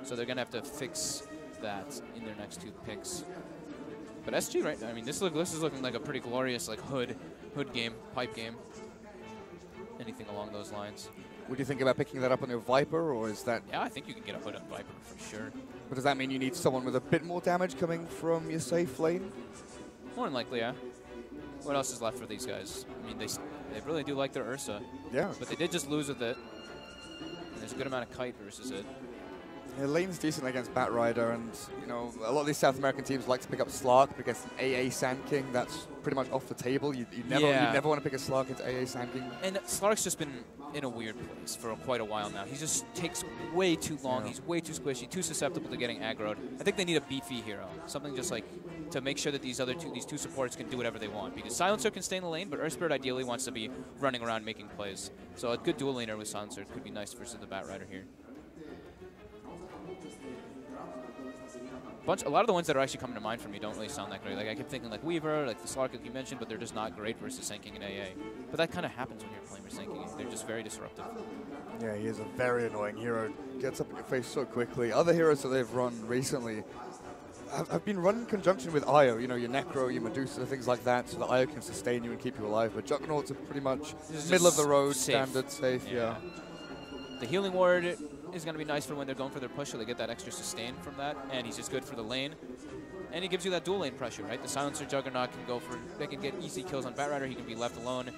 So they're gonna have to fix that in their next 2 picks. But SG, right? I mean, this is looking like a pretty glorious like hood game, pipe game. Anything along those lines. Would you think about picking that up on your Viper, or is that... Yeah, I think you can get a hood on Viper for sure. But does that mean you need someone with a bit more damage coming from your safe lane? More than likely, yeah. What else is left for these guys? I mean, they really do like their Ursa. Yeah. But they did just lose with it. And there's a good amount of kite versus it. Yeah, lane's decent against Batrider, and you know a lot of these South American teams like to pick up Slark, but against an AA Sand King, that's pretty much off the table. You never want to pick a Slark into AA Sand King. And Slark's just been in a weird place for quite a while now. He just takes way too long. Yeah. He's way too squishy, too susceptible to getting aggroed. I think they need a beefy hero, something just like to make sure that these two supports can do whatever they want. Because Silencer can stay in the lane, but Earthspirit ideally wants to be running around making plays. So a good dual laner with Silencer could be nice versus the Batrider here. A lot of the ones that are actually coming to mind for me don't really sound that great. Like I kept thinking like Weaver, like the Slark like you mentioned, but they're just not great versus Sand King and AA. But that kind of happens when you're playing with Sand King. They're just very disruptive. Yeah, he is a very annoying hero. Gets up in your face so quickly. Other heroes that they've run recently have been run in conjunction with Io. You know, your Necro, your Medusa, things like that, so that Io can sustain you and keep you alive. But Juggernauts are pretty much middle of the road, standard, safe, yeah. The Healing Ward is going to be nice for when they're going for their push, so they get that extra sustain from that, and he's just good for the lane. And he gives you that dual lane pressure, right? The Silencer Juggernaut can go for, they can get easy kills on Batrider, he can be left alone.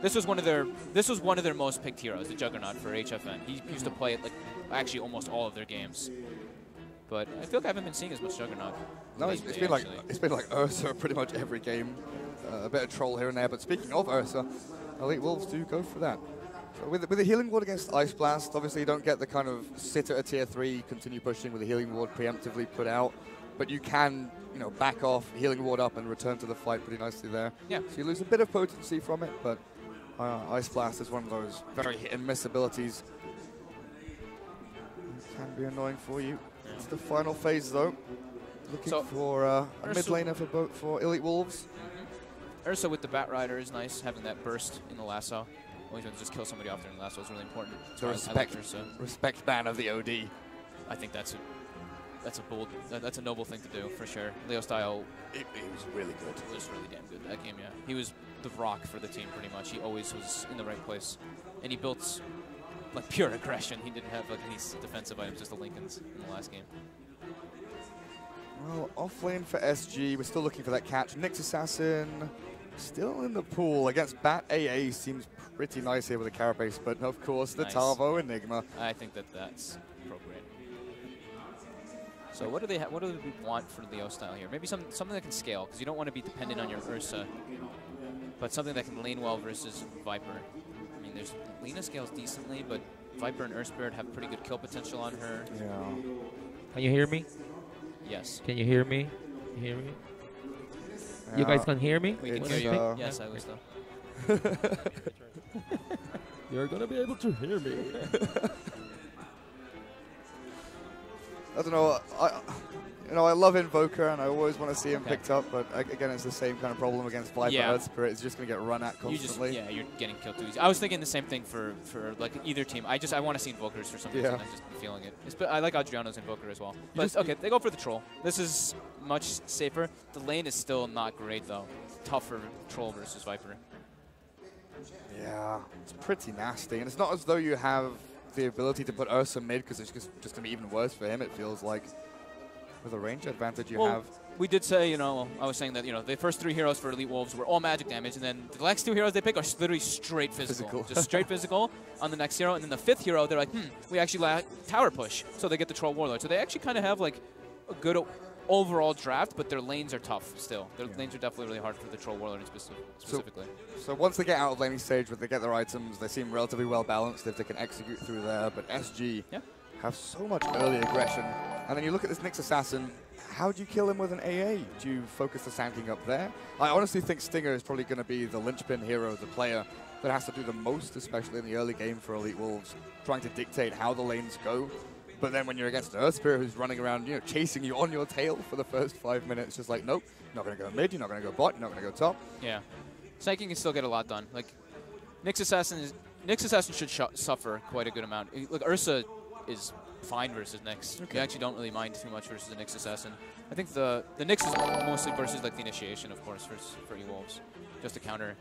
This was one of their most picked heroes, the Juggernaut for HFN. He used to play it like actually almost all of their games. But I feel like I haven't been seeing as much Juggernaut. No, it's been like Ursa pretty much every game. A bit of troll here and there, but speaking of Ursa, Elite Wolves do go for that. So with the Healing Ward against Ice Blast, obviously you don't get the kind of sit at a tier 3, continue pushing with the Healing Ward preemptively put out, but you can, you know, back off, Healing Ward up and return to the fight pretty nicely there. Yeah. So you lose a bit of potency from it, but Ice Blast is one of those very hit and miss abilities. It can be annoying for you. It's the final phase though. Looking for a mid laner for Elite Wolves. Ursa with the Batrider is nice, having that burst in the lasso. Always want to just kill somebody off there in the lasso is really important. The respect ban of the OD. I think that's a noble thing to do for sure. Leo style. It was really good. It was really damn good that game. Yeah, he was the rock for the team pretty much. He always was in the right place, and he built like pure aggression. He didn't have like any defensive items, just the Lincolns in the last game. Well, off lane for SG, we're still looking for that catch. Nyx Assassin still in the pool against Bat AA. Seems pretty nice here with the Carapace, but of course the Tarvo Enigma. I think that's appropriate. So what do they want for Leo style here? Maybe something that can scale, because you don't want to be dependent on your Ursa, but something that can lane well versus Viper. I mean, Lena scales decently, but Viper and Earthspirit have pretty good kill potential on her. Yeah. Can you hear me? Yes. Can you hear me? You hear me? You guys can hear me? We can hear you. Yes, I was though. You're gonna be able to hear me. I don't know. I love Invoker, and I always want to see him picked up. But again, it's the same kind of problem against Viper. Earthspirit. It's just going to get run at constantly. You're getting killed too easy. I was thinking the same thing for like either team. I want to see Invokers for some reason. I've just been feeling it. I like Adriano's Invoker as well. But okay, they go for the Troll. This is much safer. The lane is still not great though. Tougher Troll versus Viper. Yeah, it's pretty nasty, and it's not as though you have the ability to put Ursa mid, because it's just going to be even worse for him, it feels like. With a range advantage you have. We did say, I was saying that, the first 3 heroes for Elite Wolves were all magic damage, and then the next 2 heroes they pick are literally straight physical. Just straight physical on the next hero, and then the 5th hero, they're like, we actually lack tower push, so they get the Troll Warlord. So they actually kind of have, like, a good overall draft, but their lanes are tough still. Their lanes are definitely really hard for the Troll Warlord specifically. So once they get out of laning stage, when they get their items, they seem relatively well balanced if they can execute through there, but SG have so much early aggression. And then you look at this Nyx Assassin, how do you kill him with an AA? Do you focus the Sand King up there? I honestly think Stinger is probably going to be the linchpin hero, the player that has to do the most, especially in the early game for Elite Wolves, trying to dictate how the lanes go. But then when you're against Earthspirit, who's running around, chasing you on your tail for the first 5 minutes, just like, nope, you're not going to go mid, you're not going to go bot, you're not going to go top. Yeah. Sand King can still get a lot done. Like, Nyx Assassin Nyx Assassin should suffer quite a good amount. Look, Ursa is fine versus Nyx. Okay. You actually don't really mind too much versus the Nyx Assassin. I think the Nyx is mostly versus like the initiation, of course, for E-Wolves. Just to counter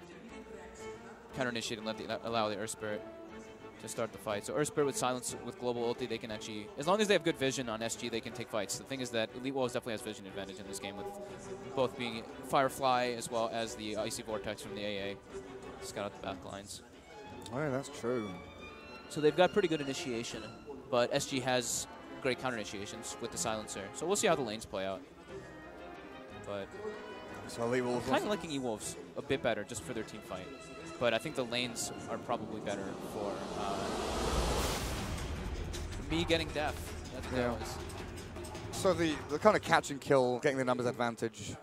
initiate and allow the Earth Spirit to start the fight. So Earth Spirit with silence with global ulti, they can actually, as long as they have good vision on SG, they can take fights. The thing is that Elite Wolves definitely has vision advantage in this game, with both being Firefly as well as the Icy Vortex from the AA. Scout out the back lines. Oh, yeah, that's true. So they've got pretty good initiation, but SG has great counter initiations with the silencer. So we'll see how the lanes play out. But so Elite Wolves kind of liking E-Wolves a bit better just for their team fight. But I think the lanes are probably better for me getting deaf. That's what that was. So the kind of catch and kill, getting the numbers advantage,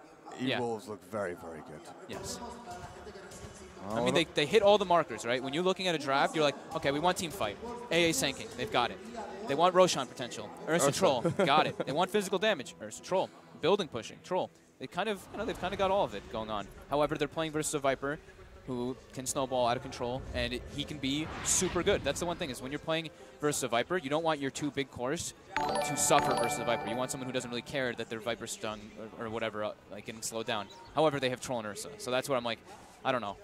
E-Wolves look very, very good. Yes. I mean, they hit all the markers, right? When you're looking at a draft, you're like, okay, we want team fight. AA Sanking, they've got it. They want Roshan potential. Ursa Troll, got it. They want physical damage. Ursa Troll. Building pushing, Troll. They kind of, they've kind of got all of it going on. However, they're playing versus a Viper who can snowball out of control, and he can be super good. That's the one thing, is when you're playing versus a Viper, you don't want your two big cores to suffer versus a Viper. You want someone who doesn't really care that their Viper stung or whatever, like getting slowed down. However, they have Troll and Ursa, so that's what I'm like, I don't know.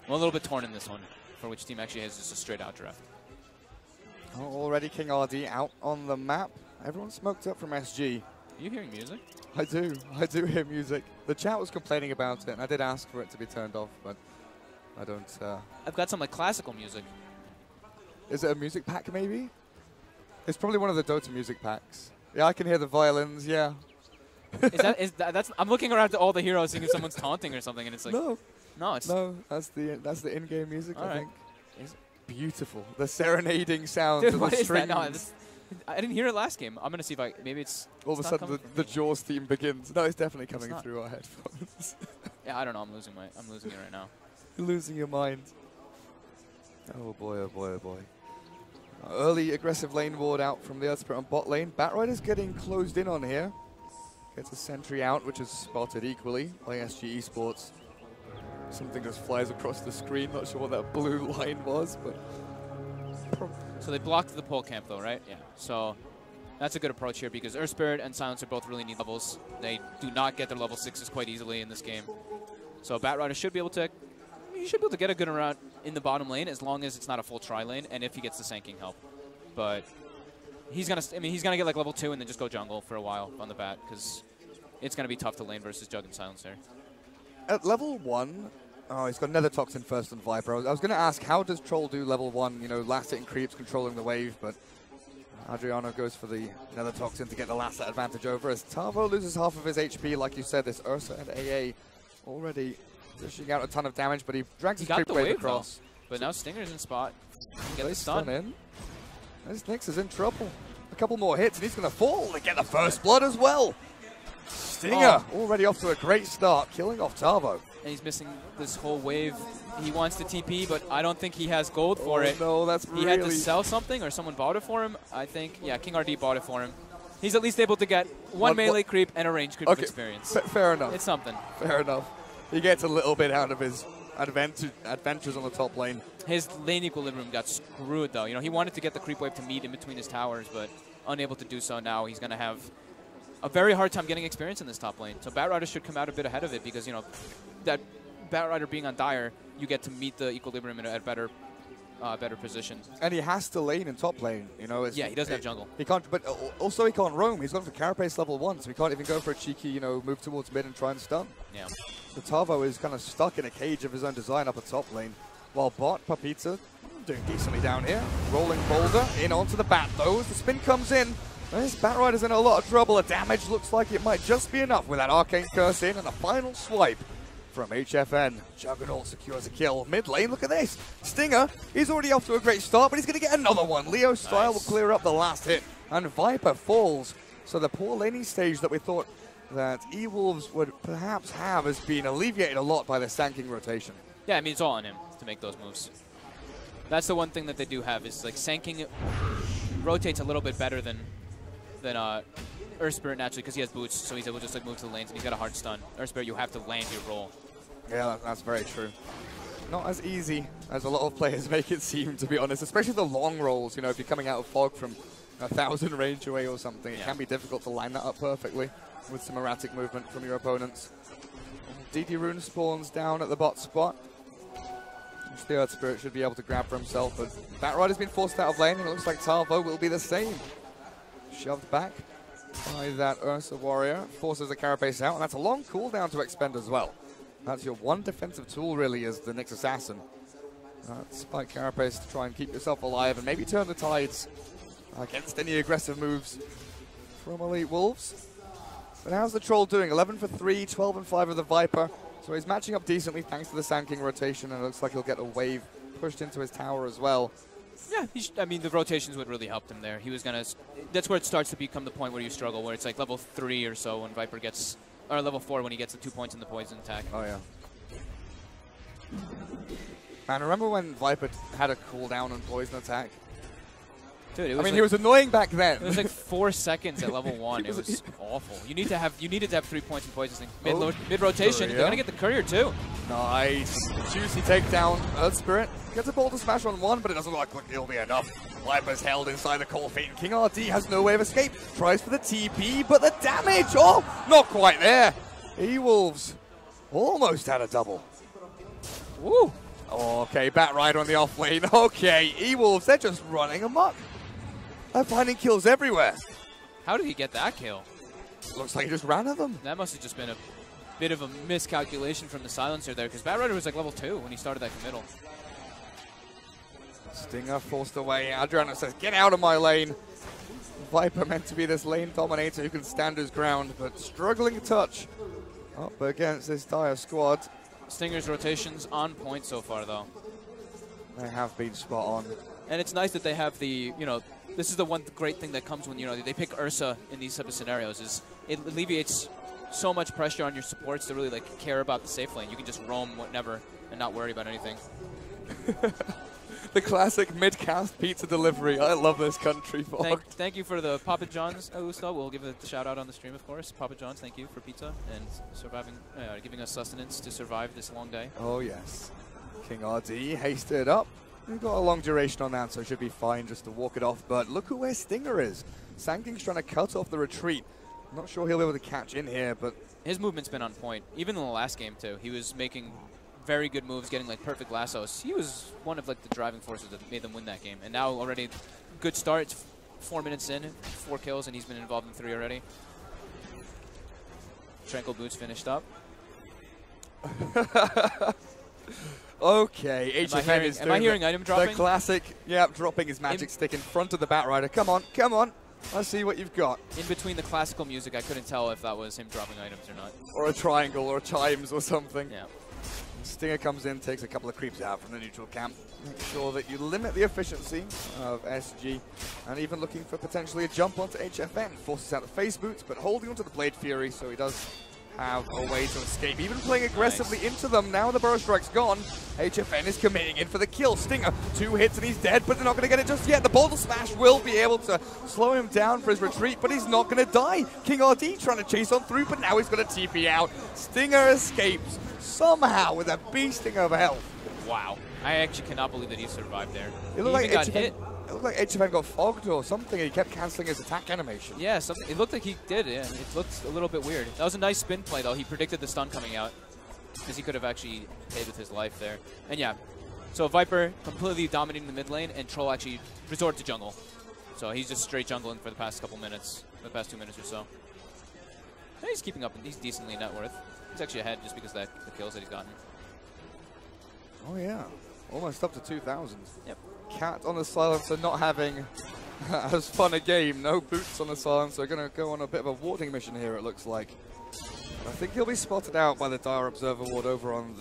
I'm a little bit torn in this one, for which team actually has just a straight out draft. Already King RD out on the map. Everyone smoked up from SG. Are you hearing music? I do hear music. The chat was complaining about it, and I did ask for it to be turned off, but I don't... I've got some like classical music. Is it a music pack, maybe? It's probably one of the Dota music packs. Yeah, I can hear the violins, yeah. That's I'm looking around to all the heroes thinking someone's taunting or something, and it's like... No, it's... No, that's the in-game music, all I right. think. It's beautiful. The serenading sounds Dude, of what the is strings. that? No, I didn't hear it last game. I'm going to see if maybe it's... All of a sudden, the Jaws theme begins. No, it's definitely coming not. through our headphones. Yeah, I don't know. I'm losing it right now. You're losing your mind. Oh boy, oh boy, oh boy. Early aggressive lane ward out from the Earthspirit on bot lane. Batrider's getting closed in on here. Gets a sentry out, which is spotted equally by SG Esports. Something just flies across the screen. Not sure what that blue line was, but... So they blocked the pole camp though, right? Yeah. So that's a good approach here because Earth Spirit and Silencer both really need levels. They do not get their level 6s quite easily in this game. So Batrider should be able to... He should be able to get a good amount in the bottom lane as long as it's not a full tri lane and if he gets the Sanking help. But he's gonna, he's gonna get like level 2 and then just go jungle for a while on the bat because it's gonna be tough to lane versus Jug and Silencer. At level 1, oh, he's got Nether Toxin first on Viper. I was going to ask, how does Troll do level 1? You know, last hitting creeps, controlling the wave, but Adriano goes for the Nether Toxin to get the last advantage over as Tavo loses half of his HP. Like you said, this Ursa and AA already dishing out a ton of damage, but he drags his creep wave across. But now Stinger's in spot. Get They the stun. in. This Nyx is in trouble. A couple more hits, and he's going to fall to get the first blood as well. Stinger already off to a great start, killing off Tavo. And he's missing this whole wave. He wants the TP, but I don't think he has gold for it. No, that's He had to sell something, or someone bought it for him. I think, yeah, King RD bought it for him. He's at least able to get one melee creep and a range creep of experience. Fair enough. It's something. Fair enough. He gets a little bit out of his adventures on the top lane. His lane equilibrium got screwed, though. You know, he wanted to get the creep wave to meet in between his towers, but unable to do so now. He's going to have a very hard time getting experience in this top lane. So Batrider should come out a bit ahead of it because, you know, that Batrider being on Dire, you get to meet the equilibrium at a better position. And he has to lane in top lane, you know. Yeah, he doesn't have jungle. He can't, but also he can't roam. He's gone for Carapace level 1, so he can't even go for a cheeky, you know, move towards mid and try and stun. Yeah. The Tavo is kind of stuck in a cage of his own design up at top lane, while bot, Papita, doing decently down here. Rolling Boulder in onto the bat, though, as the spin comes in. This Batrider's in a lot of trouble. The damage looks like it might just be enough with that Arcane Curse in and a final swipe from HFN. Juggernaut secures a kill. Mid lane, look at this. Stinger, he's already off to a great start, but he's going to get another one. Leo Style will clear up the last hit, and Viper falls. So the poor laning stage that we thought that E-Wolves would perhaps have has been alleviated a lot by the Sanking rotation. Yeah, I mean, it's all on him to make those moves. That's the one thing that they do have is, like, Sanking rotates a little bit better than Earth Spirit naturally because he has boots, so he's able to just like move to the lanes and he's got a hard stun. Earth Spirit, you have to land your roll. Yeah, that's very true. not as easy as a lot of players make it seem, to be honest, especially the long rolls. You know, if you're coming out of fog from 1,000 range away or something, it can be difficult to line that up perfectly with some erratic movement from your opponents. DD Rune spawns down at the bot spot, which the Earth Spirit should be able to grab for himself, but Batrider's been forced out of lane, and it looks like Talvo will be the same. Shoved back by that Ursa Warrior, forces the Carapace out, and that's a long cooldown to expend as well. That's your one defensive tool, really, as the Nyx Assassin. Spike Carapace to try and keep yourself alive and maybe turn the tides against any aggressive moves from Elite Wolves. But how's the Troll doing? 11 for 3, 12 and 5 of the Viper. So he's matching up decently thanks to the Sand King rotation, and it looks like he'll get a wave pushed into his tower as well. Yeah, I mean, the rotations would really help him there. He was going to... That's where it starts to become the point where you struggle, where it's like level 3 or so when Viper gets... Or level 4 when he gets the 2 points in the poison attack. Oh, yeah. Man, remember when Viper had a cooldown on poison attack? Dude, it was I mean, like, he was annoying back then. It was like 4 seconds at level 1. It was awful. You needed to have 3 points in poison. Mid rotation. They're gonna get the courier too. Nice, juicy takedown. Earth Spirit gets a boulder smash on 1, but it doesn't look like it'll be enough. Viper's held inside the Cold Fate, and King RD has no way of escape. Tries for the TP, but the damage, oh, not quite there. E-Wolves almost had a double. Woo. Okay, Batrider on the off lane. Okay, E-Wolves, they're just running amok. They're finding kills everywhere. How did he get that kill? Looks like he just ran at them. That must have just been a bit of a miscalculation from the silencer there, because Batrider was like level 2 when he started that committal. Stinger forced away. Adriano says, get out of my lane. Viper meant to be this lane dominator who can stand his ground, but struggling to touch up against this dire squad. Stinger's rotations on point so far, though. They have been spot on. And it's nice that they have the, you know, this is the one great thing that comes when, you know, they pick Ursa in these type of scenarios, is it alleviates so much pressure on your supports to really, like, care about the safe lane. You can just roam whatever and not worry about anything. The classic mid-cast pizza delivery. I love this country, Fog. Thank you for the Papa John's, Augusto. We'll give a shout out on the stream, of course. Papa John's, thank you for pizza and giving us sustenance to survive this long day. Oh, yes. King RD hasted up. We've got a long duration on that, so it should be fine just to walk it off. But look at where Stinger is. Sand King's trying to cut off the retreat. Not sure he'll be able to catch in here, but... His movement's been on point. Even in the last game, too. He was making very good moves, getting like perfect lassos. He was one of like the driving forces that made them win that game. And now already, good start. It's 4 minutes in, 4 kills, and he's been involved in 3 already. Tranquil Boots finished up. Okay, HFN is doing am I hearing item dropping? The classic, yeah, dropping his magic stick in front of the Batrider. Come on, come on. Let's see what you've got. In between the classical music, I couldn't tell if that was him dropping items or not. Or a triangle, or chimes, or something. Yeah. Stinger comes in, takes a couple of creeps out from the neutral camp. Make sure that you limit the efficiency of SG, and even looking for potentially a jump onto HFN. Forces out the face boots, but holding onto the Blade Fury, so he does have a way to escape. Even playing aggressively into them. Now the Burrow Strike's gone. HFN is committing in for the kill. Stinger, 2 hits and he's dead, but they're not going to get it just yet. The Boulder Smash will be able to slow him down for his retreat, but he's not going to die. King RD trying to chase on through, but now he's got a TP out. Stinger escapes somehow with a beasting of health. Wow. I actually cannot believe that he survived there. It looked like it looked like HFN got fogged or something, and he kept cancelling his attack animation. Yeah, something. It looked like he did, yeah. It looked a little bit weird. That was a nice spin play, though. He predicted the stun coming out, because he could have actually paid with his life there. And yeah, so Viper completely dominating the mid lane, and Troll actually resort to jungle. So he's just straight jungling for the past couple minutes, the past 2 minutes or so. And he's keeping up, and he's decently net worth. He's actually ahead just because of the kills that he's gotten. Oh yeah, almost up to 2,000. Yep. Cat on the silencer not having as fun a game. No boots on the silencer. Going to go on a bit of a warding mission here, it looks like. I think he'll be spotted out by the Dire Observer ward over on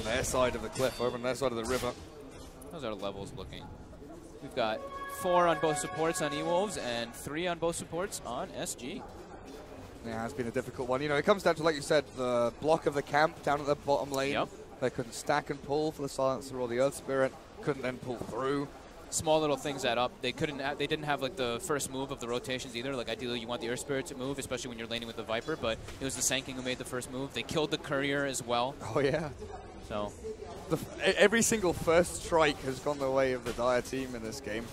their side of the cliff, over on their side of the river. How's our levels looking? We've got 4 on both supports on E-Wolves and 3 on both supports on SG. Yeah, it's been a difficult one. You know, it comes down to, like you said, the block of the camp down at the bottom lane. Yep. They couldn't stack and pull for the silencer or the Earth Spirit. Couldn't then pull through. small little things add up. They didn't have like the first move of the rotations either. Like ideally you want the Earth Spirit to move, especially when you're laning with the Viper, but it was the Sand King who made the first move. They killed the Courier as well. Oh yeah. So every single first strike has gone the way of the Dire team in this game.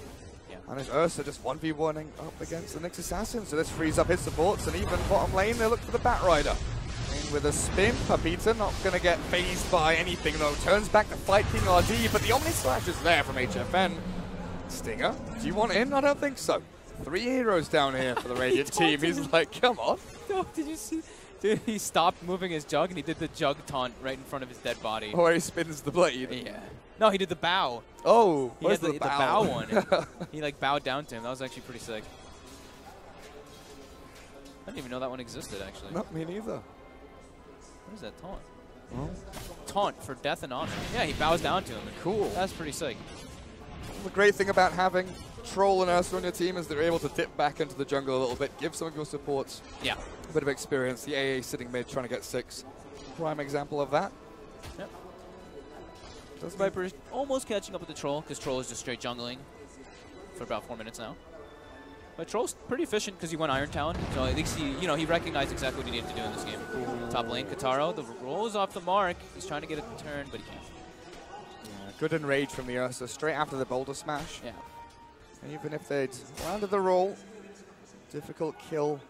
Yeah. And it's Ursa just 1v1ing up against the next Assassin, so this frees up his supports, and even bottom lane, they look for the Batrider. In with a spin, Papita not going to get phased by anything though, turns back to fight King RD, but the Omni Slash is there from HFN. Stinger, do you want in? I don't think so. 3 heroes down here for the Radiant team. He's like, come on. No, did you see? Dude, he stopped moving his jug and he did the jug taunt right in front of his dead body. Or he spins the blade. Yeah. No, he did the bow. Oh, he had the bow one. He like bowed down to him. That was actually pretty sick. I didn't even know that one existed, actually. Not me neither. What is that taunt? Well, taunt for death and honor. Yeah, he bows down to him. Cool. That's pretty sick. The great thing about having Troll and Ursa on your team is they're able to dip back into the jungle a little bit, give some of your supports a bit of experience. The AA sitting mid trying to get 6. Prime example of that. Yep. Viper is almost catching up with the Troll, because Troll is just straight jungling for about 4 minutes now. But Troll's pretty efficient because he went Iron Talon, so at least he recognized exactly what he needed to do in this game. Top lane, Kataro, the roll is off the mark. He's trying to get a turn, but he can't. Yeah, good enrage from the Ursa, straight after the Boulder Smash. Yeah. And even if they'd landed the roll, difficult kill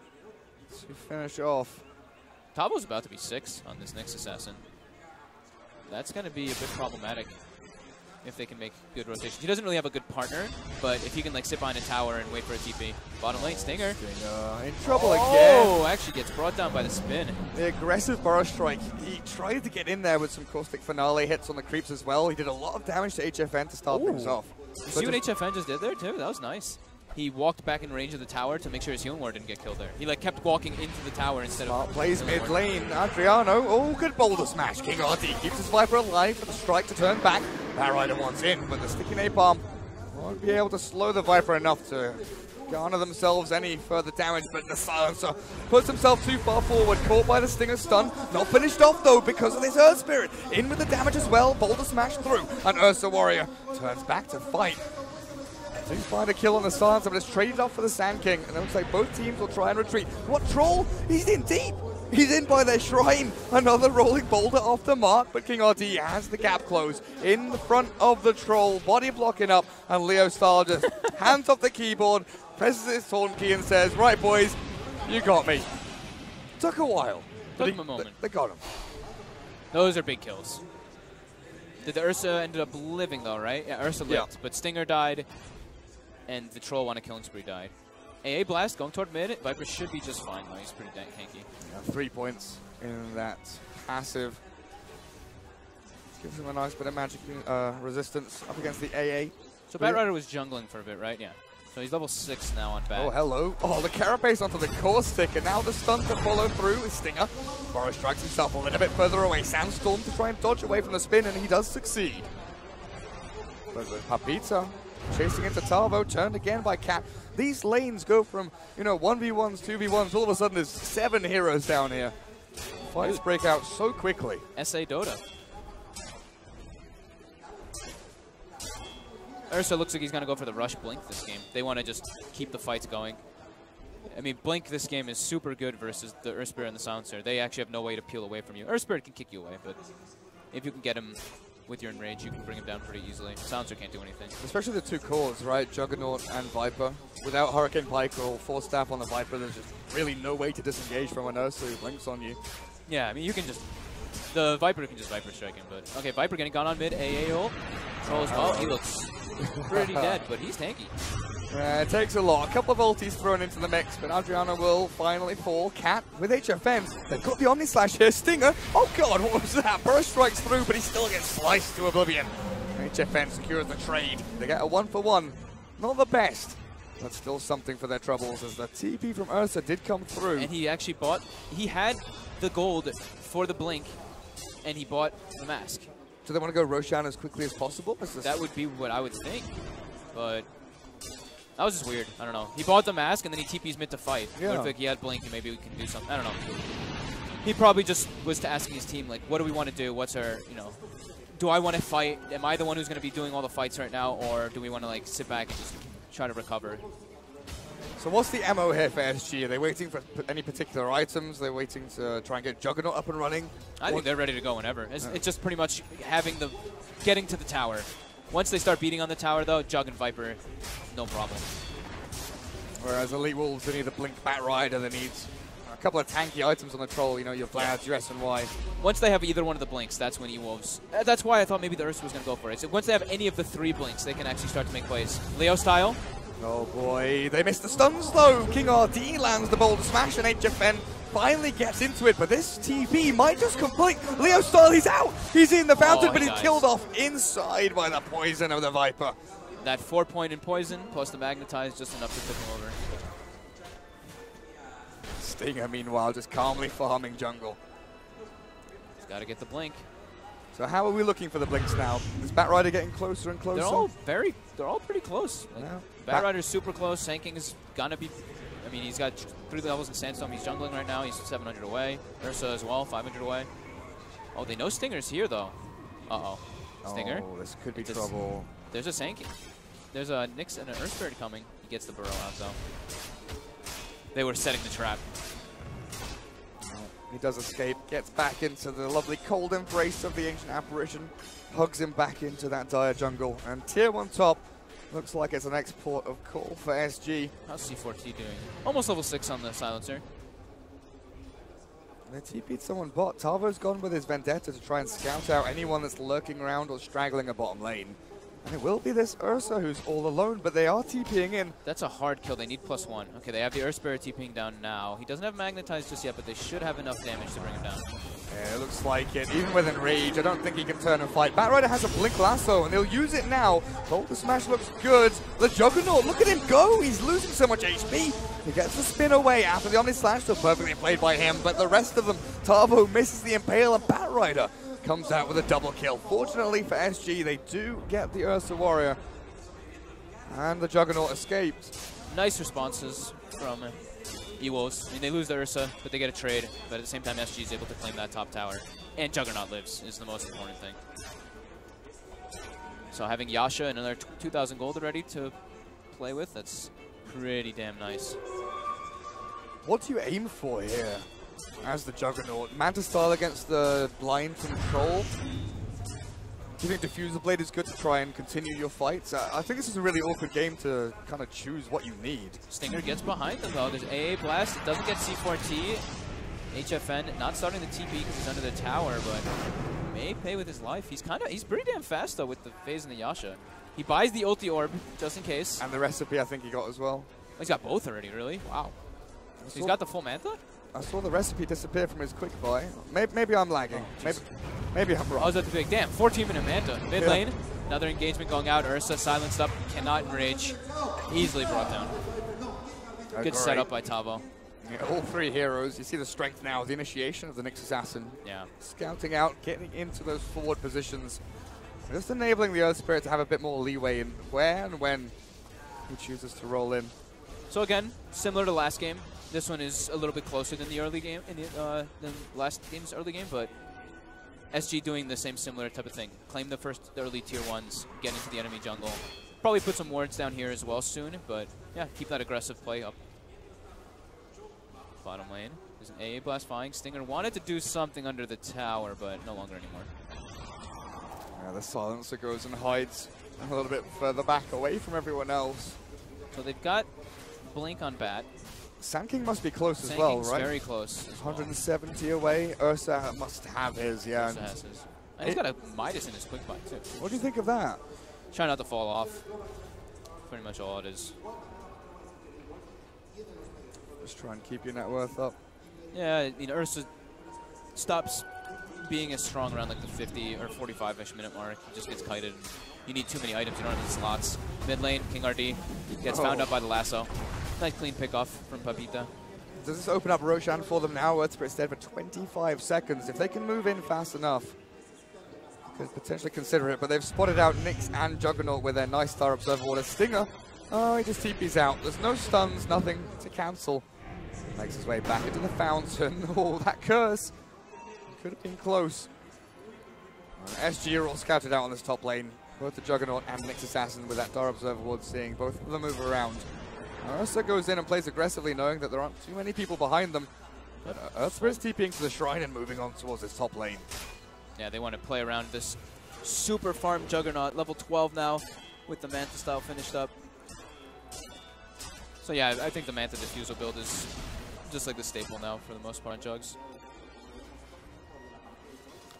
to finish off. Tabo's about to be 6 on this next Assassin. That's going to be a bit problematic if they can make good rotations. He doesn't really have a good partner, but if he can like sit behind a tower and wait for a TP. Bottom lane, Stinger. In trouble again. Oh, actually gets brought down by the spin. The aggressive Burrow Strike. He tried to get in there with some Caustic Finale hits on the creeps as well. He did a lot of damage to HFN to start things off. You see what HFN just did there too? That was nice. He walked back in range of the tower to make sure his healing ward didn't get killed there. He like kept walking into the tower instead of... Plays mid lane. Adriano. Oh, good Boulder Smash. King RD keeps his Viper alive for the strike to turn back. Batrider wants in, but the sticky napalm won't be able to slow the Viper enough to garner themselves any further damage, but the Silencer puts himself too far forward, caught by the Stinger stun. Not finished off though because of this Earth Spirit. In with the damage as well. Boulder Smash through. And Ursa Warrior turns back to fight. Do find a kill on the Silencer, but it's traded off for the Sand King, and it looks like both teams will try and retreat. What Troll? He's in deep! He's in by their shrine! Another rolling boulder off the mark, but King RD has the gap closed in the front of the Troll, body blocking up, and Leo Style just hands off the keyboard, presses his taunt key and says, right boys, you got me. Took a while. Took him a moment. They got him. Those are big kills. The Ursa ended up living though, right? Yeah, Ursa lived, but Stinger died. And the Troll on a killing spree died. AA Blast going toward mid. Viper should be just fine though. He's pretty tanky. Yeah, 3 points in that passive. Gives him a nice bit of magic resistance up against the AA. So Batrider was jungling for a bit, right? Yeah. So he's level 6 now on Bat. Oh, hello. Oh, the Carapace onto the Caustic, and now the stun to follow through with Stinger. Burrow strikes himself a little bit further away. Sandstorm to try and dodge away from the spin, and he does succeed. But with Papita chasing into Tavo, turned again by Cat. These lanes go from, 1v1s, 2v1s, all of a sudden there's 7 heroes down here. Fights break out so quickly. SA Dota. Ursa looks like he's going to go for the rush Blink this game. They want to just keep the fights going. I mean, Blink this game is super good versus the Earth Spirit and the Silencer. They actually have no way to peel away from you. Earth Spirit can kick you away, but if you can get him with your enrage, you can bring him down pretty easily. Silencer can't do anything. Especially the 2 cores, right? Juggernaut and Viper. Without Hurricane Pike or Force Staff on the Viper, there's just really no way to disengage from an Ursa who blinks on you. Yeah, I mean, you can just... The Viper can just Viper strike him, but... Okay, Viper getting gone on mid. AA ult. Troll as well. He looks pretty dead, but he's tanky. It takes a lot. A couple of ultis thrown into the mix, but Adriano will finally fall. Cat with HFN. They've got the Omni Slash here. Stinger. Oh god, what was that? Burst strikes through, but he still gets sliced to oblivion. HFN secures the trade. They get a 1-for-1. Not the best, but still something for their troubles, as the TP from Ursa did come through. And he actually bought... He had the gold for the Blink, and he bought the mask. Do they want to go Roshan as quickly as possible? That would be what I would think, but... That was just weird. I don't know. He bought the mask and then he TP's mid to fight. Yeah. What if like, he had Blink and maybe we can do something? I don't know. he probably just was asking his team, like, what do we want to do? What's our, you know, do I want to fight? Am I the one who's going to be doing all the fights right now, or do we want to like sit back and just try to recover? So what's the MO here for SG? Are they waiting for any particular items? They're waiting to try and get Juggernaut up and running? I think they're ready to go whenever. It's just pretty much getting to the tower. Once they start beating on the tower, though, Jug and Viper, no problem. Whereas Elite Wolves, they need a Blink Bat Rider, they need a couple of tanky items on the Troll, you know, your Vlad, your SNY. Once they have either one of the Blinks, that's when E-Wolves... that's why I thought maybe the Ursa was going to go for it. So once they have any of the 3 Blinks, they can actually start to make plays. Leo style. Oh boy, they missed the stuns though. King RD lands the boulder smash and HFN finally gets into it, but this TP might just complete. Leo style, he's out. He's in the fountain, but he's killed off inside by the poison of the Viper. That 4-point in poison plus the magnetize just enough to tip him over. Stinger, meanwhile, just calmly farming jungle. He's got to get the blink. So how are we looking for the blinks now? Is Batrider getting closer and closer? They're all pretty close. Like, Yeah. Batrider's super close. Sanking is gonna be. I mean, he's got 3 levels in Sandstorm. He's jungling right now. He's 700 away. Ursa as well, 500 away. Oh, they know Stinger's here though. Uh-oh. Stinger. Oh, this could be trouble. There's a Sanking. There's a Nyx and an Earth Spirit coming. He gets the burrow out though. They were setting the trap. He does escape, gets back into the lovely cold embrace of the Ancient Apparition, hugs him back into that dire jungle, and tier 1 top looks like it's an export of call for SG. How's C4T doing? Almost level 6 on the silencer. They TP'd someone bot. Tavo's gone with his Vendetta to try and scout out anyone that's lurking around or straggling a bottom lane. And it will be this Ursa who's all alone, but they are TPing in. That's a hard kill. They need +1. Okay, they have the Earth Spirit TPing down now. He doesn't have Magnetize just yet, but they should have enough damage to bring him down. Yeah, it looks like it. Even with Enrage, I don't think he can turn and fight. Batrider has a Blink Lasso, and they'll use it now. Boulder Smash looks good. The Juggernaut, look at him go! He's losing so much HP. He gets the spin away after the Omni Slash, still perfectly played by him, but the rest of them, Tavo misses the Impale, and Batrider comes out with a double kill. Fortunately for SG, they do get the Ursa Warrior. And the Juggernaut escaped. Nice responses from E-Wolves. I mean, they lose the Ursa, but they get a trade. But at the same time, SG is able to claim that top tower. And Juggernaut lives is the most important thing. So having Yasha another 2,000 gold ready to play with, that's pretty damn nice. What do you aim for here as the Juggernaut? Manta style against the blind control. Do you think Diffuser Blade is good to try and continue your fights? I think this is a really awkward game to kind of choose what you need. Stinger gets behind them though. There's AA Blast. It doesn't get C4T. HFN not starting the TP because he's under the tower, but may pay with his life. He's pretty damn fast though with the phase and the Yasha. He buys the ulti orb just in case. And the recipe I think he got as well. Oh, he's got both already, really? Wow. So he's got the full Manta? I saw the recipe disappear from his quick buy. Maybe I'm lagging. Maybe I'm wrong. I was at the big damn 14-minute Manta. Mid lane, another engagement going out. Ursa silenced up, cannot enrage. Easily brought down. Good setup by Tavo. Yeah, all 3 heroes. You see the strength now, the initiation of the Nyx Assassin. Yeah. Scouting out, getting into those forward positions. Just enabling the Earth Spirit to have a bit more leeway in where and when he chooses to roll in. So again, similar to last game, this one is a little bit closer than the early game, than last game's early game, but SG doing the same similar type of thing. Claim the early tier 1s, get into the enemy jungle. Probably put some wards down here as well soon, but yeah, keep that aggressive play up. Bottom lane, there's an AA Blast flying. Stinger wanted to do something under the tower, but no longer anymore. Yeah, the silencer goes and hides a little bit further back away from everyone else. So they've got Blink on Bat. Sand King must be close as Sand well, King's right? very close. 170 away. Ursa must have his, yeah. Ursa has his. And he's got a Midas in his quick buy too. What do you think of that? Try not to fall off. Pretty much all it is. Just try and keep your net worth up. Yeah, you know, Ursa stops being as strong around like the 50 or 45-ish minute mark. He just gets kited. You need too many items. You don't have any slots. Mid lane, King RD gets found up by the lasso. Nice clean pickoff from Papita. Does this open up Roshan for them now? Earth Spirit's dead for 25 seconds. If they can move in fast enough, could potentially consider it, but they've spotted out Nyx and Juggernaut with their nice Star Observer Water. Stinger, oh, he just TP's out. There's no stuns, nothing to cancel. Makes his way back into the fountain. Oh, that curse could have been close. SG are all scouted out on this top lane. Both the Juggernaut and Nyx Assassin with that Dar Observer Ward, seeing both of them move around. Ursa goes in and plays aggressively, knowing that there aren't too many people behind them. But Earth Spirit's TPing to the shrine and moving on towards this top lane. Yeah, they want to play around this super farm Juggernaut, level 12 now, with the Manta style finished up. So yeah, I think the Manta Diffusal build is just like the staple now for the most part on Jugs.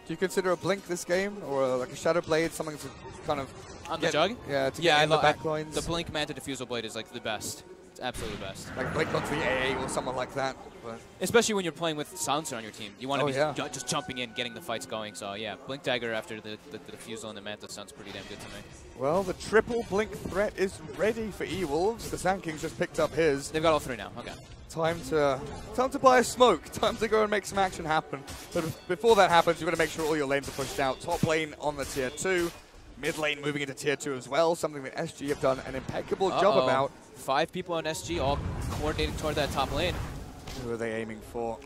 Do you consider a Blink this game, or like a Shadow Blade, something to kind of on the Jug? Yeah, to get in the back lines? The Blink Manta Diffusal Blade is like the best. It's absolutely the best. Like Blink onto the AA or someone like that. But especially when you're playing with Silencer on your team. You want to be just jumping in, getting the fights going. So yeah, Blink Dagger after the Diffusal and the Manta sounds pretty damn good to me. Well, the triple Blink threat is ready for E-Wolves. The Sand King's just picked up his. They've got all 3 now, okay. Time to buy a smoke. Time to go and make some action happen. But before that happens, you've got to make sure all your lanes are pushed out. Top lane on the tier 2. Mid lane moving into tier 2 as well. Something that SG have done an impeccable job about. 5 people on SG all coordinating toward that top lane. Who are they aiming for?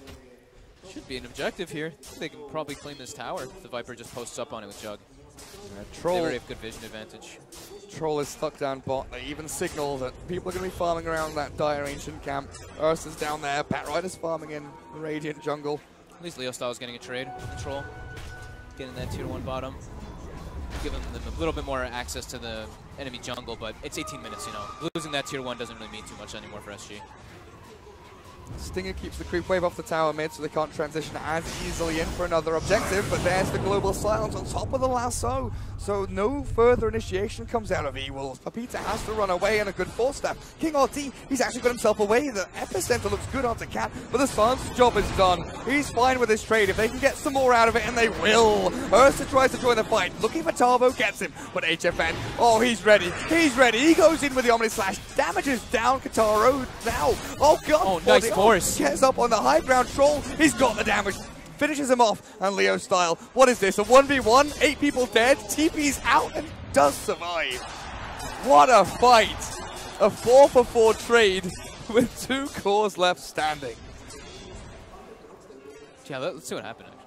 Should be an objective here. They can probably clean this tower if the Viper just posts up on it with Jug. Troll. They already have good vision advantage. Troll is stuck down bot. They even signal that people are going to be farming around that dire ancient camp. Ursa's down there. Bat Rider's farming in Radiant jungle. At least Leo Style's getting a trade with the Troll. Getting that tier 1 bottom. Giving them a little bit more access to the enemy jungle, but it's 18 minutes, you know. Losing that tier 1 doesn't really mean too much anymore for SG. Stinger keeps the creep wave off the tower mid so they can't transition as easily in for another objective, but there's the global silence on top of the lasso, so no further initiation comes out of E-Wolves. Papita has to run away and a good force step. King RT, he's actually got himself away. The epicenter looks good onto Cat, but the Sun's job is done. He's fine with his trade if they can get some more out of it, and they will. Ursa tries to join the fight, looking for Tavo, gets him, but HFN, oh, he's ready, he goes in with the Omni Slash, damages down Kataro now. Oh god, oh, nice force. Gets up on the high ground. Troll, he's got the damage, finishes him off, and Leo Style, what is this, a 1v1, 8 people dead, TP's out and does survive. What a fight, a 4-for-4 trade with 2 cores left standing. Yeah, let's see what happened actually.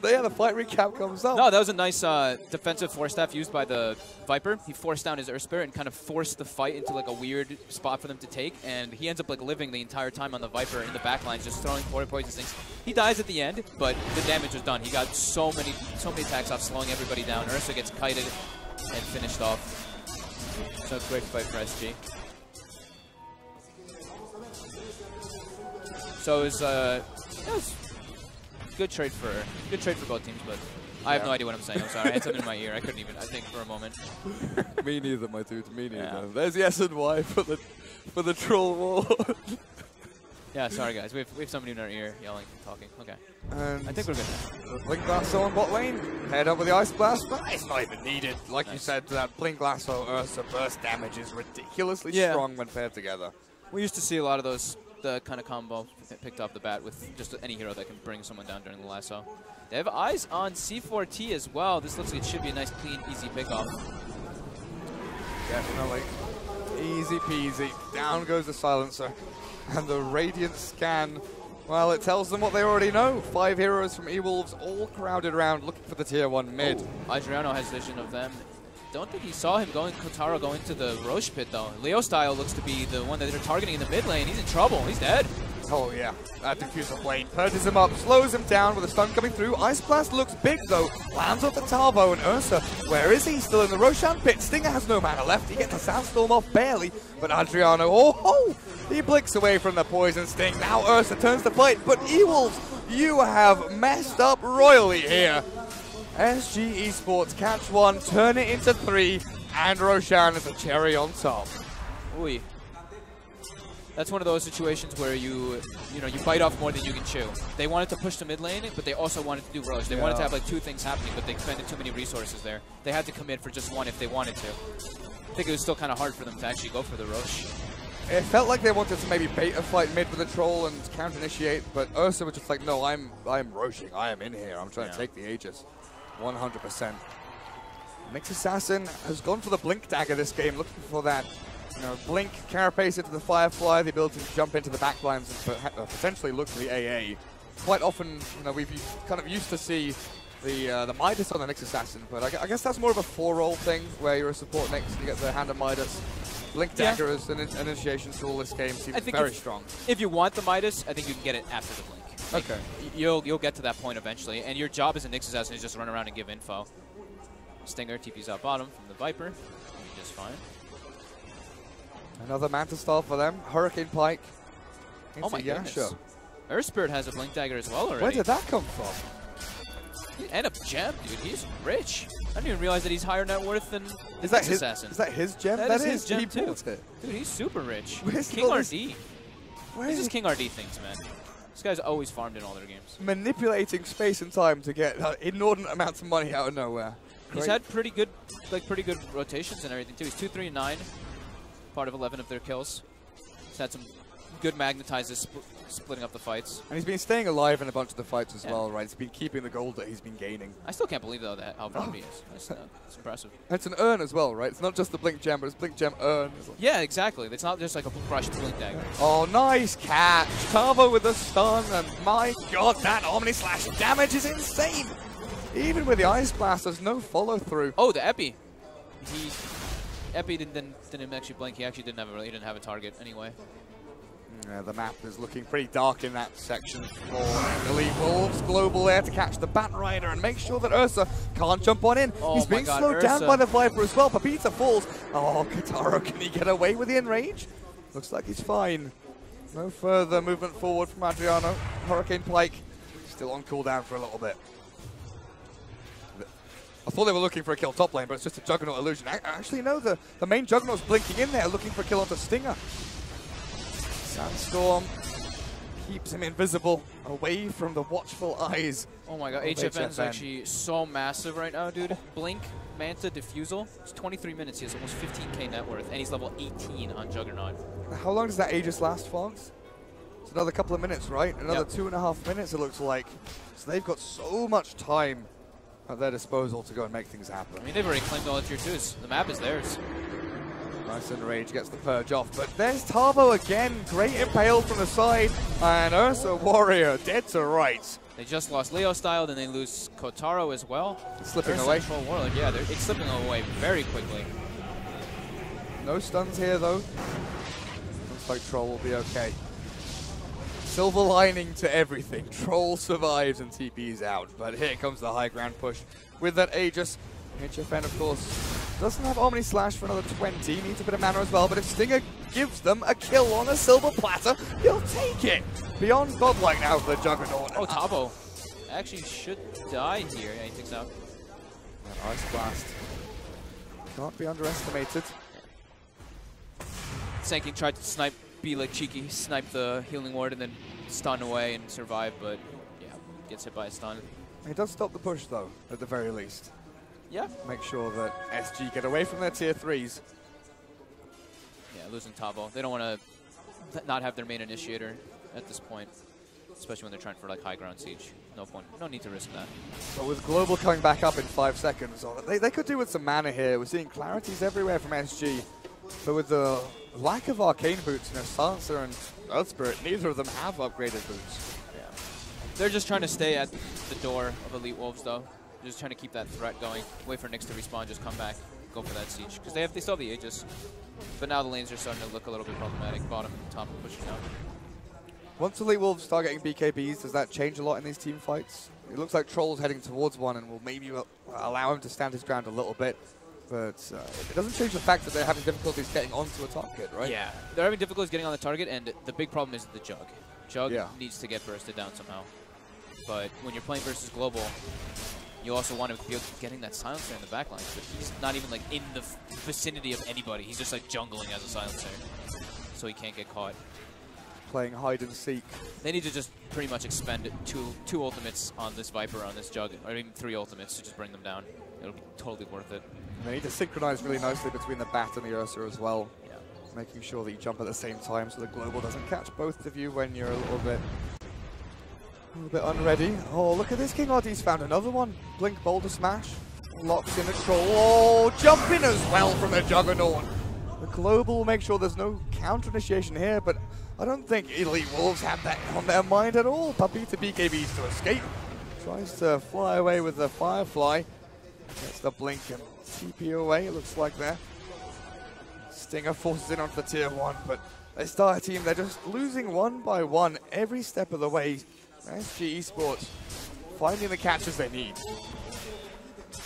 Yeah, the fight recap comes up. No, that was a nice defensive force staff used by the Viper. He forced down his Earth Spirit and kind of forced the fight into like a weird spot for them to take, and he ends up like living the entire time on the Viper in the backlines, just throwing forward poison things. He dies at the end, but the damage was done. He got so many attacks off, slowing everybody down. Ursa gets kited and finished off. So it's a great fight for SG. So it was good trade for both teams, but I have no idea what I'm saying. I'm sorry. I had something in my ear. I couldn't even think for a moment. Me neither, my dude. Me neither. Yeah. There's the S and Y for the troll wall. Yeah, sorry guys. We have somebody in our ear yelling and talking. Okay. And I think we're good now. Blink Lasso on bot lane. Head up with the Ice Blast, but it's not even needed. Like you said, that Blink Lasso Ursa burst damage is ridiculously strong when paired together. We used to see a lot of those. The kind of combo picked off the bat with just any hero that can bring someone down during the lasso. They have eyes on C4T as well. This looks like it should be a nice, clean, easy pickoff. Definitely. Easy peasy. Down goes the silencer. And the Radiant scan, well, it tells them what they already know. 5 heroes from E-Wolves all crowded around looking for the tier 1 mid. Oh, Adriano has vision of them. Don't think he saw him Kotaro going to the Roche pit though. Leo Style looks to be the one that they're targeting in the mid lane. He's in trouble. He's dead. Oh yeah, that diffuser blade purges him up, slows him down with a stun coming through. Ice Blast looks big though, lands off the Talvo, and Ursa, where is he? Still in the Roshan pit. Stinger has no mana left. He gets a Sandstorm off barely, but Adriano, he blinks away from the poison sting. Now Ursa turns to fight, but E-Wolves, you have messed up royally here. SG Esports catch 1, turn it into 3, and Roshan is a cherry on top. Ooh. That's one of those situations where you bite off more than you can chew. They wanted to push the mid lane, but they also wanted to do Roche. They wanted to have like 2 things happening, but they expended too many resources there. They had to commit for just 1 if they wanted to. I think it was still kind of hard for them to actually go for the Roche. It felt like they wanted to maybe bait a fight mid with a troll and counter-initiate, but Ursa was just like, no, I'm Roshing. I am in here. I'm trying to take the Aegis. 100%. Nyx Assassin has gone for the Blink Dagger this game, looking for that You know, Blink, Carapace into the Firefly, the ability to jump into the backlines and potentially look for the AA. Quite often, you know, we've kind of used to see the Midas on the Nyx Assassin, but I guess that's more of a 4-roll thing where you're a support Nyx and you get the hand of Midas. Blink Dagger as an initiation tool this game seems very strong. If you want the Midas, I think you can get it after the Blink. Like, okay. You'll get to that point eventually, and your job as a Nyx Assassin is just run around and give info. Stinger TP's out bottom from the Viper, just fine. Another Manta style for them. Hurricane Pike. Oh my goodness. Earth Spirit has a Blink Dagger as well already. Where did that come from? And a gem, dude. He's rich. I didn't even realize that he's higher net worth than is that Nyx his Assassin. Is that his gem? That is his gem he too. Bought it. Dude, he's super rich. Where's King all RD. Where This is is King RD things, man. This guy's always farmed in all their games. Manipulating space and time to get inordinate amounts of money out of nowhere. He's Great. had pretty good rotations and everything too. He's 2, 3, and 9, part of 11 of their kills. He's had some good magnetizers splitting up the fights. And he's been staying alive in a bunch of the fights as well, right? He's been keeping the gold that he's been gaining. I still can't believe, though, that how farm he is. It's impressive. It's an urn as well, right? It's not just the Blink Gem, but it's Blink Gem urn. Yeah, exactly. It's not just like a crushed Blink Dagger. Oh, nice catch. Tavo with the stun, and my god, that Omni Slash damage is insane. Even with the Ice Blast, there's no follow-through. Oh, the Epi. Epi didn't actually blink. He actually didn't have a target anyway. Yeah, the map is looking pretty dark in that section for Elite Wolves. Global there to catch the Bat Rider and make sure that Ursa can't jump on in. Oh, he's being slowed down by the Viper as well. Papita falls. Oh, Kataro, can he get away with the in-range? Looks like he's fine. No further movement forward from Adriano. Hurricane Pike still on cooldown for a little bit. I thought they were looking for a kill top lane, but it's just a Juggernaut illusion. Actually, no, the main Juggernaut's blinking in there, looking for a kill onto Stinger. Sandstorm keeps him invisible, away from the watchful eyes. Oh my god, HFN's actually so massive right now, dude. Blink, Manta, Diffusal. It's 23 minutes, he has almost 15k net worth, and he's level 18 on Juggernaut. How long does that Aegis last, Fox? It's another couple of minutes, right? Another 2.5 minutes, it looks like. So they've got so much time at their disposal to go and make things happen. I mean, they've already claimed all the tier 2s. The map is theirs. Nice Enrage gets the purge off, but there's Tavo again. Great impale from the side, and Ursa Warrior dead to rights. They just lost Leo Style, then they lose Kotaro as well. It's slipping Ursa away. Troll Warlord, yeah, it's slipping away very quickly. No stuns here though. Looks like Troll will be okay. Silver lining to everything. Troll survives and TP's out, but here comes the high ground push with that Aegis. HFN, of course, doesn't have Omni Slash for another 20, needs a bit of mana as well, but if Stinger gives them a kill on a silver platter, he'll take it. Beyond godlike now for the Juggernaut. Oh, Tavo actually should die here. Yeah, he takes out. That Ice Blast can't be underestimated. Senking tried to be like cheeky, snipe the healing ward and then stun away and survive, but yeah, gets hit by a stun. He does stop the push though, at the very least. Yeah. Make sure that SG get away from their tier 3s. Yeah, losing Tavo. They don't want to not have their main initiator at this point, especially when they're trying for like high ground siege. No point. No need to risk that. But with Global coming back up in 5 seconds, they could do with some mana here. We're seeing clarities everywhere from SG. But with the lack of arcane boots, you know, Silencer and Earth Spirit, neither of them have upgraded boots. Yeah. They're just trying to stay at the door of Elite Wolves though. Just trying to keep that threat going. Wait for Nyx to respawn, just come back, go for that siege. Because they still have the Aegis. But now the lanes are starting to look a little bit problematic. Bottom and top pushing out. Once Elite Wolves start getting BKBs, does that change a lot in these team fights? It looks like Troll's heading towards one and will maybe allow him to stand his ground a little bit. But it doesn't change the fact that they're having difficulties getting onto a target, right? Yeah, they're having difficulties getting on the target, and the big problem is the Jug. Jug needs to get bursted down somehow. But when you're playing versus Global, you also want to be getting that silencer in the backline, but he's not even like in the vicinity of anybody. He's just like jungling as a silencer, so he can't get caught. Playing hide and seek. They need to just pretty much expend two ultimates on this Viper, on this Jug, or even 3 ultimates to just bring them down. It'll be totally worth it. They need to synchronize really nicely between the Bat and the Ursa as well. Yeah. Making sure that you jump at the same time so the Global doesn't catch both of you when you're a little bit unready. Oh, look at this. King RD's found another one. Blink Boulder Smash. Locks in a Troll. Oh, jumping as well from the Juggernaut. The Global will make sure there's no counter initiation here, but I don't think Elite Wolves have that on their mind at all. Papita BKBs to escape. Tries to fly away with the Firefly. Gets the blink and TP away, it looks like there. Stinger forces in onto the tier 1, but they start a team, they're just losing one by one every step of the way. SG Esports finding the catches they need.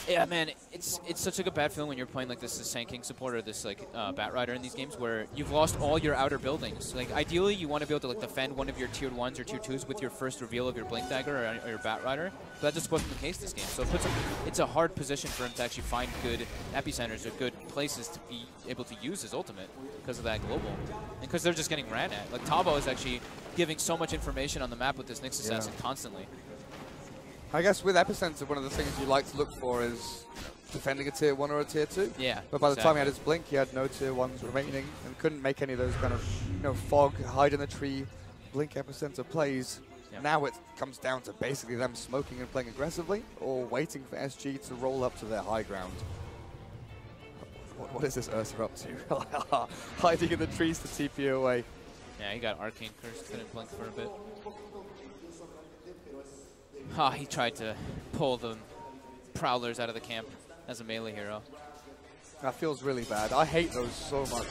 Yeah, man, it's such like a bad feeling when you're playing like this Sand King support or this like Bat Rider in these games where you've lost all your outer buildings. Like ideally, you want to be able to like defend one of your tier 1s or tier 2s with your first reveal of your Blink Dagger or your Bat Rider, but that just wasn't the case this game. So it's a hard position for him to actually find good epicenters or good places to be able to use his ultimate because of that global, and because they're just getting ran at. Like Tavo is actually giving so much information on the map with this Nyx Assassin constantly. I guess with Epicenter, one of the things you like to look for is defending a tier 1 or a tier 2. Yeah. But by the time he had his blink, he had no tier 1s remaining and couldn't make any of those kind of, fog, hide in the tree, blink Epicenter plays. Yep. Now it comes down to basically them smoking and playing aggressively or waiting for SG to roll up to their high ground. What is this Ursa up to? Hiding in the trees to TP away. Yeah, he got Arcane Curse, couldn't blink for a bit. He tried to pull the Prowlers out of the camp as a melee hero. That feels really bad. I hate those so much.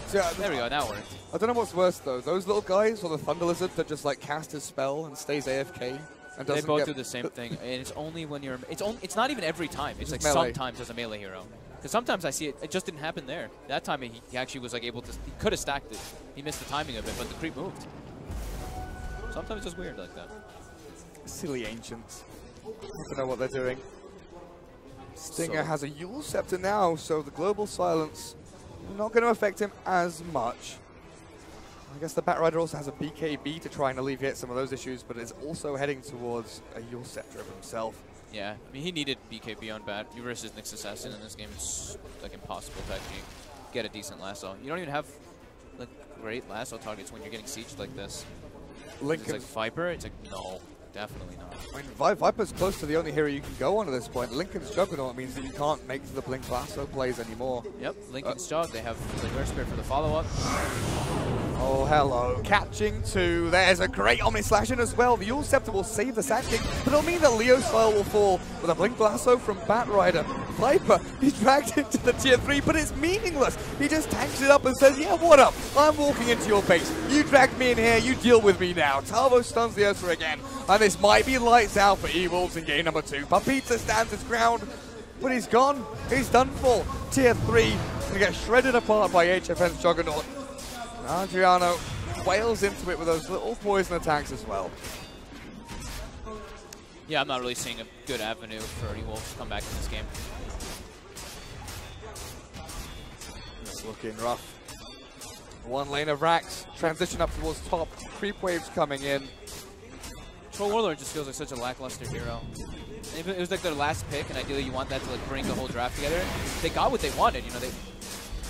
So, there we go, now it worked. I don't know what's worse though, those little guys or the Thunder Lizard that just like cast his spell and stays AFK and doesn't They both do the same thing, and it's only when you're... It's not even every time, it's like melee. Sometimes as a melee hero. Because sometimes I see it just didn't happen there. That time he actually was like able to... He could have stacked it. He missed the timing of it, but the creep moved. Sometimes it's just weird like that. Silly ancients. I don't know what they're doing. Stinger has a Yule Scepter now, so the global silence not going to affect him as much. I guess the Bat Rider also has a BKB to try and alleviate some of those issues, but is also heading towards a Yule Scepter of himself. Yeah, I mean, he needed BKB on Bat. You versus Nyx Assassin in this game, it's like impossible to actually get a decent lasso. You don't even have like great lasso targets when you're getting sieged like this. It's like Viper, it's like, no. Definitely not. I mean, Viper's close to the only hero you can go on at this point. Lincoln's Juggernaut means that you can't make the Blink Lasso plays anymore. Yep, Lincoln's Jug. They have the Earth Spirit for the follow-up. Oh, hello. Catching two. There's a great Omni Slash in as well. The Yule Scepter will save the Sand King, but it'll mean that Leo's Style will fall with a Blink Lasso from Bat Rider. Viper, he's dragged into the tier 3, but it's meaningless. He just tanks it up and says, yeah, what up? I'm walking into your base. You dragged me in here, you deal with me now. Tavo stuns the Ursa again, and this might be lights out for E-Wolves in game number 2. Papita stands his ground, but he's gone. He's done for. Tier 3, gonna get shredded apart by HFN's Juggernaut. Adriano wails into it with those little poison attacks as well. Yeah, I'm not really seeing a good avenue for E-Wolves to come back in this game. It's looking rough. One lane of racks, transition up towards top, creep waves coming in. Troll Warlord just feels like such a lackluster hero. It was like their last pick, and ideally you want that to like bring the whole draft together. They got what they wanted, you know,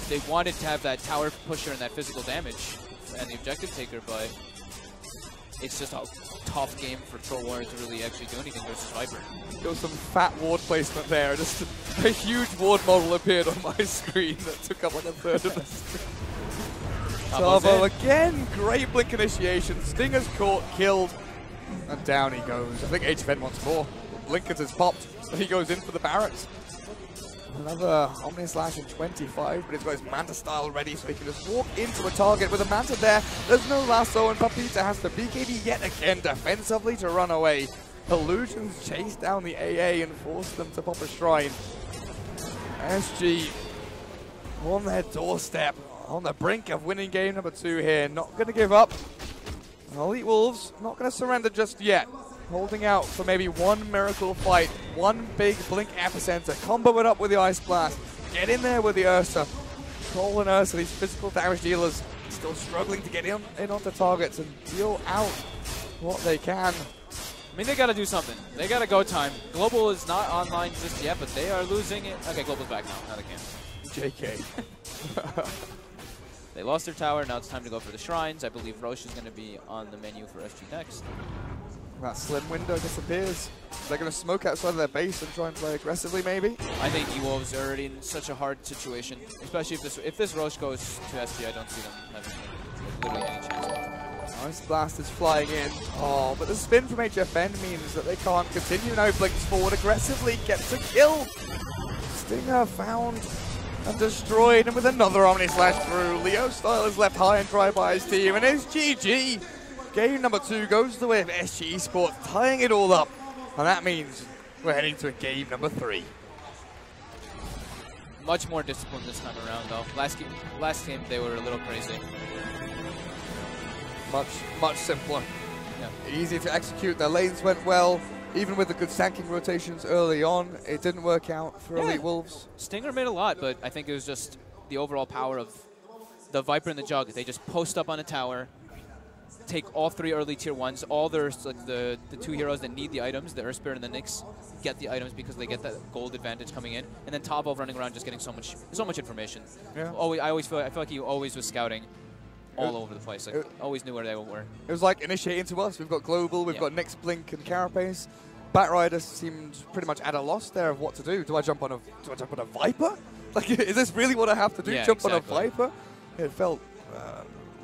they wanted to have that tower pusher and that physical damage and the objective taker, but it's just a tough game for Troll Warrior to really actually do anything versus Viper. There was some fat ward placement there. Just a huge ward model appeared on my screen that took up like a third of the screen. Tavo again, great blink initiation. Stinger's caught, killed, and down he goes. I think HFN wants more. Lincoln's has popped, and he goes in for the barracks. Another Omni Slash in 25, but he's got his Manta style ready, so he can just walk into a target with a Manta there. There's no lasso, and Papita has to BKB yet again defensively to run away. Illusions chase down the AA and force them to pop a shrine. SG on their doorstep, on the brink of winning game number 2 here. Not going to give up. Elite Wolves not going to surrender just yet. Holding out for maybe one miracle fight, one big blink epicenter, combo it up with the Ice Blast, get in there with the Ursa. Troll and Ursa, these physical damage dealers, still struggling to get in onto targets and deal out what they can. I mean, they got to do something. They got to go time. Global is not online just yet, but they are losing it. Okay, Global's back now. Now they can. JK. They lost their tower. Now it's time to go for the shrines. I believe Roche is going to be on the menu for SG next. 2 That slim window disappears. They're going to smoke outside of their base and try and play aggressively, maybe. I think EWolves are already in such a hard situation, especially if this Roche goes to SG. I don't see them having literally any chance. Nice blast is flying in. Oh, but the spin from HFN means that they can't continue. Now blinks forward aggressively, gets a kill. Stinger found and destroyed, and with another Omni Slash through, Leo Style is left high and dry by his team, and it's GG. Game number 2 goes the way of SG Esports, tying it all up, and that means we're heading to game number 3. Much more disciplined this time around, though. Last game they were a little crazy. Much simpler. Yeah. Easy to execute. Their lanes went well. Even with the good stanking rotations early on, it didn't work out for Elite Wolves. Stinger made a lot, but I think it was just the overall power of the Viper and the Jug. They just post up on a tower, take all 3 early tier 1s, all their, like the 2 heroes that need the items, the Earth Spirit and the Nyx, get the items because they get that gold advantage coming in, and then Tavo running around just getting so much information. Yeah. I feel like he always was scouting all over the place. Like, always knew where they were. It was like initiating to us. We've got Global, we've got Nyx, Blink, and Carapace. Batrider seemed pretty much at a loss there of what to do. Do I jump on a Viper? Like, is this really what I have to do? Yeah, jump exactly. on a Viper? It felt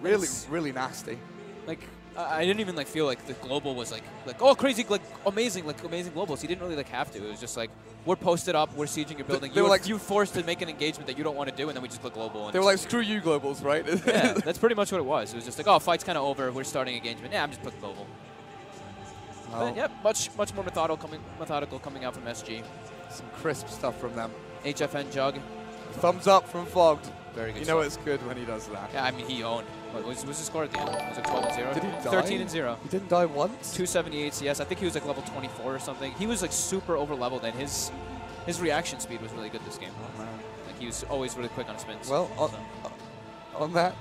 really nasty. Like, I didn't even like feel like the global was like oh crazy, like amazing globals. He didn't really like have to. It was just like, we're posted up, we're sieging your building. You forced to make an engagement that you don't want to do, and then we just click global. And they were like, screw you, globals, right? Yeah, that's pretty much what it was. It was just like, oh, fight's kind of over, we're starting engagement. Yeah, I'm just clicking global. But yeah, much more methodical coming out from SG. Some crisp stuff from them. HFN Jug. Thumbs up from Fogged. Very good. You know it's good when he does that. Yeah, I mean, he owned. What was his score at the end? Was it 12-0? Did he die? 13-0. He didn't die once? 278 CS. I think he was like level 24 or something. He was like super over leveled, and his reaction speed was really good this game. Oh, man. Like, he was always really quick on spins. Well, on that.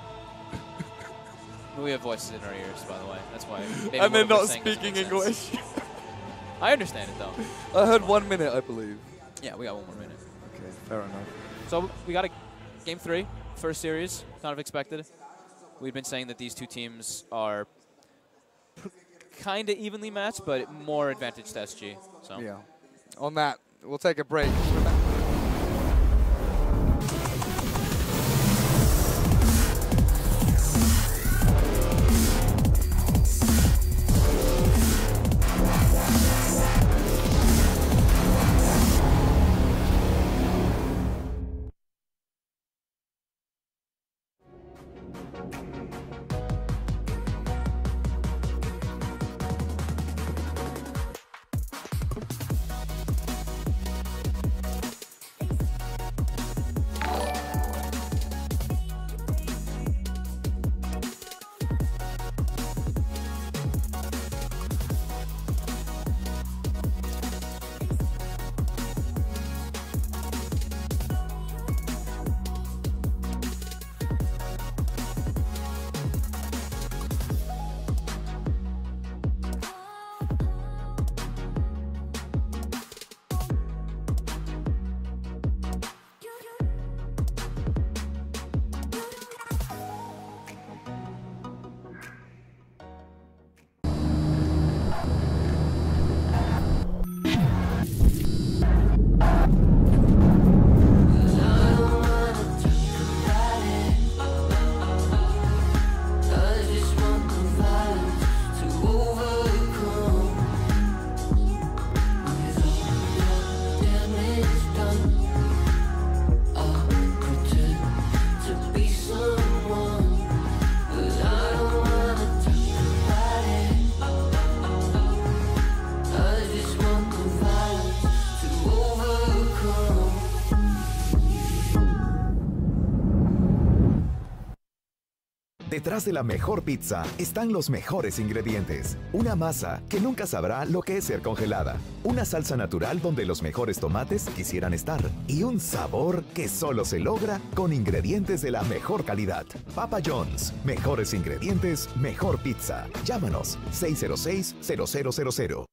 We have voices in our ears, by the way. That's why. And they're not speaking English. I understand it, though. I heard 1 minute, I believe. Yeah, we got 1 more minute. Okay, fair enough. So we got a game 3, first series, kind of expected. We've been saying that these two teams are kind of evenly matched, but more advantage to SG. So yeah. On that, we'll take a break. Detrás de la mejor pizza están los mejores ingredientes. Una masa que nunca sabrá lo que es ser congelada. Una salsa natural donde los mejores tomates quisieran estar. Y un sabor que solo se logra con ingredientes de la mejor calidad. Papa John's. Mejores ingredientes, mejor pizza. Llámanos 606-0000.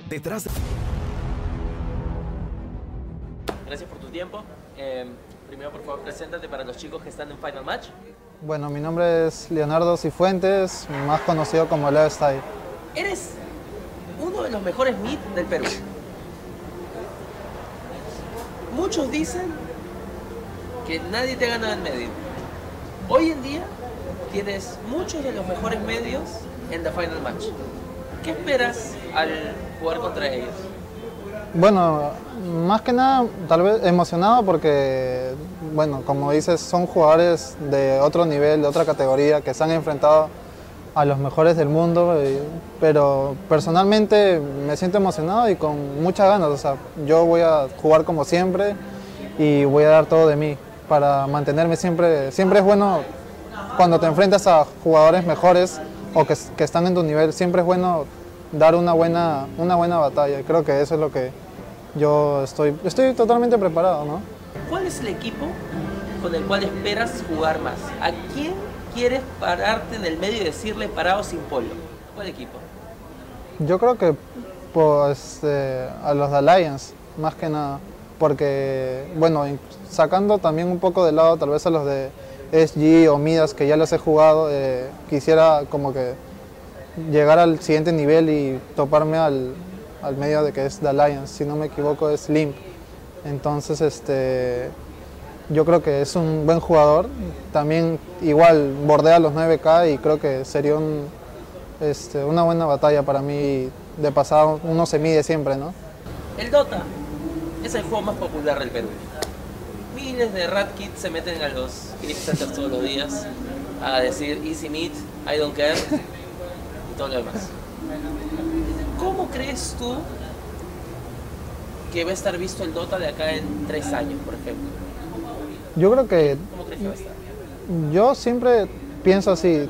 Detrás de... Gracias por tu tiempo. Primero, por favor, preséntate para los chicos que están en Final Match. Bueno, mi nombre es Leonardo Cifuentes, más conocido como Leo Style. Eres uno de los mejores mid del Perú. Muchos dicen que nadie te gana en medio. Hoy en día tienes muchos de los mejores medios en the Final Match. ¿Qué esperas al jugar contra ellos? Bueno, más que nada, tal vez emocionado porque, bueno, como dices, son jugadores de otro nivel, de otra categoría, que se han enfrentado a los mejores del mundo, pero personalmente me siento emocionado y con muchas ganas. O sea, yo voy a jugar como siempre y voy a dar todo de mí para mantenerme siempre. Siempre es bueno cuando te enfrentas a jugadores mejores o que están en tu nivel, siempre es bueno dar una buena batalla. Creo que eso es lo que yo estoy totalmente preparado, ¿no? ¿Cuál es el equipo con el cual esperas jugar más? ¿A quién quieres pararte en el medio y decirle parado sin polo? ¿Cuál equipo? Yo creo que pues, a los de Alliance, más que nada, porque, bueno, sacando también un poco de lado tal vez a los de SG o Midas, que ya los he jugado, quisiera como que llegar al siguiente nivel y toparme al medio de que es The Alliance, si no me equivoco es Limp. Entonces yo creo que es un buen jugador, también igual bordea los 9K y creo que sería una buena batalla para mí. De pasado uno se mide siempre, ¿no? El Dota es el juego más popular del Perú. Miles de Rat Kids se meten a los Game Centers todos los días a decir easy meat, I don't care y todo lo demás. ¿Cómo crees tú que va a estar visto el Dota de acá en 3 años, por ejemplo? Yo creo que... ¿Cómo crees que va a estar? Yo siempre pienso así,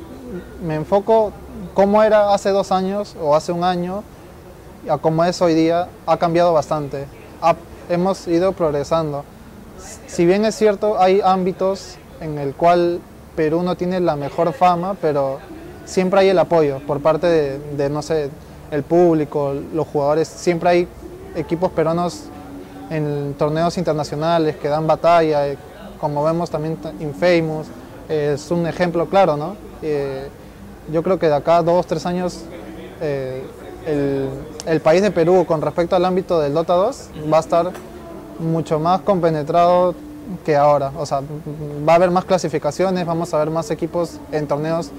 me enfoco cómo era hace 2 años o hace 1 año a cómo es hoy día, ha cambiado bastante. Hemos ido progresando. Si bien es cierto, hay ámbitos en el cual Perú no tiene la mejor fama, pero siempre hay el apoyo por parte de no sé, el público, los jugadores. Siempre hay equipos peruanos en torneos internacionales que dan batalla, como vemos también Infamous, es un ejemplo claro, ¿no? Yo creo que de acá a 2 o 3 años el país de Perú con respecto al ámbito del Dota 2 va a estar mucho más compenetrado que ahora. O sea, va a haber más clasificaciones, vamos a ver más equipos en torneos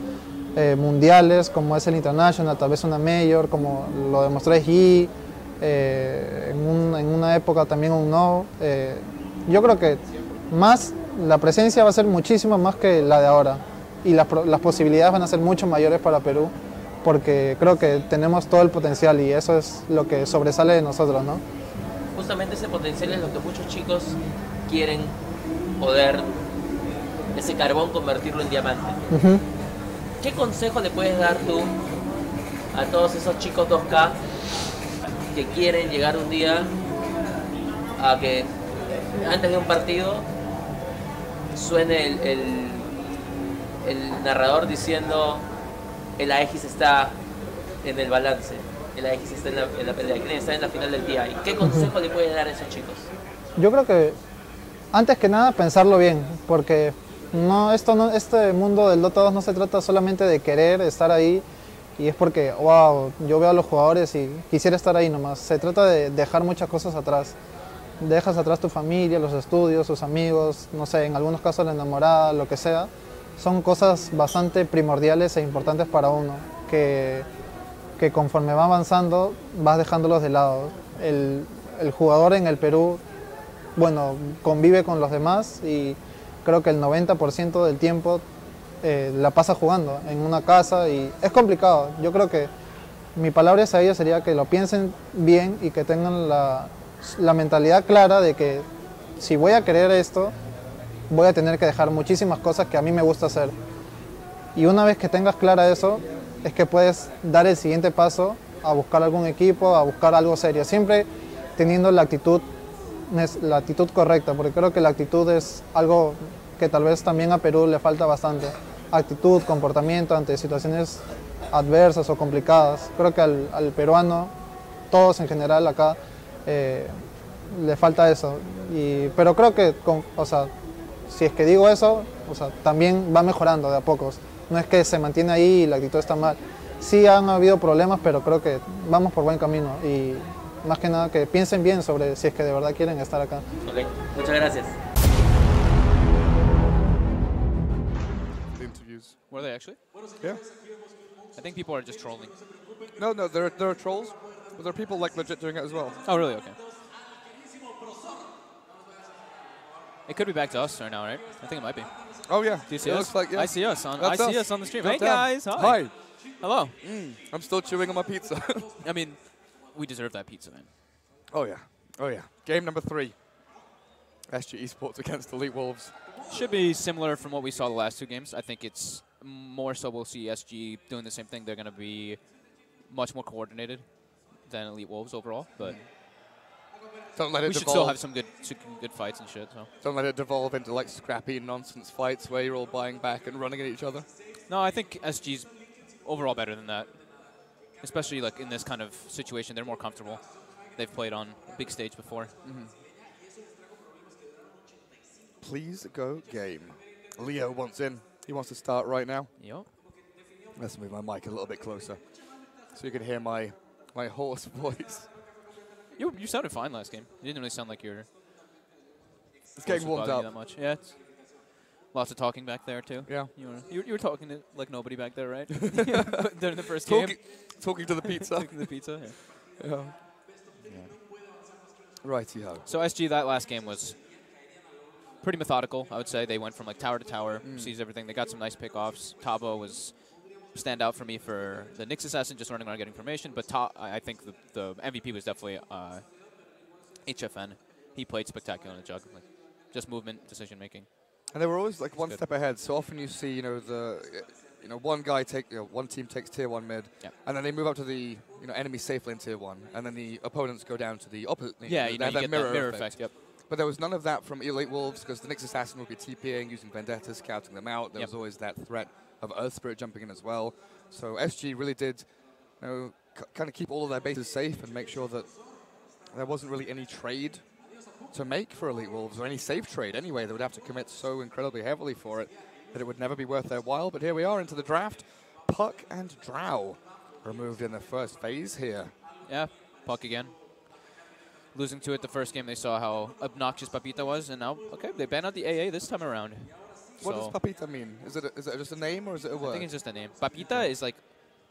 mundiales, como es el International, tal vez una Major, como lo demostró SG, en una época también un No. Yo creo que más la presencia va a ser muchísimo más que la de ahora y las posibilidades van a ser mucho mayores para Perú, porque creo que tenemos todo el potencial y eso es lo que sobresale de nosotros, ¿no? Justamente ese potencial es lo que muchos chicos quieren poder, ese carbón, convertirlo en diamante. ¿Qué consejo le puedes dar tú a todos esos chicos 2K que quieren llegar un día a que antes de un partido suene el narrador diciendo el Aegis está en el balance, el Aegis está en la pelea, quieren estar en la final del TI? ¿Qué consejo le puedes dar a esos chicos? Yo creo que antes que nada pensarlo bien, porque este mundo del Dota 2 no se trata solamente de querer estar ahí y es porque, wow, yo veo a los jugadores y quisiera estar ahí nomás. Se trata de dejar muchas cosas atrás. Dejas atrás tu familia, los estudios, sus amigos, no sé, en algunos casos la enamorada, lo que sea. Son cosas bastante primordiales e importantes para uno, que conforme va avanzando vas dejándolos de lado. El jugador en el Perú, bueno, convive con los demás y creo que el 90% del tiempo la pasa jugando en una casa y es complicado. Yo creo que mi palabra a ellos sería que lo piensen bien y que tengan la mentalidad clara de que si voy a querer esto, voy a tener que dejar muchísimas cosas que a mí me gusta hacer. Y una vez que tengas clara eso, es que puedes dar el siguiente paso a buscar algún equipo, a buscar algo serio. Siempre teniendo la actitud correcta, porque creo que la actitud es algo que tal vez también a Perú le falta bastante. Actitud, comportamiento ante situaciones adversas o complicadas. Creo que al peruano todos en general acá le falta eso. Pero creo que, o sea, si es que digo eso, o sea, también va mejorando de a pocos. No es que se mantiene ahí y la actitud está mal. Sí han habido problemas, pero creo que vamos por buen camino. Y más que nada que piensen bien sobre si es que de verdad quieren estar acá. Ok, muchas gracias. The interviews. Were they actually? Yeah. I think people are just trolling. No, there are trolls, but there are people like legit doing it as well. Oh, really? Okay. It could be back to us right now, right? I think it might be. Oh yeah. Do you see It us? looks like, yeah. I see us on. That's I see us. us on the stream. Jump Hey down. guys, hi. Hi. Hello. I'm still chewing on my pizza. I mean, we deserve that pizza, man. Oh yeah. Oh yeah. Game number 3. SG Esports against Elite Wolves. Should be similar from what we saw the last 2 games. I think it's more so we'll see SG doing the same thing. They're going to be much more coordinated than Elite Wolves overall, but Don't let it we should devolve. still have some good fights and shit. So Don't let it devolve into like scrappy nonsense fights where you're all buying back and running at each other. no, I think SG's overall better than that, especially like in this kind of situation. They're more comfortable. They've played on a big stage before. Please go game. Leo wants in. He wants to start right now. Yep. Let's move my mic a little bit closer so you can hear my hoarse voice. You sounded fine last game. You didn't really sound like you're. It's getting warmed up. That much. Yeah. It's lots of talking back there too. Yeah. You were talking to like nobody back there, right? During the first game. Talking to the pizza. Talking to the pizza. Yeah. Righty-ho. So SG, that last game was pretty methodical, I would say. They went from like tower to tower, seized everything. They got some nice pickoffs. Tabo was stand out for me for the Nyx Assassin, just running around getting information. But I think the MVP was definitely HFN. He played spectacular in the jug, like just movement, decision making. And they were always like one step ahead. So often you see, one guy one team takes tier 1 mid, and then they move up to the enemy safe lane tier 1, and then the opponents go down to the opposite. Yeah, you get that mirror effect. Yep. But there was none of that from Elite Wolves because the Nyx Assassin would be TPing, using Vendetta, scouting them out. There was always that threat of Earth Spirit jumping in as well. So SG really did, kind of keep all of their bases safe and make sure that there wasn't really any trade to make for Elite Wolves, or any safe trade anyway. They would have to commit so incredibly heavily for it that it would never be worth their while. But here we are into the draft. Puck and Drow removed in the first phase here. Yeah, Puck again. Losing to it the first game, they saw how obnoxious Papita was, and now, okay, they banned out the AA this time around. What does Papita mean? Is it just a name or is it a word? I think it's just a name. Papita is like,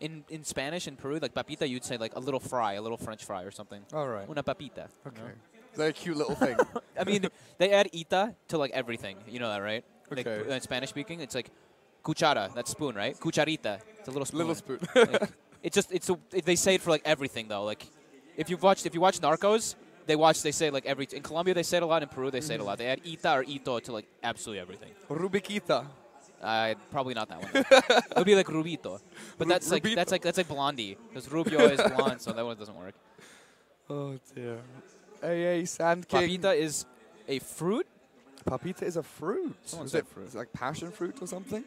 in Spanish, in Peru, like Papita, you'd say like a little fry, a little French fry or something. All right. Una papita. Okay. Is that a cute little thing? I mean, they add ita to like everything. You know that, right? Okay. Like, in Spanish speaking, it's like cuchara, that's spoon, right? Cucharita, it's a little spoon. Little spoon. Like, they say it for like everything though. Like, if you watch Narcos, they say like in Colombia they say it a lot, in Peru they say it a lot. They add ita or ito to like absolutely everything. Rubiquita. Probably not that one. It would be like Rubito, but that's like Blondie, because Rubio is blonde, so that one doesn't work. Oh dear. AA Sand King. Papita is a fruit. Papita is a fruit. Someone Is said it fruit. Is it like passion fruit or something?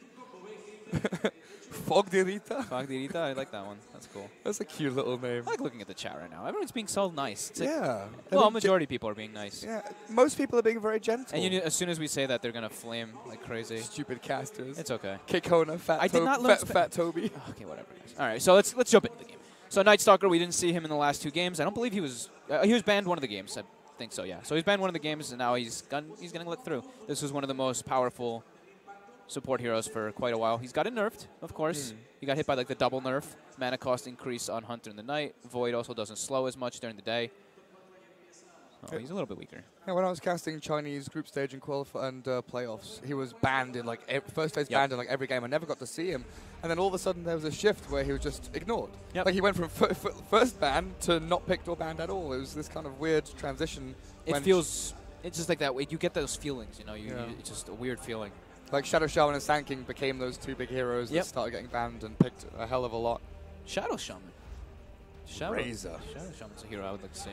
Fog de Rita. Fog de Rita, I like that one. That's cool. That's a cute little name. I like looking at the chat right now. Everyone's being so nice. It's Yeah. Like, well, majority of people are being nice. Yeah. Most people are being very gentle. And as soon as we say that, they're gonna flame like crazy. Stupid casters. It's okay. Kikona, Fat Toby. Okay, whatever, guys. All right, so let's jump into the game. So Night Stalker, we didn't see him in the last 2 games. I don't believe he was banned one of the games. I think so, yeah. So he's banned one of the games, and now he's getting let through. This was one of the most powerful support heroes for quite a while. He's gotten nerfed, of course. He got hit by like the double nerf. Mana cost increase on Hunter in the night. Void also doesn't slow as much during the day. Oh, he's a little bit weaker. Yeah, when I was casting Chinese group stage and playoffs, he was banned in like first phase banned in like every game. I never got to see him, and then all of a sudden there was a shift where he was just ignored. Like he went from first ban to not picked or banned at all. It was this kind of weird transition. It's just like that. You get those feelings, you know. It's just a weird feeling. Like Shadow Shaman and Sand King became those 2 big heroes that started getting banned and picked a hell of a lot. Shadow Shaman. Razor. Shadow Shaman's a hero I would like to see.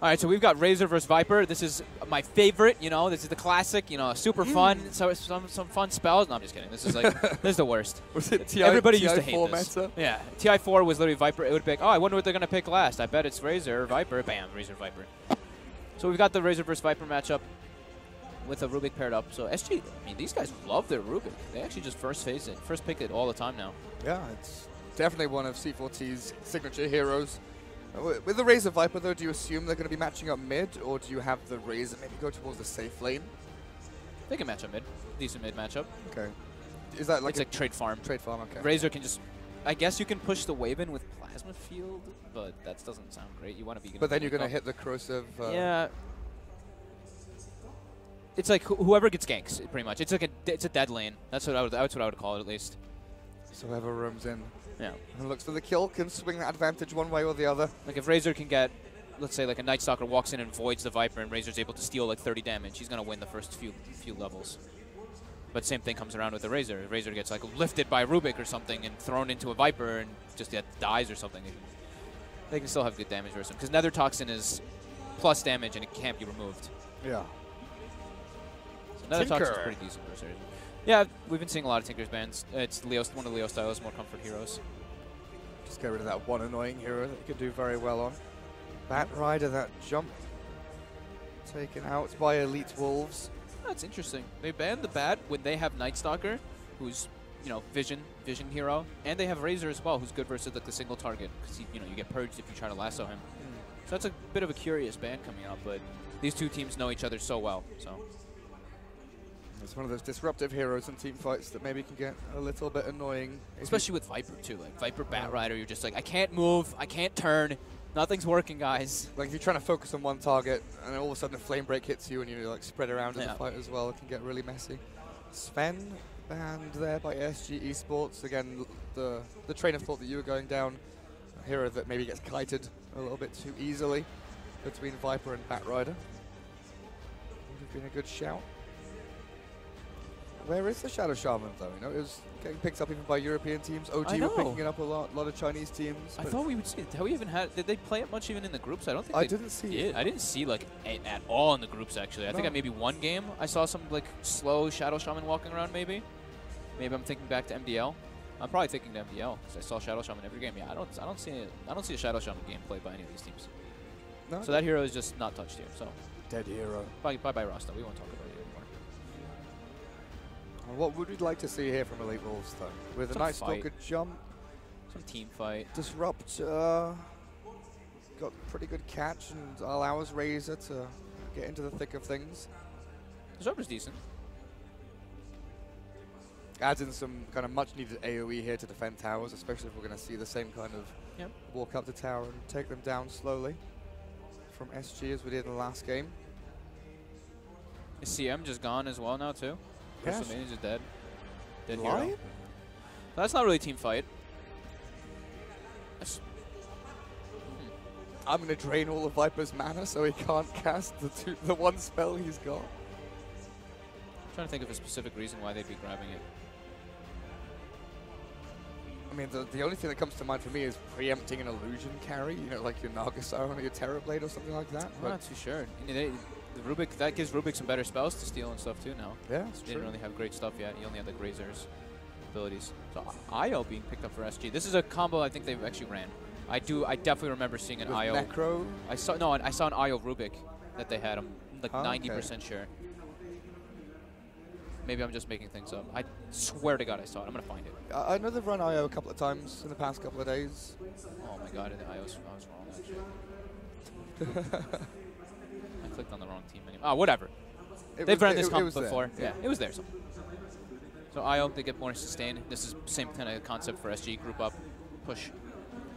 All right, so we've got Razor versus Viper. This is my favorite, you know. This is the classic, you know, super fun. So some fun spells. No, I'm just kidding. This is like this is the worst. Was it Everybody used to hate TI4 this. meta? Yeah, TI4 was literally Viper. It would pick. Oh, I wonder what they're gonna pick last. I bet it's Razor or Viper. Bam, Razor Viper. So we've got the Razor versus Viper matchup with a Rubik paired up. So SG, I mean, these guys love their Rubik. They actually just first pick it all the time now. Yeah, it's definitely one of C4T's signature heroes. With the Razor Viper, though, do you assume they're going to be matching up mid, or do you have the Razor maybe go towards the safe lane? They can match up mid. Decent mid matchup. Okay. Is that like it's like trade farm? Trade farm, okay. Razor can just, I guess you can push the wave in with Plasma Field, but that doesn't sound great. You want to be. But then you're going to hit the corrosive. Yeah. It's like whoever gets ganks, pretty much. It's like it's a dead lane. That's what I would call it at least. So whoever roams in. Yeah. And looks for the kill, can swing that advantage one way or the other. Like if Razor can get, let's say like a Night Stalker walks in and voids the Viper and Razor's able to steal like 30 damage, he's going to win the first few levels. But same thing comes around with the Razor. Razor gets like lifted by Rubik or something and thrown into a Viper and just dies or something. They can still have good damage versus him. Because Nether Toxin is plus damage and it can't be removed. Yeah. So Nether Toxin is pretty decent versus Razor. Yeah, we've been seeing a lot of Tinker's bans. It's one of Leo's styles, more comfort heroes. Just get rid of that one annoying hero that you could do very well on. Bat Rider, that jump taken out by Elite Wolves. That's interesting. They banned the Bat when they have Night Stalker, who's, you know, vision hero, and they have Razor as well, who's good versus like the single target, because you know you get purged if you try to lasso him. So that's a bit of a curious ban coming up, but these two teams know each other so well. So it's one of those disruptive heroes in team fights that maybe can get a little bit annoying. Especially with Viper too, like Viper Bat Rider, you're just like, I can't move, I can't turn, nothing's working, guys. Like if you're trying to focus on one target and all of a sudden a flame break hits you and you like spread around in the fight as well, it can get really messy. Sven banned there by SG Esports. Again, the train of thought that you were going down, a hero that maybe gets kited a little bit too easily between Viper and Bat Rider. Would have been a good shout. Where is the Shadow Shaman though? You know, it was getting picked up even by European teams. OG were picking it up a lot of Chinese teams. I thought we would see it. Have we even had? Did they play it much even in the groups? I don't think. I didn't see it. I didn't see like at all in the groups actually. I think at maybe one game I saw some like slow Shadow Shaman walking around. Maybe I'm thinking back to MDL. I'm probably thinking to MDL because I saw Shadow Shaman every game. Yeah, I don't see a Shadow Shaman game played by any of these teams. No. So that hero is just not touched here. So dead hero. Bye Rasta. We won't talk about it anymore. What would we like to see here from Elite Wolves, though? With a Night Stalker jump. Some team fight. Disrupt got pretty good catch and allows Razor to get into the thick of things. Disruptor's decent. Adds in some kind of much-needed AoE here to defend towers, especially if we're going to see the same kind of walk up to tower and take them down slowly from SG as we did in the last game. Is CM just gone as well now, too? Yes. WrestleMania's just dead. Dead Lion? hero. That's not really a team fight. I'm going to drain all of Viper's mana so he can't cast the one spell he's got. I'm trying to think of a specific reason why they'd be grabbing it. I mean, the only thing that comes to mind for me is preempting an illusion carry, you know, like your Nagasar or your Terrorblade or something like that. I'm not too sure. The Rubik, that gives Rubik some better spells to steal and stuff too now. Yeah, it's He didn't really have great stuff yet. He only had the Grazer's abilities. So IO being picked up for SG. This is a combo I think they've actually ran. I definitely remember seeing an With IO. Necro? I saw an IO Rubik that they had. I'm like 90% sure. Maybe I'm just making things up. I swear to God I saw it. I'm going to find it. I know they've run IO a couple of times in the past couple of days. Oh my God, I was wrong actually. I clicked on the wrong team anyway. Oh, whatever. They've run this comp before. Yeah, it was there. So IO, they get more sustain. This is the same kind of concept for SG. Group up, push.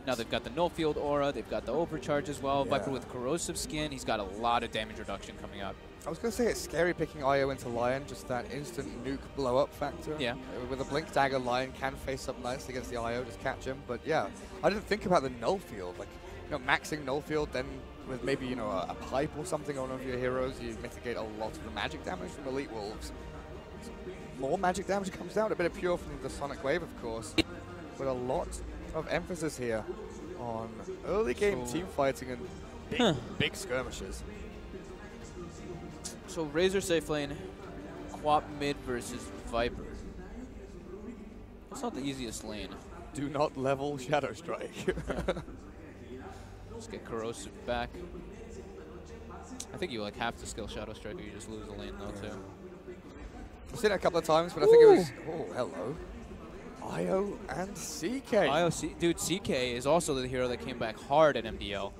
Now they've got the null field aura. They've got the overcharge as well. Viper with corrosive skin. He's got a lot of damage reduction coming up. I was going to say it's scary picking IO into Lion, just that instant nuke blow-up factor. Yeah. With a Blink Dagger, Lion can face up nice against the IO, just catch him. But yeah, I didn't think about the null field. Like, you know, maxing null field, then with maybe, you know, a pipe or something on one of your heroes, you mitigate a lot of the magic damage from Elite Wolves. More magic damage comes down, a bit of pure from the Sonic Wave, of course. But a lot of emphasis here on early game team fighting, and big skirmishes. So Razor safe lane, Quap mid versus Viper. That's not the easiest lane. Do not level Shadow Strike. Just get Corrosive back. I think you like have to skill Shadow Strike or you just lose the lane though too. I've seen it a couple of times, but I think it was... Oh, hello. IO and CK. Dude, CK is also the hero that came back hard at MDL.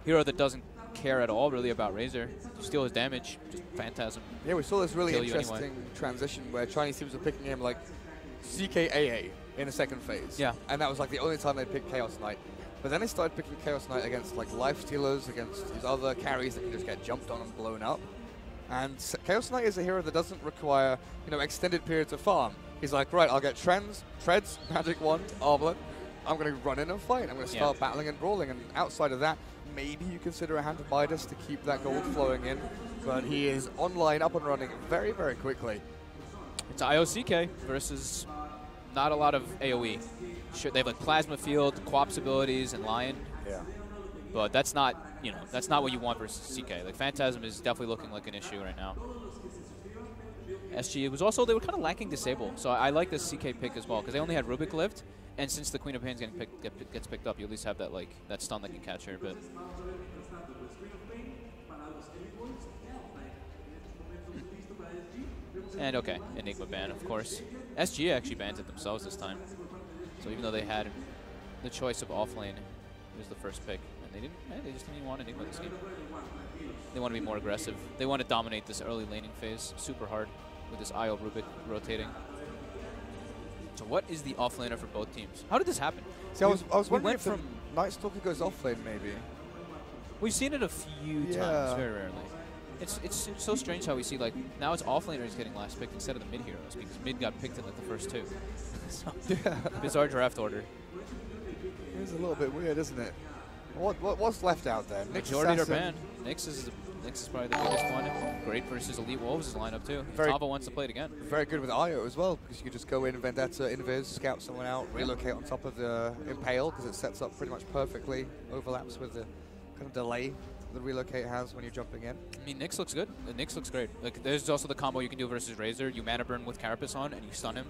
Hero that doesn't care at all really about Razor. You steal his damage, just Phantasm. Yeah, we saw this really interesting anyway. transition where Chinese teams were picking him like CKAA in the second phase. Yeah. And that was like the only time they picked Chaos Knight. But then they started picking Chaos Knight against like life stealers, against these other carries that can just get jumped on and blown up. And Chaos Knight is a hero that doesn't require, you know, extended periods of farm. He's like, right, I'll get Treads, Magic Wand, Armlet. I'm going to run in and fight. I'm going to start battling and brawling. And outside of that, maybe you consider a Hand of Midas to keep that gold flowing in. But he is online, up and running very, very quickly. It's IOCK versus not a lot of AoE. Sure, they have like Plasma Field, Quap's abilities, and Lion. Yeah. But that's not, you know, that's not what you want versus CK. Like Phantasm is definitely looking like an issue right now. SG was also, they were kind of lacking Disable. So I like this CK pick as well because they only had Rubik Lift. And since the Queen of Pains gets picked up, you at least have that like that stun that can catch her. But and okay, Enigma ban, of course. SG actually banned it themselves this time. So even though they had the choice of offlane, it was the first pick, and they didn't. They just didn't even want Enigma this game. They want to be more aggressive. They want to dominate this early laning phase super hard with this IO Rubik rotating. So what is the offlaner for both teams? How did this happen? See, I was wondering if the Night Stalker goes offlane, maybe. We've seen it a few times, very rarely. It's so strange how we see, like, now it's offlaners getting last picked instead of the mid heroes, because mid got picked in like the first two. So, bizarre draft order. It is a little bit weird, isn't it? What's left out there? Majority are banned. Nyx is probably the biggest one. Great versus Elite Wolves' lineup too. Tava wants to play it again. Very good with IO as well, because you can just go in Vendetta, Invis, scout someone out, relocate on top of the Impale, because it sets up pretty much perfectly, overlaps with the kind of delay the relocate has when you're jumping in. I mean, Nyx looks good. Nyx looks great. Like, there's also the combo you can do versus Razor. You mana burn with Carapace on, and you stun him,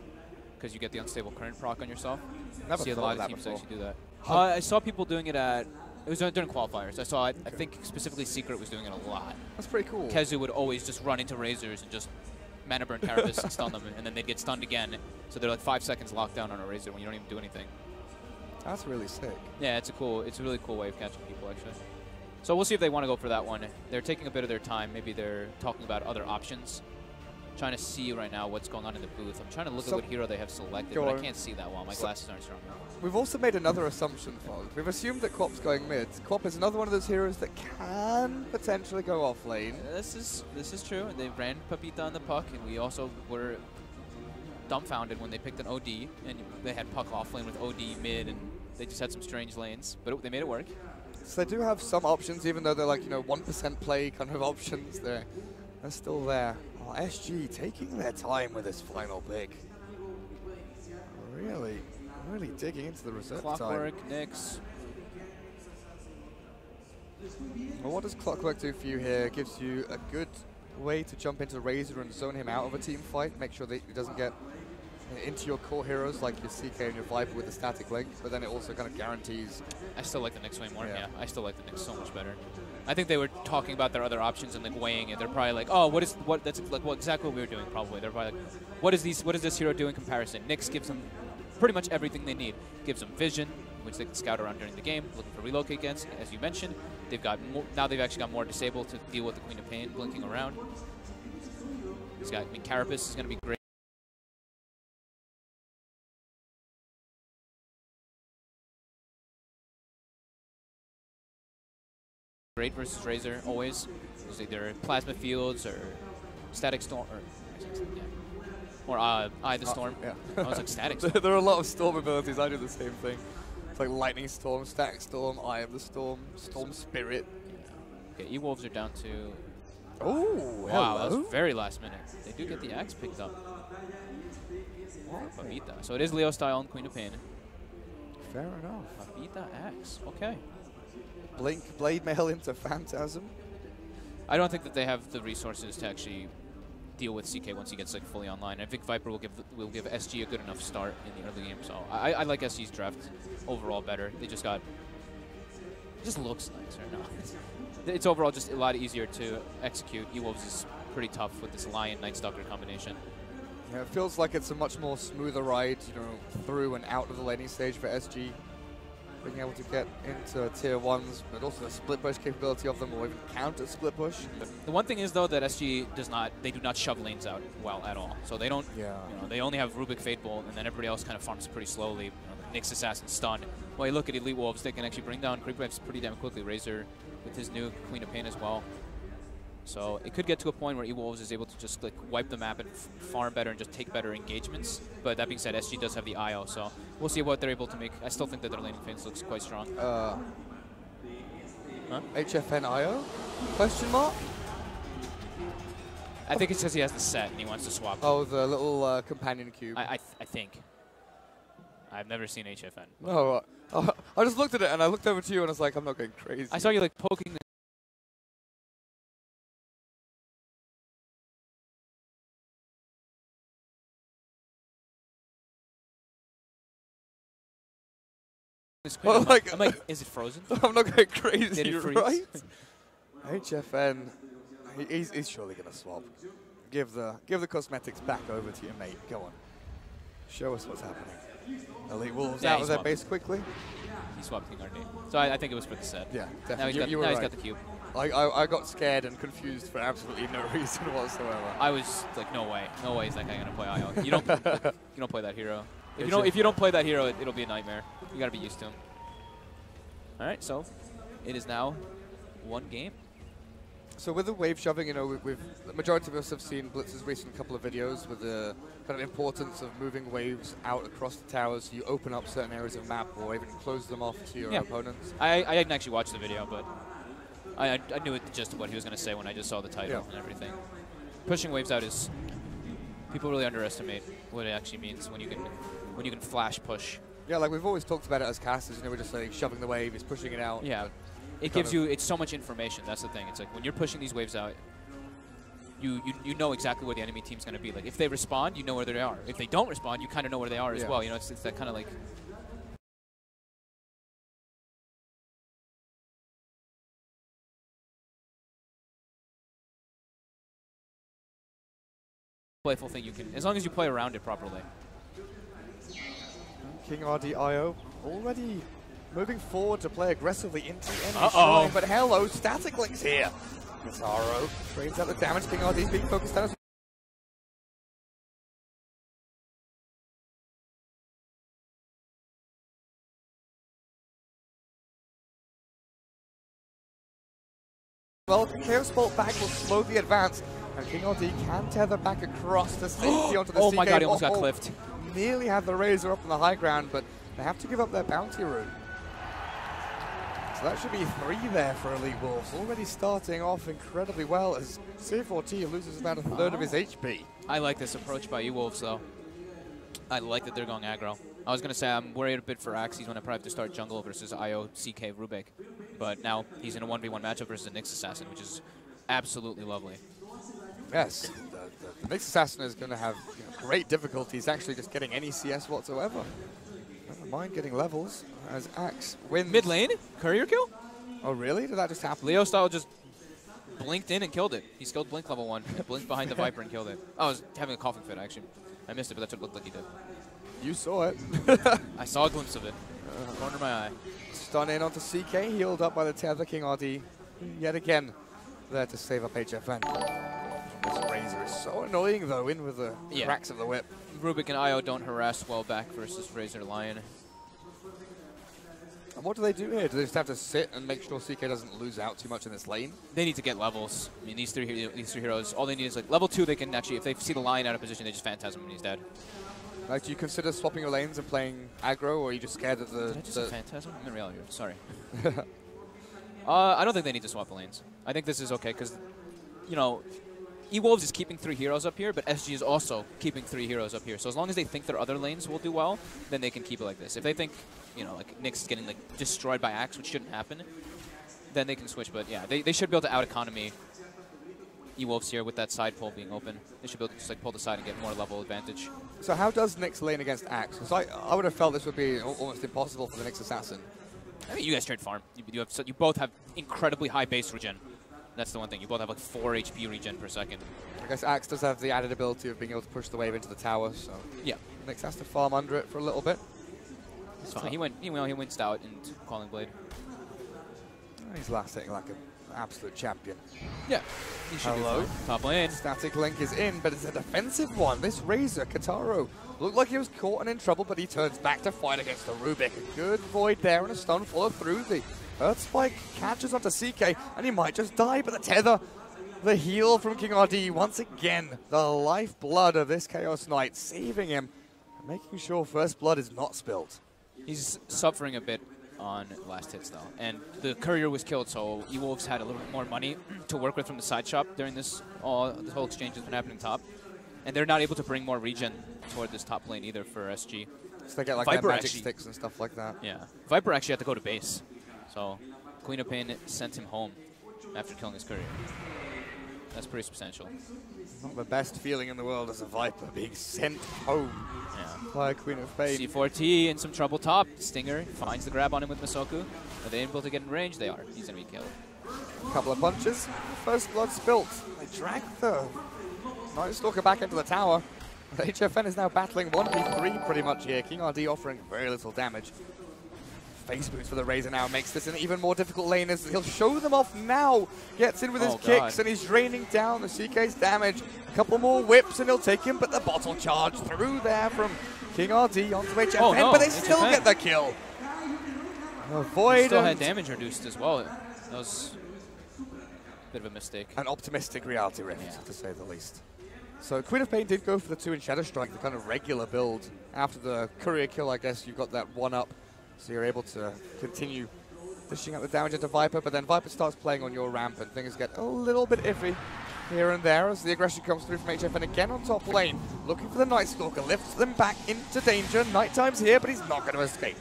because you get the unstable current proc on yourself. Never see a lot of teams before. actually do that. I saw people doing it at. It was during qualifiers. I saw it. I think specifically Secret was doing it a lot. That's pretty cool. Kezu would always just run into Razors and just mana burn Carapace and stun them, and then they'd get stunned again. So they're like 5 seconds locked down on a Razor when you don't even do anything. That's really sick. Yeah, it's a really cool way of catching people actually. So we'll see if they want to go for that one. They're taking a bit of their time. Maybe they're talking about other options. Trying to see right now what's going on in the booth. I'm trying to look at what hero they have selected, but I can't see that well. My glasses aren't strong enough. We've also made another assumption, Fog. We've assumed that Quap's going mid. Quap is another one of those heroes that can potentially go off lane. This is true. They ran Papita on the puck, and we also were dumbfounded when they picked an OD, and they had puck off lane with OD mid, and they just had some strange lanes, but they made it work. So they do have some options, even though they're like, you know, 1% play kind of options. They're still there. Oh, SG taking their time with this final pick. Really digging into the reserve Clockwork, time. Nyx. Well, what does Clockwork do for you here? Gives you a good way to jump into Razor and zone him out of a team fight. Make sure that he doesn't get into your core heroes like your CK and your Viper with the static link, but then it also kind of guarantees. I still like the Nyx way more. Yeah, I still like the Nyx so much better. I think they were talking about their other options and like weighing it. They're probably like, oh, that's like exactly what we were doing. Probably they're probably like, what does this hero do in comparison? Nyx gives them pretty much everything they need. Gives them vision, which they can scout around during the game, looking for relocate against. As you mentioned, they've got now they've actually got more disable to deal with the Queen of Pain blinking around. He's got, I mean, Carapace is going to be great. Great versus Razor, always. It's either Plasma Fields or Static Storm, or Eye the Storm. Yeah. I was like, Static Storm. There are a lot of Storm abilities. I do the same thing. It's like Lightning Storm, Static Storm, Eye of the Storm, Storm Spirit. Okay, E-Wolves are down to... Oh, wow, hello. that was very last minute. They do get the axe picked up. Papita. So it is Leo style and Queen of Pain. Fair enough. Papita axe. Okay. Blink Blade Mail into Phantasm. I don't think that they have the resources to actually deal with CK once he gets like fully online. I think Viper will give SG a good enough start in the early game. So I like SG's draft overall better. They just got it just looks nicer now. It's overall just a lot easier to execute. E-Wolves is pretty tough with this Lion Night Stalker combination. Yeah, it feels like it's a much more smoother ride, you know, through and out of the laning stage for SG. Being able to get into tier 1s, but also the split push capability of them, or even counter split push. The one thing is though that SG do not shove lanes out well at all. So they don't, you know, they only have Rubik Fate Bolt, and then everybody else kind of farms pretty slowly. You know, Nyx Assassin stun. Well, you look at Elite Wolves, they can actually bring down creep waves pretty damn quickly. Razor with his new Queen of Pain as well. So it could get to a point where E-Wolves is able to just like wipe the map and farm better and just take better engagements. But that being said, SG does have the IO, so we'll see what they're able to make. I still think that their laning phase looks quite strong. Huh? HFN IO? Question mark? I think it's because he has the set and he wants to swap. Oh, the little companion cube. I think. I've never seen HFN. No, I just looked at it and I looked over to you and I was like, I'm not going crazy. I saw you like poking the Well, like, I'm like, is it frozen? I'm not going crazy, Did it freeze? right? HFN, he's surely going to swap. Give the cosmetics back over to your mate. Go on. Show us what's happening. Elite Wolves out of their base quickly. He swapped King RD. So I think it was for the set. Yeah, definitely. Now he's got the cube. I got scared and confused for absolutely no reason whatsoever. I was like, no way is that guy gonna play IO. You don't play that hero. If you don't play that hero, it'll be a nightmare. You gotta be used to him. All right, so it is now one game. So with the wave shoving, you know, the majority of us have seen Blitz's recent couple of videos with the kind of importance of moving waves out across the towers. So you open up certain areas of map or even close them off to your opponents. I didn't actually watch the video, but I knew the gist of what he was going to say when I just saw the title and everything. Pushing waves out is, people really underestimate what it actually means when you can flash push. Yeah, like we've always talked about it as casters, you know, we're just like shoving the wave, he's pushing it out. Yeah. It gives you, it's so much information, that's the thing. It's like when you're pushing these waves out, you know exactly where the enemy team's going to be. Like if they respond, you know where they are. If they don't respond, you kind of know where they are as well. You know, it's that kind of like... playful thing you can, as long as you play around it properly. King RD IO already moving forward to play aggressively into enemy shrine, but hello, Static Link's here. Mazaro trades out the damage. King RD's being focused down. Well, Chaos Bolt back will slow the advance, and King RD can tether back across to safety onto the CK. Oh my god, he almost got cliffed. Nearly had the Razor up on the high ground, but they have to give up their bounty rune. So that should be 3 there for Elite Wolves. Already starting off incredibly well as C4T loses about a third of his HP. I like this approach by E-Wolves though. I like that they're going aggro. I was going to say I'm worried a bit for Axes when I probably have to start jungle versus IO CK Rubik. But now he's in a 1v1 matchup versus a Nyx Assassin, which is absolutely lovely. Yes, the Nyx Assassin is going to have great difficulties actually just getting any CS whatsoever. Never mind getting levels as Axe wins. Mid lane, courier kill? Oh really? Did that just happen? Leo style just blinked in and killed it. He skilled Blink level 1, blinked behind the Viper and killed it. I was having a coughing fit actually. I missed it, but that's what it looked like he did. You saw it. I saw a glimpse of it. Corner of my eye. Stun in onto CK, healed up by the tether. King RD yet again there to save up HFN. This Razor is so annoying though, in with the cracks of the whip. Rubik and IO don't harass well back versus Razor Lion. And what do they do here? Do they just have to sit and make sure CK doesn't lose out too much in this lane? They need to get levels. I mean, these three heroes, all they need is like level 2. They can actually, if they see the Lion out of position, they just Phantasm when he's dead. Like, do you consider swapping your lanes and playing aggro, or are you just scared of the... Did I just say Phantasm? I'm in reality, sorry. I don't think they need to swap the lanes. I think this is okay, because, you know, E-Wolves is keeping 3 heroes up here, but SG is also keeping 3 heroes up here. So as long as they think their other lanes will do well, then they can keep it like this. If they think, you know, like Nyx is getting like destroyed by Axe, which shouldn't happen, then they can switch. But yeah, they should be able to out-economy E-Wolves here with that side pull being open. They should be able to just like pull the side and get more level advantage. So how does Nyx lane against Axe? Because I would have felt this would be almost impossible for the Nyx Assassin. I mean, you guys trade farm. You both have incredibly high base regen. That's the one thing. You both have like 4 HP regen per second. I guess Axe does have the added ability of being able to push the wave into the tower, so yeah, Nyx has to farm under it for a little bit. It's fine. He went out into Calling Blade. He's last hitting like an absolute champion. Yeah. He should be fine. Top lane. Static Link is in, but it's a defensive one. This Razor, Kataro, looked like he was caught and in trouble, but he turns back to fight against the Rubik. A good void there and a stun follow through. The Earth Spike catches onto CK, and he might just die, but the tether, the heal from King RD, once again, the lifeblood of this Chaos Knight, saving him, and making sure First Blood is not spilled. He's suffering a bit on last hits though, and the courier was killed, so E-Wolves had a little bit more money to work with from the side shop during this whole exchange that's been happening top, and they're not able to bring more regen toward this top lane either for SG. So they get like their magic sticks and stuff like that. Yeah, Viper actually had to go to base, so Queen of Pain sent him home after killing his courier. That's pretty substantial. Not the best feeling in the world as a Viper being sent home by Queen of Pain. C4T in some trouble top. Stinger finds the grab on him with Masoku. Are they able to get in range? They are. He's going to be killed. A couple of punches. First blood spilt. They drag the Night Stalker back into the tower. HFN is now battling 1v3 pretty much here. King RD offering very little damage. Face boots for the Razor now makes this an even more difficult lane as he'll show them off now. Gets in with his kicks and he's draining down the CK's damage. A couple more whips and he'll take him, but the bottle charge through there from King RD onto HFN, but they still get the kill. Void still had damage reduced as well. That was a bit of a mistake. An optimistic reality rift, to say the least. So Queen of Pain did go for the 2 in Shadow Strike, the kind of regular build. After the courier kill, I guess you've got that 1-up. So you're able to continue dishing out the damage into Viper, but then Viper starts playing on your ramp and things get a little bit iffy here and there as the aggression comes through from HFN again on top lane. Looking for the Night Stalker, lifts them back into danger. Nighttime's here, but he's not going to escape.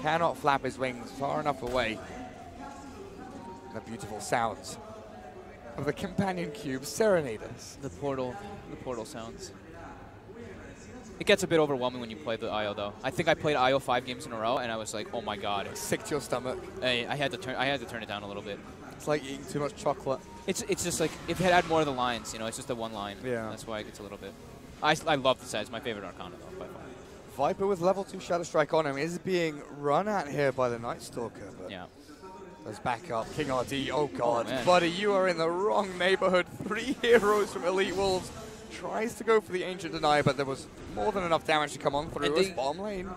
Cannot flap his wings far enough away. The beautiful sounds of the companion cube serenade us. The portal sounds. It gets a bit overwhelming when you play the IO though. I think I played IO 5 games in a row and I was like, oh my god. Sick to your stomach. I had to turn it down a little bit. It's like eating too much chocolate. It's just like if it had more of the lines, you know, it's just a one line. Yeah. That's why it gets a little bit. I love the set. It's my favorite Arcana though, by far. Viper with level 2 Shadow Strike on him is being run at here by the Night Stalker. But yeah. Does back up. King RD, oh god. Oh, buddy, you are in the wrong neighborhood. 3 heroes from Elite Wolves. Tries to go for the Ancient Deny, but there was more than enough damage to come on through his bottom lane.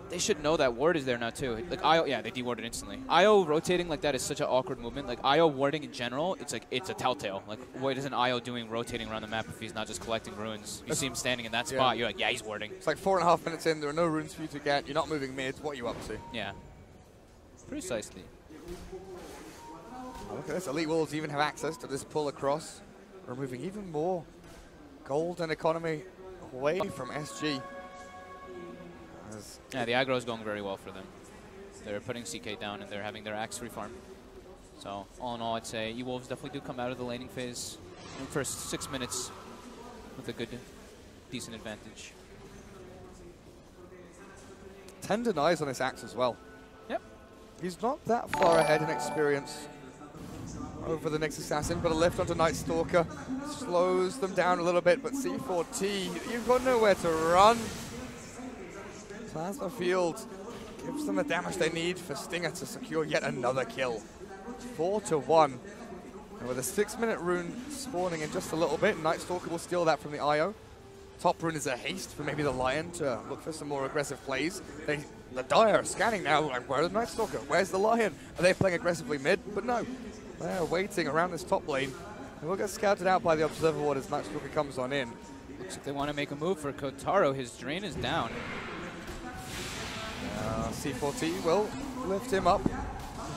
They should know that ward is there now too. Like IO, yeah, they dewarded instantly. IO rotating like that is such an awkward movement. Like IO warding in general, it's a telltale. Like what is an IO doing rotating around the map if he's not just collecting runes? You see him standing in that spot, you're like, yeah, he's warding. It's like 4.5 minutes in, there are no runes for you to get. You're not moving mid. What are you up to? Yeah. Precisely. Oh, look at this. Elite Wolves even have access to this pull across, removing even more gold and economy away from SG. Yeah, the aggro is going very well for them. They're putting CK down and they're having their axe refarm. So all in all, I'd say E-Wolves definitely do come out of the laning phase in the first 6 minutes with a good, decent advantage. 10 denies on this axe as well. Yep. He's not that far ahead in experience over the next assassin, but a lift onto Night Stalker slows them down a little bit, but C4T, you've got nowhere to run. Plasma Field gives them the damage they need for Stinger to secure yet another kill. 4-1. And with a 6-minute rune spawning in just a little bit, Night Stalker will steal that from the IO. Top rune is a haste for maybe the Lion to look for some more aggressive plays. The Dire are scanning now, like, where's the Night Stalker? Where's the Lion? Are they playing aggressively mid? But no, they're waiting around this top lane. And we'll get scouted out by the Observer Ward as Night Stalker comes on in. Looks like they want to make a move for Kotaro. His drain is down. C4T will lift him up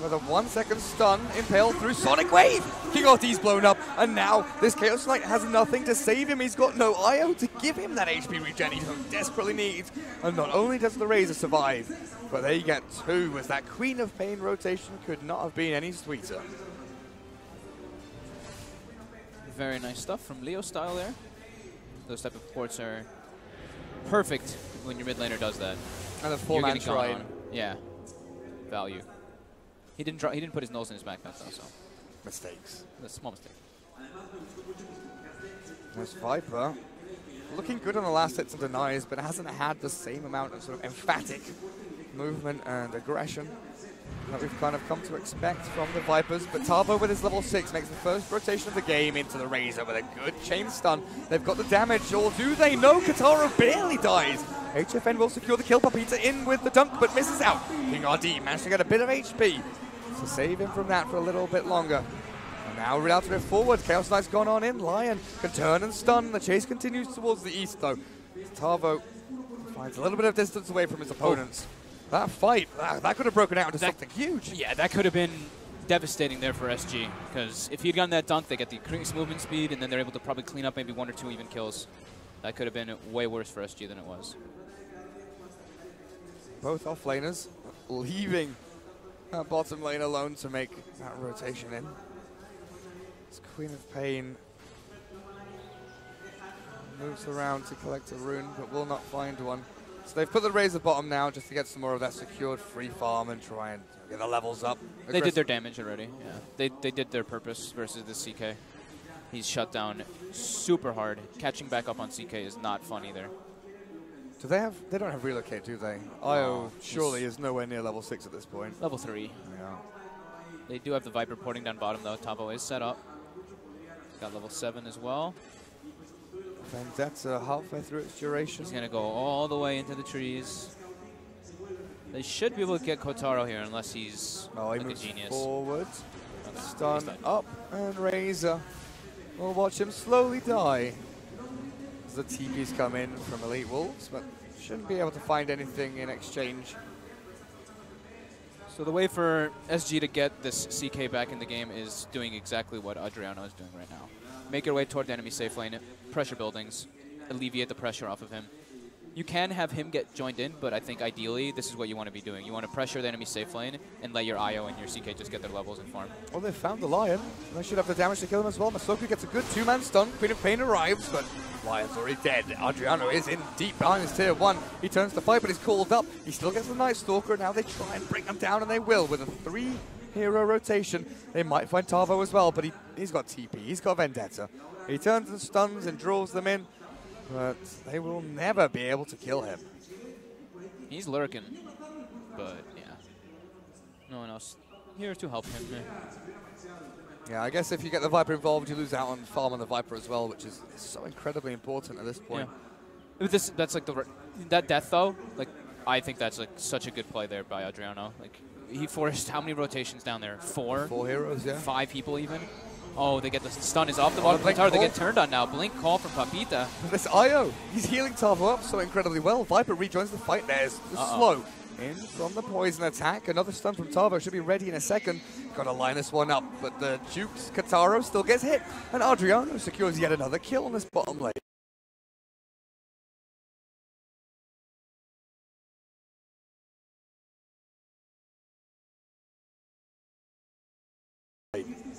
with a 1-second stun, impaled through Sonic Wave. King RD's blown up, and now this Chaos Knight has nothing to save him. He's got no IO to give him that HP regen he so desperately needs. And not only does the Razor survive, but they get 2 as that Queen of Pain rotation could not have been any sweeter. Very nice stuff from Leo style there. Those type of ports are perfect when your mid laner does that. And a full man shrine. Yeah. Value. He didn't put his nose in his backpack though, so. Mistakes. That's a small mistake. There's Viper. Looking good on the last hits and denies, but hasn't had the same amount of sort of emphatic movement and aggression that we've kind of come to expect from the Vipers. But Tavo with his level 6 makes the first rotation of the game into the Razor with a good chain stun. They've got the damage, or do they? No, Katara barely dies. HFN will secure the kill. Papita in with the dunk, but misses out. King RD managed to get a bit of HP to save him from that for a little bit longer. And now read out to it forward. Chaos Knight's gone on in. Lion can turn and stun. The chase continues towards the east, though. Tavo finds a little bit of distance away from his opponents. That fight, that could have broken out into something huge. Yeah, that could have been devastating there for SG, because if he'd gotten that dunk, they get the increased movement speed, and then they're able to probably clean up maybe 1 or 2 even kills. That could have been way worse for SG than it was. Both off-laners leaving bottom lane alone to make that rotation in. It's Queen of Pain moves around to collect a rune, but will not find one. So they've put the Razor bottom now just to get some more of that secured free farm and try and get the levels up. They did their damage already. Yeah, they did their purpose versus the CK. He's shut down super hard. Catching back up on CK is not fun either. Do they have? They don't have relocate, do they? Io surely is nowhere near level 6 at this point. Level 3. Yeah. They do have the Viper porting down bottom though. Tavo is set up. Got level 7 as well. Vendetta halfway through its duration. He's gonna go all the way into the trees. They should be able to get Kotaro here unless he's like a genius. Forward, stun up, and Razor. We'll watch him slowly die as the TPs come in from Elite Wolves, but shouldn't be able to find anything in exchange. So the way for SG to get this CK back in the game is doing exactly what Adriano is doing right now. Make your way toward the enemy safe lane, pressure buildings, alleviate the pressure off of him. You can have him get joined in, but I think ideally this is what you want to be doing. You want to pressure the enemy safe lane and let your IO and your CK just get their levels and farm. Well, they found the Lion. They should have the damage to kill him as well. Masoku gets a good 2-man stun. Queen of Pain arrives, but Lion's already dead. Adriano is in deep behind his tier 1. He turns to fight, but he's called up. He still gets the Night Stalker. Now they try and bring him down, and they will with a 3-hero rotation. They might find Tavo as well, but he's got TP. He's got Vendetta. He turns and stuns and draws them in, but they will never be able to kill him. He's lurking, but yeah. No one else here to help him. Yeah, I guess if you get the Viper involved, you lose out on farm on the Viper as well, which is so incredibly important at this point. Yeah. But that's like that death though. Like I think that's like such a good play there by Adriano. Like he forced how many rotations down there? 4. 4 heroes, yeah. 5 people even. Oh, they get the stun is off the bottom. It's hard to get turned on now. Blink call from Papita. This Io, he's healing Tavo up so incredibly well. Viper rejoins the fight. There's the slow in from the poison attack. Another stun from Tavo should be ready in a second. Got to line this one up, but the Duke's Kataro still gets hit, and Adriano secures yet another kill on this bottom lane.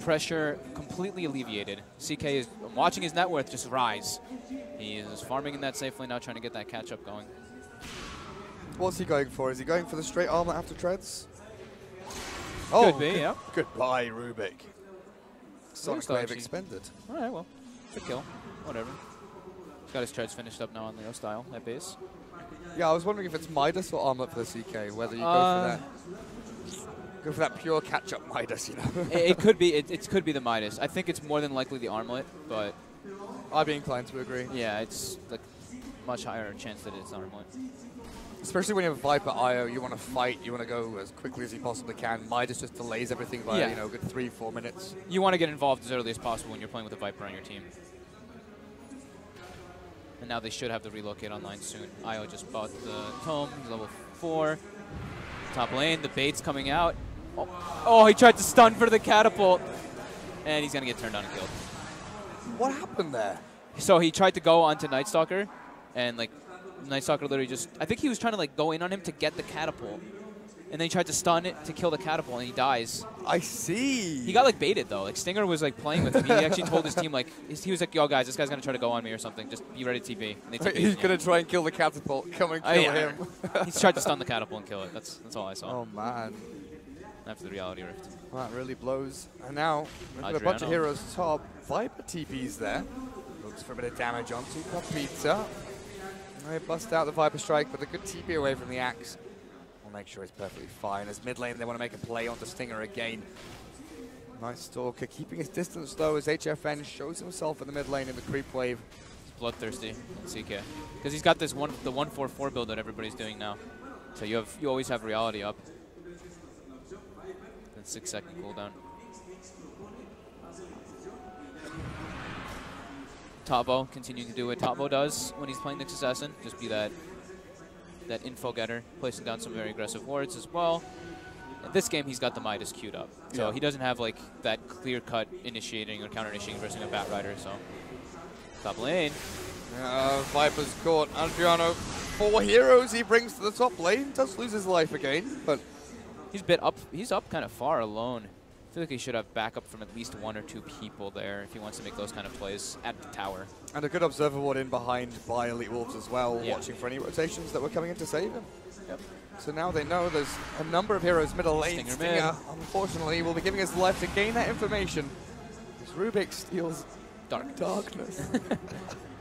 Pressure completely alleviated. CK is watching his net worth just rise. He is farming in that safe lane now, trying to get that catch up going. What's he going for? Is he going for the straight armor after treads? Could be, yeah. Goodbye, Rubik. Sonic Wave expended. All right, well, good kill. Whatever. He's got his treads finished up now on Leo style at base. Yeah, I was wondering if it's Midas or armor for the CK, whether you go for that. Go for that pure catch-up Midas, you know. It could be. It could be the Midas. I think it's more than likely the armlet, but I'd be inclined to agree. Yeah, it's like much higher chance that it's armlet. Especially when you have Viper IO, you want to fight, you want to go as quickly as you possibly can. Midas just delays everything by you know, a good 3-4 minutes. You want to get involved as early as possible when you're playing with a Viper on your team. And now they should have the relocate online soon. IO just bought the tome. He's level 4. Top lane, the bait's coming out. Oh, he tried to stun for the catapult. And he's going to get turned on and killed. What happened there? So he tried to go onto Night Stalker, and like Night Stalker literally just, I think he was trying to like go in on him to get the catapult. and then he tried to stun it to kill the catapult, and he dies. I see. He got like baited though. Like Stinger was like playing with him. He actually told his team like he was like, "Yo guys, this guy's gonna try to go on me or something. Just be ready to TP." And they TP'd He's him. gonna try and kill the catapult. Come and kill him. He's tried to stun the catapult and kill it. That's all I saw. Oh man. After the reality rift. Well, that really blows. And now, with a bunch of heroes top, Viper TP's there. Looks for a bit of damage onto Papita. They bust out the Viper Strike, but a good TP away from the Axe. We'll make sure he's perfectly fine. As mid lane, they want to make a play onto Stinger again. Nice Stalker, keeping his distance though as HFN shows himself in the mid lane in the creep wave. He's bloodthirsty, CK. Because he's got this the 1-4-4 build that everybody's doing now. So you always have reality up. Then 6-second cooldown. Tavo continuing to do what Tavo does when he's playing Nyx Assassin. Just be that info getter, placing down some very aggressive wards as well. In this game, he's got the Midas queued up. So he doesn't have like that clear-cut initiating or counter-initiating versus a Bat Rider. So top lane. Viper's caught. Adriano, 4 heroes he brings to the top lane. Does lose his life again, but he's up kind of far alone. I feel like he should have backup from at least 1 or 2 people there if he wants to make those kind of plays at the tower. And a good observer ward in behind by Elite Wolves as well, watching for any rotations that were coming in to save him. Yep. So now they know there's a number of heroes middle lane. Stinger unfortunately, will be giving his life to gain that information. As Rubik steals darkness.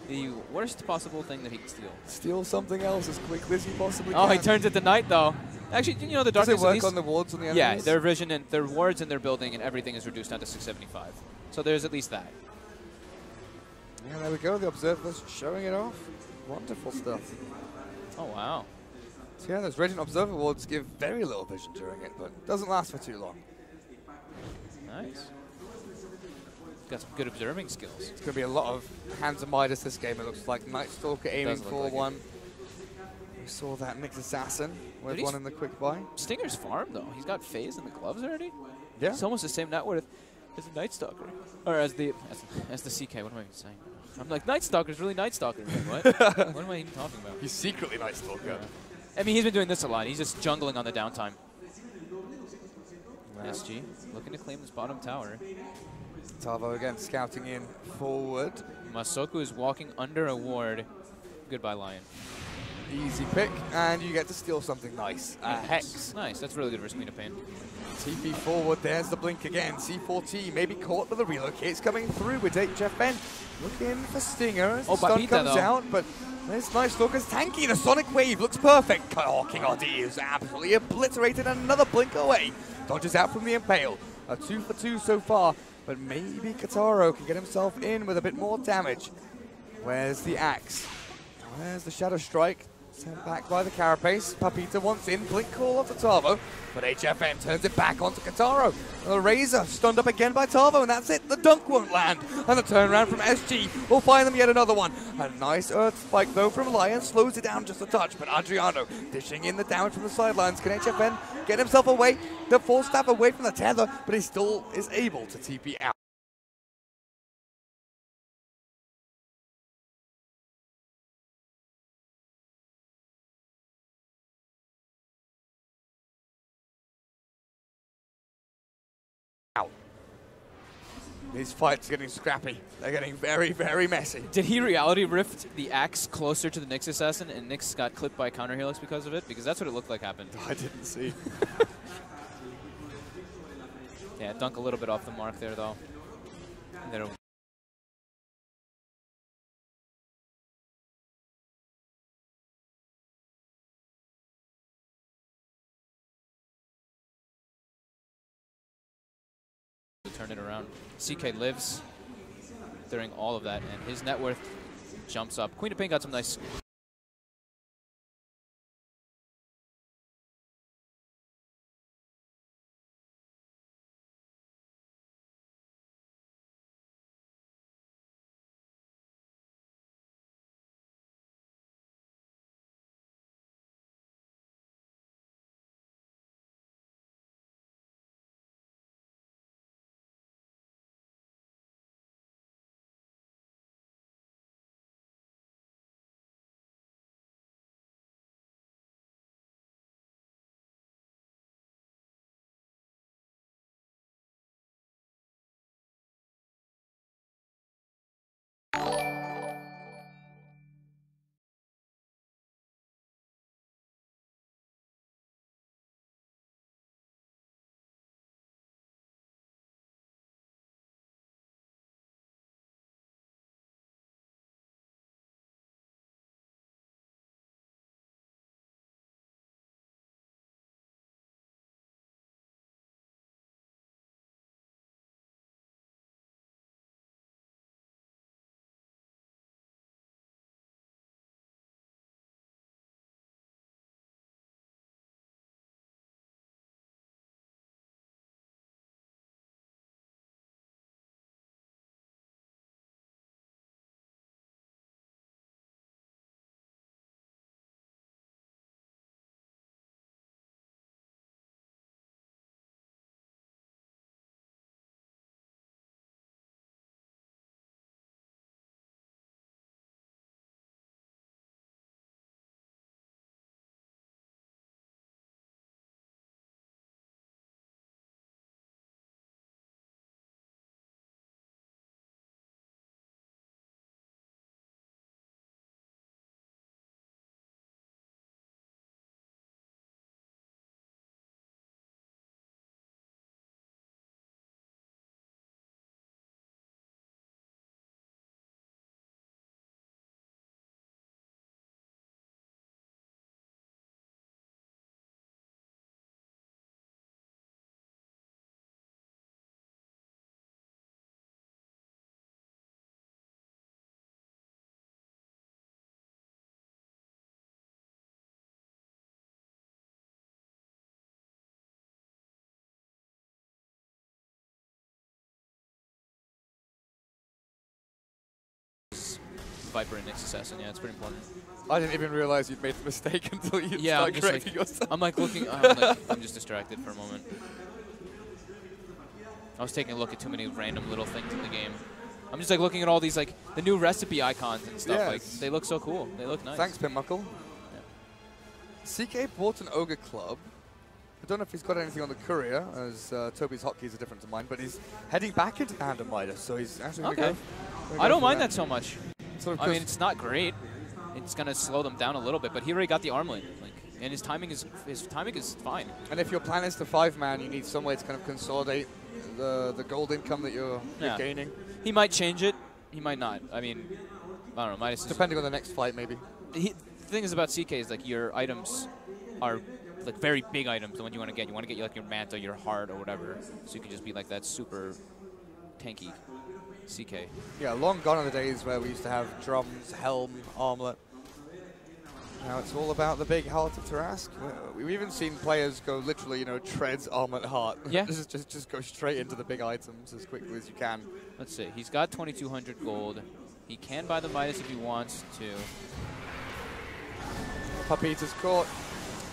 The worst possible thing that he can steal. Steal something else as quickly as he possibly Oh, can. he turns it to night though. Actually, you know the darkness. Does it work on the wards on the enemies? Yeah, their vision and their wards and their building and everything is reduced down to 675. So there's at least that. Yeah, there we go. The observers showing it off. Wonderful stuff. Oh wow. So yeah, those Radiant Observer wards give very little vision during it, but doesn't last for too long. Nice. Got some good observing skills. It's going to be a lot of hands of Midas this game. It looks like Night Stalker aiming for like one. We saw that Nyx Assassin with one in the quick buy. Stinger's farm though. He's got phase in the gloves already. Yeah. It's almost the same net worth as the Night Stalker, or as the CK. What am I even saying? I'm like Night Stalker's really Night Stalker. What? What am I even talking about? He's secretly Night Stalker. Yeah. I mean, he's been doing this a lot. He's just jungling on the downtime. Wow. SG looking to claim this bottom tower. Tavo again scouting in forward. Masoku is walking under a ward. Goodbye, Lion. Easy pick, and you get to steal something nice. Hex. Nice, that's really good for Queen of Pain. TP forward, there's the blink again. C4T maybe caught, but the relocate's coming through with HFN. Looking for Stinger as the stun comes out, but this Night Stalker's tanky. The Sonic Wave looks perfect. Oh, King RD is absolutely obliterated. Another blink away. Dodges out from the Impale. A 2 for 2 so far, but maybe Kataro can get himself in with a bit more damage. Where's the Axe? Where's the Shadow Strike? Sent back by the Carapace. Papita wants in. Blink call onto Tavo, but HFN turns it back onto Kataro. The Razor stunned up again by Tavo, and that's it. The dunk won't land. And the turnaround from SG will find them yet another one. A nice Earth Spike, though, from Lion. Slows it down just a touch, but Adriano dishing in the damage from the sidelines. Can HFN get himself away? The Force Staff away from the tether, but he still is able to TP out. These fights are getting scrappy. They're getting very, very messy. Did he reality rift the Axe closer to the Nyx Assassin and Nyx got clipped by counter helix because of it? Because that's what it looked like happened. I didn't see. Yeah, dunk a little bit off the mark there though. And then turn it around. CK lives during all of that, and his net worth jumps up. Queen of Pain got some nice Viper and Nyx Assassin. Yeah, it's pretty important. I didn't even realize you'd made the mistake until you Yeah, started correcting yourself. I'm like looking. I'm just distracted for a moment. I was taking a look at too many random little things in the game. I'm just like looking at all these like the new recipe icons and stuff. Yes. Like they look so cool. They look nice. Thanks, Pinmuckle. CK bought an Ogre Club. I don't know if he's got anything on the courier, as Toby's hotkeys are different to mine, but he's heading back into Hand of Midas, so he's actually going to go. I don't mind that so much. Sort of I mean, it's not great. It's going to slow them down a little bit, but he already got the armlet, like, and his timing is fine. And if your plan is to 5-man, you need some way to kind of consolidate the gold income that you're gaining. He might change it. He might not. I mean, I don't know. Midas depending on the next fight, maybe. The thing is about CK is like your items are like very big items. The ones you want to get. You want to get like your Manta, your Heart, or whatever. So you can just be like that super tanky CK. Yeah, long gone are the days where we used to have drums, helm, armlet. Now it's all about the big Heart of Tarask. We've even seen players go literally, treads, armlet, heart. Yeah. just go straight into the big items as quickly as you can. Let's see. He's got 2,200 gold. He can buy the Midas if he wants to. Papita's caught.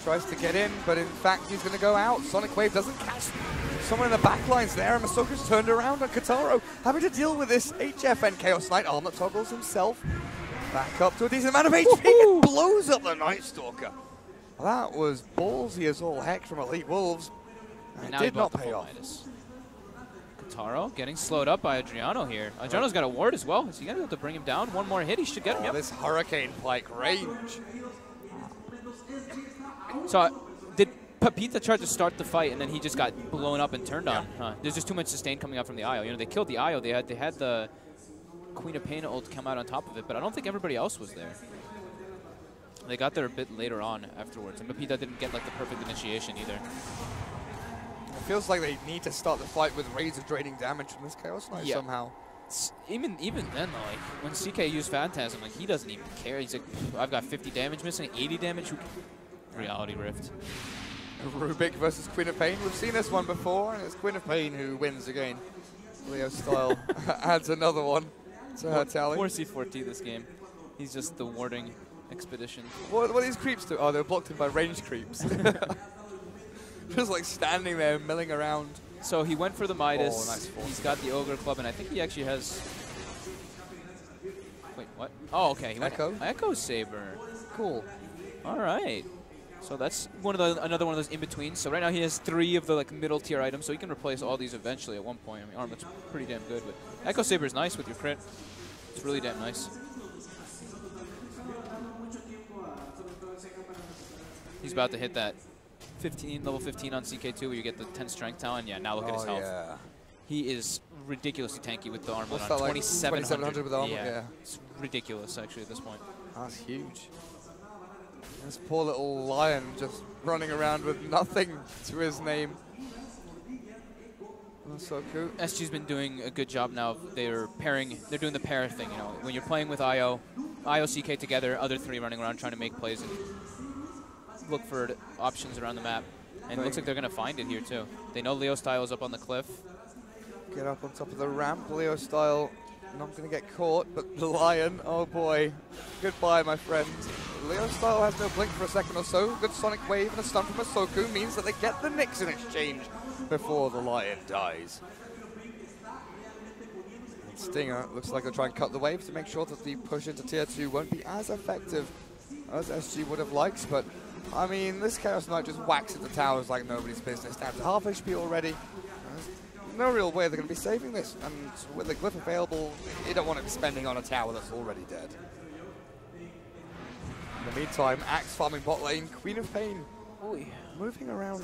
Tries to get in, but in fact he's going to go out. Sonic Wave doesn't catch someone in the back lines there, and Masoka's turned around on Kataro, having to deal with this HF and Chaos Knight. Armlet toggles himself back up to a decent amount of HP and blows up the Night Stalker. That was ballsy as all heck from Elite Wolves. And It now he did not bought the pay full off. Midas. Kataro getting slowed up by Adriano here. Adriano's got a ward as well. Is he going to be able to bring him down? One more hit, he should get him. Yep. This Hurricane Pike range. So did Papita try to start the fight and then he just got blown up and turned on? Huh? There's just too much sustain coming out from the IO. They killed the IO. They had the Queen of Pain ult come out on top of it, but I don't think everybody else was there. They got there a bit later on afterwards, and Papita didn't get like the perfect initiation either. It feels like they need to start the fight with razor draining damage from this Chaos Knight somehow. Even then though, like when CK used Phantasm, like he doesn't even care. He's like, I've got 50 damage missing, 80 damage. Reality Rift. Rubik versus Queen of Pain. We've seen this one before, and it's Queen of Pain who wins again. Leo Style adds another one to her tally. Poor C4T this game. He's just the warding expedition. What do these creeps do? Oh, they're blocked in by range creeps. Just like standing there milling around. So he went for the Midas. Oh, nice force. He's got the Ogre Club, and I think he actually has... Wait, what? Oh, okay. He Echo? Echo Saber. Cool. All right. So that's another one of those in-betweens. So right now he has 3 of the like middle tier items, so he can replace all these eventually at one point. I mean, Armlet's pretty damn good, but Echo Saber is nice with your crit. It's really damn nice. He's about to hit that level 15 on CK2 where you get the 10 strength talent. Yeah, now look at his health. Yeah. He is ridiculously tanky with the armlet What's on that, like 2,700 with armlet? Yeah. It's ridiculous actually at this point. That's huge. This poor little lion just running around with nothing to his name. That's so cool. SG's been doing a good job now. They're doing the pair thing, when you're playing with IO CK together, other 3 running around trying to make plays and look for options around the map. And it looks like they're going to find it here too. They know Leo Style is up on the cliff. Get up on top of the ramp. Leo Style not going to get caught, but the lion, oh boy. Goodbye, my friend. Leo Style has no blink for a second or so. Good Sonic Wave and a stun from Masoku means that they get the Nyx in exchange before the lion dies. And Stinger looks like they'll try and cut the wave to make sure that the push into tier 2 won't be as effective as SG would have liked, but I mean, this Chaos Knight just whacks at the towers like nobody's business. Down to half HP already. There's no real way they're going to be saving this, and with the glyph available, you don't want to be spending on a tower that's already dead. In the meantime, Axe farming bot lane, Queen of Pain moving around.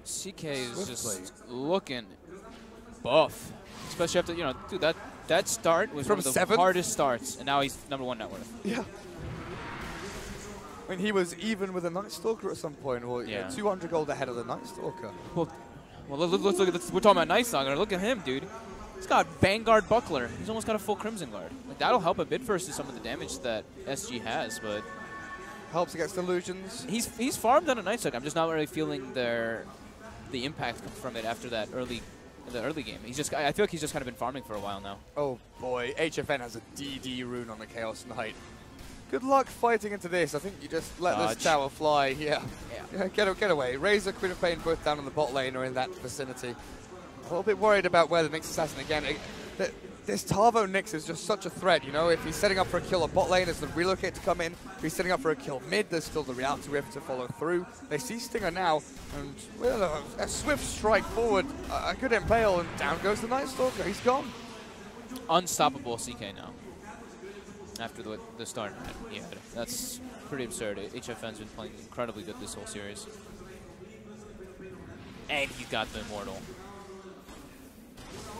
CK is just looking buff. Especially after, dude, that start was From one of the hardest starts, and now he's #1 net worth. Yeah. I mean, he was even with a Night Stalker at some point, or 200 gold ahead of the Night Stalker. Well, let's look at this. We're talking about Night Stalker. Look at him, dude. He's got Vanguard Buckler. He's almost got a full Crimson Guard. Like, that'll help a bit versus some of the damage that SG has, but helps against illusions. He's farmed on a Night Stalker. I'm just not really feeling the impact from it after that early in the early game. He's just, I feel like he's just kind of been farming for a while now. Oh boy, HFN has a DD rune on the Chaos Knight. Good luck fighting into this. I think you just let this tower fly. Yeah. Get away. Razor, Queen of Pain both down on the bot lane or in that vicinity. A little bit worried about where the Nyx Assassin again. This Tavo Nyx is just such a threat, you know. If he's setting up for a kill on bot lane, there's the relocate to come in. If he's setting up for a kill mid, there's still the reality rift to follow through. They see Stinger now, and with a swift strike forward, a good impale, and down goes the Night Stalker. He's gone. Unstoppable CK now. After the start he had. That's pretty absurd. HFN's been playing incredibly good this whole series. And he's got the Immortal.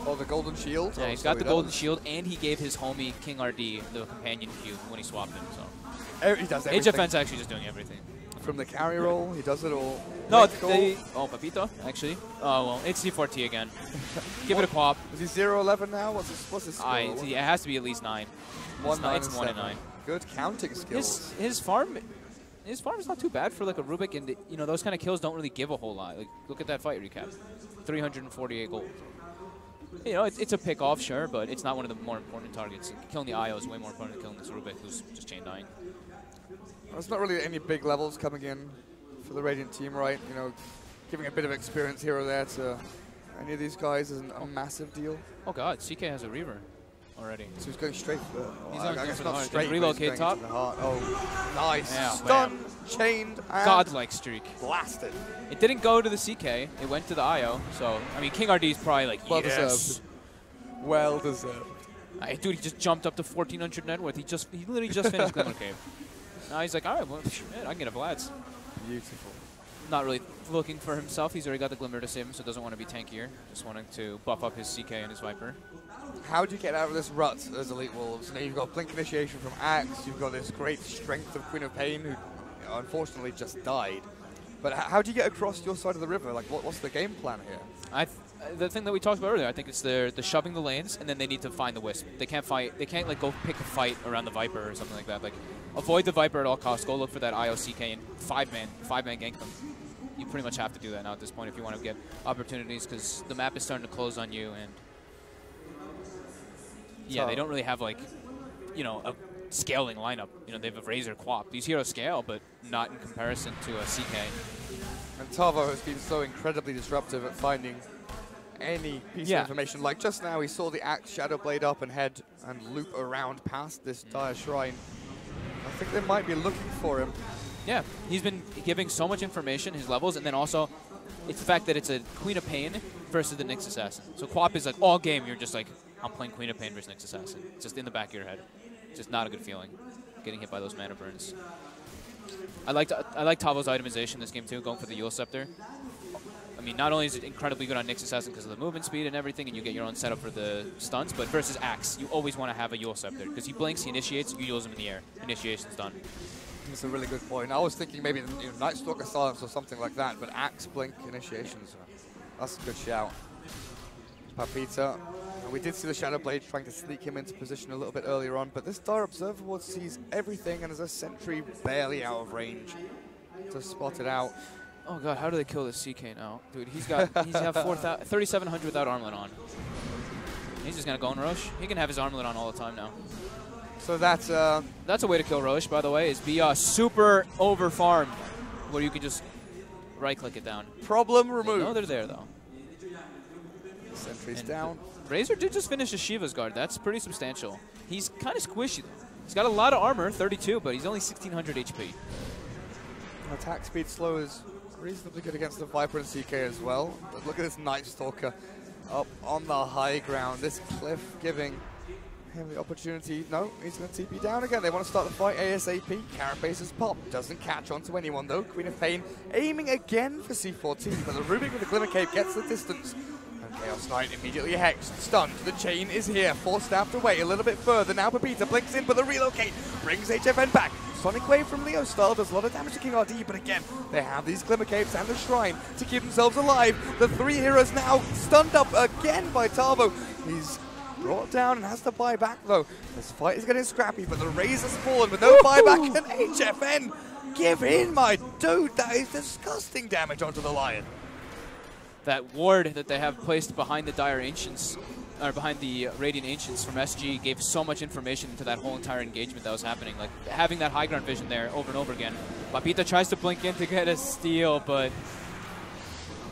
Oh, the Golden Shield? Yeah, he's got the Golden Shield, and he gave his homie King RD the companion Q when he swapped him. So he does everything. HFN's actually just doing everything. From the carry roll, he does it all. No, Papito, actually. Oh, well, it's C4T again. Give it a quap. Is he 0-11 now? What's his score? It has to be at least 9. It's 1 and 9. Good counting skills. His farm is not too bad for like a Rubik, and you know those kind of kills don't really give a whole lot. Like look at that fight recap, 348 gold. You know it's a pick off, sure, but it's not one of the more important targets. Killing the IO is way more important than killing this Rubik, who's just chain dying. There's not really any big levels coming in for the Radiant team, right? You know, giving a bit of experience here or there to any of these guys isn't a massive deal. Oh god, CK has a Reaver already. So he's going straight for the... He's I guess not straight, relocate top. Oh, nice. Yeah, Stun, chained, and godlike streak. Blasted. It didn't go to the CK. It went to the IO. So, I mean, King RD is probably like, well yes. deserved. Well deserved. Dude, he just jumped up to 1,400 net worth. He literally just finished Glimmer Cave. Now he's like, all right, well, shit, I can get a Vlad's. Beautiful. Not really looking for himself. He's already got the Glimmer to save him, so doesn't want to be tankier. Just wanting to buff up his CK and his Viper. How do you get out of this rut as Elite Wolves? Now you've got Blink Initiation from Axe, you've got this great strength of Queen of Pain, who unfortunately just died. But how do you get across your side of the river? Like, what's the game plan here? The thing that we talked about earlier, I think it's the shoving the lanes, and then they need to find the Wisp. They can't fight. They can't like go pick a fight around the Viper or something like that. Like, avoid the Viper at all costs. Go look for that IOCK and five man gank them. You pretty much have to do that now at this point if you want to get opportunities, because the map is starting to close on you, and yeah, they don't really have like, you know, a scaling lineup. You know, they have a Razor Quap. These heroes scale, but not in comparison to a CK. And Tavo has been so incredibly disruptive at finding any piece of information. Like just now, he saw the Axe Shadow Blade up and head and loop around past this dire shrine. I think they might be looking for him. Yeah, he's been giving so much information, his levels, and then also it's the fact that it's a Queen of Pain versus the Nyx Assassin. So Quap is like all game, you're just like, I'm playing Queen of Pain versus Nyx Assassin. It's just in the back of your head. Just not a good feeling, getting hit by those mana burns. I like Tavo's itemization in this game too, going for the Yule Scepter. I mean, not only is it incredibly good on Nyx Assassin because of the movement speed and everything, and you get your own setup for the stuns, but versus Axe, you always want to have a Yule Scepter, because he blinks, he initiates, you use him in the air. Initiation's done. That's a really good point. I was thinking maybe Night Stalker Silence or something like that, but Axe, Blink, Initiations, that's a good shout. Papita. We did see the Shadow Blade trying to sneak him into position a little bit earlier on, but this Dire Observer Ward sees everything and is a sentry barely out of range to spot it out. Oh god, how do they kill this CK now? Dude, he's got 3,700 without armlet on. He's just gonna go and Roche. He can have his armlet on all the time now. So that's a way to kill Roche, by the way, is be super over farmed, where you can just right click it down. Problem removed. No, they're there though. Sentry's down. Razor did just finish a Shiva's guard. That's pretty substantial. He's kind of squishy though. He's got a lot of armor, 32, but he's only 1,600 HP. Attack speed slow is reasonably good against the Viper and CK as well. But look at this Night Stalker up on the high ground. This cliff giving him the opportunity. No, he's going to TP down again. They want to start the fight ASAP. Carapace's pop doesn't catch onto anyone though. Queen of Pain aiming again for C14, but the Rubik with the Glimmer Cape gets the distance. Chaos Knight immediately hexed, stunned. The chain is here, forced out away a little bit further. Now Papita blinks in, but the relocate brings HFN back. Sonic Wave from Leo style does a lot of damage to King RD, but again, they have these Glimmer Capes and the Shrine to keep themselves alive. The three heroes now stunned up again by Tavo. He's brought down and has to buy back though. This fight is getting scrappy, but the Razor's fallen with no buyback, and HFN, give in, my dude. That is disgusting damage onto the Lion. That ward that they have placed behind the Dire Ancients, or behind the Radiant Ancients from SG, gave so much information into that whole entire engagement that was happening. Like, having that high ground vision there over and over again. Papita tries to blink in to get a steal, but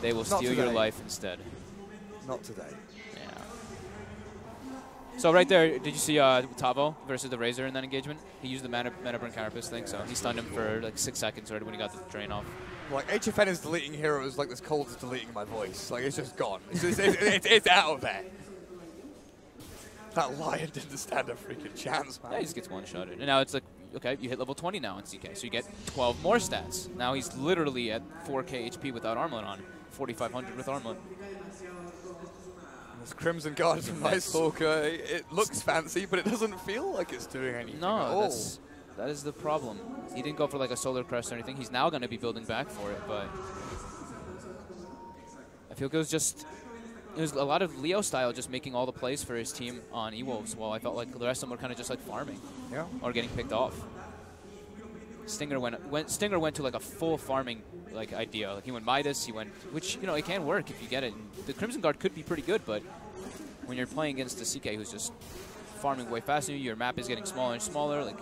they will steal your life instead. Not today. Yeah. So right there, did you see Tavo versus the Razor in that engagement? He used the Mana Burn Carapace thing, so he stunned him for like 6 seconds right when he got the drain off. Like, HFN is deleting heroes like this cold is deleting my voice. Like, it's just gone. It's out of there. That Lion didn't stand a freaking chance, man. Yeah, he just gets one-shotted. And now it's like, okay, you hit level 20 now in CK, so you get 12 more stats. Now he's literally at 4k HP without armlet on, 4,500 with armlet. This Crimson Guard from Nice Hawker, it looks fancy, but it doesn't feel like it's doing anything at all. That is the problem. He didn't go for like a Solar Crest or anything. He's now going to be building back for it, but I feel it was a lot of Leo style, just making all the plays for his team on E-Wolves, while I felt like the rest of them were kind of just like farming, or getting picked off. Stinger went to like a full farming like idea. Like he went Midas, which it can work if you get it. And the Crimson Guard could be pretty good, but when you're playing against a CK who's just farming way faster, your map is getting smaller and smaller. Like,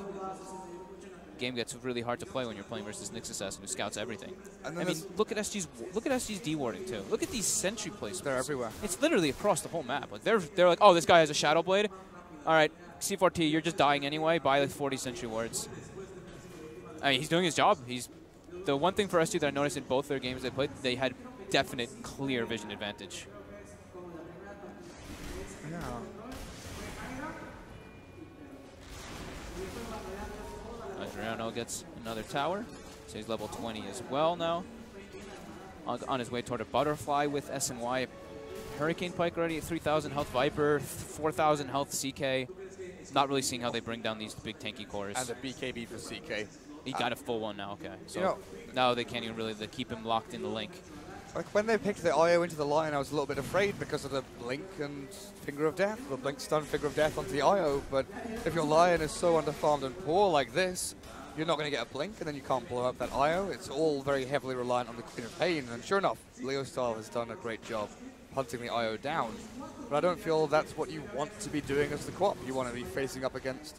game gets really hard to play when you're playing versus Nyx Assassin who scouts everything. I mean, look at SG's D-warding too. Look at these sentry placements. They're everywhere. It's literally across the whole map. Like they're like, oh, this guy has a Shadow Blade. All right, C4T, you're just dying anyway. Buy like 40 sentry wards. I mean, he's doing his job. The one thing for SG that I noticed in both their games they played, they had definite, clear vision advantage. Yeah. Adriano gets another tower, so he's level 20 as well now. On his way toward a Butterfly with SNY. Hurricane Pike already at 3,000 health Viper, 4,000 health CK. Not really seeing how they bring down these big tanky cores. And a BKB for CK. He got a full one now, okay. So now they can't even really keep him locked in the link. Like when they picked the IO into the Lion, I was a little bit afraid because of the Blink and Finger of Death. The Blink stun Finger of Death onto the IO, but if your Lion is so underfarmed and poor like this, you're not going to get a Blink, and then you can't blow up that IO. It's all very heavily reliant on the Queen of Pain, and sure enough, Leo Style has done a great job hunting the IO down. But I don't feel that's what you want to be doing as the co-op. You want to be facing up against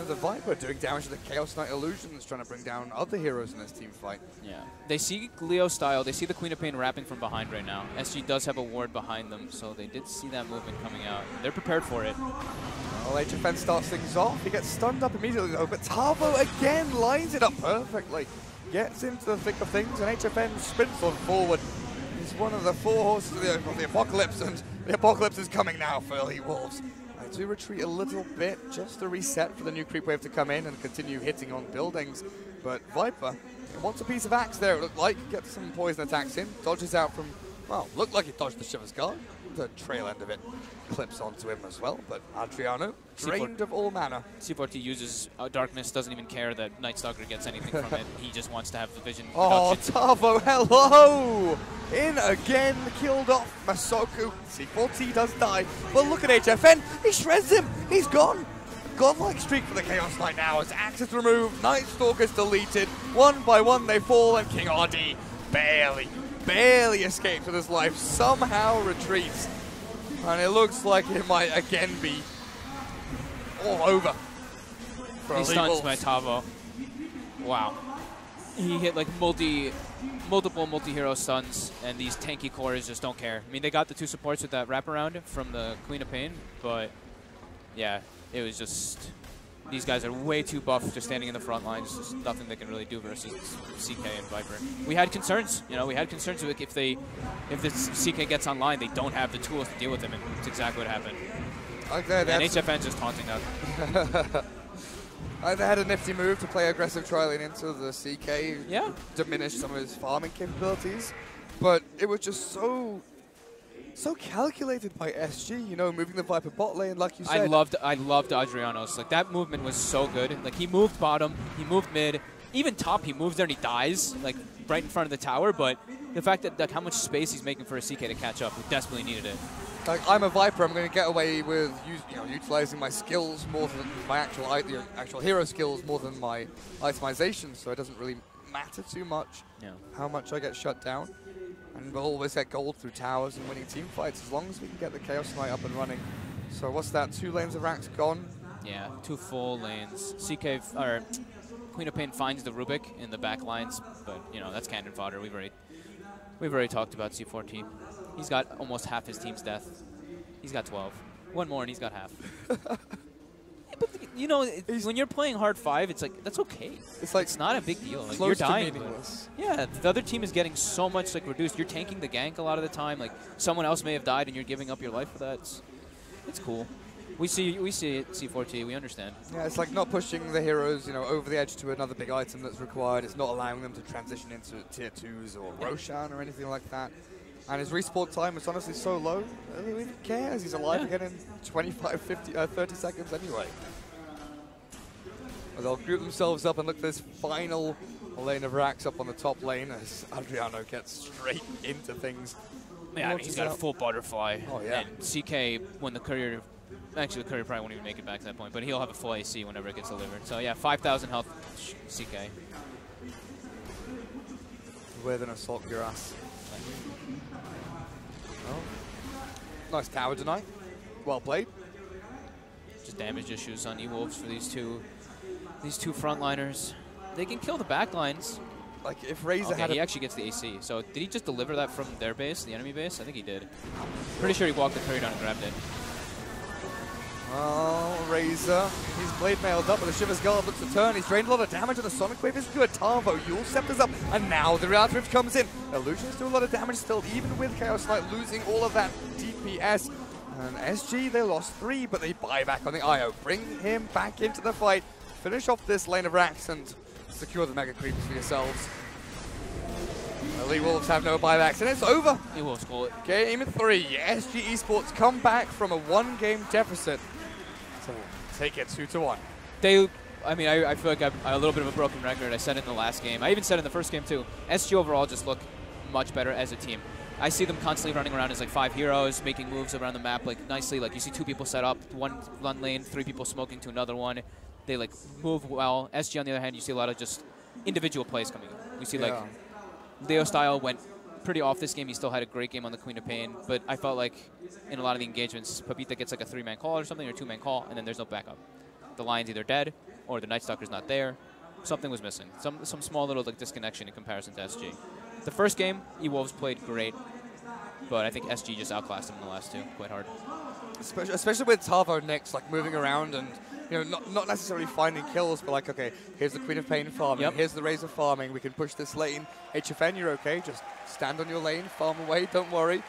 the Viper, doing damage to the Chaos Knight Illusions, trying to bring down other heroes in this team fight. Yeah. They see Leo Style, they see the Queen of Pain wrapping from behind right now. SG does have a ward behind them, so they did see that movement coming out. They're prepared for it. Well, HFN starts things off. He gets stunned up immediately though, but Tavo again lines it up perfectly. Gets into the thick of things, and HFN sprints on forward. He's one of the 4 horses of the Apocalypse, and the Apocalypse is coming now for early Wolves. I do retreat a little bit, just to reset for the new creep wave to come in and continue hitting on buildings. But Viper wants a piece of axe there, it looked like. Gets some poison attacks in, dodges out from, well, looked like he dodged the Shiver's Guard. The trail end of it clips onto him as well, but Adriano drained of all mana. C4T uses Darkness, doesn't even care that Night Stalker gets anything from it. He just wants to have the vision. Oh, Tavo, hello! In again, killed off Masoku. C4T does die, but look at HFN, he shreds him, he's gone. Godlike streak for the Chaos Knight now as Axe is removed, Night Stalker's deleted, one by one they fall, and King RD barely escapes with his life, somehow retreats. And it looks like it might again be all over. He stuns by Tavo. Wow. He hit like multiple multi-hero stuns, and these tanky cores just don't care. I mean, they got the 2 supports with that wraparound from the Queen of Pain, but yeah, it was just, these guys are way too buff just standing in the front lines. There's nothing they can really do versus CK and Viper. We had concerns, we had concerns with if the CK gets online, they don't have the tools to deal with him, and it's exactly what happened. Okay, and HFN just taunting that. They had a nifty move to play aggressive trialing into the CK, diminish some of his farming capabilities, but it was just so calculated by SG, moving the Viper bot lane, like you said. I loved Adriano's. Like, that movement was so good. Like, he moved bottom, he moved mid, even top, he moves there and he dies, like, right in front of the tower, but the fact that, like, how much space he's making for a CK to catch up, we desperately needed it. Like, I'm a Viper, I'm going to get away with utilizing my skills more than my actual hero skills more than my itemization, so it doesn't really matter too much how much I get shut down. And we'll always get gold through towers and winning team fights as long as we can get the Chaos Knight up and running. So what's that? 2 lanes of Rax gone? Yeah, 2 full lanes. CK, or Queen of Pain finds the Rubik in the back lines, but you know, that's cannon fodder. We've already talked about C4T. He's got almost half his team's death. He's got 12. One more and he's got half. But you know, when you're playing hard 5, it's like, that's okay. It's not a big deal. Like, you're dying. Yeah, the other team is getting so much like reduced. You're tanking the gank a lot of the time. Like, someone else may have died and you're giving up your life for that. It's cool. We see it, C4T. We understand. Yeah, it's like not pushing the heroes, you know, over the edge to another big item that's required. It's not allowing them to transition into tier 2s or Roshan or anything like that. And his respawn time is honestly so low, who even cares? He's alive again in 25, 50, 30 seconds anyway. But they'll group themselves up and look at this final lane of Rax up on the top lane as Adriano gets straight into things. Yeah, I mean, he's got a full butterfly. Oh, yeah. And CK, when the courier, actually the courier probably won't even make it back to that point, but he'll have a full AC whenever it gets delivered. So yeah, 5,000 health CK. With an assault cuirass. Oh. Nice tower tonight. Well played. Just damage issues on E-Wolves for these two frontliners. They can kill the backlines. Like if Razor had he actually gets the AC. So did he just deliver that from their base, the enemy base? I think he did. Pretty sure he walked the courier down and grabbed it. Oh, Razor. He's blade mailed up, but the Shiver's Guard looks to turn. He's drained a lot of damage, and the Sonic Wave is good. Tarvo, Yule Scepter's up, and now the Reality Rift comes in. Illusions do a lot of damage still, even with Chaos Knight losing all of that DPS. And SG, they lost 3, but they buy back on the IO. Bring him back into the fight. Finish off this lane of Rax and secure the Mega Creeps for yourselves. Elite Wolves have no buybacks, and it's over. E-Wolves call it. Game 3. SG Esports come back from a 1-game deficit. So take it 2-1. I mean, I feel like I'm a little bit of a broken record. I said it in the last game. I even said it in the first game too. SG overall just look much better as a team. I see them constantly running around as like 5 heroes, making moves around the map like nicely. Like you see 2 people set up, one lane, 3 people smoking to another one. They like move well. SG on the other hand, you see a lot of just individual plays coming in. We see like Leo Style went pretty off this game. He still had a great game on the Queen of Pain, but I felt like in a lot of the engagements, Papita gets like a 3-man call or something, or 2-man call, and then there's no backup. The line's either dead, or the Night Stalker's not there. Something was missing. Some small little like disconnection in comparison to SG. The first game, E-Wolves played great, but I think SG just outclassed them in the last 2 quite hard. Especially with Tarvo next, like moving around and not necessarily finding kills, but like, okay, here's the Queen of Pain farming, here's the Razor farming, we can push this lane. HFN, you're okay, just stand on your lane, farm away, don't worry.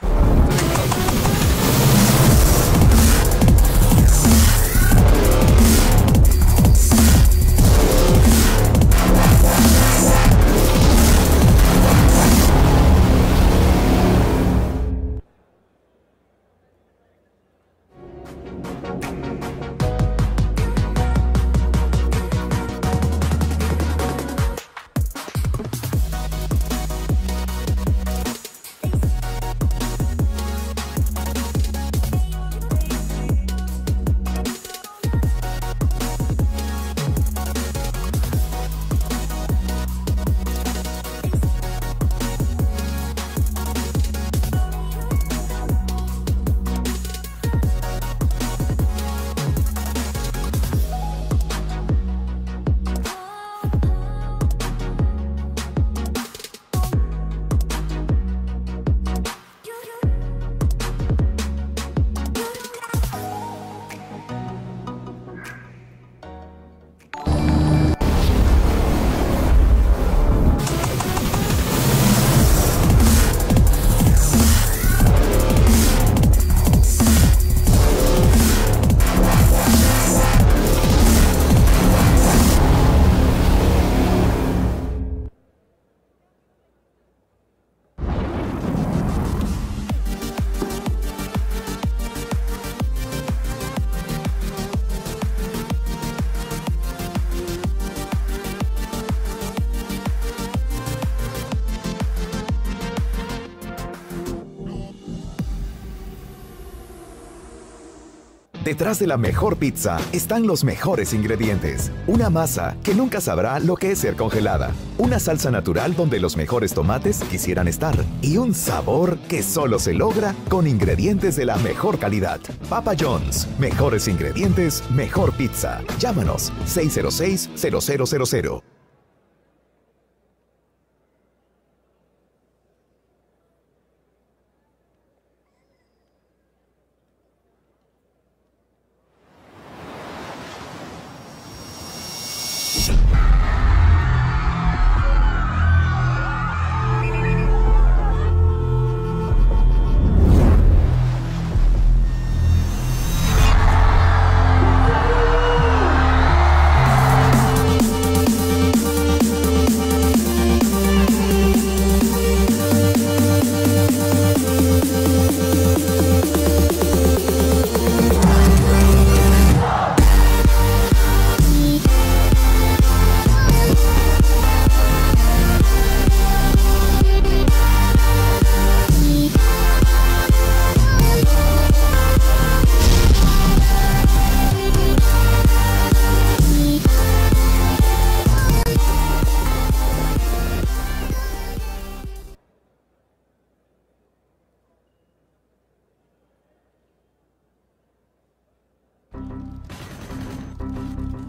Detrás de la mejor pizza están los mejores ingredientes. Una masa que nunca sabrá lo que es ser congelada. Una salsa natural donde los mejores tomates quisieran estar. Y un sabor que solo se logra con ingredientes de la mejor calidad. Papa John's. Mejores ingredientes, mejor pizza. Llámanos 606-0000.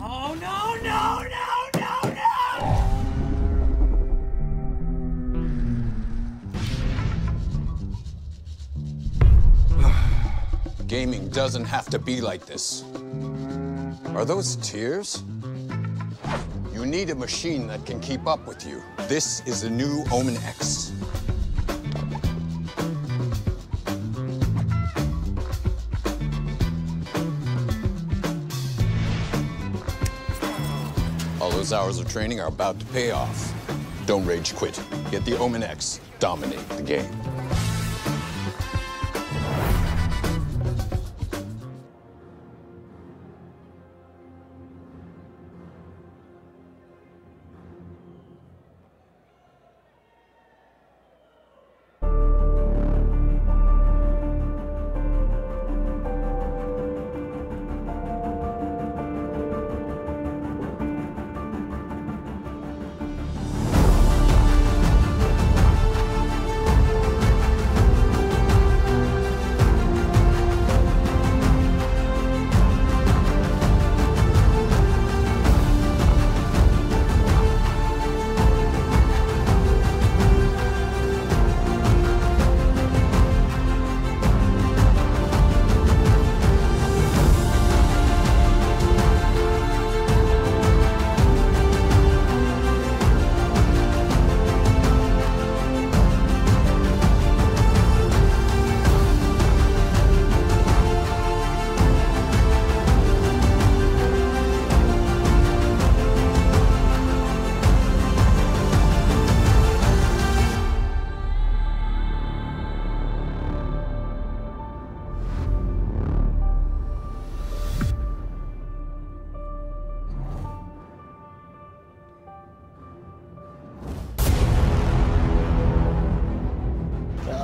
Oh no, no, no, no, no! Gaming doesn't have to be like this. Are those tears? You need a machine that can keep up with you. This is the new Omen X. All those hours of training are about to pay off. Don't rage quit. Get the Omen X. Dominate the game.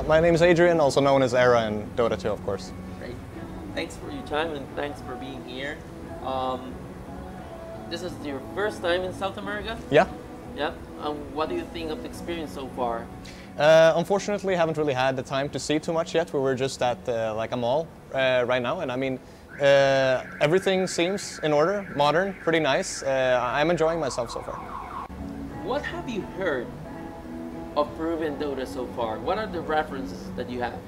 My name is Adrian, also known as Era in Dota 2, of course. Great. Thanks for your time and thanks for being here. This is your first time in South America? Yeah. Yeah. What do you think of the experience so far? Unfortunately, I haven't really had the time to see too much yet. We were just at like a mall right now, and I mean, everything seems in order, modern, pretty nice. I'm enjoying myself so far. What have you heard of Peruvian Dota so far? What are the references that you have?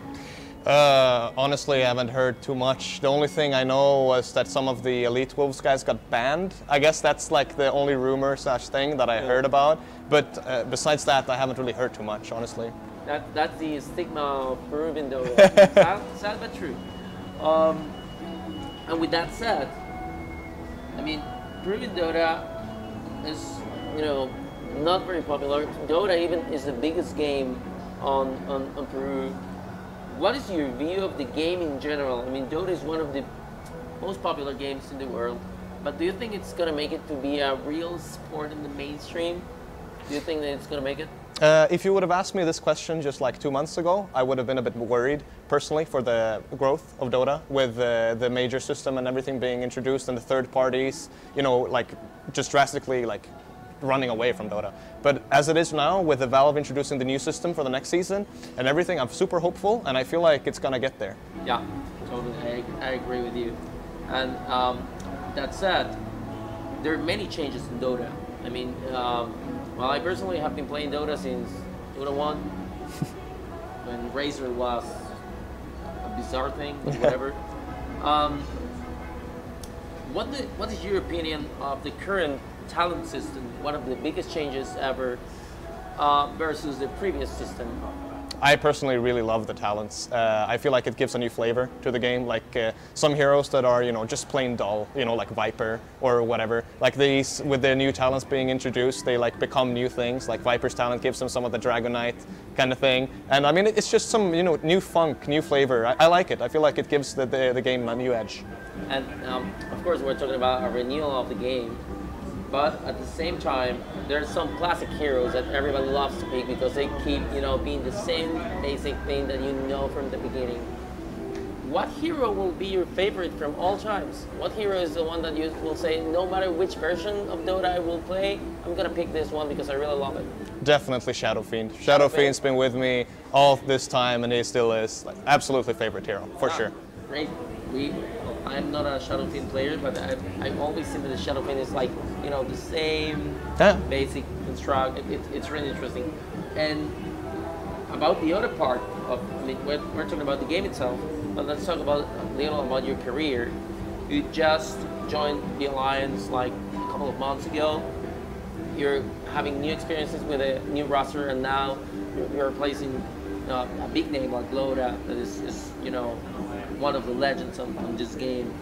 Honestly, I haven't heard too much. The only thing I know was that some of the Elite Wolves guys got banned. I guess that's like the only rumor / thing that I heard about. But besides that, I haven't really heard too much, honestly. That's the stigma of Peruvian Dota. sad but true. And with that said, I mean, Peruvian Dota is, you know, not very popular. Dota even is the biggest game on Peru. What is your view of the game in general? I mean, Dota is one of the most popular games in the world, but do you think it's going to make it to be a real sport in the mainstream? Do you think that it's going to make it? If you would have asked me this question just like 2 months ago, I would have been a bit worried personally for the growth of Dota with the major system and everything being introduced and the third parties, you know, like just drastically like running away from Dota. But as it is now, with the Valve introducing the new system for the next season and everything, I'm super hopeful and I feel like it's gonna get there. Yeah, totally. I agree with you. And that said, there are many changes in Dota. I mean, well, I personally have been playing Dota since Dota 1, when Razor was a bizarre thing, or whatever. What is your opinion of the current talent system, one of the biggest changes ever, versus the previous system? I personally really love the talents. I feel like it gives a new flavor to the game. Like some heroes that are, you know, just plain dull, you know, like Viper or whatever. Like these, with their new talents being introduced, they like become new things. Like Viper's talent gives them some of the Dragonite kind of thing. And I mean, it's just some, you know, new funk, new flavor. I like it. I feel like it gives the game a new edge. And of course, we're talking about a renewal of the game. But at the same time, there's some classic heroes that everybody loves to pick because they keep, you know, being the same basic thing that you know from the beginning. What hero will be your favorite from all times? What hero is the one that you will say, no matter which version of Dota I will play, I'm gonna pick this one because I really love it? Definitely Shadow Fiend. Shadow Fiend's been with me all this time and he still is like absolutely favorite hero, for sure. Great. I'm not a Shadow Fiend player, but I've always seen that the Shadow Fiend is like, you know, the same basic construct. It's really interesting. And about the other part of, I mean, we're talking about the game itself, but let's talk about a little about your career. You just joined the Alliance like a couple of months ago. You're having new experiences with a new roster, and now you're replacing a big name like Loda that is, you know, one of the legends on this game.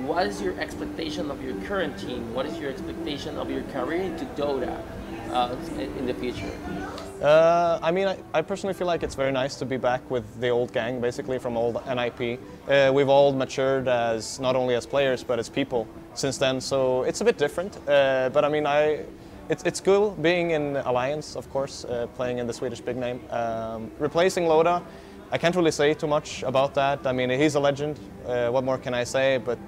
What is your expectation of your current team? What is your expectation of your career into Dota in the future? I mean, I personally feel like it's very nice to be back with the old gang, basically from old NIP. We've all matured as not only as players but as people since then, so it's a bit different. But I mean, it's cool being in Alliance, of course, playing in the Swedish big name. Replacing Loda, I can't really say too much about that. I mean, he's a legend. What more can I say? But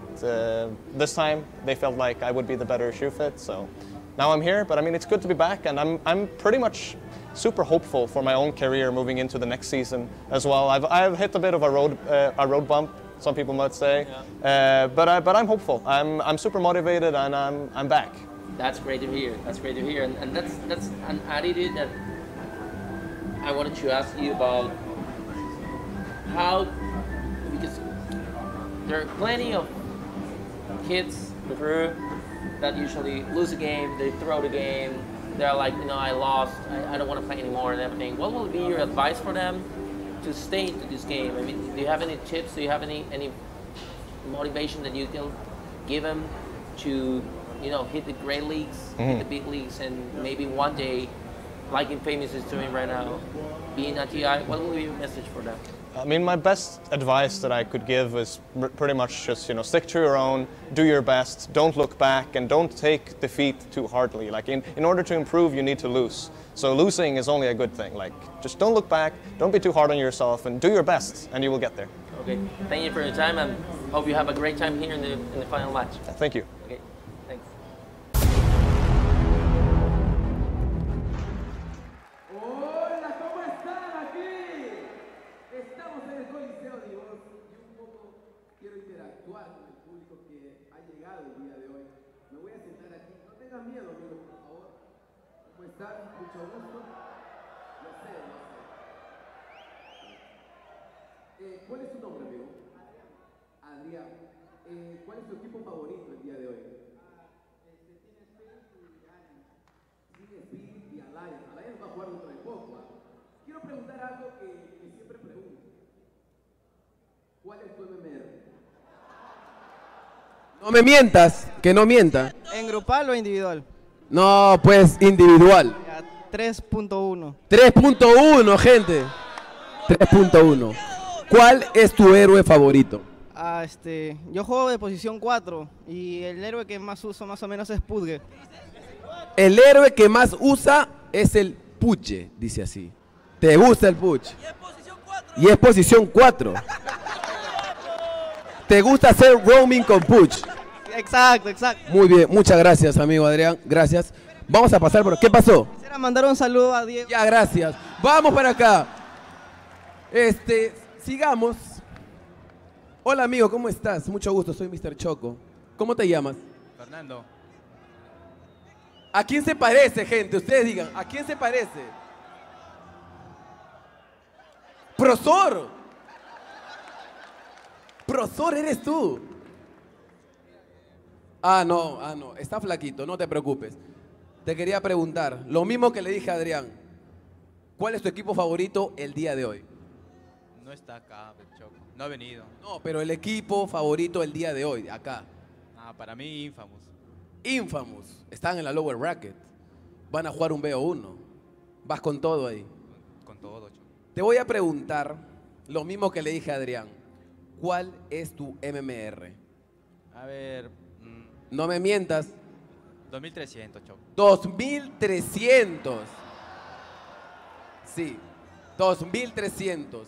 this time, they felt like I would be the better shoe fit. So now I'm here. But I mean, it's good to be back, and I'm pretty much super hopeful for my own career moving into the next season as well. I've hit a bit of a road bump, some people might say, but I'm hopeful. I'm super motivated, and I'm back. That's great to hear. That's great to hear, and that's an attitude that I wanted to ask you about. How, because there are plenty of kids in Peru that usually lose a game, they throw the game, they're like, you know, I lost, I don't want to play anymore and everything. What will be your advice for them to stay into this game? I mean, do you have any tips, do you have any motivation that you can give them to, you know, hit the great leagues, hit the big leagues, and maybe one day, like Infamous is doing right now, being a TI, what will be your message for them? I mean, my best advice that I could give is pretty much just, you know, stick to your own, do your best, don't look back, and don't take defeat too hardly. Like, in order to improve, you need to lose. So losing is only a good thing. Like, just don't look back, don't be too hard on yourself, and do your best, and you will get there. Okay, thank you for your time, and hope you have a great time here in the final match. Thank you. Okay, thanks. Mucho gusto. Lo sé. ¿Cuál es tu nombre, amigo? Adrián. ¿Cuál es tu equipo favorito el día de hoy? Team Spirit y Alliance. Alliance va a jugar dentro de poco. Quiero preguntar algo que siempre pregunto. ¿Cuál es tu MMR? No me mientas, que no mienta. ¿En grupal o individual? No, pues individual. 3.1. 3.1, gente. 3.1. ¿Cuál es tu héroe favorito? Yo juego de posición 4 y el héroe que más uso más o menos es Pudge. El héroe que más usa es el Puche, dice así. ¿Te gusta el Puch? Y es posición 4. ¿Te gusta hacer roaming con Puch? Exacto, exacto. Muy bien, muchas gracias, amigo Adrián. Gracias. Vamos a pasar por... ¿Qué pasó? Quisiera mandar un saludo a Diego. Ya, gracias. Vamos para acá. Sigamos. Hola, amigo, ¿cómo estás? Mucho gusto, soy Mr. Choco. ¿Cómo te llamas? Fernando. ¿A quién se parece, gente? Ustedes digan, ¿a quién se parece? ¡Profesor! ¡Profesor, eres tú! Ah, no, está flaquito, no te preocupes. Te quería preguntar, lo mismo que le dije a Adrián. ¿Cuál es tu equipo favorito el día de hoy? No está acá, Choco. No ha venido. No, pero el equipo favorito el día de hoy, acá. Ah, para mí, Infamous. Infamous. Están en la lower bracket. Van a jugar un BO1. Vas con todo ahí. Con todo, Choco. Te voy a preguntar lo mismo que le dije a Adrián. ¿Cuál es tu MMR? A ver... No me mientas. 2300, Choco. 2300. Sí, 2300.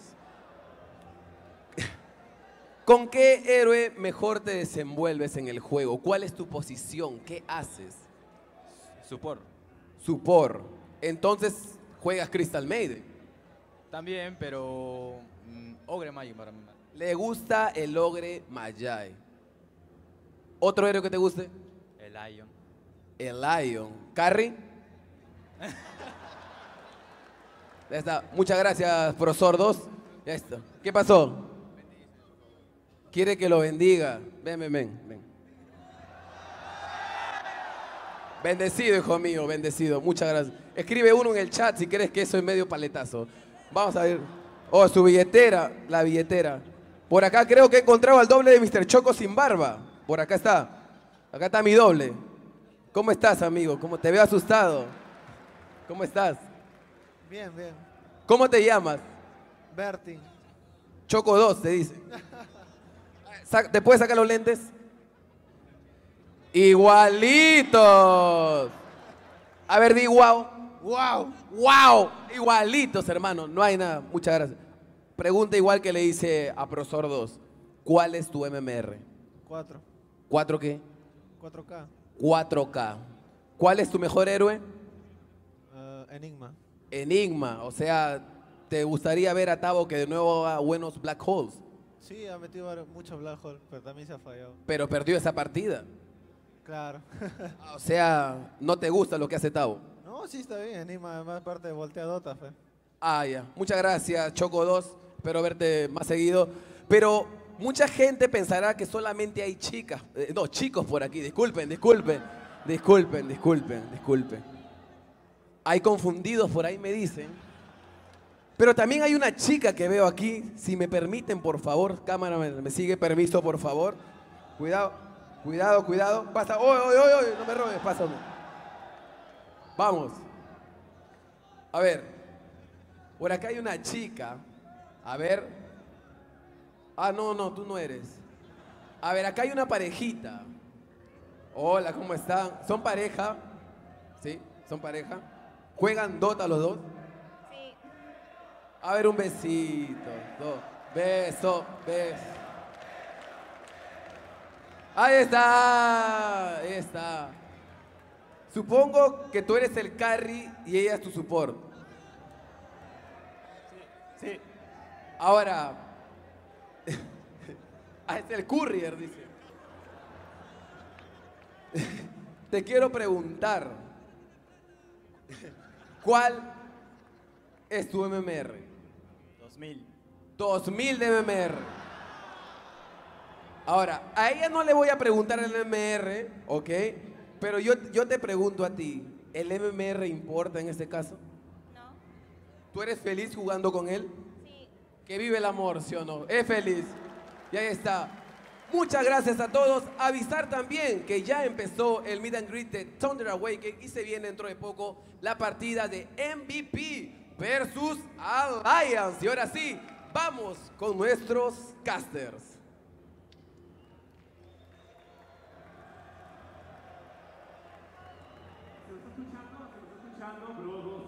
¿Con qué héroe mejor te desenvuelves en el juego? ¿Cuál es tu posición? ¿Qué haces? Support. Support. Entonces, ¿juegas Crystal Maiden? También, pero... Ogre Magi para mí. Le gusta el Ogre Magi. ¿Otro héroe que te guste? El Lion. El Lion. ¿Carry? Ya está. Muchas gracias, profesor 2. Ya está. ¿Qué pasó? Quiere que lo bendiga. Ven. Bendecido, hijo mío, bendecido. Muchas gracias. Escribe uno en el chat si crees que eso es medio paletazo. Vamos a ver. Oh, su billetera. La billetera. Por acá creo que he encontrado al doble de Mr. Choco sin barba. Por acá está. Acá está mi doble. ¿Cómo estás, amigo? ¿Cómo te veo asustado? ¿Cómo estás? Bien. ¿Cómo te llamas? Bertie. Choco 2, te dice. ¿Te puedes sacar los lentes? Igualitos. A ver, di wow. Wow. Igualitos, hermano. No hay nada. Muchas gracias. Pregunta igual que le hice a profesor 2. ¿Cuál es tu MMR? 4. ¿4 qué? 4K. 4K. ¿Cuál es tu mejor héroe? Enigma. Enigma. O sea, ¿te gustaría ver a Tavo que de nuevo haga buenos Black Holes? Sí, ha metido muchos Black Hole, pero también se ha fallado. Pero perdió esa partida. Claro. O sea, ¿no te gusta lo que hace Tavo? No, sí está bien. Enigma además parte de volteadota, fe. Ah, ya. Muchas gracias, Choco 2. Espero verte más seguido. Pero mucha gente pensará que solamente hay chicas. No, chicos por aquí. Disculpen. Hay confundidos por ahí, me dicen. Pero también hay una chica que veo aquí. Si me permiten, por favor. Cámara, me sigue. Permiso, por favor. Cuidado. Pasa. ¡Oy! No me robes. Pásame. Vamos. A ver. Por acá hay una chica. A ver. Ah, no, tú no eres. A ver, acá hay una parejita. Hola, ¿cómo están? ¿Son pareja? ¿Sí? ¿Son pareja? ¿Juegan Dota los dos? Sí. A ver, un besito. Beso. Ahí está. Supongo que tú eres el carry y ella es tu support. Sí. Ahora, es el courier, dice. Te quiero preguntar, ¿cuál es tu MMR? 2000. 2000 de MMR. Ahora, a ella no le voy a preguntar el MMR, ¿ok? Pero yo te pregunto a ti, ¿el MMR importa en este caso? No. ¿Tú eres feliz jugando con él? Sí. Que vive el amor, ¿sí o no? Es feliz. Y ahí está. Muchas gracias a todos. Avisar también que ya empezó el Meet and Greet de Thunder Awaken y se viene dentro de poco la partida de MVP versus Alliance. Y ahora sí, vamos con nuestros casters. escuchando, bro,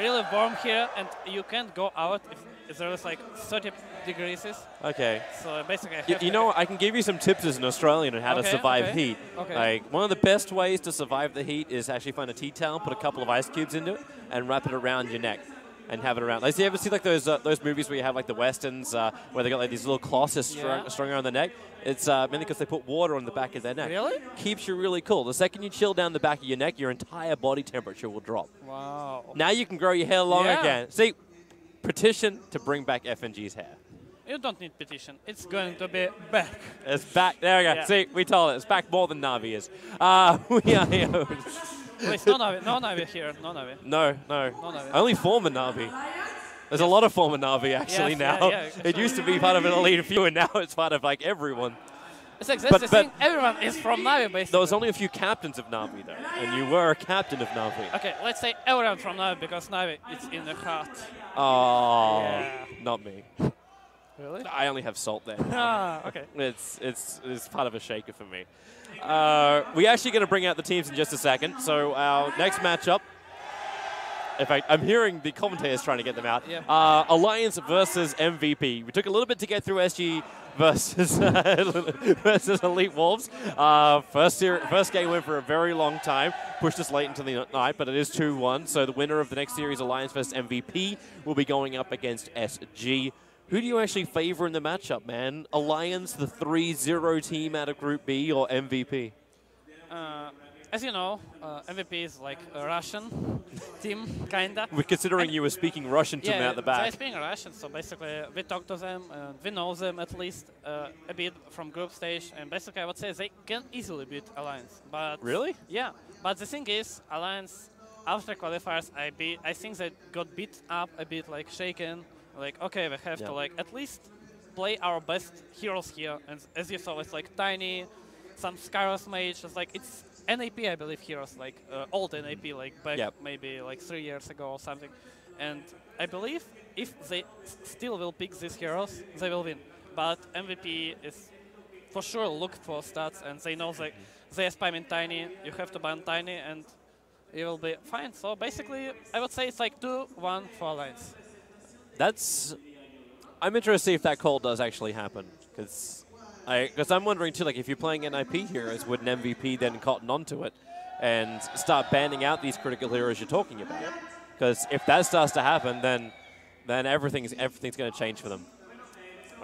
really warm here, and you can't go out if there is like 30 degrees. Okay. So basically, I have You know, I can give you some tips as an Australian on how to survive heat. Okay. Like, one of the best ways to survive the heat is actually find a tea towel, put a couple of ice cubes into it, and wrap it around your neck. And have it around. Like, you ever see like those movies where you have like the westerns where they got like these little cloths strung around the neck? It's mainly because they put water on the back of their neck. Really? Keeps you really cool. The second you chill down the back of your neck, your entire body temperature will drop. Wow. Now you can grow your hair long Yeah. again. See, petition to bring back FNG's hair. You don't need petition. It's going to be back. It's back. There we go. Yeah. See, we told it. It's back more than Navi is. We are here. Wait, no Navi here. No Navi. No. No Navi. Only former Navi. There's a lot of former Navi actually Yes, now. yeah, It used to be part of an elite few, and now it's part of like everyone. It's like that's the thing. Everyone is from Navi, basically. There was only a few captains of Navi though, and you were a captain of Navi. Okay, let's say everyone from Navi because Navi is in the heart. Oh, Yeah. not me. Really? I only have salt there. Ah, okay. It's part of a shaker for me. We're actually going to bring out the teams in just a second. So our next matchup. In fact, I'm hearing the commentators trying to get them out. Yeah. Alliance versus MVP. We took a little bit to get through SG versus versus Elite Wolves. First game went for a very long time. Pushed us late into the night, but it is 2-1. So the winner of the next series, Alliance versus MVP, will be going up against SG. Who do you actually favor in the matchup, man? Alliance, the 3-0 team out of Group B, or MVP? As you know, MVP is like a Russian team, kinda. We're considering you were speaking Russian to me at the So back. I speak Russian, so basically we talk to them, and we know them at least a bit from group stage, and basically I would say they can easily beat Alliance. But Really? Yeah, but the thing is, Alliance, after qualifiers, I think they got beat up a bit, like shaken. Like, okay, we have to like at least play our best heroes here, and as you saw, it's like Tiny, some Skyros Mage, it's like it's NAP, I believe, heroes, like old NAP, like back maybe like 3 years ago or something. And I believe if they still will pick these heroes, they will win. But MVP is for sure looked for stats, and they know they are spamming Tiny. You have to ban Tiny, and it will be fine. So basically, I would say it's like 2-1 for Alliance. I'm interested to see if that call does actually happen, because I'm wondering too, like if you're playing NIP heroes, would an MVP then cotton onto it and start banning out these critical heroes you're talking about? Because if that starts to happen, then everything's going to change for them.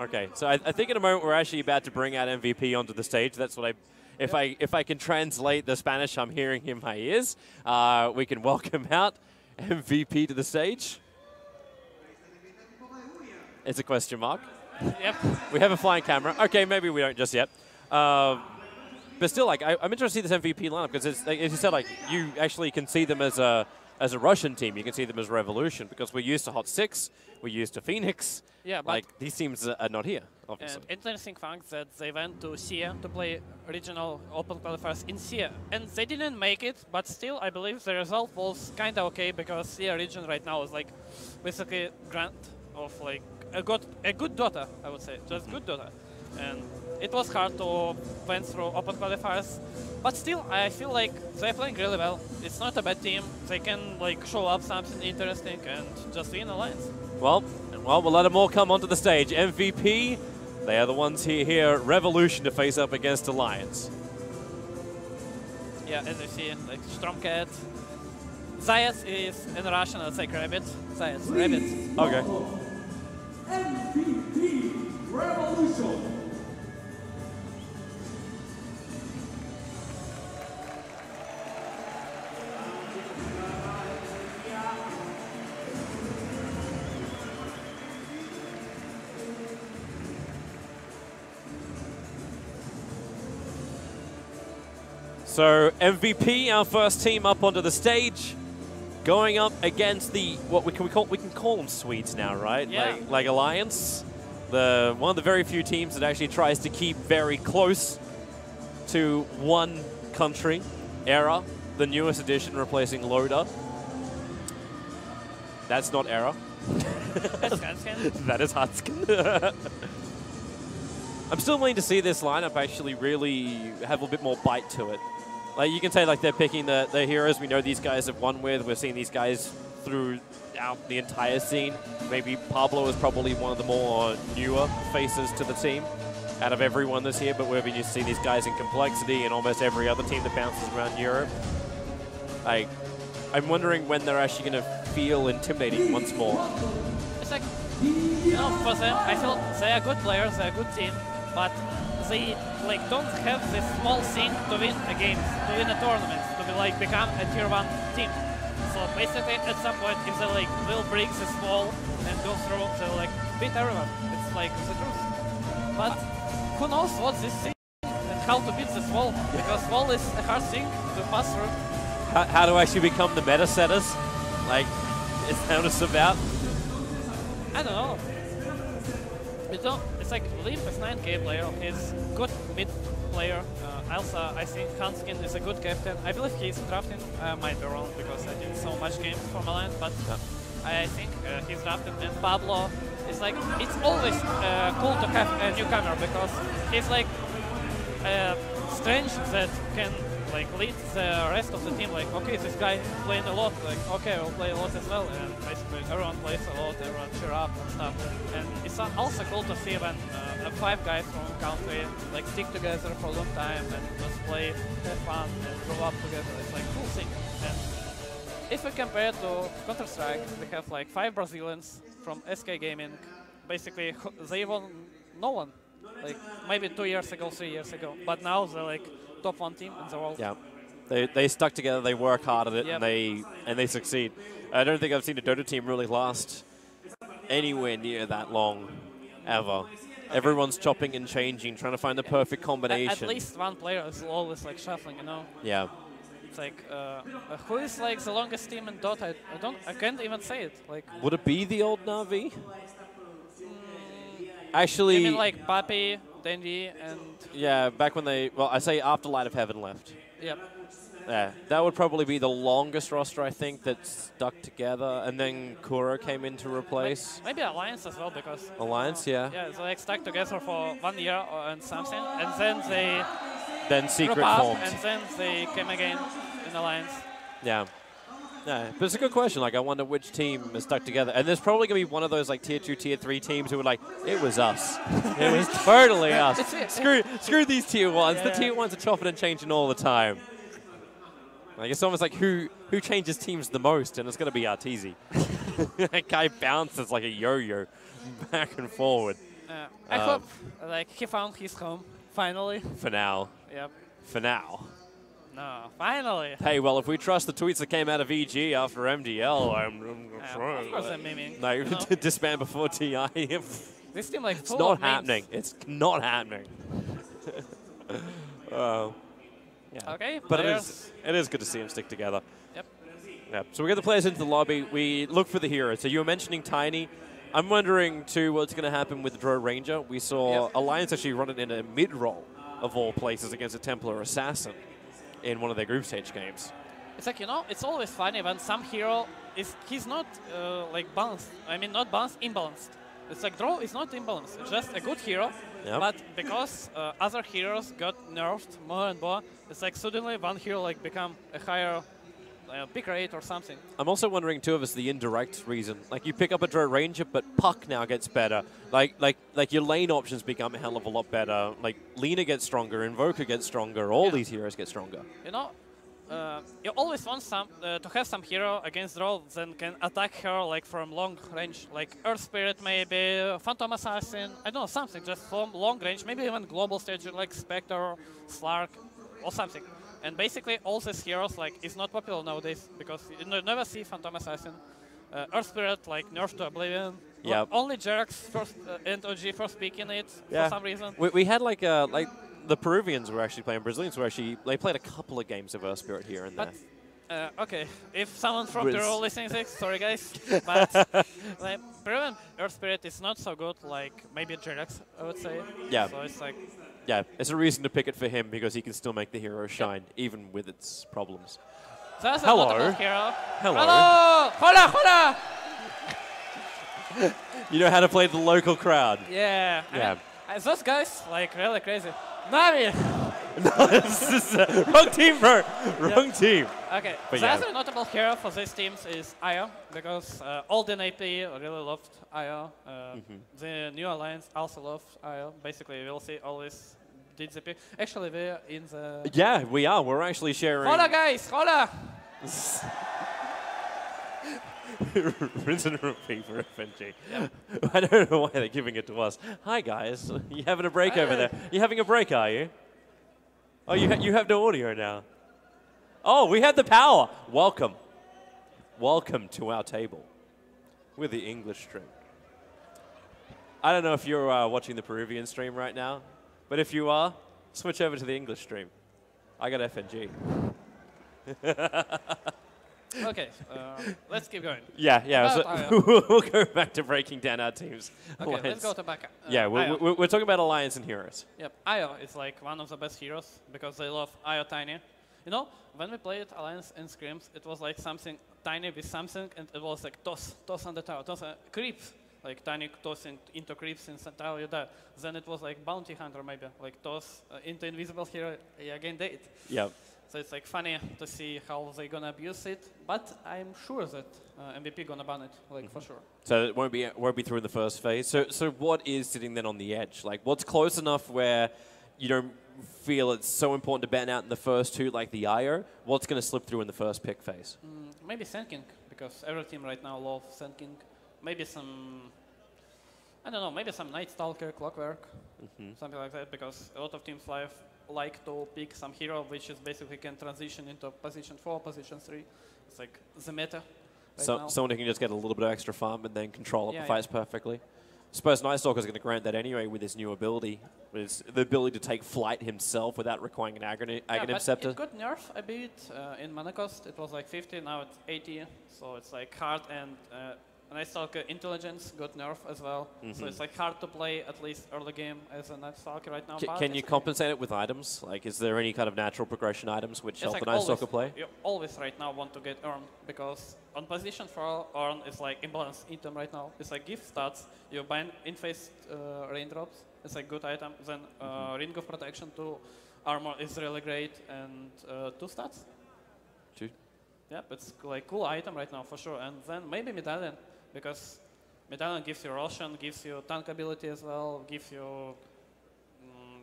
Okay, so I think in a moment we're actually about to bring out MVP onto the stage. That's what if I can translate the Spanish I'm hearing in my ears, we can welcome out MVP to the stage. It's a question mark. Yep. We have a flying camera. Okay, maybe we don't just yet. But still, like, I'm interested to see this MVP lineup because, it's, like, as you said, like, you actually can see them as a Russian team. You can see them as Revolution because we're used to Hot 6, we're used to Phoenix. Yeah, but like these teams are not here, obviously. And interesting fact that they went to SIA to play regional open qualifiers in SIA, and they didn't make it. But still, I believe the result was kind of okay because SIA region right now is like basically grant of like a good Dota, I would say, just good Dota. And it was hard to win through open qualifiers, but still, I feel like they're playing really well. It's not a bad team. They can like show up something interesting and just win Alliance. Well, we'll let them all come onto the stage. MVP, they are the ones here, Revolution to face up against Alliance. Yeah, as you see, like Stromcat. Zayas is in Russian, it's like rabbit. Zayas, rabbit. Okay. MVP Revolution. So MVP, our first team up onto the stage, going up against the we can call them Swedes now, right? Yeah. Like Alliance, one of the very few teams that actually tries to keep very close to one country. Era, the newest edition, replacing Loda. That's not Era. That is Hutskin. I'm still waiting to see this lineup actually really have a bit more bite to it. Like you can say, like they're picking the heroes we know these guys have won with. We're seeing these guys through out the entire scene. Maybe Pablo is probably one of the more newer faces to the team out of everyone this year, but we've been used to see these guys in Complexity and almost every other team that bounces around Europe. I'm wondering when they're actually going to feel intimidating once more. It's like, you know, for them, I feel they are good players, they're a good team, but they like don't have this small thing to win a game, to win a tournament, to be, like become a tier 1 team. So basically, at some point, if they like will break this wall and go through, they'll like beat everyone. It's like the truth. But who knows what this thing and how to beat this wall? Because wall is a hard thing to pass through. How to actually become the meta setters? Like, is that what it's about? I don't know. It's like Limp is 9K player. He's good mid player. Also, I think Hanskin is a good captain. I believe he's drafting. I might be wrong because I did so much games for Milan, but I think he's drafted. And Pablo is like, it's always cool to have a newcomer because he's like strange that can like lead the rest of the team. Like, okay, this guy is playing a lot. Like, okay, we'll play a lot as well. And basically, everyone plays a lot. Everyone cheer up and stuff. And it's also cool to see when 5 guys from country like stick together for a long time and just play, have fun, and grow up together. It's like a cool thing. And if we compare to Counter-Strike, we have like 5 Brazilians from SK Gaming. Basically, they won no one. Like maybe 2 years ago, 3 years ago. But now they're like top 1 team in the world. Yeah, they stuck together. They work hard at it, and they succeed. I don't think I've seen a Dota team really last anywhere near that long, ever. Everyone's chopping and changing, trying to find the perfect combination. At least one player is always like shuffling, you know. Yeah. It's like who is like the longest team in Dota? I can't even say it. Like. Would it be the old Na'Vi? Actually, you mean like Papi, Dandy, and... Yeah, back when they... Well, I say after Light of Heaven left. Yep. Yeah, that would probably be the longest roster, I think, that stuck together. And then Kura came in to replace. Maybe Alliance as well, because... Alliance, yeah. Yeah, they like stuck together for 1 year and something, and then they... Then Secret formed. And then they came again in Alliance. Yeah. Yeah, but it's a good question. Like, I wonder which team is stuck together. And there's probably going to be one of those, like, tier 2, tier 3 teams who are like, it was us. It was totally us. Screw these tier 1s. Yeah. The tier 1s are chopping and changing all the time. Like, it's almost like who changes teams the most, and it's going to be Arteezy. That guy bounces like a yo-yo back and forward. I hope, like, he found his home, finally. For now. Yep. For now. No, finally. Hey, well, if we trust the tweets that came out of EG after MDL, of course I'm memeing. No, disband before TI. This team like it's not happening. It's not happening. Yeah. Okay. But it is good to see them stick together. Yep. Yep. So we get the players into the lobby. We look for the heroes. So you were mentioning Tiny. I'm wondering too what's going to happen with the Drow Ranger. We saw Alliance actually run it in a mid-roll of all places against a Templar Assassin in one of their group stage games. It's like, you know, it's always funny when some hero he's not like balanced. I mean, not balanced, imbalanced. It's like Drow is not imbalanced. It's just a good hero, but because other heroes got nerfed more and more, it's like suddenly one hero like become a higher pick rate or something. I'm also wondering too if it's the indirect reason. Like you pick up a Drow Ranger, but Puck now gets better. Like your lane options become a hell of a lot better. Like Lina gets stronger, Invoker gets stronger, all these heroes get stronger. You know, you always want to have some hero against Drow that can attack her like from long range, like Earth Spirit maybe, Phantom Assassin, I don't know, something just from long range, maybe even global stage like Spectre, Slark, or something. And basically all these heroes like is not popular nowadays because you never see Phantom Assassin. Earth Spirit like nerfed to Oblivion. Yeah. Only Jerax first and OG first picking it for some reason. We had like the Peruvians were actually playing, Brazilians were actually, they played a couple of games of Earth Spirit here and there. Okay, if someone from Peru listening to this, sorry guys, but like, Peruvian Earth Spirit is not so good like maybe Jerax, I would say. Yeah. So it's like... Yeah, it's a reason to pick it for him because he can still make the hero shine, even with its problems. So that's a notable hero. Hello. Hello. Hola, hola. You know how to play the local crowd. Yeah. Yeah. I mean, those guys, like, really crazy. Nami! No, this is wrong team, bro. Wrong team. Okay, But the yeah. other notable hero for these teams is Io, because Olden AP really loved Io. The new alliance also loved Io. Basically, we'll see always did the pick. Actually, we're in the... Yeah, we are. We're actually sharing. Hola, guys! Hola! Rinse and repeat for FNG. I don't know why they're giving it to us. Hi, guys. You having a break over there? You having a break, are you? Oh, you have no audio now. Oh, we had the power. Welcome. Welcome to our table. We're the English stream. I don't know if you're watching the Peruvian stream right now, but if you are, switch over to the English stream. I got FNG. Okay, let's keep going. Yeah. So we'll go back to breaking down our teams. Okay, Alliance. let's go to back. Yeah, Io. we're talking about Alliance and Heroes. Yep, Io is like one of the best heroes because they love Io Tiny. You know, when we played Alliance in Scrims, it was like something tiny with something, and it was like toss on the tower, toss creeps, like Tiny tossing into creeps in tower, you die. Then it was like Bounty Hunter maybe, like toss into invisible hero, you again dead. Yep. So it's like funny to see how they're gonna abuse it, but I'm sure that MVP gonna ban it, like for sure. So it won't be through in the first phase. So what is sitting then on the edge? Like what's close enough where you don't feel it's so important to ban out in the first two, like the IO? What's going to slip through in the first pick phase? Maybe Sand because every team right now loves Sand Maybe some, I don't know, maybe some Night Stalker, Clockwork, something like that, because a lot of teams like to pick some hero which is basically can transition into position 4, position 3. It's like the meta right now. Someone who can just get a little bit of extra farm and then control up Yeah, the fights perfectly. I suppose Night Stalker is going to grant that anyway with his new ability, with the ability to take flight himself without requiring an Aghanim Scepter. It got nerf a bit in mana cost. It was like 50, now it's 80. So it's like hard, and Night Stalker intelligence got nerf as well. So it's like hard to play at least early game as a Night Stalker right now. Can you compensate it with items? Like, is there any kind of natural progression items which help like the Night Stalker play? You always right now want to get Earn, because on position 4, Earn is like imbalanced item right now. It's like gift stats. You bind in-phase raindrops. It's like good item. Then Ring of Protection to armor is really great, and 2 stats. 2. Yeah, it's like cool item right now for sure. And then maybe Medallion, because Medallion gives you Roshan, gives you tank ability as well, gives you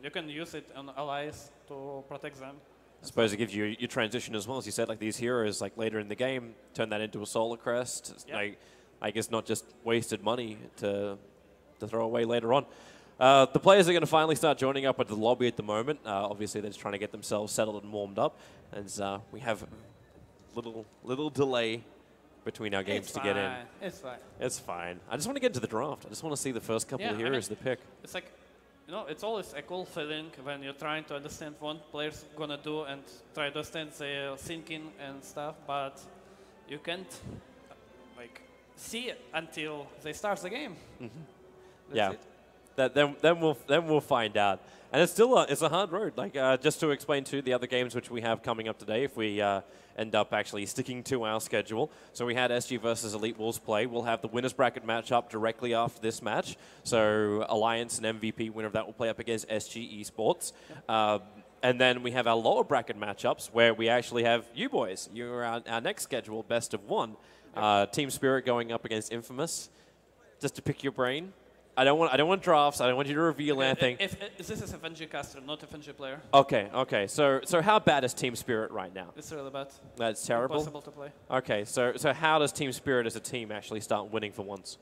you can use it on allies to protect them. I suppose it gives you your transition as well, as you said, like these heroes, like later in the game, turn that into a Solar Crest. Yep. Like, I guess not just wasted money to throw away later on. The players are going to finally start joining up at the lobby at the moment. Obviously, they're just trying to get themselves settled and warmed up. And we have little delay between our games to get in. It's fine. It's fine. I just want to get into the draft. I just want to see the first couple of heroes to pick. It's like, you know, it's always a cool feeling when you're trying to understand what players gonna do and try to understand their thinking and stuff, but you can't like see it until they start the game. Yeah. Then we'll find out. And it's still it's a hard road. Like just to explain to the other games which we have coming up today, if we end up actually sticking to our schedule. So we had SG versus Elite Wolves play. We'll have the winners bracket matchup directly after this match. So Alliance and MVP winner of that will play up against SG Esports. And then we have our lower bracket matchups where we actually have you boys. You're our next schedule, best of 1. Team Spirit going up against Infamous. Just to pick your brain. I don't want drafts. I don't want you to reveal anything. If this is a FNG caster, not a FNG player. Okay. So how bad is Team Spirit right now? It's really bad. That's terrible. Impossible to play. Okay, so how does Team Spirit as a team actually start winning for once?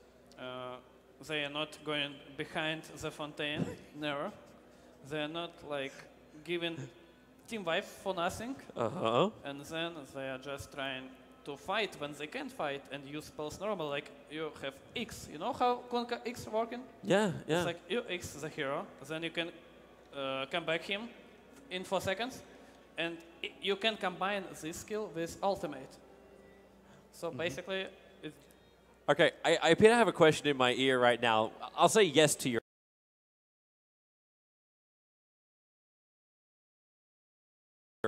They are not going behind the Fontaine, never. They are not like giving team wipe for nothing. And then they are just trying to fight when they can't fight and use spells normal, like you have X. You know how Conquer X working? Yeah. It's like you X the hero, then you can come back him in 4 seconds, and you can combine this skill with ultimate. So basically, it's... Okay, I appear to have a question in my ear right now. I'll say yes to your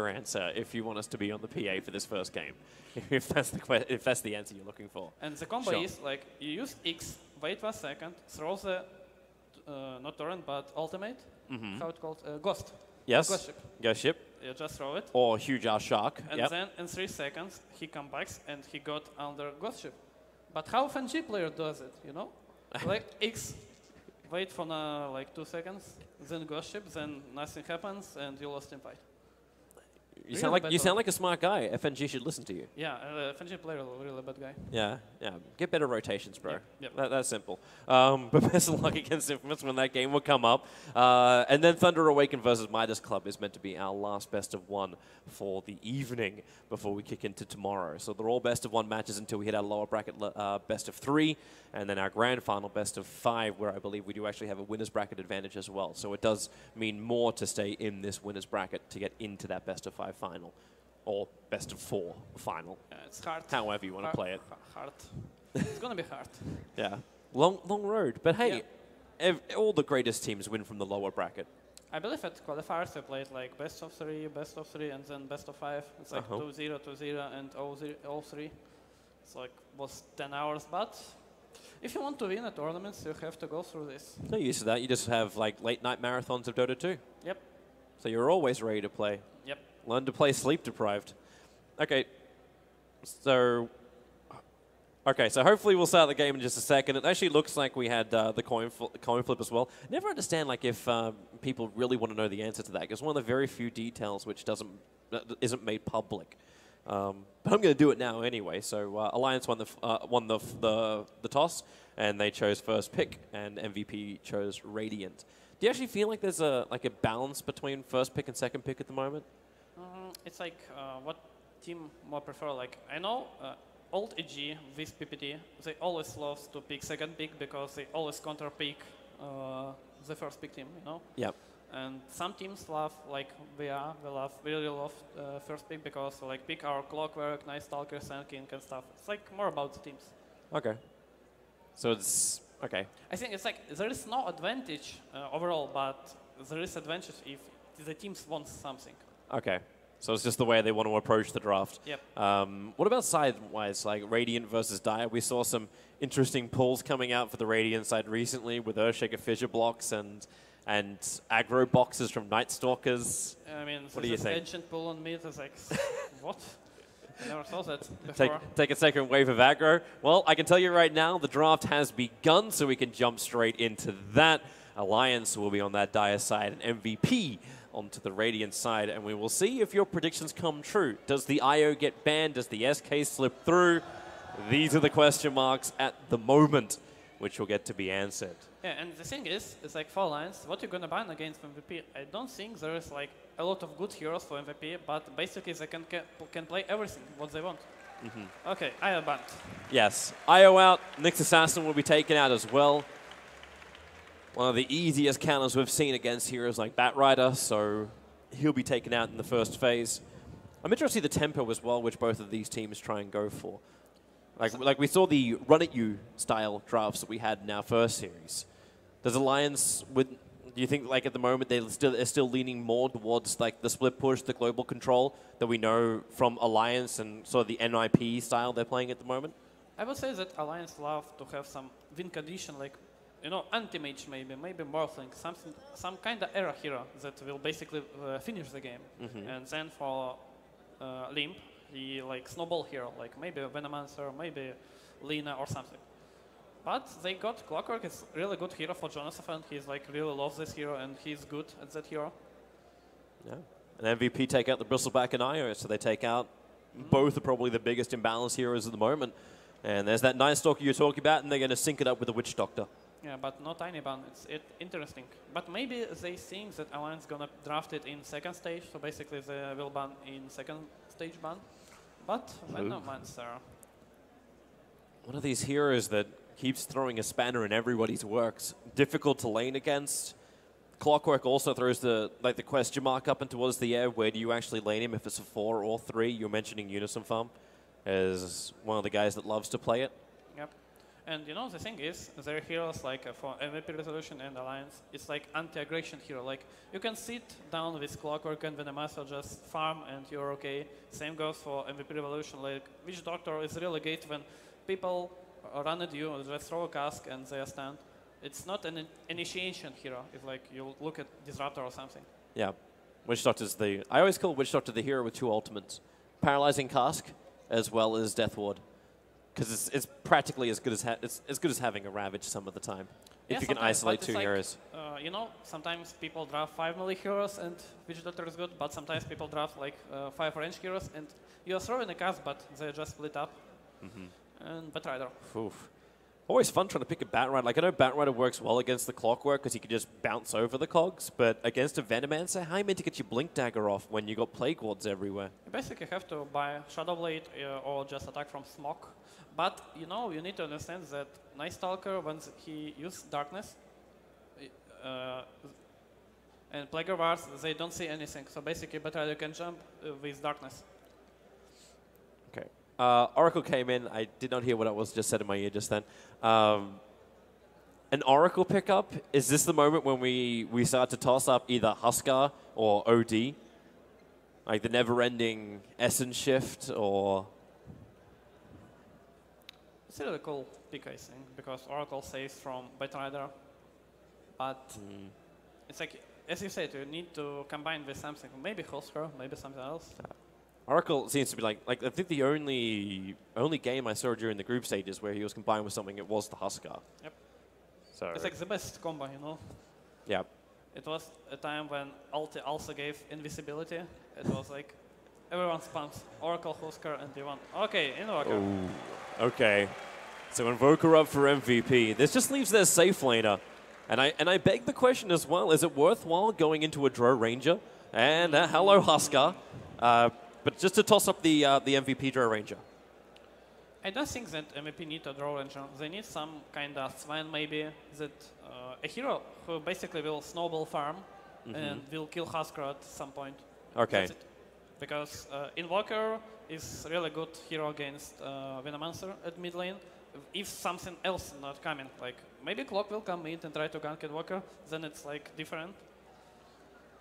answer if you want us to be on the PA for this first game, if that's the answer you're looking for. And the combo is like you use X, wait 1 second, throw the not torrent but ultimate. How it called? Ghost. Yes. Ghost ship. Ghost ship. You just throw it. Or huge ass shark. And then in 3 seconds, he comes back and he got under ghost ship. But how FNG player does it, you know? Like X, wait for like 2 seconds, then ghost ship, then nothing happens, and you lost in fight. You sound like a smart guy. FNG should listen to you. Yeah, FNG player really bad guy. Yeah. Get better rotations, bro. Yep. That's simple. But best of luck against Infamous when that game will come up. And then Thunder Awaken versus Midas Club is meant to be our last best of 1 for the evening before we kick into tomorrow. So they're all best of 1 matches until we hit our lower bracket best of 3, and then our grand final best of 5, where I believe we do actually have a winner's bracket advantage as well. So it does mean more to stay in this winner's bracket to get into that best of 5 final, or best of 4 final. It's hard. However you want to play it. Hard. It's gonna be hard. Yeah, long road. But hey, all the greatest teams win from the lower bracket. I believe at qualifiers they played like best of 3, and then best of 5. It's like 2-0, 2-0, and 0-3. It's like was 10 hours, but if you want to win a tournament, you have to go through this. No use of that. You just have like late night marathons of Dota 2. Yep. So you're always ready to play. Yep. Learn to play sleep deprived. Okay. So hopefully we'll start the game in just a second. It actually looks like we had the coin flip as well. Never understand like if people really want to know the answer to that, because one of the very few details which isn't made public. But I'm going to do it now anyway. So Alliance won the toss, and they chose first pick, and MVP chose Radiant. Do you actually feel like there's a balance between first pick and second pick at the moment? It's like what team more prefer. Like I know old EG with PPT, they always love to pick second pick because they always counter pick the first pick team. You know. Yep. And some teams love, like we really love first pick because like pick our Clockwork, Night Stalker, Sand King and stuff. It's like more about the teams. Okay. So it's okay. I think it's like there is no advantage overall, but there is advantage if the teams want something. Okay. So it's just the way they want to approach the draft. Yep. What about side-wise, like Radiant versus Dire? We saw some interesting pulls coming out for the Radiant side recently with Earthshaker Fissure blocks and aggro boxes from Night Stalkers. I mean, what do you think? Ancient pull on mid is like, what? I never saw that before. Take a second wave of aggro. Well, I can tell you right now, the draft has begun, so we can jump straight into that. Alliance will be on that Dire side, and MVP onto the Radiant side, and we will see if your predictions come true. Does the IO get banned? Does the SK slip through? These are the question marks at the moment, which will get to be answered. Yeah, and the thing is, it's like for Alliance, what you're gonna ban against MVP? I don't think there is like a lot of good heroes for MVP, but basically they can play everything what they want. Okay, IO banned. Yes, IO out. Nyx Assassin will be taken out as well. One of the easiest counters we've seen against heroes like Batrider, so he'll be taken out in the first phase. I'm interested to see the tempo as well, which both of these teams try and go for. Like we saw the run-at-you style drafts that we had in our first series. Does Alliance, do you think like at the moment they're still leaning more towards like the split push, the global control that we know from Alliance and sort of the NIP style they're playing at the moment? I would say that Alliance love to have some win condition, like, you know, anti-mage maybe Morphling, some kind of era hero that will basically finish the game. And then for Limp, he like snowball hero, like maybe Venomancer, maybe Lina or something. But they got Clockwork, is really good hero for Jonathan, and he's like really loves this hero and he's good at that hero. Yeah, and MVP take out the Bristleback and IO, so they take out both are probably the biggest imbalance heroes at the moment. And there's that Night Stalker you're talking about, and they're going to sync it up with the Witch Doctor. Yeah, but no tiny ban. It's interesting. But maybe they think that Alliance gonna draft it in second stage, so basically they will ban in second stage ban. But Venomancer. One of these heroes that keeps throwing a spanner in everybody's works. Difficult to lane against. Clockwork also throws the question mark up and towards the air. Where do you actually lane him? If it's a 4 or 3, you're mentioning Unison Farm as one of the guys that loves to play it. Yep. And you know, the thing is, there are heroes like for MVP Resolution and Alliance, it's like anti-aggression hero. Like, you can sit down with Clockwork and Venomancer, just farm and you're okay. Same goes for MVP Revolution. Like, Witch Doctor is really great when people run at you, just throw a cask and they stand. It's not an initiation hero. It's like you look at Disruptor or something. Yeah. Witch Doctor's I always call Witch Doctor the hero with 2 ultimates. Paralyzing Cask as well as Death Ward. Because it's practically as good as having a Ravage some of the time. If you can isolate 2 heroes. You know, sometimes people draft 5 melee heroes and Witch Doctor is good, but sometimes people draft like 5 range heroes and you throw in a cast, but they just split up. And Batrider. Oof. Always fun trying to pick a Batrider. Like, I know Batrider works well against the Clockwork because he can just bounce over the cogs, but against a Venomancer, how are you meant to get your Blink Dagger off when you got Plague Wards everywhere? You basically have to buy Shadow Blade or just attack from Smoke. But, you know, you need to understand that Night Stalker, when he uses Darkness, and Plague Wars, they don't see anything. So basically, Batrider can jump with Darkness. Okay. Oracle came in. I did not hear what I was just said in my ear just then. An Oracle pickup, is this the moment when we start to toss up either Huskar or OD? Like the never-ending Essence shift, or... It's a really cool pick, I think, because Oracle saves from Batrider. But it's like, as you said, you need to combine with something. Maybe Huskar, maybe something else. Oracle seems to be like I think the only game I saw during the group stages where he was combined with something, it was the Huskar. Yep. So it's like the best combo, you know? Yeah. It was a time when Ulti also gave invisibility. It was like everyone spams Oracle, Huskar, and D1. Okay, Invoker. Ooh, okay. So Invoker up for MVP. This just leaves their safe laner. And I beg the question as well, is it worthwhile going into a Drow Ranger? And hello, Huskar. But just to toss up the MVP Drow Ranger. I don't think that MVP need a Drow Ranger. They need some kind of Sven maybe, that a hero who basically will snowball farm and will kill Huskar at some point. Okay. Because Invoker is really good hero against Venomancer at mid lane. If something else not coming, like maybe Clock will come in and try to gank Invoker, then it's like different.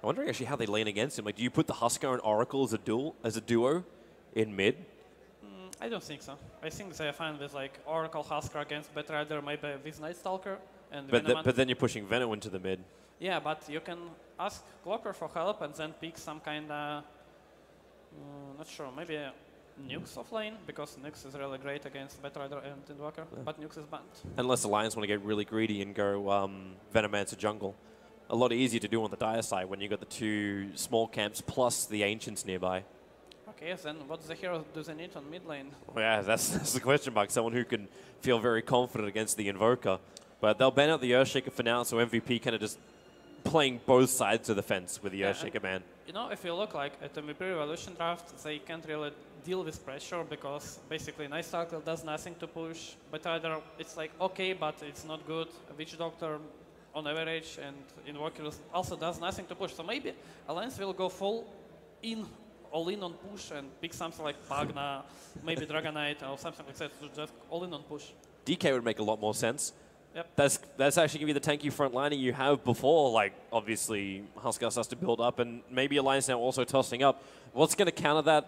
I'm wondering actually how they lane against him. Like, do you put the Huskar and Oracle as a duo in mid? I don't think so. I think they're fine with like Oracle Huskar against Batrider, maybe with Night Stalker and but then you're pushing Veno into the mid. Yeah, but you can ask Clocker for help and then pick some kind of not sure, maybe Nukes off lane, because Nukes is really great against Batrider and Invoker, but Nukes is banned. Unless Alliance want to get really greedy and go Venomancer jungle. A lot easier to do on the dire side when you got the 2 small camps plus the Ancients nearby. Okay, then what the hero do they need on mid lane? Well, yeah, that's the question mark. Someone who can feel very confident against the Invoker. But they'll ban out the Earthshaker for now, so MVP kind of just playing both sides of the fence with the Earthshaker ban. You know, if you look like at the MVP Revolution draft, they can't really deal with pressure because basically Night Stalker does nothing to push, but either it's like okay, but it's not good. Witch Doctor on average, and Invoker also does nothing to push. So maybe Alliance will go all in on push and pick something like Pagna, maybe Dragonite or something like that, so just all in on push. DK would make a lot more sense. Yep. That's actually going to be the tanky front liner you have before, like, obviously, Huskar has to build up, and maybe Alliance now also tossing up. What's going to counter that?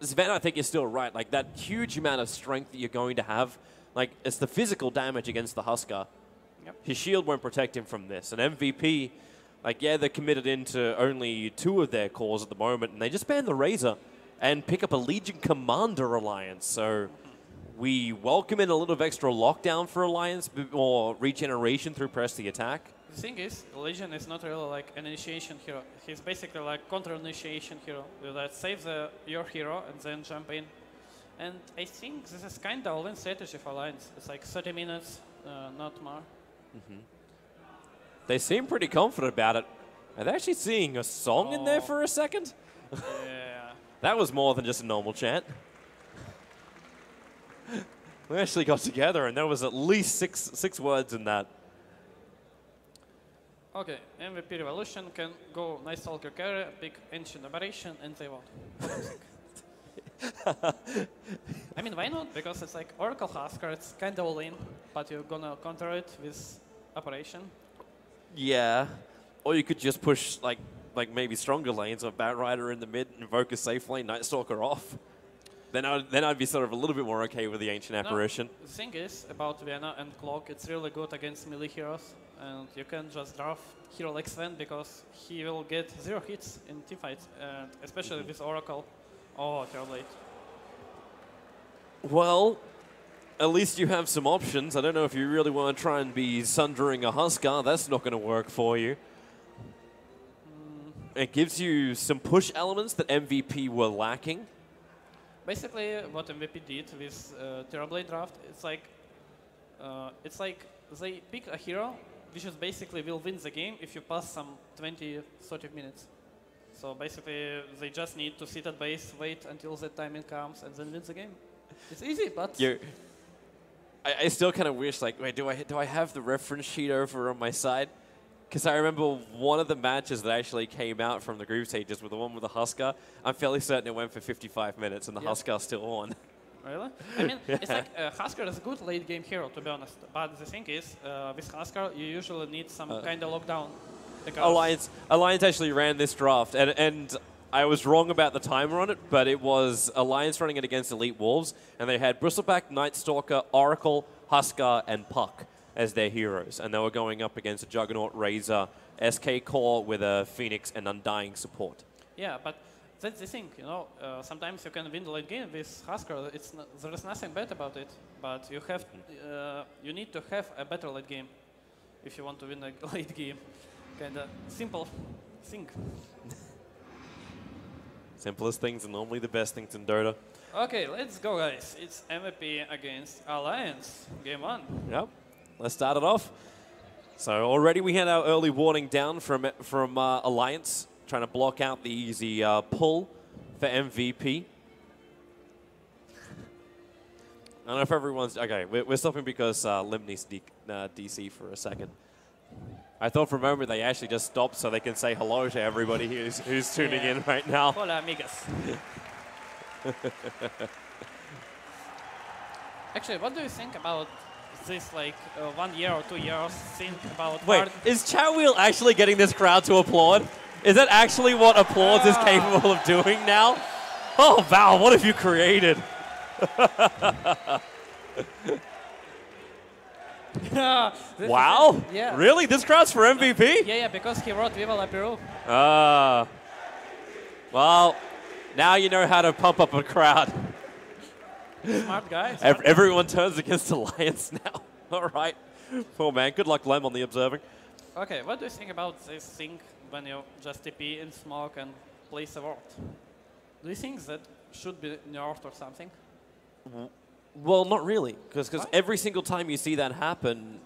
Sven, I think you're still right. Like, that huge amount of strength that you're going to have, like, it's the physical damage against the Huskar. Yep. His shield won't protect him from this. And MVP, like, yeah, they're committed into only 2 of their cores at the moment, and they just ban the Razor and pick up a Legion Commander Alliance, so... We welcome in a little bit of extra lockdown for Alliance or regeneration through press the attack. The thing is, Legion is not really like an initiation hero. He's basically like counter-initiation hero that saves your hero and then jump in. And I think this is kind of all-in strategy for Alliance. It's like 30 minutes, not more. They seem pretty confident about it. Are they actually seeing a song in there for a second? Yeah. That was more than just a normal chant. We actually got together, and there was at least six words in that. Okay, MVP Revolution can go Night Stalker carry, pick Ancient Aberration, and they won. I mean, why not? Because it's like Oracle Huskar, it's kind of all in, but you're gonna counter it with Operation. Yeah, or you could just push like maybe stronger lanes or Batrider in the mid, invoke a safe lane, Night Stalker off. then I'd be sort of a little bit more okay with the Ancient Apparition. The thing is, about Vienna and Clock, it's really good against melee heroes, and you can just draft hero like Sven because he will get 0 hits in teamfights, and especially with Oracle. Oh, terrible. Well, at least you have some options. I don't know if you really want to try and be sundering a Huskar. That's not going to work for you. It gives you some push elements that MVP were lacking. Basically, what MVP did with Terrorblade draft, it's like they pick a hero which is basically will win the game if you pass some 20-30 minutes. So basically, they just need to sit at base, wait until the timing comes, and then win the game. It's easy, but I still kind of wish, like, wait, do I have the reference sheet over on my side? Because I remember one of the matches that actually came out from the group stages with the one with the Huskar. I'm fairly certain it went for 55 minutes, and the Huskar still won. Really? I mean, it's like Huskar is a good late game hero, to be honest. But the thing is, with Huskar, you usually need some kind of lockdown. Alliance actually ran this draft, and I was wrong about the timer on it, but it was Alliance running it against Elite Wolves, and they had Bristleback, Night Stalker, Oracle, Huskar, and Puck as their heroes, and they were going up against a Juggernaut, Razor, SK Core with a Phoenix and Undying support. Yeah, but that's the thing, you know. Sometimes you can win the late game with Huskar. There is nothing bad about it, but you need to have a better late game if you want to win a late game. Kinda simple thing. Simplest things are normally the best things in Dota. Okay, let's go, guys. It's MVP against Alliance, game 1. Yep. Let's start it off. So already we had our early warning down from Alliance, trying to block out the easy pull for MVP. I don't know if everyone's... Okay, we're stopping because Lim needs DC for a second. I thought for a moment they actually just stopped so they can say hello to everybody who's tuning in right now. Hola, amigas. Actually, what do you think about this, like, 1 year or 2 years? Think about... Wait, is Chatwheel actually getting this crowd to applaud? Is that actually what applause is capable of doing now? Oh, Val, what have you created? Wow? Yeah. Really? This crowd's for MVP? Yeah, because he wrote Viva la Peru. Well, now you know how to pump up a crowd. Smart guy. Everyone turns against Alliance now. All right. Poor man. Good luck, Lem, on the observing. Okay, what do you think about this thing when you just TP in smoke and place a ward? Do you think that should be nerfed or something? Well, not really, because every single time you see that happen,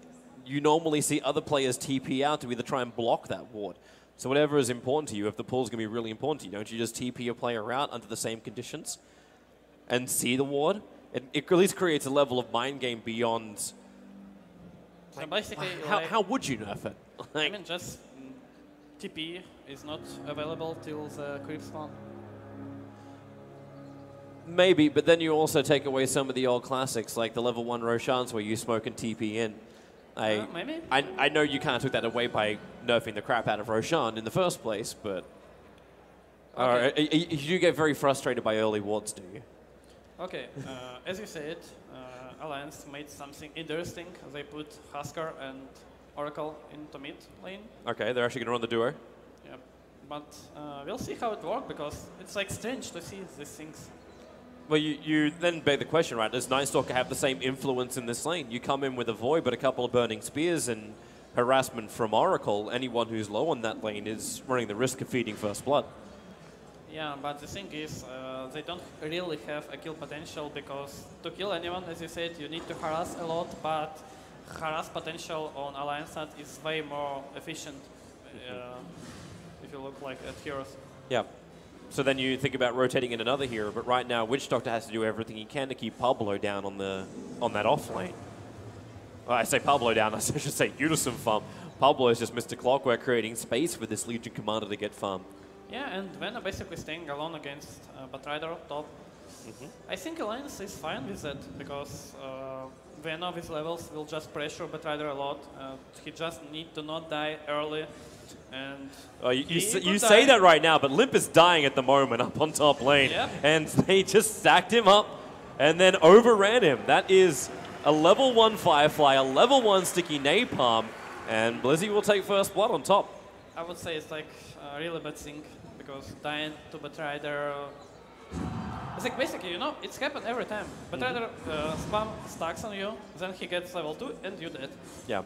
you normally see other players TP out to either try and block that ward. So whatever is important to you, if the pull's going to be really important to you, don't you just TP your player out under the same conditions and see the ward? It at least creates a level of mind game beyond... So basically, how would you nerf it? I mean, just TP is not available till the creep spawn. Maybe, but then you also take away some of the old classics, like the level 1 Roshans where you smoke and TP in. Maybe? I know you kind of took that away by nerfing the crap out of Roshan in the first place, but... you get very frustrated by early wards, do you? Okay, as you said, Alliance made something interesting. They put Huskar and Oracle into mid lane. Okay, they're actually going to run the duo. Yeah, but we'll see how it works, because it's like strange to see these things. Well, you then beg the question, right? Does Night Stalker have the same influence in this lane? You come in with a Void, but a couple of Burning Spears and harassment from Oracle. Anyone who's low on that lane is running the risk of feeding First Blood. Yeah, but the thing is, they don't really have a kill potential, because to kill anyone, as you said, you need to harass a lot, but harass potential on Alliance side is way more efficient if you look like at heroes. Yeah. So then you think about rotating in another hero, but right now Witch Doctor has to do everything he can to keep Pablo down on that off lane. Well, I say Pablo down, I should say Unison farm. Pablo is just Mr. Clockwork creating space for this Legion commander to get farm. Yeah, and Vena basically staying alone against Batrider top. I think Alliance is fine with that because Veno with levels will just pressure Batrider a lot. He just need to not die early. And you say that right now, but Limp is dying at the moment up on top lane. Yep. And they just stacked him up and then overran him. That is a level 1 Firefly, a level 1 Sticky Napalm, and Blizzy will take first blood on top. I would say it's like a really bad thing because dying to Batrider. It's like basically, you know, it's happened every time. Batrider spam stacks on you, then he gets level 2 and you dead. Yeah.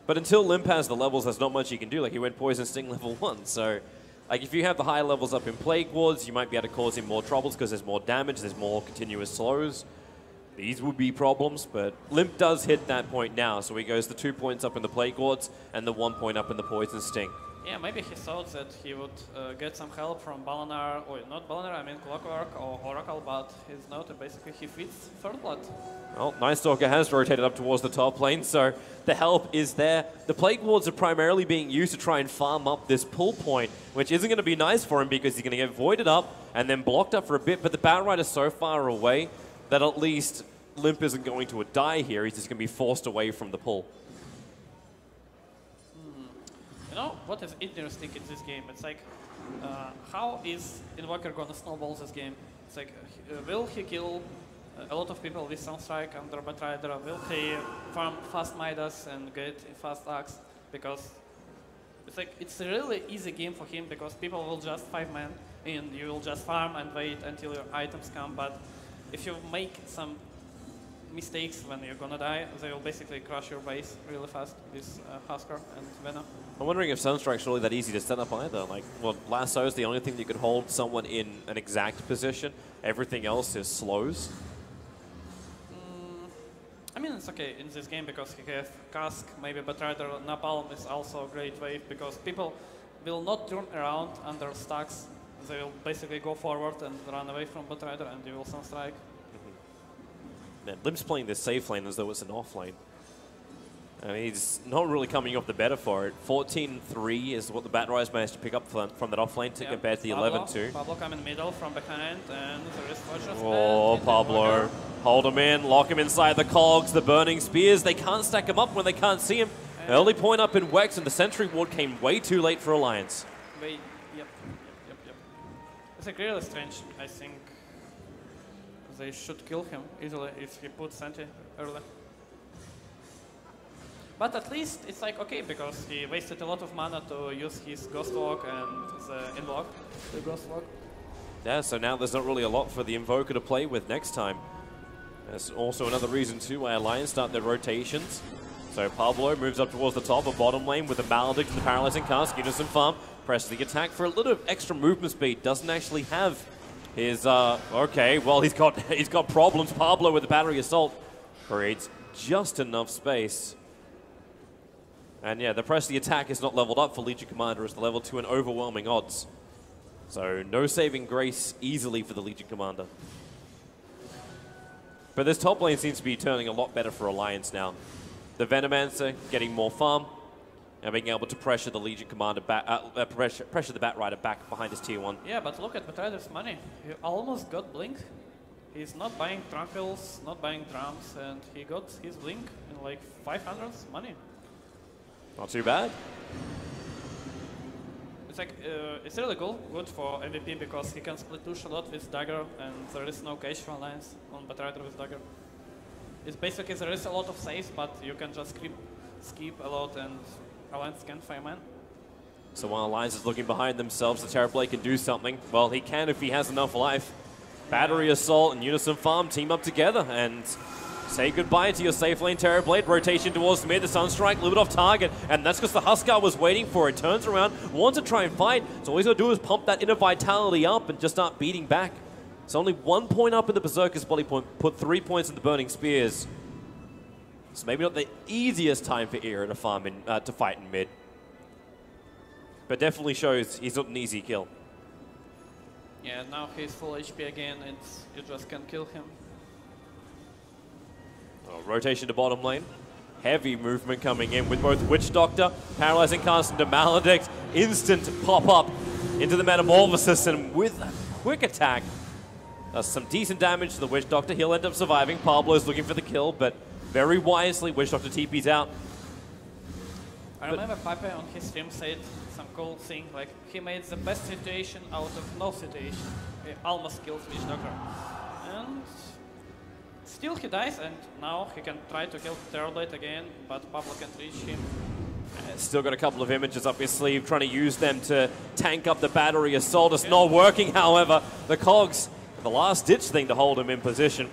But until Limp has the levels, there's not much he can do. Like, he went Poison Sting level 1. So, like, if you have the high levels up in Plague Wards, you might be able to cause him more troubles because there's more damage, there's more continuous slows. These would be problems, but Limp does hit that point now. So he goes the 2 points up in the Plague Wards and the 1 point up in the Poison Sting. Yeah, maybe he thought that he would get some help from Balanar, or not Balanar, I mean Clockwork or Oracle, but he's not. Basically, he feeds third blood. Well, Night Stalker has rotated up towards the top lane, so the help is there. The Plague Wards are primarily being used to try and farm up this pull point, which isn't going to be nice for him because he's going to get voided up and then blocked up for a bit. But the Batrider is so far away that at least Limp isn't going to die here. He's just going to be forced away from the pull. You know what is interesting in this game? It's like, how is Invoker gonna snowball this game? It's like, will he kill a lot of people with Sunstrike under Batrider? Will he farm fast Midas and get fast Axe? Because it's like, it's a really easy game for him because people will just 5-man and you will just farm and wait until your items come. But if you make some mistakes when you're gonna die, they will basically crush your base really fast with Husker and Venom. I'm wondering if Sunstrike's really that easy to set up either. Like, well, Lasso is the only thing that could hold someone in an exact position. Everything else is slows. I mean, it's okay in this game because he has Cask, maybe Batrider. Napalm is also a great wave because people will not turn around under stacks. They will basically go forward and run away from Batrider and you will Sunstrike. Man, Limp's playing this safe lane as though it's an off lane. And he's not really coming off the better for it. 14-3 is what the Batrider's managed to pick up from that off lane to compared to the 11-2. Pablo coming middle from behind, and there is Fortress. Oh, Pablo. Hold him in, lock him inside the cogs, the burning spears. They can't stack him up when they can't see him. Early point up in Wex, and the Sentry Ward came way too late for Alliance. Wait, yep. It's like really strange, I think. They should kill him easily if he puts Sentry early. But at least it's like okay because he wasted a lot of mana to use his Ghost Walk and the Invoke, the Ghost Walk. Yeah, so now there's not really a lot for the Invoker to play with next time. That's also another reason too why Alliance start their rotations. So Pablo moves up towards the top of bottom lane with the Maledict and the Paralyzing Cast. Unison Farm presses the attack for a little extra movement speed. Doesn't actually have his okay. Well, he's got problems. Pablo with the Battery Assault creates just enough space. And yeah, the press the attack is not leveled up for Legion Commander as the level 2 and overwhelming odds. So no saving grace easily for the Legion Commander. But this top lane seems to be turning a lot better for Alliance now. The Venomancer getting more farm and being able to pressure the Legion Commander back, pressure the Batrider back behind his tier 1. Yeah, but look at Batrider's money. He almost got Blink. He's not buying Tranquils, not buying Drums, and he got his Blink in like 500s money. Not too bad. It's like, it's really good for MVP because he can split push a lot with Dagger and there is no cage for Alliance on Batrider with Dagger. It's basically, there is a lot of saves, but you can just skip a lot and Alliance can 5-man. So while Alliance is looking behind themselves, the Terrorblade can do something. Well, he can if he has enough life. Battery Assault and Unison Farm team up together and say goodbye to your safe lane Terrorblade. Rotation towards mid, the Sunstrike, a little bit off target, and that's because the Huskar was waiting for it. Turns around, wants to try and fight, so all he's got to do is pump that inner vitality up and just start beating back. It's only 1 point up in the Berserker's body point, put 3 points in the Burning Spears. So maybe not the easiest time for Era to farm in, to fight in mid. But definitely shows he's not an easy kill. Yeah, now he's full HP again and you just can kill him. Oh, rotation to bottom lane. Heavy movement coming in with both Witch Doctor, Paralyzing Cast into Maledict. Instant pop up into the Metamorphosis and with a quick attack. Does some decent damage to the Witch Doctor. He'll end up surviving. Pablo's looking for the kill, but very wisely, Witch Doctor TP's out. I remember Pape on his stream said some cool thing, like he made the best situation out of no situation. He almost kills Witch Doctor. And still he dies, and now he can try to kill Terrorblade again, but Pablo can't reach him. Still got a couple of images up his sleeve, trying to use them to tank up the battery assault. It's not working, however. The Cogs, the last-ditch thing to hold him in position.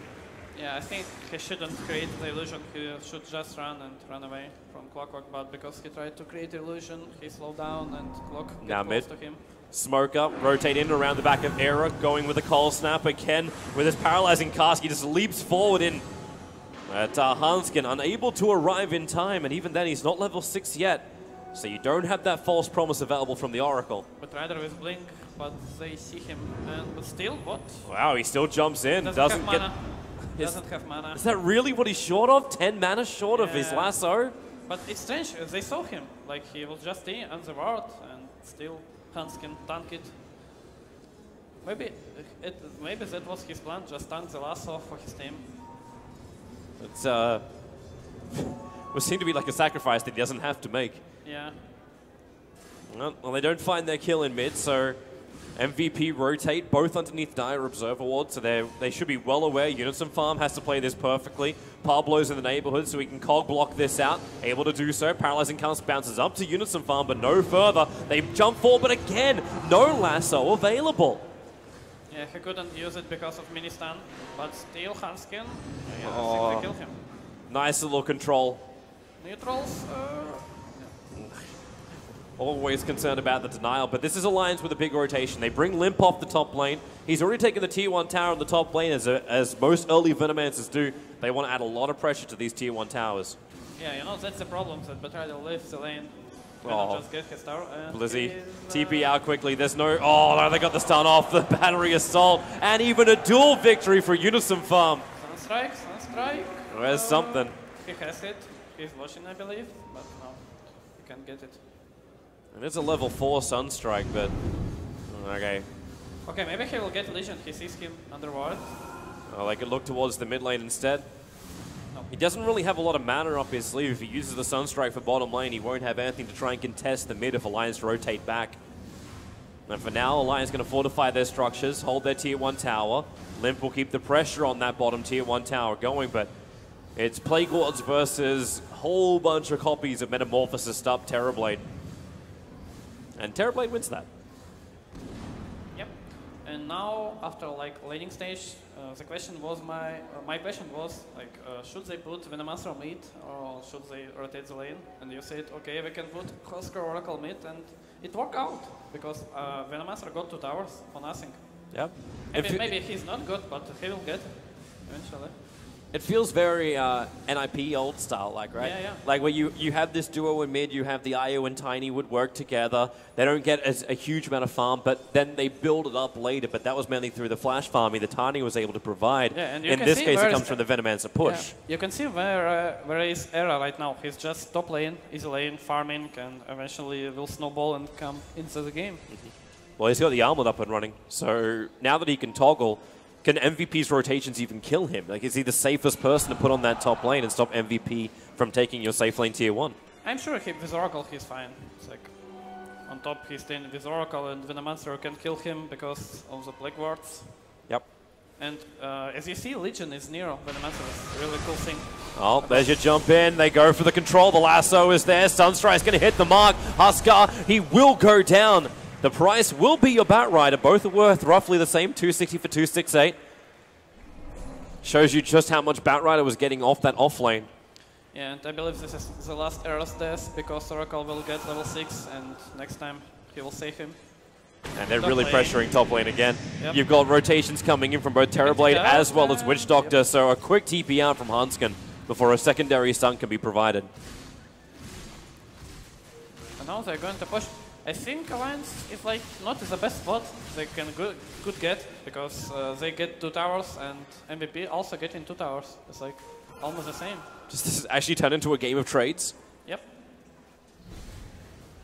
Yeah, I think he shouldn't create the illusion. He should just run and run away from Clockwork, but because he tried to create the illusion, he slowed down and Clock Now got mid. close to him. Smoke up, rotate in around the back of Era, going with the Cold Snap again. With his paralyzing cast, he just leaps forward in. But Hanskin unable to arrive in time, and even then he's not level 6 yet. So you don't have that false promise available from the Oracle. But Rider with Blink, but they see him. But still, what? Wow, he still jumps in. Doesn't have mana. Doesn't have mana. Is that really what he's short of? 10 mana short of his lasso? But it's strange, they saw him. Like, he was just in on the ward, and still Hans can tank it. Maybe that was his plan, just tank the lasso for his team. It's, would seem to be like a sacrifice that he doesn't have to make. Yeah. Well, they don't find their kill in mid, so MVP rotate both underneath Dire Observer Ward, so they should be well aware. Unison Farm has to play this perfectly. Pablo's in the neighborhood, so he can cog block this out. Able to do so. Paralyzing Cast bounces up to Unison Farm, but no further. They jump forward, but again, no lasso available. Yeah, he couldn't use it because of mini stun, but still Hanskin, Oh. they kill him. Nice little control. Neutrals, Always concerned about the denial, but this is Alliance with a big rotation. They bring Limp off the top lane. He's already taken the tier 1 tower on the top lane, as most early Venomancers do. They want to add a lot of pressure to these tier 1 towers. yeah, you know, that's the problem, that Betrayal leaves the lane. Oh. Just get his tower. And Blizzy, TP out quickly. There's no... Oh, no, they got the stun off the battery assault. And even a dual victory for Unison Farm. Sunstrike. Where's something? He has it. He's watching, I believe, but no, he can't get it. And it's a level 4 Sunstrike, but... Okay. Okay, maybe he will get Legion. He sees him underwater. Oh, they could look towards the mid lane instead. No. He doesn't really have a lot of mana up his sleeve. If he uses the Sunstrike for bottom lane, he won't have anything to try and contest the mid if Alliance rotate back. And for now, Alliance going to fortify their structures, hold their tier 1 tower. Limp will keep the pressure on that bottom tier 1 tower going, but it's Plague Lords versus a whole bunch of copies of Metamorphosis up Terrorblade. And Terrorblade wins that. Yep. And now, after like laning stage, the question was my question was like, should they put Venomancer on mid or should they rotate the lane? And you said, okay, we can put Husker Oracle mid, and it worked out because Venomancer got 2 towers for nothing. Yep. Maybe he's not good, but he will get it eventually. It feels very NIP old style, like, right? Yeah, yeah. Like where you have this duo in mid, you have the IO and Tiny would work together. They don't get a huge amount of farm, but then they build it up later. But that was mainly through the flash farming that Tiny was able to provide. Yeah, and in this case, it comes from the Venomancer push. Yeah. You can see where is Era right now. He's just top lane, easy lane, farming, and eventually will snowball and come into the game. Well, he's got the armlet up and running. So now that he can toggle, can MVP's rotations even kill him? Like, is he the safest person to put on that top lane and stop MVP from taking your safe lane tier 1? I'm sure with Oracle he's fine. It's like, on top he's staying with Oracle, and Venomancer can kill him because of the Plague Wards. Yep. And as you see, Legion is near Venomancer. It's a really cool thing. Oh, there's your jump in. They go for the control. The lasso is there. Sunstrike's going to hit the mark. Husker, he will go down. The price will be your Batrider. Both are worth roughly the same, 260 for 268. Shows you just how much Batrider was getting off that off lane. Yeah, and I believe this is the last Era's death because Oracle will get level 6 and next time he will save him. And they're really pressuring top lane again. Yep. You've got rotations coming in from both Terrorblade as well as Witch Doctor, so a quick TP out from Hanskin before a secondary stun can be provided. And now they're going to push. I think Alliance is like not the best spot they can could get because they get 2 towers and MVP also getting 2 towers. It's like almost the same. Just this has actually turned into a game of trades. Yep.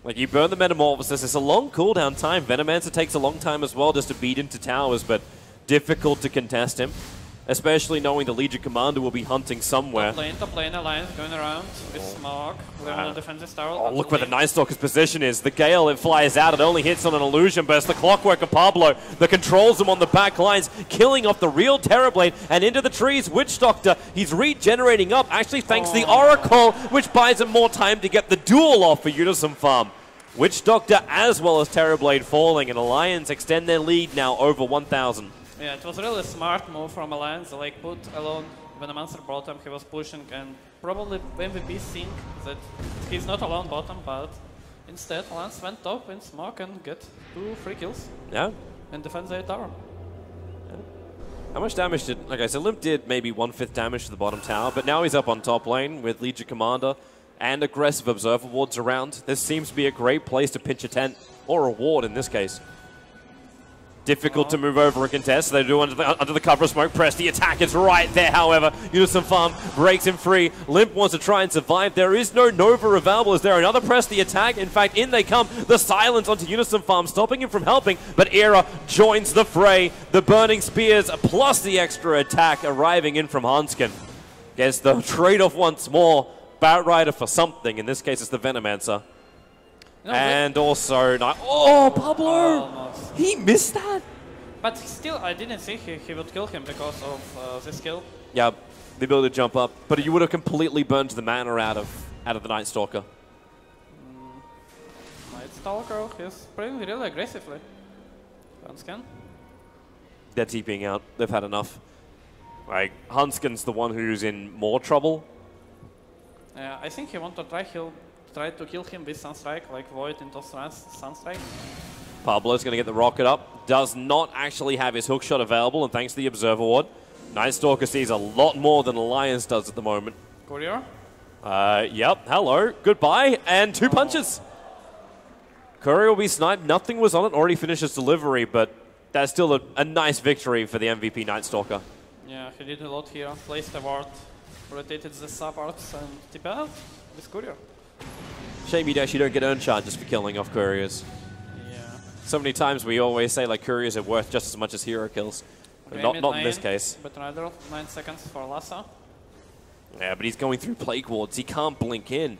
Like you burn the Metamorphosis, it's a long cooldown time. Venomancer takes a long time as well just to beat into towers, but difficult to contest him, especially knowing the Legion Commander will be hunting somewhere. Top lane Alliance going around with smoke. We're on the defensive tower. Oh, look where the Night Stalker's position is. The Gale, it flies out. It only hits on an illusion burst. The Clockwork of Pablo that controls him on the back lines, killing off the real Terrorblade and into the trees. Witch Doctor, he's regenerating up, actually thanks to the Oracle, which buys him more time to get the duel off for Unison Farm. Witch Doctor as well as Terrorblade falling, and Alliance extend their lead now over 1,000. Yeah, it was a really smart move from Alliance. Like, put alone Venomancer bottom, he was pushing, and probably MVP think that he's not alone bottom, but instead Alliance went top in smoke and get 2 free kills. Yeah. And defend their tower. Yeah. How much damage did, like I said, Limp did maybe 1/5 damage to the bottom tower, but now he's up on top lane with Legion Commander and aggressive Observer wards around. This seems to be a great place to pinch a tent, or a ward in this case. Difficult to move over a contest. They do under the cover of smoke. Press the attack is right there, however. Unison Farm breaks him free. Limp wants to try and survive. There is no Nova available. Is there another press the attack? In fact, in they come. The silence onto Unison Farm, stopping him from helping. But Era joins the fray. The burning spears plus the extra attack arriving in from Hanskin. Gets the trade-off once more. Batrider for something. In this case, it's the Venomancer. No, and also, oh, Pablo! Almost. He missed that? But still, I didn't think he would kill him because of this skill. Yeah, the ability to jump up. But you would have completely burned the mana out of the Night Stalker. Night Stalker is playing really aggressively. Hanskin. They're TPing out. They've had enough. Like, Hanskin's the one who's in more trouble. I think he wants to try to kill him with Sunstrike, like Void into Sunstrike. Pablo's going to get the rocket up. Does not actually have his hook shot available, and thanks to the Observer Ward, Night Stalker sees a lot more than Alliance does at the moment. Courier? Yep, hello, goodbye, and 2 punches. Courier will be sniped. Nothing was on it, already finished his delivery, but that's still a nice victory for the MVP Night Stalker. Yeah, he did a lot here. Placed a ward, rotated the supports, and tip out with Courier. Shame you actually don't get earn charges for killing off couriers. Yeah. So many times we always say like couriers are worth just as much as hero kills. But not in this case. But rather 9 seconds for Lassa. Yeah, but he's going through plague wards. He can't blink in.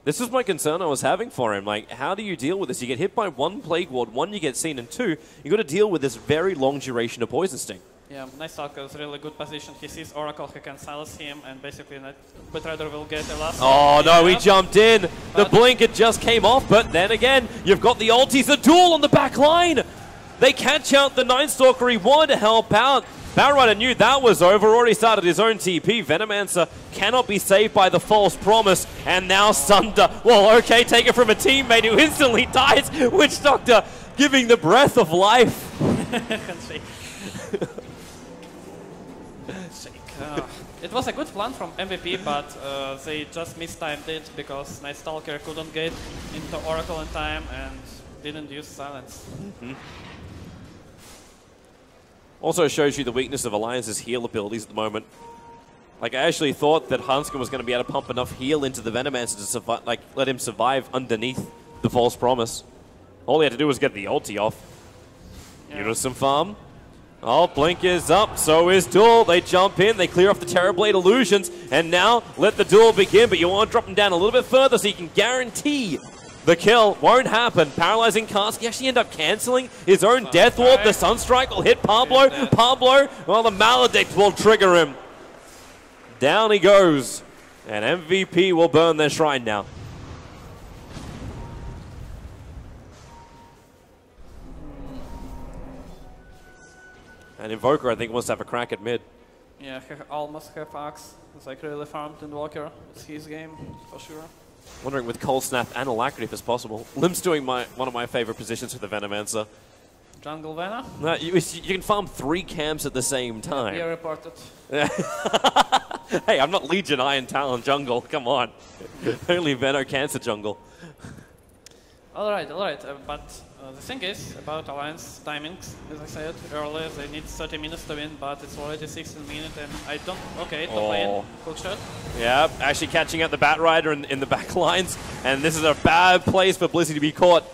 This is my concern I was having for him. Like, how do you deal with this? You get hit by 1 plague ward, 1 you get seen, and 2, you got to deal with this very long duration of poison sting. Yeah, Night Stalker is really good position. He sees Oracle, he can silence him, and basically Batrider will get a last. Oh no, he jumped in. The blink, it just came off, but then again, you've got the ultis, the duel on the back line. They catch out the Night Stalker. He wanted to help out. Batrider knew that was over, already started his own TP. Venomancer cannot be saved by the false promise, and now Sunder. Well, okay, take it from a teammate who instantly dies. Witch Doctor giving the breath of life. It was a good plan from MVP, but they just mistimed it because Night Stalker couldn't get into Oracle in time and didn't use silence. Also shows you the weakness of Alliance's heal abilities at the moment. Like, I actually thought that Hanskin was going to be able to pump enough heal into the Venomancer to survive, like, let him survive underneath the false promise. All he had to do was get the ulti off. Unison Farm. Oh, blink is up, so is duel. They jump in, they clear off the Terrorblade illusions, and now let the duel begin, but you want to drop him down a little bit further so you can guarantee the kill. Won't happen. Paralyzing cast. He actually ended up canceling his own Death Ward. The Sunstrike will hit Pablo. Pablo, well, the Maledict will trigger him. Down he goes, and MVP will burn their shrine now. And Invoker, I think, wants to have a crack at mid. Yeah, he almost have Axe. It's like really farmed in Walker. It's his game, for sure. Wondering with Cold Snap and Alacrity if it's possible. Limp's doing one of my favorite positions for the Venomancer. Jungle Vena? No, you can farm 3 camps at the same time. Yeah, reported. Hey, I'm not Legion Iron Talon Jungle. Come on. Only Veno Cancer Jungle. Alright, but the thing is about Alliance timings, as I said earlier, they need 30 minutes to win, but it's already 16 minutes and I don't... Okay, top lane, hook shot. Yeah, actually catching out the Batrider in the back lines, and this is a bad place for Blizzy to be caught.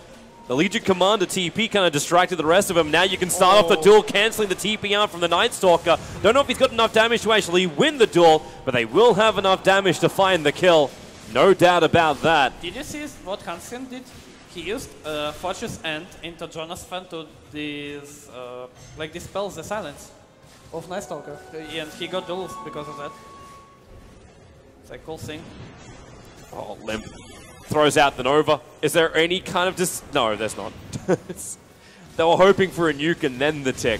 The Legion Commander TP kind of distracted the rest of them. Now you can start off the duel, cancelling the TP out from the Night Stalker. Don't know if he's got enough damage to actually win the duel, but they will have enough damage to find the kill. No doubt about that. Did you see what Hansen did? He used Fortress End into Jonas Fan to dispel the silence of Night Stalker. And he got duels because of that. It's a cool thing. Oh, Limp throws out the Nova. Is there any kind of no, there's not. They were hoping for a nuke and then the tick.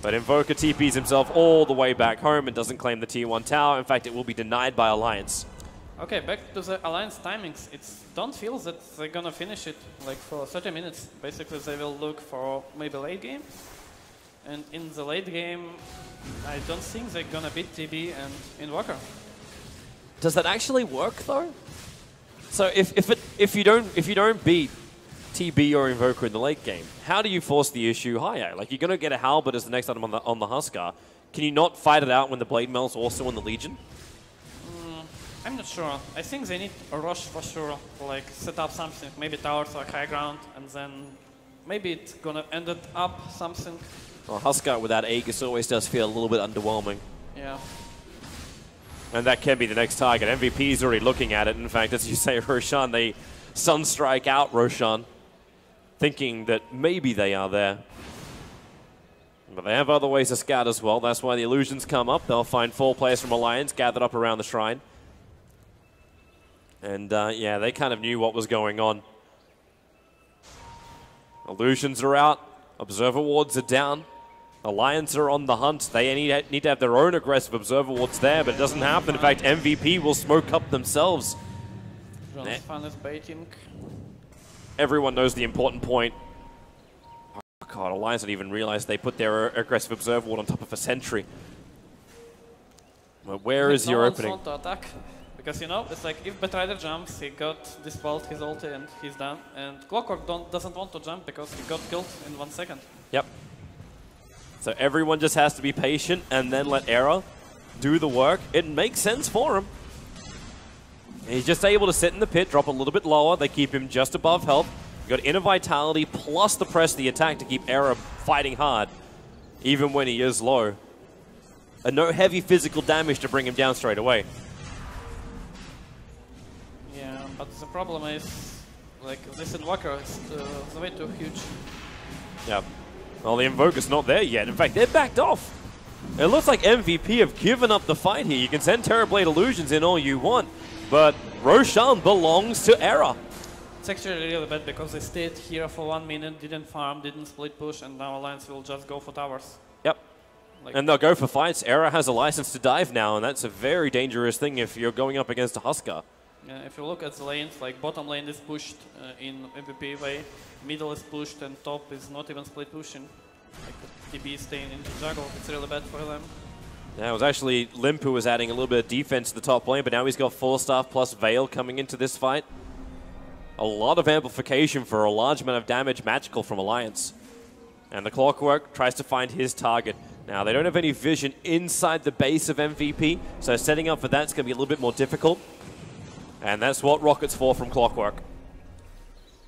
But Invoker TPs himself all the way back home and doesn't claim the Tier 1 tower. In fact, it will be denied by Alliance. Okay, back to the Alliance timings. Don't feel that they're gonna finish it like for 30 minutes. Basically, they will look for maybe late game. And in the late game, I don't think they're gonna beat TB and Invoker. Does that actually work though? So if you don't beat TB or Invoker in the late game, how do you force the issue higher? Like you're gonna get a Halberd as the next item on the Huskar. Can you not fight it out when the Blade Mail's also on the Legion? I'm not sure. I think they need a rush for sure. Like set up something, maybe towers or high ground, and then maybe it's gonna end up something. Well, Huskar without Aegis always does feel a little bit underwhelming. Yeah. And that can be the next target. MVP is already looking at it. In fact, as you say, Roshan, they Sunstrike out Roshan, thinking that maybe they are there. But they have other ways to scout as well. That's why the illusions come up. They'll find 4 players from Alliance gathered up around the shrine. And yeah, they kind of knew what was going on. Illusions are out. Observer wards are down. Alliance are on the hunt. They need to have their own aggressive observer wards there, but it doesn't happen. In fact, MVP will smoke up themselves. Fan is baiting. Everyone knows the important point. Oh God, Alliance didn't even realize they put their aggressive observer ward on top of a sentry. Well, where is your opening? Want to attack. Because, you know, it's like if Betrider jumps, he got dispelled his ulti and he's done. And Clockwork doesn't want to jump because he got killed in 1 second. Yep. So everyone just has to be patient and then let Era do the work. It makes sense for him. He's just able to sit in the pit, drop a little bit lower. They keep him just above health. You've got Inner Vitality plus the press the attack to keep Era fighting hard, even when he is low. And no heavy physical damage to bring him down straight away. Yeah, but the problem is, like, this Invoker is way too huge. Yeah. Well, the Invoker's not there yet. In fact, they're backed off. It looks like MVP have given up the fight here. You can send Terrorblade Illusions in all you want, but Roshan belongs to Era. It's actually really bad because they stayed here for 1 minute, didn't farm, didn't split push, and now Alliance will just go for towers. Yep. Like, and they'll go for fights. Era has a license to dive now, and that's a very dangerous thing if you're going up against a Huskar. Yeah, if you look at the lanes, like bottom lane is pushed in MVP way, middle is pushed, and top is not even split pushing. Like TB is staying in the jungle, it's really bad for them. Yeah, it was actually Limp who was adding a little bit of defense to the top lane, but now he's got Full Staff plus Veil coming into this fight. A lot of amplification for a large amount of damage magical from Alliance. And the Clockwork tries to find his target. Now, they don't have any vision inside the base of MVP, so setting up for that's going to be a little bit more difficult. And that's what Rocket's for from Clockwork.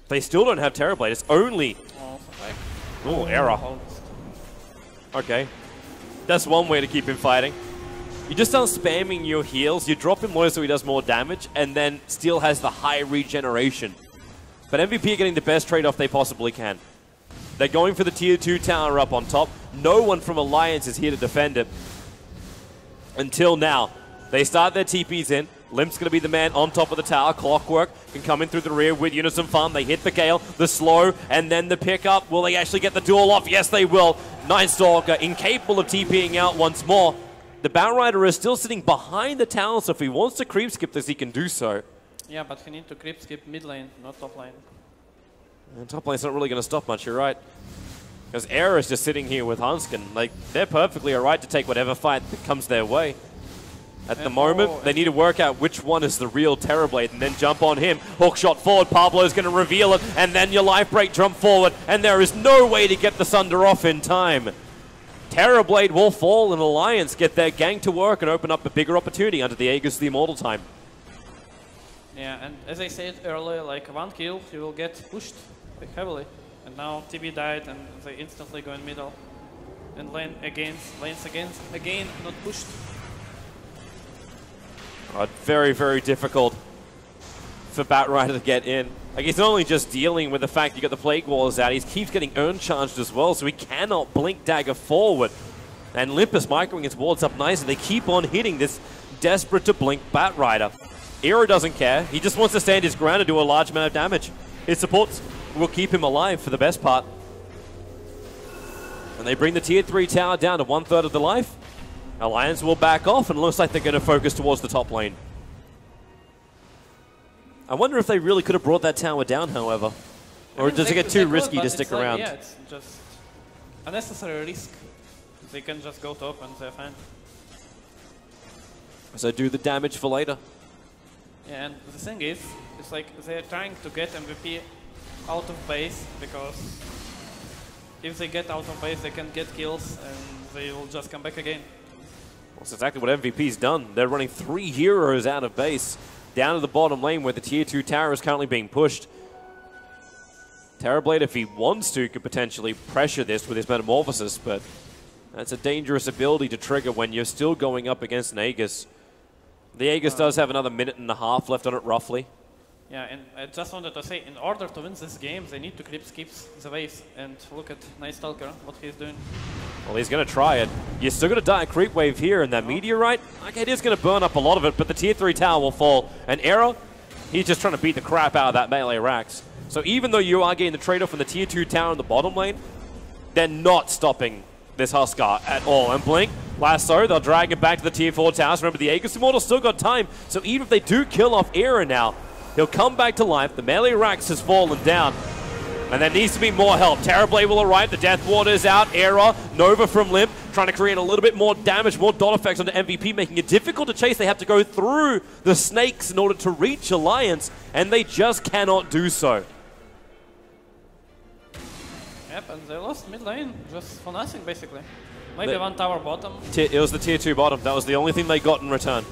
They still don't have Terrorblade. It's only... Oh, Era. Okay. That's one way to keep him fighting. You just start spamming your heals, you drop him low so he does more damage, and then still has the high regeneration. But MVP are getting the best trade-off they possibly can. They're going for the tier 2 tower up on top. No one from Alliance is here to defend it. Until now. They start their TPs in. Limp's going to be the man on top of the tower. Clockwork can come in through the rear with Unison Farm. They hit the Gale, the slow, and then the pickup. Will they actually get the duel off? Yes, they will. Night Stalker incapable of TPing out once more. The Batrider is still sitting behind the tower, so if he wants to creep skip this, he can do so. Yeah, but he needs to creep skip mid lane, not top lane. And top lane's not really going to stop much, you're right. Because Era is just sitting here with Hanskin. Like, they're perfectly alright to take whatever fight that comes their way. At the moment, they need to work out which one is the real Terrorblade and then jump on him. Hookshot forward, Pablo's going to reveal it, and then your life break jump forward, and there is no way to get the Sunder off in time. Terrorblade will fall, and Alliance get their gang to work and open up a bigger opportunity under the Aegis of the Immortal time. Yeah, and as I said earlier, like 1 kill, you will get pushed heavily. And now TB died and they instantly go in middle. And lanes again, not pushed. Very, very difficult for Batrider to get in. Like, he's not only just dealing with the fact you got the Plague Walls out, he keeps getting urn charged as well, so he cannot blink dagger forward. And Olympus microing his wards up nice, and they keep on hitting this desperate to blink Batrider. Aero doesn't care. He just wants to stand his ground and do a large amount of damage. His supports will keep him alive for the best part. And they bring the tier 3 tower down to 1/3 of the life. Alliance will back off, and it looks like they're going to focus towards the top lane. I wonder if they really could have brought that tower down, however. Or does it get too risky to stick around? Yeah, it's just unnecessary risk. They can just go top and they're fine. So do the damage for later. Yeah, and the thing is, it's like they're trying to get MVP out of base, because if they get out of base, they can get kills and they will just come back again. That's exactly what MVP's done. They're running 3 heroes out of base down to the bottom lane where the tier 2 tower is currently being pushed. Terrorblade, if he wants to, could potentially pressure this with his Metamorphosis, but that's a dangerous ability to trigger when you're still going up against an Aegis. The Aegis does have another 1.5 minutes left on it, roughly. Yeah, and I just wanted to say, in order to win this game, they need to skip the waves. And look at Night Stalker, what he's doing. Well, he's going to try it. You're still going to die a creep wave here, and that meteorite, okay, it is going to burn up a lot of it, but the tier 3 tower will fall. And Aero, he's just trying to beat the crap out of that melee Rax. So even though you are getting the trade-off from the tier 2 tower in the bottom lane, they're not stopping this Huskar at all. And Blink, Lasso, they'll drag it back to the tier 4 towers. Remember, the Aegis Immortal still got time, so even if they do kill off Aero now, he'll come back to life. The melee Rax has fallen down. And there needs to be more help. Terrorblade will arrive. The Death Water is out. Era, Nova from Limp, trying to create a little bit more damage, more dot effects onto MVP, making it difficult to chase. They have to go through the snakes in order to reach Alliance, and they just cannot do so. Yep, and they lost mid lane just for nothing, basically. Maybe one tower bottom. It was the tier 2 bottom. That was the only thing they got in return.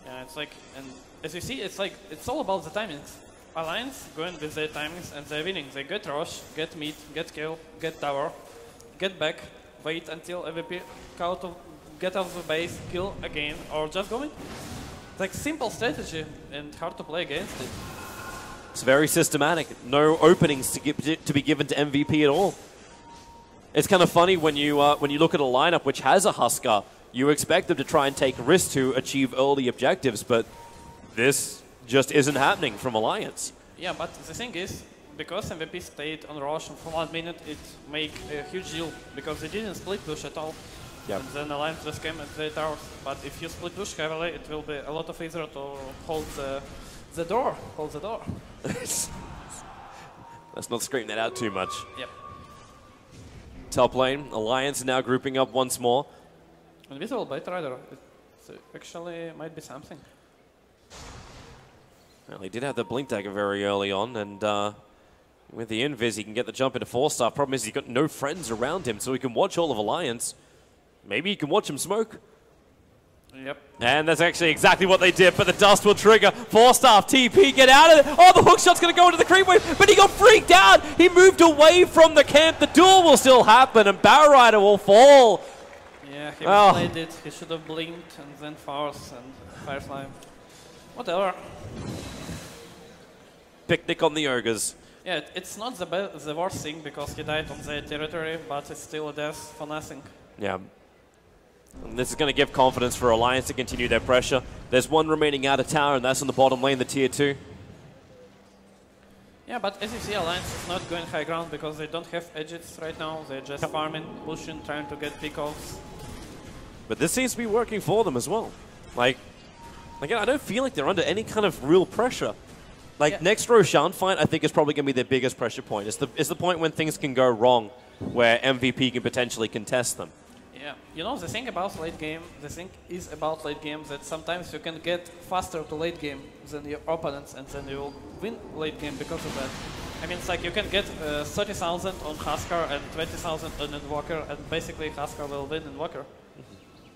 Yeah, it's like, and as you see, it's like, it's all about the timings. Alliance going with their timings and they're winning. They get rush, get mid, get kill, get tower, get back, wait until MVP get out of the base, kill again, or just go in. It's like simple strategy and hard to play against it. It's very systematic. No openings to be given to MVP at all. It's kind of funny when you look at a lineup which has a Huskar, you expect them to try and take risks to achieve early objectives, but this just isn't happening from Alliance. Yeah, but the thing is, because MVP stayed on Rosh for 1 minute, it make a huge deal, because they didn't split push at all. Yep. And then Alliance just came at the towers. But if you split push heavily, it will be a lot of easier to hold the door. Hold the door. Let's not scream that out too much. Yep. Top lane, Alliance now grouping up once more. Invisible Batrider, it actually might be something. Well, he did have the Blink Dagger very early on, and with the Invis, he can get the jump into 4-star. Problem is he's got no friends around him, so he can watch all of Alliance. Maybe he can watch him smoke. Yep. And that's actually exactly what they did, but the dust will trigger. 4-star TP, get out of it. Oh, the hook shot's going to go into the creep wave, but he got freaked out. He moved away from the camp. The duel will still happen, and Batrider will fall. Yeah, he played it. He should have blinked and then Force and Firefly. Whatever. Picnic on the Ogres. Yeah, it's not the worst thing because he died on their territory, but it's still a death for nothing. Yeah. And this is going to give confidence for Alliance to continue their pressure. There's one remaining out of tower, and that's on the bottom lane, the tier 2. Yeah, but as you see, Alliance is not going high ground because they don't have edges right now. They're just farming, pushing, trying to get pick-offs. But this seems to be working for them as well. Like, again, I don't feel like they're under any kind of real pressure. Like, next Roshan fight, I think, is probably going to be their biggest pressure point. It's the point when things can go wrong, where MVP can potentially contest them. Yeah, you know, the thing about late game, that sometimes you can get faster to late game than your opponents, and then you will win late game because of that. I mean, it's like you can get 30,000 on Huskar and 20,000 on Invoker, and basically Huskar will win Invoker.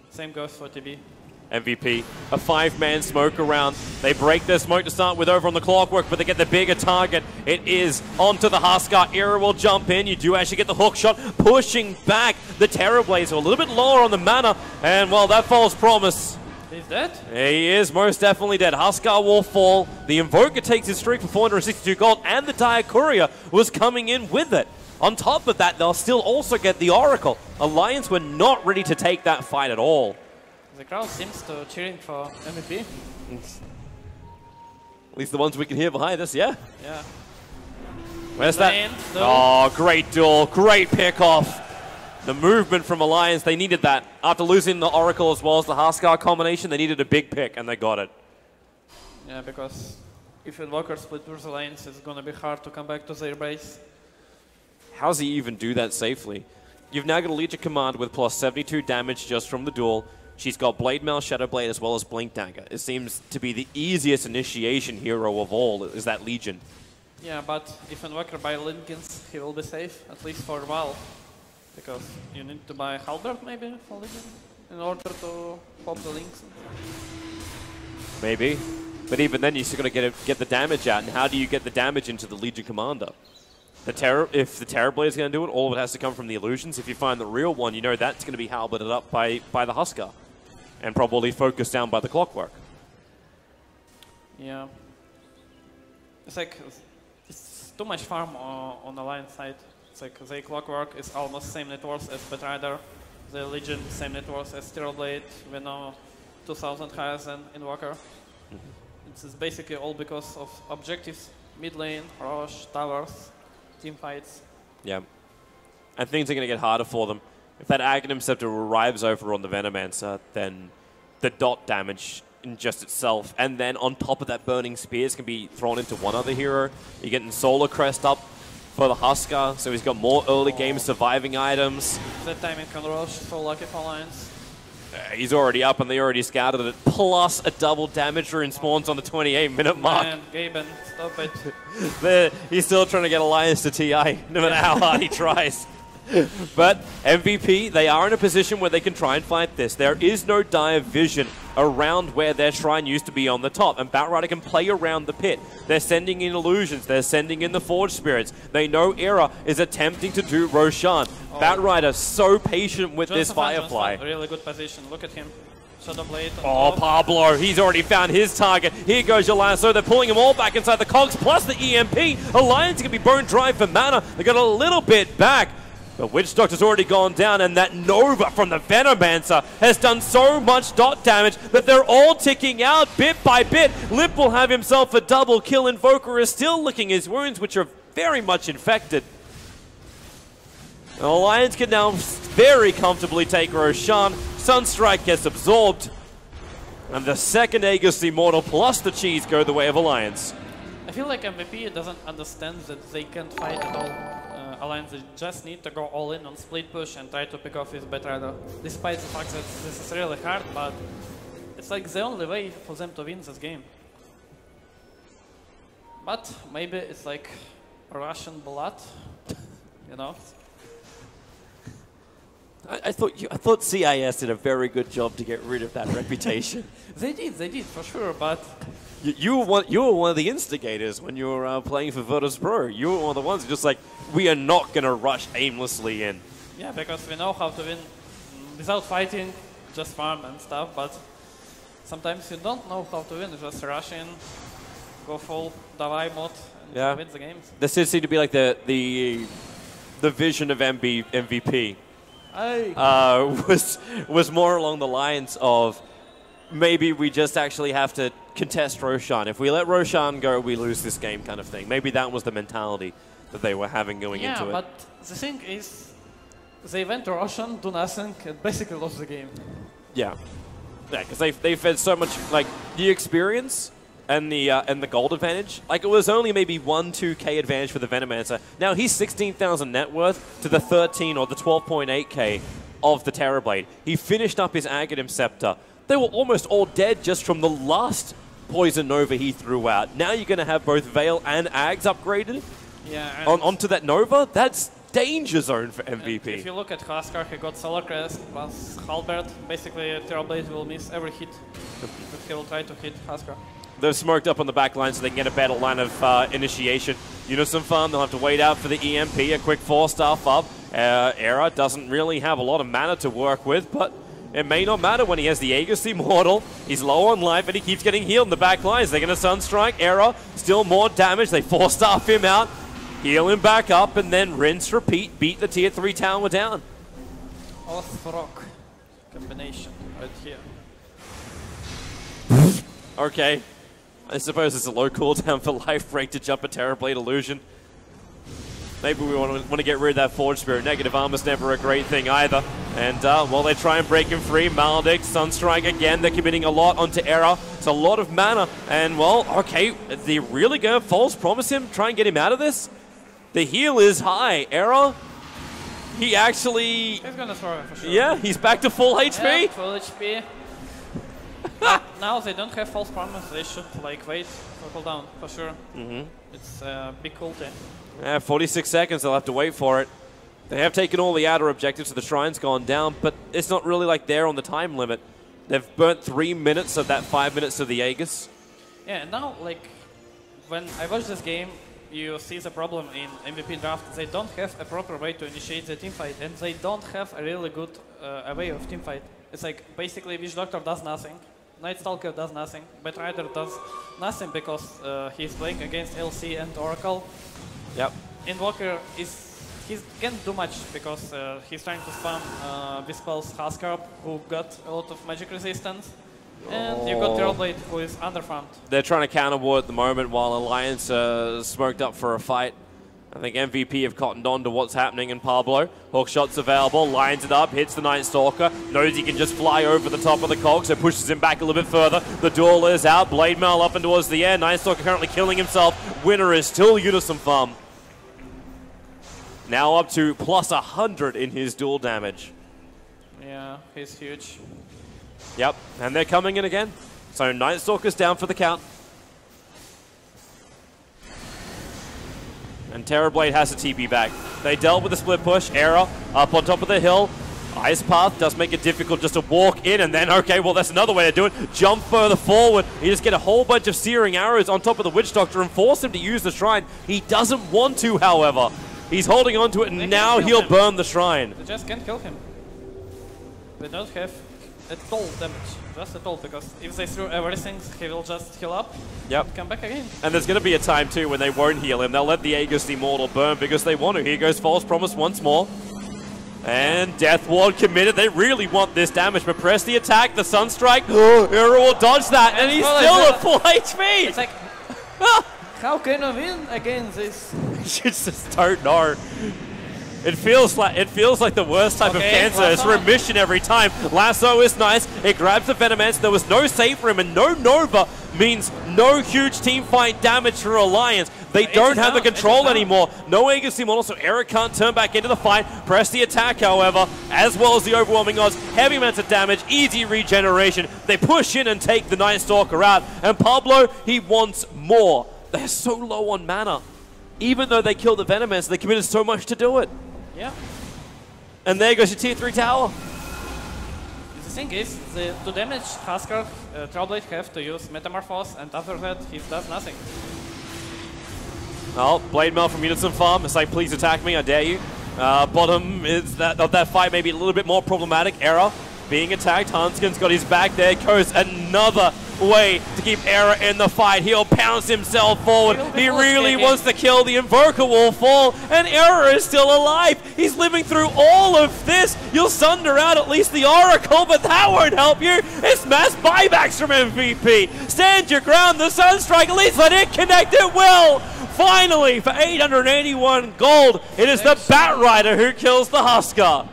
Same goes for TB. MVP. A 5-man smoke around. They break their smoke to start with over on the Clockwork, but they get the bigger target. It is onto the Huskar. Era will jump in. You do actually get the hook shot, pushing back the Terrorblade. A little bit lower on the mana, and well, that false promise. He's dead? He is most definitely dead. Huskar will fall. The Invoker takes his streak for 462 gold, and the Dire Courier was coming in with it. On top of that, they'll still also get the Oracle. Alliance were not ready to take that fight at all. The crowd seems to cheering for MVP. At least the ones we can hear behind us, yeah? Yeah. Where's that? Oh, great duel. Great pick-off. The movement from Alliance, they needed that. After losing the Oracle as well as the Huskar combination, they needed a big pick, and they got it. Yeah, because if Invoker split versus Alliance, it's going to be hard to come back to their base. How does he even do that safely? You've now got a Legion Command with plus 72 damage just from the duel. She's got Blade Mail, Shadow Blade, as well as Blink Dagger. It seems to be the easiest initiation hero of all, is that Legion. Yeah, but if Invoker buy Linken's, he will be safe, at least for a while. Because you need to buy Halberd, maybe, for Legion, in order to pop the links. Maybe. But even then, you're still going to get the damage out. And how do you get the damage into the Legion Commander? If the Terrorblade is going to do it, all of it has to come from the illusions. If you find the real one, you know that's going to be halberded up by the Huskar. And probably focused down by the Clockwork. Yeah. It's like, it's too much farm on the line side. It's like the Clockwork is almost same net worth as Batrider. The Legion, same net worth as Terrorblade. We know 2,000 higher than Invoker. It's basically all because of objectives. Mid lane, Roche, towers, team fights. Yeah. And things are going to get harder for them. If that Aghanim Scepter arrives over on the Venomancer, then the dot damage in just itself, and then on top of that, Burning Spears can be thrown into one other hero. You're getting Solar Crest up for the Huskar, so he's got more early game surviving items. That timing can Roche, so lucky for Alliance. He's already up and they already scouted it, plus a double damage rune spawns on the 28-minute mark. Man, Gaben, stop it. He's still trying to get Alliance to TI, no matter how hard he tries. But MVP, they are in a position where they can try and fight this. There is no dire vision around where their shrine used to be on the top, and Batrider can play around the pit. They're sending in illusions, they're sending in the Forge Spirits. They know Era is attempting to do Roshan. Batrider so patient with this Firefly. Really good position, look at him. Shadow Blade. Oh, Pablo, he's already found his target. Here goes your lasso. They're pulling him all back inside the cogs, plus the EMP. Alliance can be bone dry for mana. They got a little bit back. But Witch Doctor's already gone down, and that Nova from the Venomancer has done so much dot damage that they're all ticking out bit by bit. Lip will have himself a double kill. Invoker is still licking his wounds, which are very much infected. Alliance can now very comfortably take Roshan. Sunstrike gets absorbed. And the second Aegis Immortal plus the cheese go the way of Alliance. I feel like MVP doesn't understand that they can't fight at all. Alliance just need to go all in on split push and try to pick off his Batrider. Despite the fact that this is really hard, but it's like the only way for them to win this game. But maybe it's like Russian blood, you know? I thought CIS did a very good job to get rid of that reputation. They did for sure, but you were one of the instigators when you were playing for Virtus Pro. You were one of the ones who just like, we are not going to rush aimlessly in. Yeah, because we know how to win without fighting, just farm and stuff, but sometimes you don't know how to win, just rush in, go full Davai mode, and win the games. This did seem to be like the vision of MVP. Was more along the lines of maybe we just actually have to contest Roshan. If we let Roshan go, we lose this game kind of thing. Maybe that was the mentality that they were having going into it. Yeah, but the thing is, they went to Roshan, do nothing, and basically lost the game. Yeah. Yeah, because they fed so much, like, the experience and the gold advantage. Like, it was only maybe 1-2K advantage for the Venomancer. Now he's 16,000 net worth to the 13 or the 12.8K of the Terrorblade. He finished up his Aghanim Scepter. They were almost all dead just from the last Poison Nova he threw out. Now you're going to have both Veil and Ags upgraded onto that Nova. That's danger zone for MVP. If you look at Huskar, he got Solar Crest plus Halberd. Basically, Terrorblade will miss every hit, but he will try to hit Huskar. They're smoked up on the back line so they can get a better line of initiation. Unison Farm, they'll have to wait out for the EMP, a quick 4-star fob. Era doesn't really have a lot of mana to work with, but it may not matter when he has the Aegis Immortal. He's low on life and he keeps getting healed in the back lines. They're going to Sunstrike. Era, still more damage. They 4-star him out, heal him back up, and then rinse, repeat, beat the tier 3 tower down. Oath Rock combination right here. Okay. I suppose it's a low cooldown for Life Break to jump a Terrorblade Illusion. Maybe we want to get rid of that Forge Spirit. Negative armor's never a great thing either. And while they try and break him free, Maldic, Sunstrike again, they're committing a lot onto Era. It's a lot of mana. And well, okay, they're really going to false promise him, try and get him out of this? The heal is high. Era, he actually... He's going to throw it for sure. Yeah, he's back to full HP. Yeah, full HP. Now they don't have false promise. They should like wait for cooldown for sure. It's a big ulti. Yeah, 46 seconds. They'll have to wait for it. They have taken all the outer objectives, so the shrine's gone down, but it's not really like they're on the time limit. They've burnt 3 minutes of that 5 minutes of the Aegis. Yeah, and now like when I watch this game, you see the problem in MVP draft. They don't have a proper way to initiate the teamfight, and they don't have a really good way of teamfight. It's like basically Witch Doctor does nothing. Night Stalker does nothing, Bat Rider does nothing because he's playing against LC and Oracle. Yep. Invoker he can't do much because he's trying to spam Dispels Huskar, who got a lot of magic resistance. And you got Terrorblade, who is underfarmed. They're trying to counter-war at the moment while Alliance smoked up for a fight. I think MVP have cottoned on to what's happening in Pablo. Hookshot's available, lines it up, hits the Night Stalker, knows he can just fly over the top of the cog, so pushes him back a little bit further. The duel is out, Blade Mail up and towards the air. Night Stalker currently killing himself. Winner is still Unison Farm. Now up to plus 100 in his duel damage. Yeah, he's huge. Yep, and they're coming in again. So Night Stalker's down for the count. And Terrorblade has a TP back. They dealt with the split push. Era up on top of the hill. Ice Path does make it difficult just to walk in, and then, okay, well, that's another way to do it. Jump further forward. You just get a whole bunch of searing arrows on top of the Witch Doctor and force him to use the shrine. He doesn't want to, however. He's holding on to it, and now he'll burn the shrine. They just can't kill him. They don't have at all damage. Just at all, because if they threw everything, he will just heal up and come back again. And there's going to be a time, too, when they won't heal him. They'll let the Aegis Immortal burn because they want to. Here goes False Promise once more. And Death Ward committed. They really want this damage, but press the attack, the Sunstrike. Hero will dodge that, and he's still at full HP! It's like, how can I win against this? You just don't know. It feels like the worst type of cancer. It's remission every time. Lasso is nice. It grabs the Venomance. There was no save for him, and no Nova means no huge team fight damage for Alliance. They don't have the control anymore. No Aegis Immortal, so Eric can't turn back into the fight. Press the attack, however, as well as the overwhelming odds. Heavy amounts of damage, easy regeneration. They push in and take the Night Stalker out. And Pablo, he wants more. They're so low on mana. Even though they killed the Venomance, they committed so much to do it. Yeah. And there goes your tier 3 tower. The thing is, to damage Huskar, Terrorblade have to use Metamorphose, and after that, he does nothing. Oh, Blade Mail from Unison Farm. It's like, please attack me, I dare you. Bottom is that fight maybe a little bit more problematic. Era being attacked. Hanskin's got his back. There goes another way to keep Era in the fight. He'll pounce himself forward. He really wants to kill. The Invoker will fall, and Era is still alive. He's living through all of this. You'll sunder out at least the Oracle, but that won't help you. It's mass buybacks from MVP. Stand your ground. The Sunstrike, at least let it connect. It will. Finally, for 881 gold, it is the Bat Rider who kills the Huskar.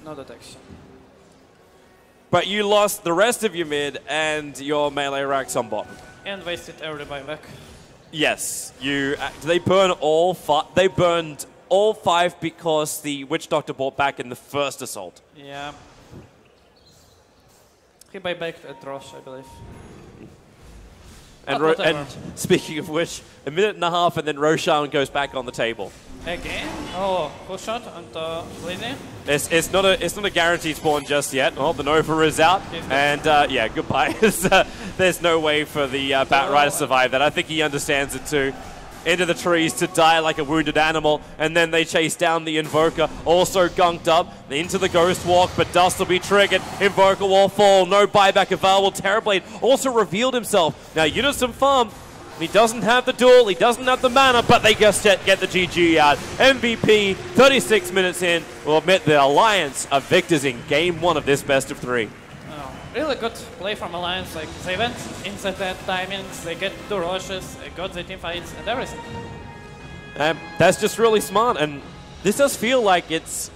No detection. But you lost the rest of your mid and your melee racks on bottom. And wasted every buyback. Yes, they burn all five. They burned all 5 because the Witch Doctor bought back in the first assault. Yeah. He buybacked at Rosh, I believe. And speaking of which, a minute and a half, and then Roshan goes back on the table. Again? Oh, full shot onto Blazing. It's not a guaranteed spawn just yet. Well, the Nova is out, and yeah, goodbye. There's no way for the Bat Rider to survive that. I think he understands it too. Into the trees to die like a wounded animal, and then they chase down the Invoker, also gunked up, into the Ghost Walk, but Dust will be triggered. Invoker will fall, no buyback available. Terrorblade also revealed himself. Now Unison Farm, he doesn't have the duel, he doesn't have the mana, but they just get the GG out. MVP, 36 minutes in, will admit the Alliance are victors in game 1 of this best of 3. Really good play from Alliance. Like they went inside that timings, they get 2 rushes, they got the team fights and everything. That's just really smart, and this does feel like it's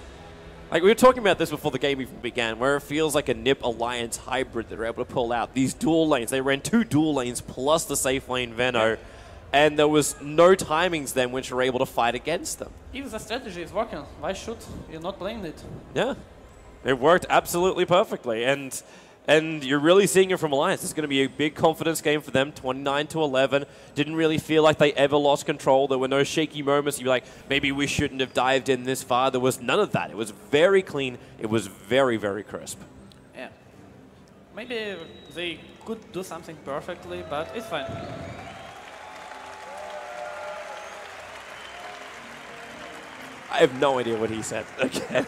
like we were talking about this before the game even began, where it feels like a NiP Alliance hybrid that they're able to pull out these dual lanes. They ran 2 dual lanes plus the safe lane Venno, and there was no timings then which were able to fight against them. If the strategy is working, why should you not playing it? Yeah, it worked absolutely perfectly, and you're really seeing it from Alliance. It's going to be a big confidence game for them, 29-11. Didn't really feel like they ever lost control. There were no shaky moments. You'd be like, maybe we shouldn't have dived in this far. There was none of that. It was very clean. It was very, very crisp. Yeah. Maybe they could do something perfectly, but it's fine. I have no idea what he said. Okay.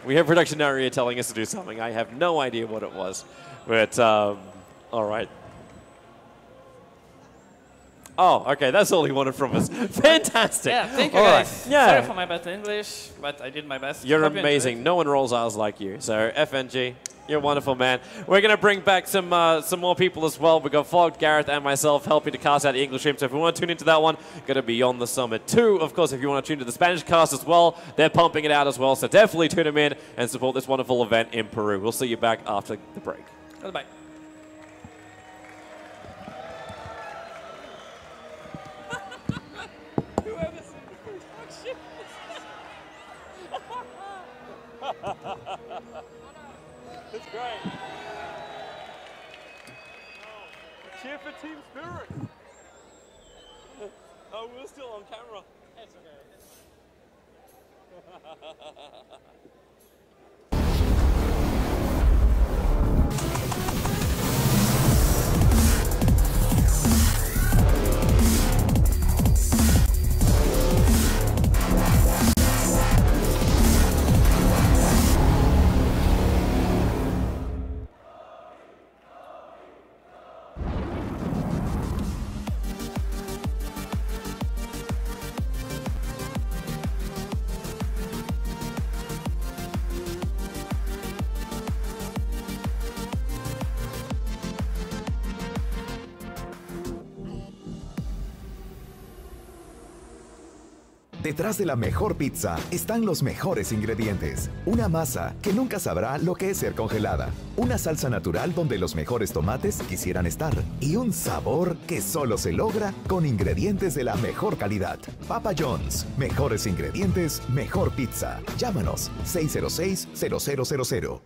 We have production area telling us to do something. I have no idea what it was. But, all right. Oh, okay, that's all he wanted from us. Fantastic. Yeah, thank you all guys. Right. Yeah. Sorry for my bad English, but I did my best. You're amazing. No one rolls R's like you. So, FNG, you're wonderful, man. We're going to bring back some more people as well. We've got Fog, Gareth, and myself helping to cast out the English stream. So if you want to tune into that one, go to Beyond the Summit 2. Of course, if you want to tune to the Spanish cast as well, they're pumping it out as well. So definitely tune them in and support this wonderful event in Peru. We'll see you back after the break. Goodbye. That's great. Cheer for Team Spirit. Oh, we're still on camera. That's okay. Detrás de la mejor pizza están los mejores ingredientes. Una masa que nunca sabrá lo que es ser congelada. Una salsa natural donde los mejores tomates quisieran estar. Y un sabor que solo se logra con ingredientes de la mejor calidad. Papa John's. Mejores ingredientes, mejor pizza. Llámanos 606-0000.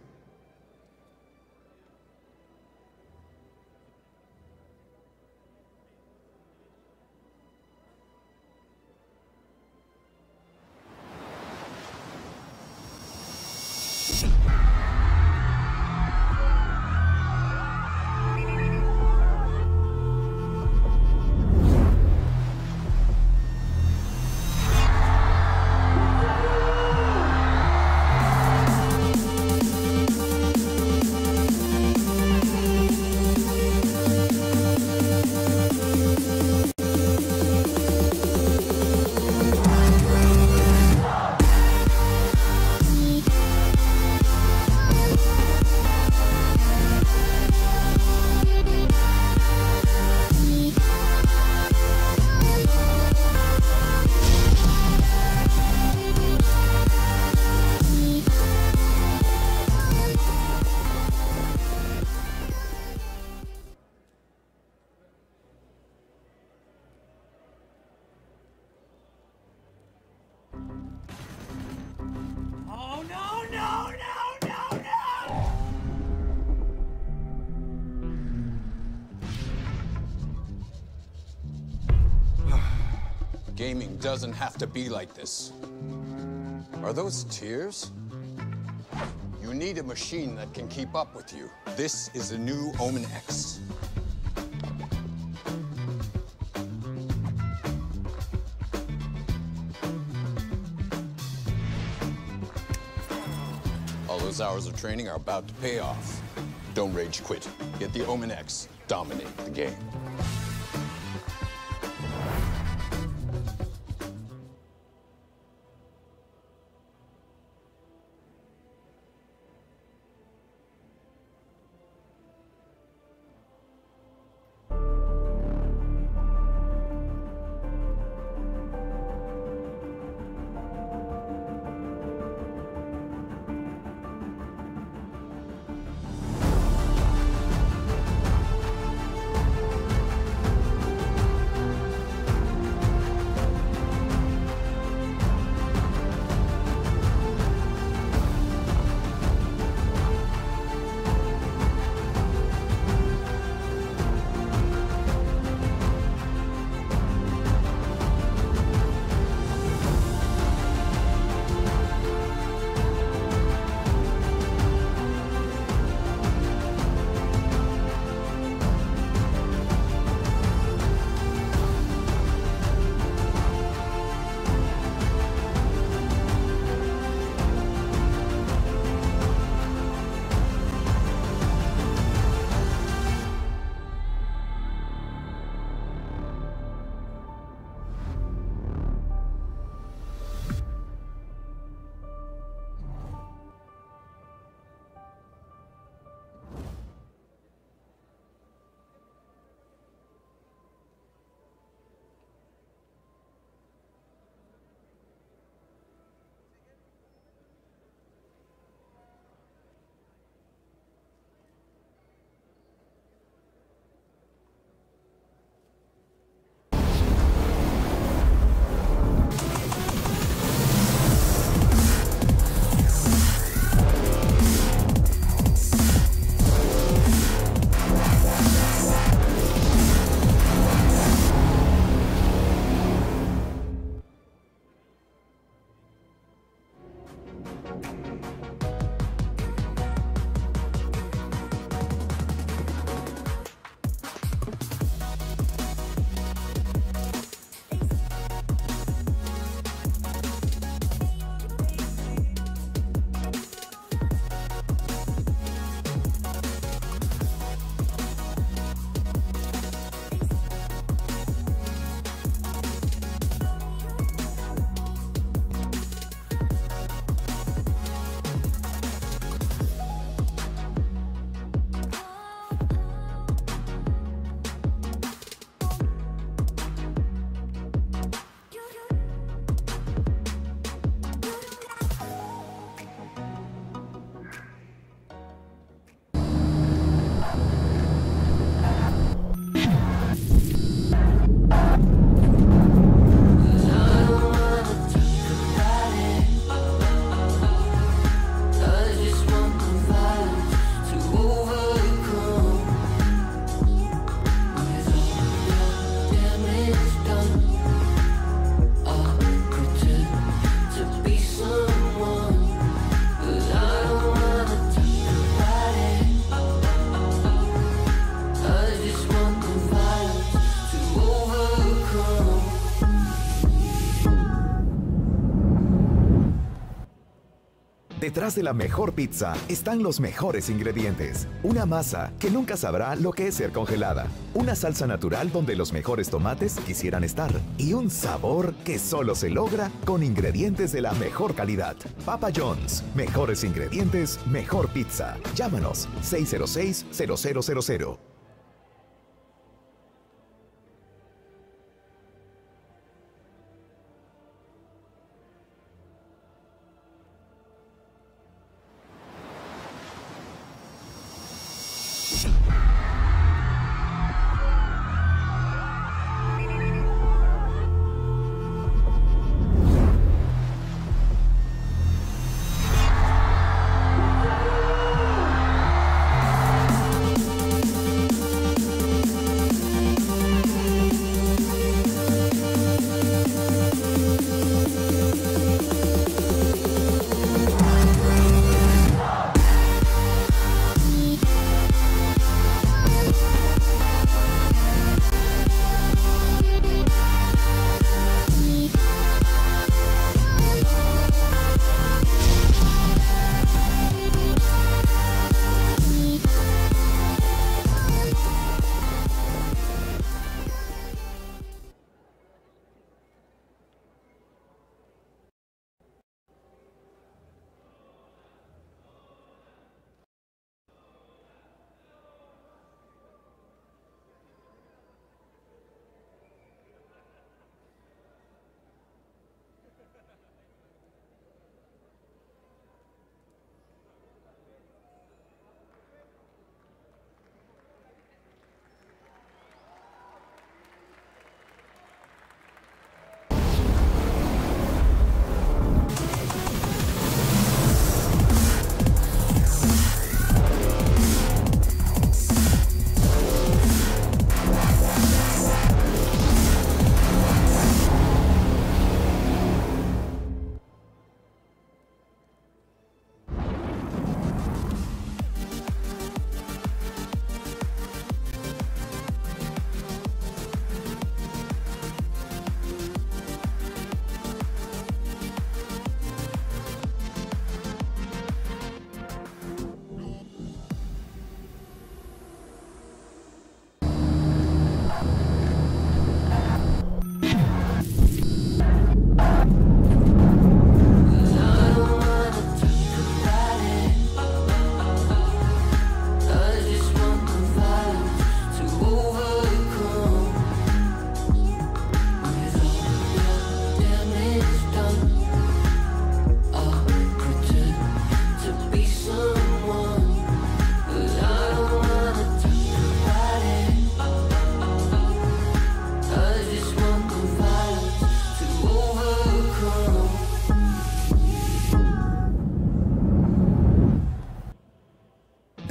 Gaming doesn't have to be like this. Are those tears? You need a machine that can keep up with you. This is the new Omen X. All those hours of training are about to pay off. Don't rage quit. Get the Omen X. Dominate the game. Detrás de la mejor pizza están los mejores ingredientes. Una masa que nunca sabrá lo que es ser congelada. Una salsa natural donde los mejores tomates quisieran estar. Y un sabor que solo se logra con ingredientes de la mejor calidad. Papa John's. Mejores ingredientes, mejor pizza. Llámanos 606-0000.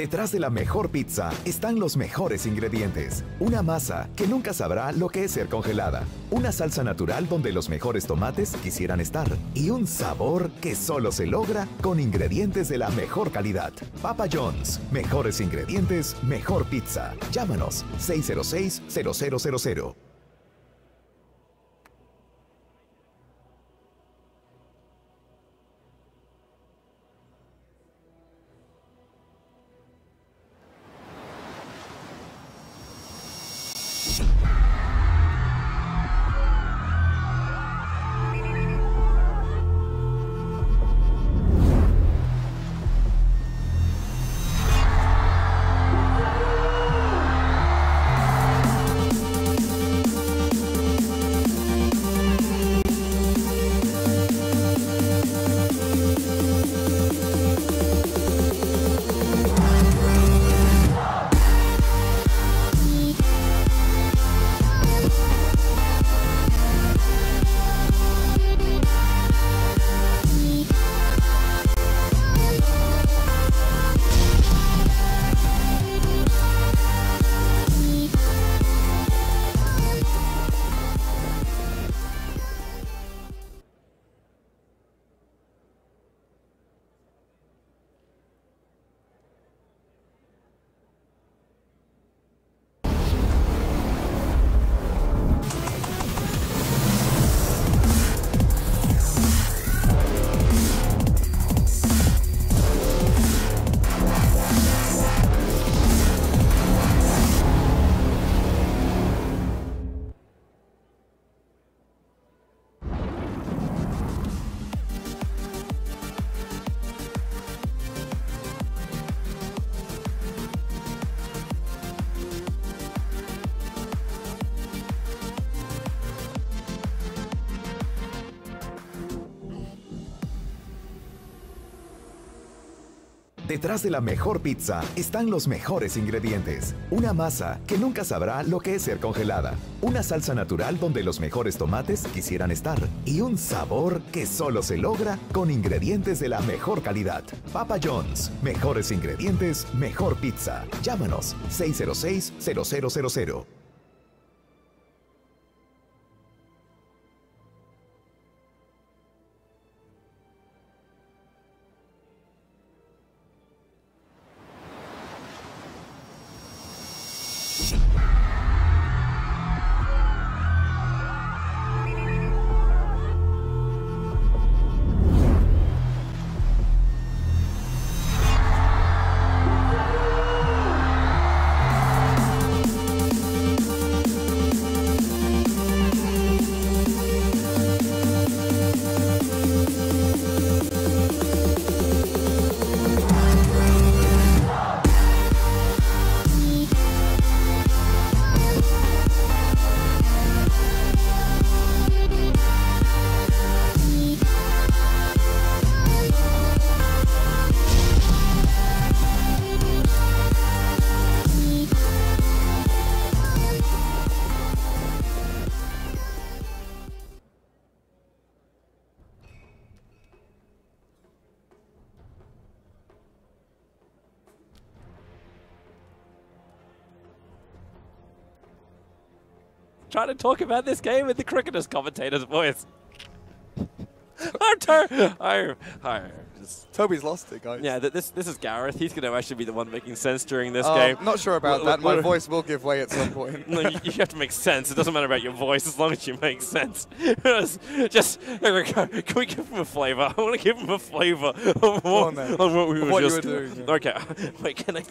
Detrás de la mejor pizza están los mejores ingredientes. Una masa que nunca sabrá lo que es ser congelada. Una salsa natural donde los mejores tomates quisieran estar. Y un sabor que solo se logra con ingredientes de la mejor calidad. Papa John's. Mejores ingredientes, mejor pizza. Llámanos 606-0000. Detrás de la mejor pizza están los mejores ingredientes. Una masa que nunca sabrá lo que es ser congelada. Una salsa natural donde los mejores tomates quisieran estar. Y un sabor que solo se logra con ingredientes de la mejor calidad. Papa John's. Mejores ingredientes, mejor pizza. Llámanos 606-0000. Trying to talk about this game with the cricketer's commentator's voice. Toby's lost it, guys. Yeah, this is Gareth. He's going to actually be the one making sense during this game. Not sure about that. My voice will give way at some point. No, you have to make sense. It doesn't matter about your voice as long as you make sense. Just, there we go. Can we give him a flavor? I want to give him a flavor of what we were just doing. Yeah. Okay. Wait, can I?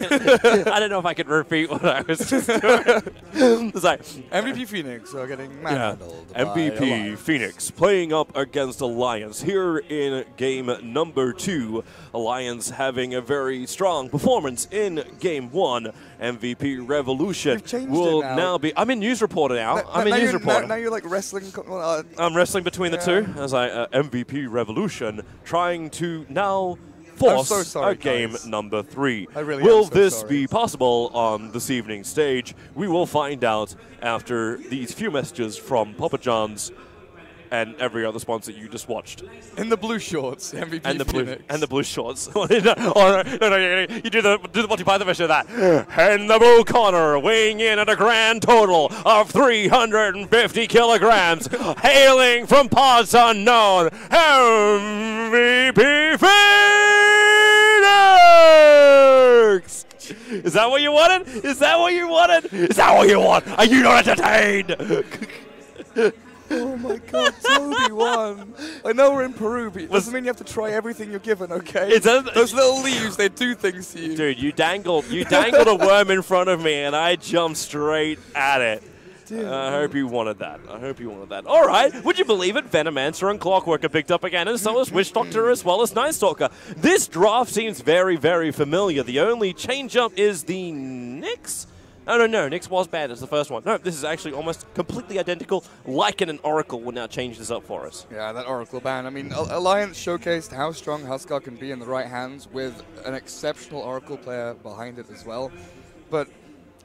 I don't know if I can repeat what I was just doing. It's like MVP Phoenix are getting manhandled. MVP Phoenix playing up against Alliance here in game number 2. Alliance having a very strong performance in game 1. MVP Revolution will now be. I'm in news reporter now. I'm in news reporter. Now you're like wrestling. I'm wrestling between the two as MVP Revolution trying to now force game number 3. Will this be possible on this evening's stage? We will find out after these few messages from Papa John's. and every other sponsor you just watched. In the blue shorts, MVP and the Phoenix. blue shorts. Oh, no, you do the Monty Python version of that. And the blue corner, weighing in at a grand total of 350 kilograms, hailing from parts unknown, MVP Phoenix! Is that what you wanted? Is that what you wanted? Is that what you want? Are you not entertained? Oh my God, Toby won. I know we're in Peru, but it doesn't mean you have to try everything you're given, okay? Those little leaves, they do things to you. Dude, you dangled a worm in front of me, and I jumped straight at it. I hope you wanted that. I hope you wanted that. All right. Would you believe it? Venomancer and Clockwork are picked up again, and so is Witch Doctor as well as Night Stalker. This draft seems very, very familiar. The only change-up is the Nyx? Oh, no, Nyx was bad as the first one. No, this is actually almost completely identical. Lycan and Oracle will now change this up for us. Yeah, that Oracle ban. I mean, Alliance showcased how strong Huskar can be in the right hands with an exceptional Oracle player behind it as well. But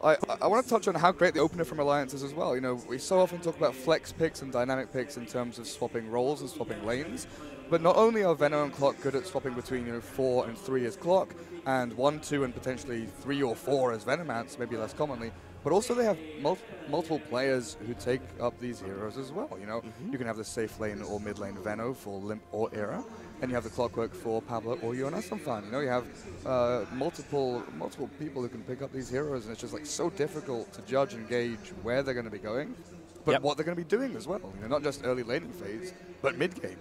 I want to touch on how great the opener from Alliance is as well. You know, we so often talk about flex picks and dynamic picks in terms of swapping roles and swapping lanes. But not only are Veno and Clock good at swapping between 4 and 3 as Clock, and 1, 2, and potentially 3 or 4 as Venomance, maybe less commonly, but also they have multiple players who take up these heroes as well. You know, you can have the safe lane or mid lane Veno for Limp or Era, and you have the Clockwork for Pablo or Jonas Fan. You know, you have multiple people who can pick up these heroes, and it's just like so difficult to judge and gauge where they're going to be going, but what they're going to be doing as well. You know, not just early laning phase, but mid game.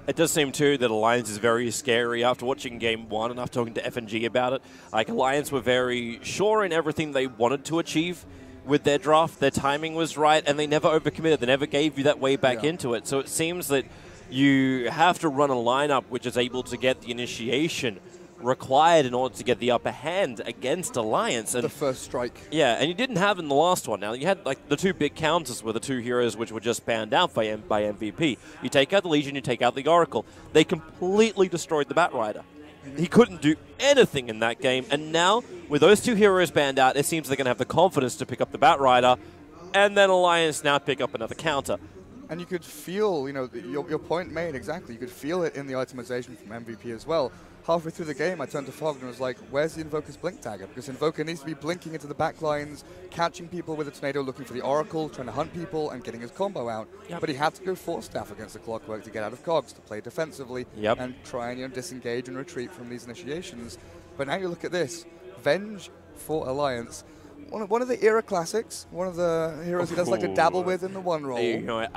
It does seem, too, that Alliance is very scary. After watching Game 1 and after talking to FNG about it, like, Alliance were very sure in everything they wanted to achieve with their draft. Their timing was right, and they never overcommitted. They never gave you that way back into it. So it seems that you have to run a lineup which is able to get the initiation required in order to get the upper hand against Alliance. And the first strike. Yeah, and you didn't have in the last one. Now, you had like the two big counters were the two heroes which were just banned out by MVP. You take out the Legion, you take out the Oracle. They completely destroyed the Batrider. He couldn't do anything in that game, and now, with those two heroes banned out, it seems they're going to have the confidence to pick up the Batrider, and then Alliance now pick up another counter. And you could feel, you know, your point made exactly. You could feel it in the itemization from MVP as well. Halfway through the game, I turned to Fogg and was like, where's the Invoker's Blink Dagger? Because Invoker needs to be blinking into the back lines, catching people with a Tornado, looking for the Oracle, trying to hunt people, and getting his combo out. But he had to go Force Staff against the Clockwork to get out of Cogs, to play defensively, and try and disengage and retreat from these initiations. But now you look at this. Venge for Alliance. One of the era classics, one of the heroes he does like to dabble with in the one role. You know,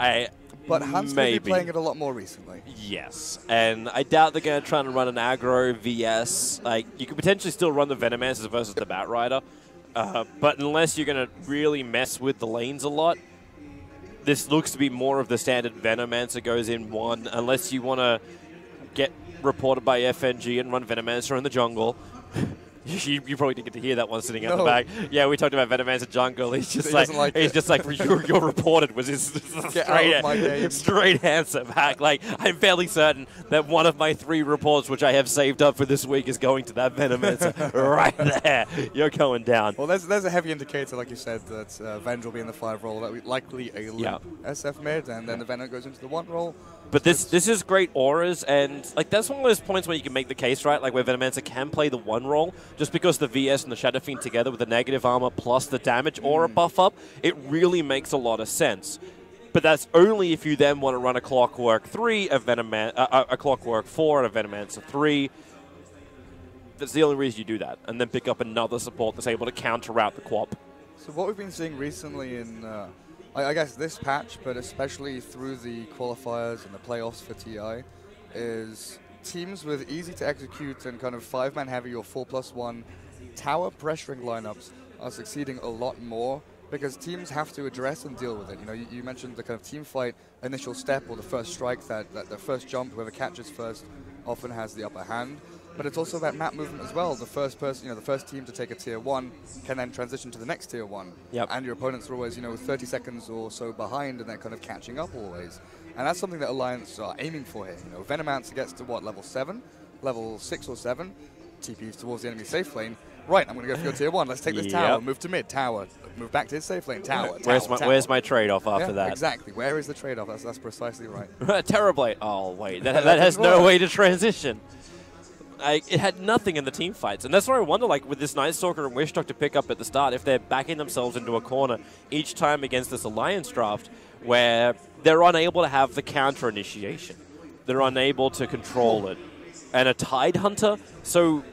but Hans may be playing it a lot more recently. Yes, and I doubt they're going to try and run an aggro VS. Like, you could potentially still run the Venomancer versus the Batrider, but unless you're going to really mess with the lanes a lot, this looks to be more of the standard Venomancer goes in one, unless you want to get reported by FNG and run Venomancer in the jungle. You probably didn't get to hear that one sitting at the back. Yeah, we talked about Venomancer jungle. He's just you're reported was his straight answer back. Like, I'm fairly certain that one of my 3 reports, which I have saved up for this week, is going to that Venomancer right there. You're going down. Well, there's a heavy indicator, like you said, that Venge will be in the 5 role. That likely a limp SF mid, and then the Venom goes into the 1 role. But this is great auras, and like that's one of those points where you can make the case, right? Like where Venomancer can play the 1 role, just because the VS and the Shadow Fiend together with the negative armor plus the damage aura buff up, it really makes a lot of sense. But that's only if you then want to run a Clockwork 3, a Clockwork 4, and a Venomancer 3. That's the only reason you do that, and then pick up another support that's able to counter out the Quap. So what we've been seeing recently in I guess this patch, but especially through the qualifiers and the playoffs for TI, is teams with easy to execute and kind of 5-man heavy or 4+1 tower pressuring lineups are succeeding a lot more because teams have to address and deal with it. You know, you mentioned the kind of team fight initial step or the first strike, that the first jump, whoever catches first often has the upper hand. But it's also about map movement as well. The first person, the first team to take a tier 1 can then transition to the next tier 1. And your opponents are always, 30 seconds or so behind, and they're kind of catching up always. And that's something that Alliance are aiming for here. Venomancer gets to what, level 7, level 6 or 7, TPs towards the enemy safe lane. right, I'm going to go for your tier 1. Let's take this tower, move to mid, tower, move back to his safe lane, tower, Where's my trade-off after that? Exactly. Where is the trade-off? That's precisely right. Terrorblade. Oh, wait. That has no way to transition. It had nothing in the team fights. And that's where I wonder, like, with this Night Stalker and Wishtalk to pick up at the start, if they're backing themselves into a corner each time against this Alliance draft where they're unable to have the counter initiation. They're unable to control it. And a Tidehunter, so...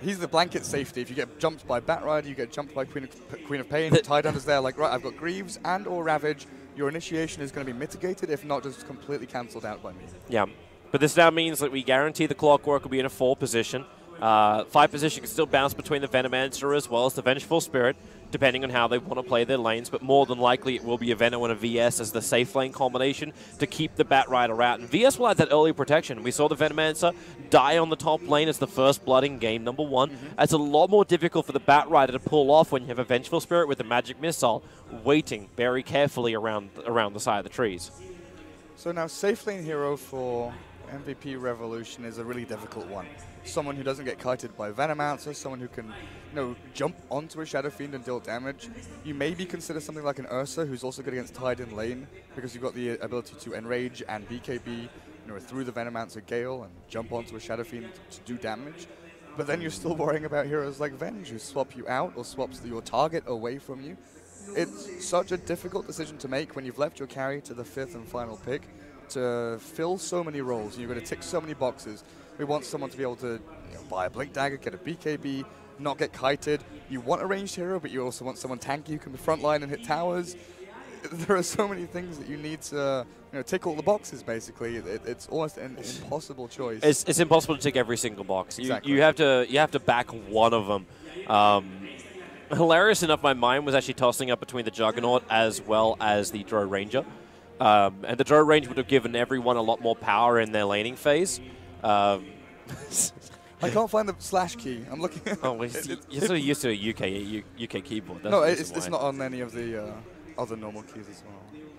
He's the blanket safety. If you get jumped by Batrider, you get jumped by Queen of Pain. Tidehunter's there like, right, I've got Greaves and or Ravage. Your initiation is going to be mitigated, if not just completely cancelled out by me. Yeah. But this now means that we guarantee the Clockwork will be in a 4 position. 5 position can still bounce between the Venomancer as well as the Vengeful Spirit, depending on how they want to play their lanes, but more than likely it will be a Venom and a VS as the safe lane combination to keep the Batrider out. And VS will add that early protection. We saw the Venomancer die on the top lane as the first blood in game number 1. It's a lot more difficult for the Batrider to pull off when you have a Vengeful Spirit with a Magic Missile waiting very carefully around the side of the trees. So now safe lane hero for MVP Revolution is a really difficult one. Someone who doesn't get kited by Venomancer, someone who can, jump onto a Shadow Fiend and deal damage. You maybe consider something like an Ursa, who's also good against Tide in lane, because you've got the ability to Enrage and BKB, through the Venomancer Gale and jump onto a Shadow Fiend to do damage. But then you're still worrying about heroes like Venge, who swap you out or swaps your target away from you. It's such a difficult decision to make when you've left your carry to the 5th and final pick to fill so many roles. You're going to tick so many boxes. We want someone to be able to buy a Blink Dagger, get a BKB, not get kited. You want a ranged hero, but you also want someone tanky who can frontline and hit towers. There are so many things that you need to tick all the boxes, basically. It's almost an impossible choice. It's impossible to tick every single box. Exactly. You have to back one of them. Hilarious enough, my mind was actually tossing up between the Juggernaut as well as the Drow Ranger. And the Drow Ranger would have given everyone a lot more power in their laning phase. I can't find the slash key. I'm looking. Oh, you're so used to a UK keyboard. That's no, it's not on any of the other normal keys as well.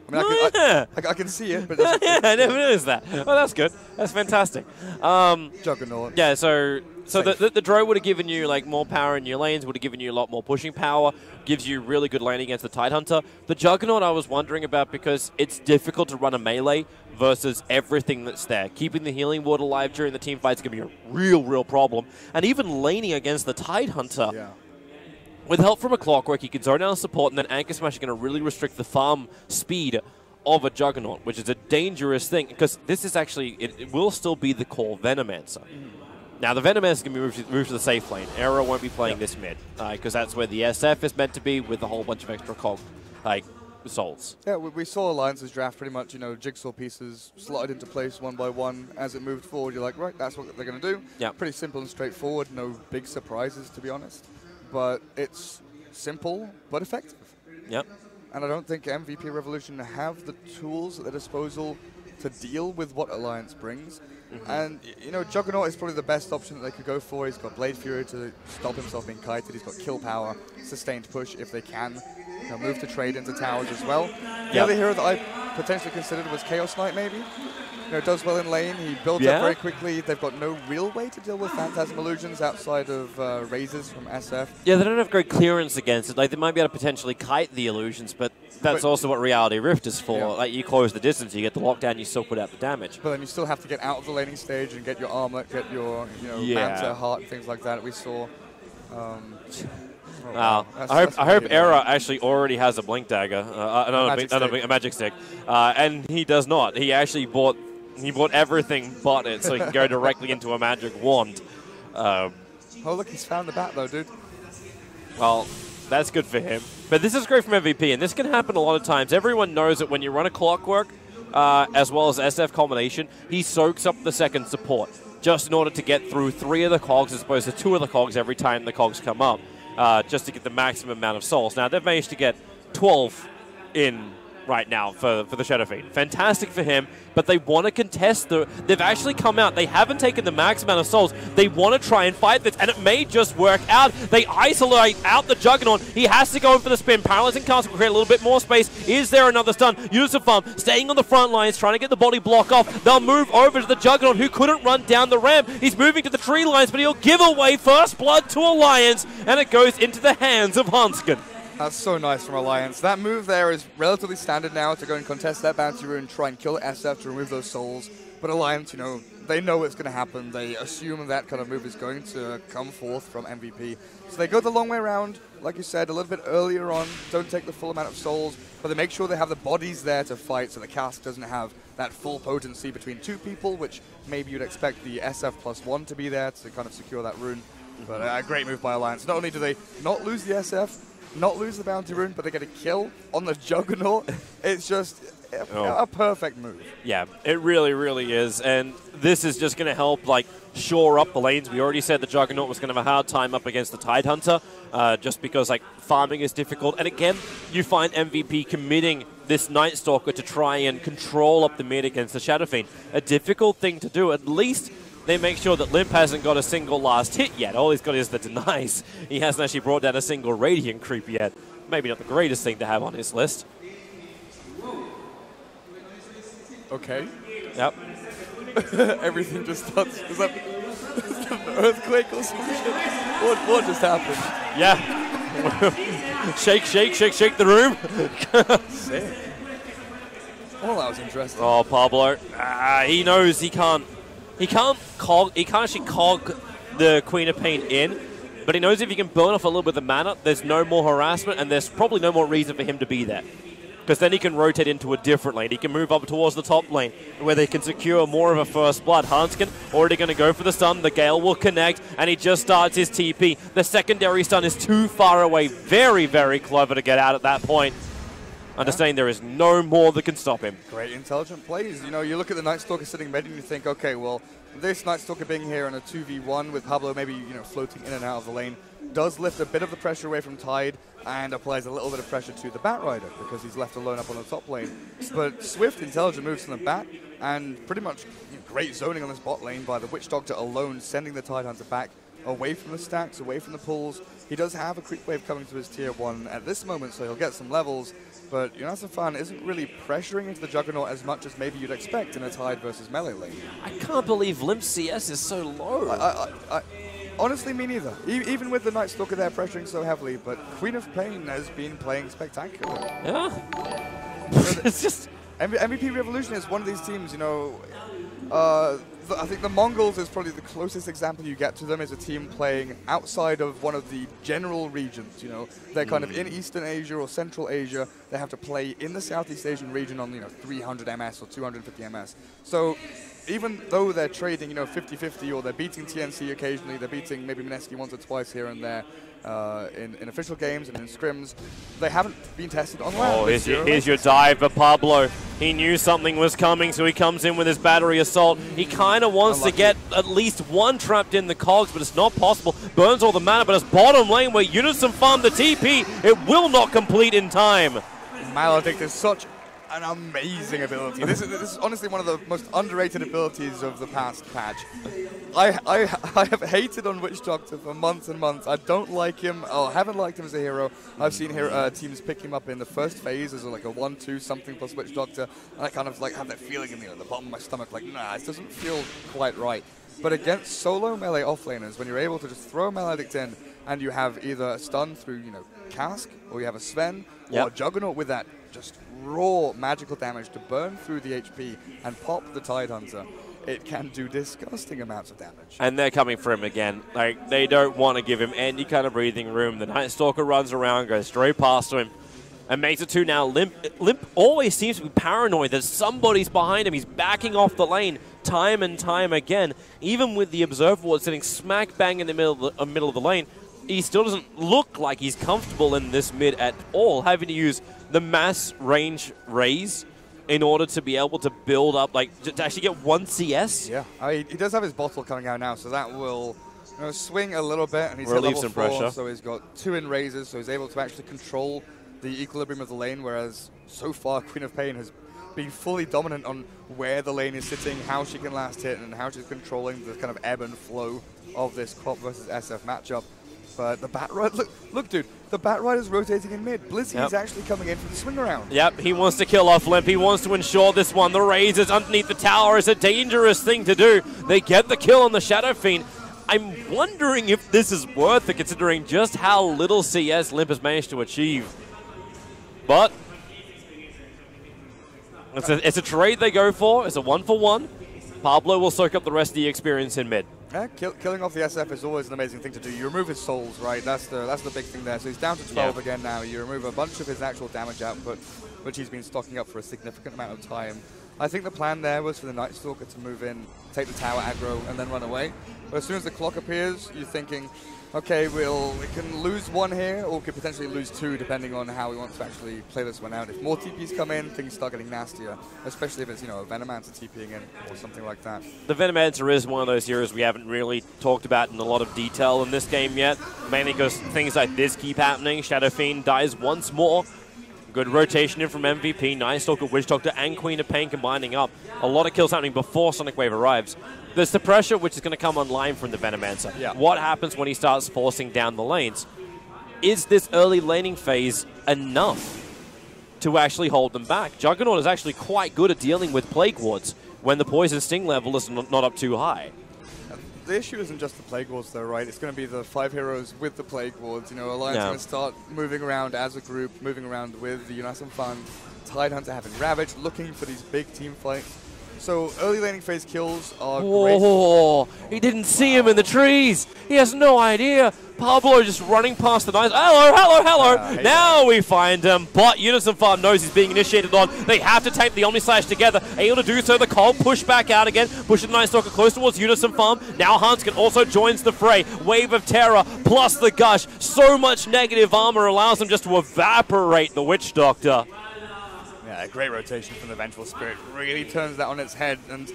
I mean, I can see it, but yeah, I never noticed that. Oh, that's good. That's fantastic. Juggernaut. Yeah, so the Drow would have given you more power in your lanes, would have given you a lot more pushing power, gives you really good lane against the Tidehunter. The Juggernaut I was wondering about because it's difficult to run a melee versus everything that's there. Keeping the healing ward alive during the team fight is going to be a real problem. And even laning against the Tidehunter. Yeah. With help from a Clockwork, you can zone down support, and then Anchor Smash is going to really restrict the farm speed of a Juggernaut, which is a dangerous thing, because this is actually, it will still be the core Venomancer. Now, the Venomancer is going to be moved to the safe lane. Arrow won't be playing this mid, because that's where the SF is meant to be with a whole bunch of extra souls. Yeah, we saw Alliance's draft pretty much, jigsaw pieces slotted into place one by one. As it moved forward, you're like, right, that's what they're going to do. Yeah. Pretty simple and straightforward, no big surprises, to be honest. But it's simple but effective. Yep. And I don't think MVP Revolution have the tools at their disposal to deal with what Alliance brings. And, Juggernaut is probably the best option that they could go for. He's got Blade Fury to stop himself being kited. He's got kill power, sustained push if they can. Move to trade into towers as well. The other hero that I potentially considered was Chaos Knight, maybe. Does well in lane. He builds up very quickly. They've got no real way to deal with Phantasm Illusions outside of raises from SF. Yeah, they don't have great clearance against it. They might be able to potentially kite the illusions, but that's also what Reality Rift is for. You close the distance, you get the lockdown, you still put out the damage. But then you still have to get out of the laning stage and get your armlet, get your Manta Heart and things like that. We saw. Wow. I hope Era actually already has a Blink Dagger, a magic stick, and he does not. He actually bought everything but it, so he can go directly into a magic wand. Oh look, he's found the bat though, dude. Well, that's good for him. But this is great from MVP, and this can happen a lot of times. Everyone knows that when you run a Clockwork, as well as SF combination, he soaks up the second support, just in order to get through 3 of the cogs as opposed to 2 of the cogs every time the cogs come up. Just to get the maximum amount of souls. Now, they've managed to get 12 in right now for the Shadow Fiend. Fantastic for him, but they want to contest they've actually come out. They haven't taken the max amount of souls. They want to try and fight this, and it may just work out. They isolate out the Juggernaut. He has to go in for the spin. Paralyzing Cast will create a little bit more space. Is there another stun? Yusufam staying on the front lines, trying to get the body block off. They'll move over to the Juggernaut, who couldn't run down the ramp. He's moving to the tree lines, but he'll give away first blood to Alliance, and it goes into the hands of Hanskin. That's so nice from Alliance. That move there is relatively standard now to go and contest that bounty rune, try and kill SF to remove those souls. But Alliance, you know, they know what's going to happen. They assume that kind of move is going to come forth from MVP. So they go the long way around, like you said, a little bit earlier on, don't take the full amount of souls, but they make sure they have the bodies there to fight so the cast doesn't have that full potency between two people, which maybe you'd expect the SF+1 to be there to kind of secure that rune. But a great move by Alliance. Not only do they not lose the SF, not lose the bounty rune, but they get a kill on the Juggernaut. It's just a perfect move. Yeah, it really, really is. And this is just going to help, like, shore up the lanes. We already said the Juggernaut was going to have a hard time up against the Tidehunter, just because, like, farming is difficult. And again, you find MVP committing this Night Stalker to try and control up the mid against the Shadow Fiend. A difficult thing to do. At least they make sure that Limp hasn't got a single last hit yet. All he's got is the denies. He hasn't actually brought down a single Radiant creep yet. Maybe not the greatest thing to have on his list. Okay. Yep. Everything just starts. Is that an earthquake or something? What just happened? Yeah. Shake, shake, shake, shake the room. Sick. Oh, that was interesting. Oh, Pablo. He knows he can't. He can't actually cog the Queen of Pain in, but he knows if he can burn off a little bit of the mana, there's no more harassment, and there's probably no more reason for him to be there. Because then he can rotate into a different lane. He can move up towards the top lane, where they can secure more of a first blood. Hanskin already going to go for the stun. The Gale will connect, and he just starts his TP. The secondary stun is too far away. Very, very clever to get out at that point. Understanding there is no more that can stop him. Great intelligent plays. You know, you look at the Night Stalker sitting mid and you think, okay, well, this Night Stalker being here in a 2v1 with Pablo maybe, you know, floating in and out of the lane does lift a bit of the pressure away from Tide and applies a little bit of pressure to the Bat Rider because he's left alone up on the top lane. But swift, intelligent moves from the Bat and pretty much great zoning on this bot lane by the Witch Doctor alone, sending the Tidehunter back away from the stacks, away from the pools. He does have a creep wave coming to his tier 1 at this moment, so he'll get some levels. But Yunasafan isn't really pressuring into the Juggernaut as much as maybe you'd expect in a Tide versus melee lane. I can't believe Limp CS is so low. Honestly, me neither. Even with the Night Stalker there pressuring so heavily, but Queen of Pain has been playing spectacular. Yeah. It's just MVP Revolution is one of these teams, you know, I think the Mongols is probably the closest example you get to them, is a team playing outside of one of the general regions. You know, they're kind of in Eastern Asia or Central Asia. They have to play in the Southeast Asian region on, you know, 300 MS or 250 MS. So even though they're trading, you know, 50-50, or they're beating TNC occasionally, they're beating maybe Mineski once or twice here and there in official games and in scrims, they haven't been tested on land. Oh, here's your dive for Pablo. He knew something was coming, so he comes in with his battery assault. He kind of wants to get at least one trapped in the cogs, but it's not possible. Burns all the mana, but it's bottom lane where Unison farm the TP. It will not complete in time. Maledict is such an amazing ability. This is honestly one of the most underrated abilities of the past patch. I have hated on Witch Doctor for months and months. I don't like him. Oh, I haven't liked him as a hero. I've seen teams pick him up in the first phase as like a 1-2 something plus Witch Doctor, and I kind of like have that feeling in the bottom of my stomach, like, nah, this doesn't feel quite right. But against solo melee offlaners, when you're able to just throw a Maledict in and you have either a stun through, you know, Cask, or you have a Sven, or a Juggernaut with that just raw magical damage to burn through the HP and pop the Tidehunter, it can do disgusting amounts of damage. And they're coming for him again. Like, they don't want to give him any kind of breathing room. The Night Stalker runs around, goes straight past him, and makes it 2 now. Limp always seems to be paranoid that somebody's behind him. He's backing off the lane time and time again. Even with the Observer Ward sitting smack bang in the middle of the lane, he still doesn't look like he's comfortable in this mid at all, having to use the mass range raise in order to be able to build up, like, to actually get 1 CS. Yeah, he does have his bottle coming out now, so that will, you know, swing a little bit, and he's relieve hit some level 4, pressure. so he's got 2 in raises, so he's able to actually control the equilibrium of the lane, whereas so far, Queen of Pain has been fully dominant on where the lane is sitting, how she can last hit, and how she's controlling the kind of ebb and flow of this Crop versus SF matchup. But the Bat Rider, look, dude, the Bat Rider's rotating in mid. Blizzy is actually coming in for the swing around. Yep, he wants to kill off Limp. He wants to ensure this one. The Razors underneath the tower is a dangerous thing to do. They get the kill on the Shadow Fiend. I'm wondering if this is worth it, considering just how little CS Limp has managed to achieve. But it's a trade they go for. It's a 1-for-1. Pablo will soak up the rest of the experience in mid. Yeah, killing off the SF is always an amazing thing to do. You remove his souls, right? That's the big thing there. So he's down to 12 again now. You remove a bunch of his actual damage output, which he's been stocking up for a significant amount of time. I think the plan there was for the Night Stalker to move in, take the tower aggro, and then run away. But as soon as the clock appears, you're thinking, okay, we can lose one here, or we could potentially lose two, depending on how we want to actually play this one out. If more TPs come in, things start getting nastier, especially if it's, you know, a Venomancer TPing in or something like that. The Venomancer is one of those heroes we haven't really talked about in a lot of detail in this game yet, mainly because things like this keep happening. Shadow Fiend dies once more. Good rotation in from MVP, Night Stalker, Witch Doctor, and Queen of Pain combining up. A lot of kills happening before Sonic Wave arrives. There's the pressure which is going to come online from the Venomancer. Yeah. What happens when he starts forcing down the lanes? Is this early laning phase enough to actually hold them back? Juggernaut is actually quite good at dealing with Plague Wards when the Poison Sting level is not up too high. The issue isn't just the Plague Wards, though, right? It's going to be the 5 heroes with the Plague Wards. You know, Alliance going to start moving around as a group, moving around with the Unison Fund, Tidehunter having Ravage, looking for these big team fights. So early laning phase kills are great. Oh, he didn't see him in the trees. He has no idea. Pablo just running past the knights. Hello, hello, hello. Now we find him, but Unison Farm knows he's being initiated on. They have to take the Omni Slash together. Able to do so. The Cold push back out again. Pushing the Night Stalker close towards Unison Farm. Now Hanskin also joins the fray. Wave of Terror plus the Gush. So much negative armor allows him just to evaporate the Witch Doctor. Yeah, great rotation from the Vengeful Spirit. Really turns that on its head. And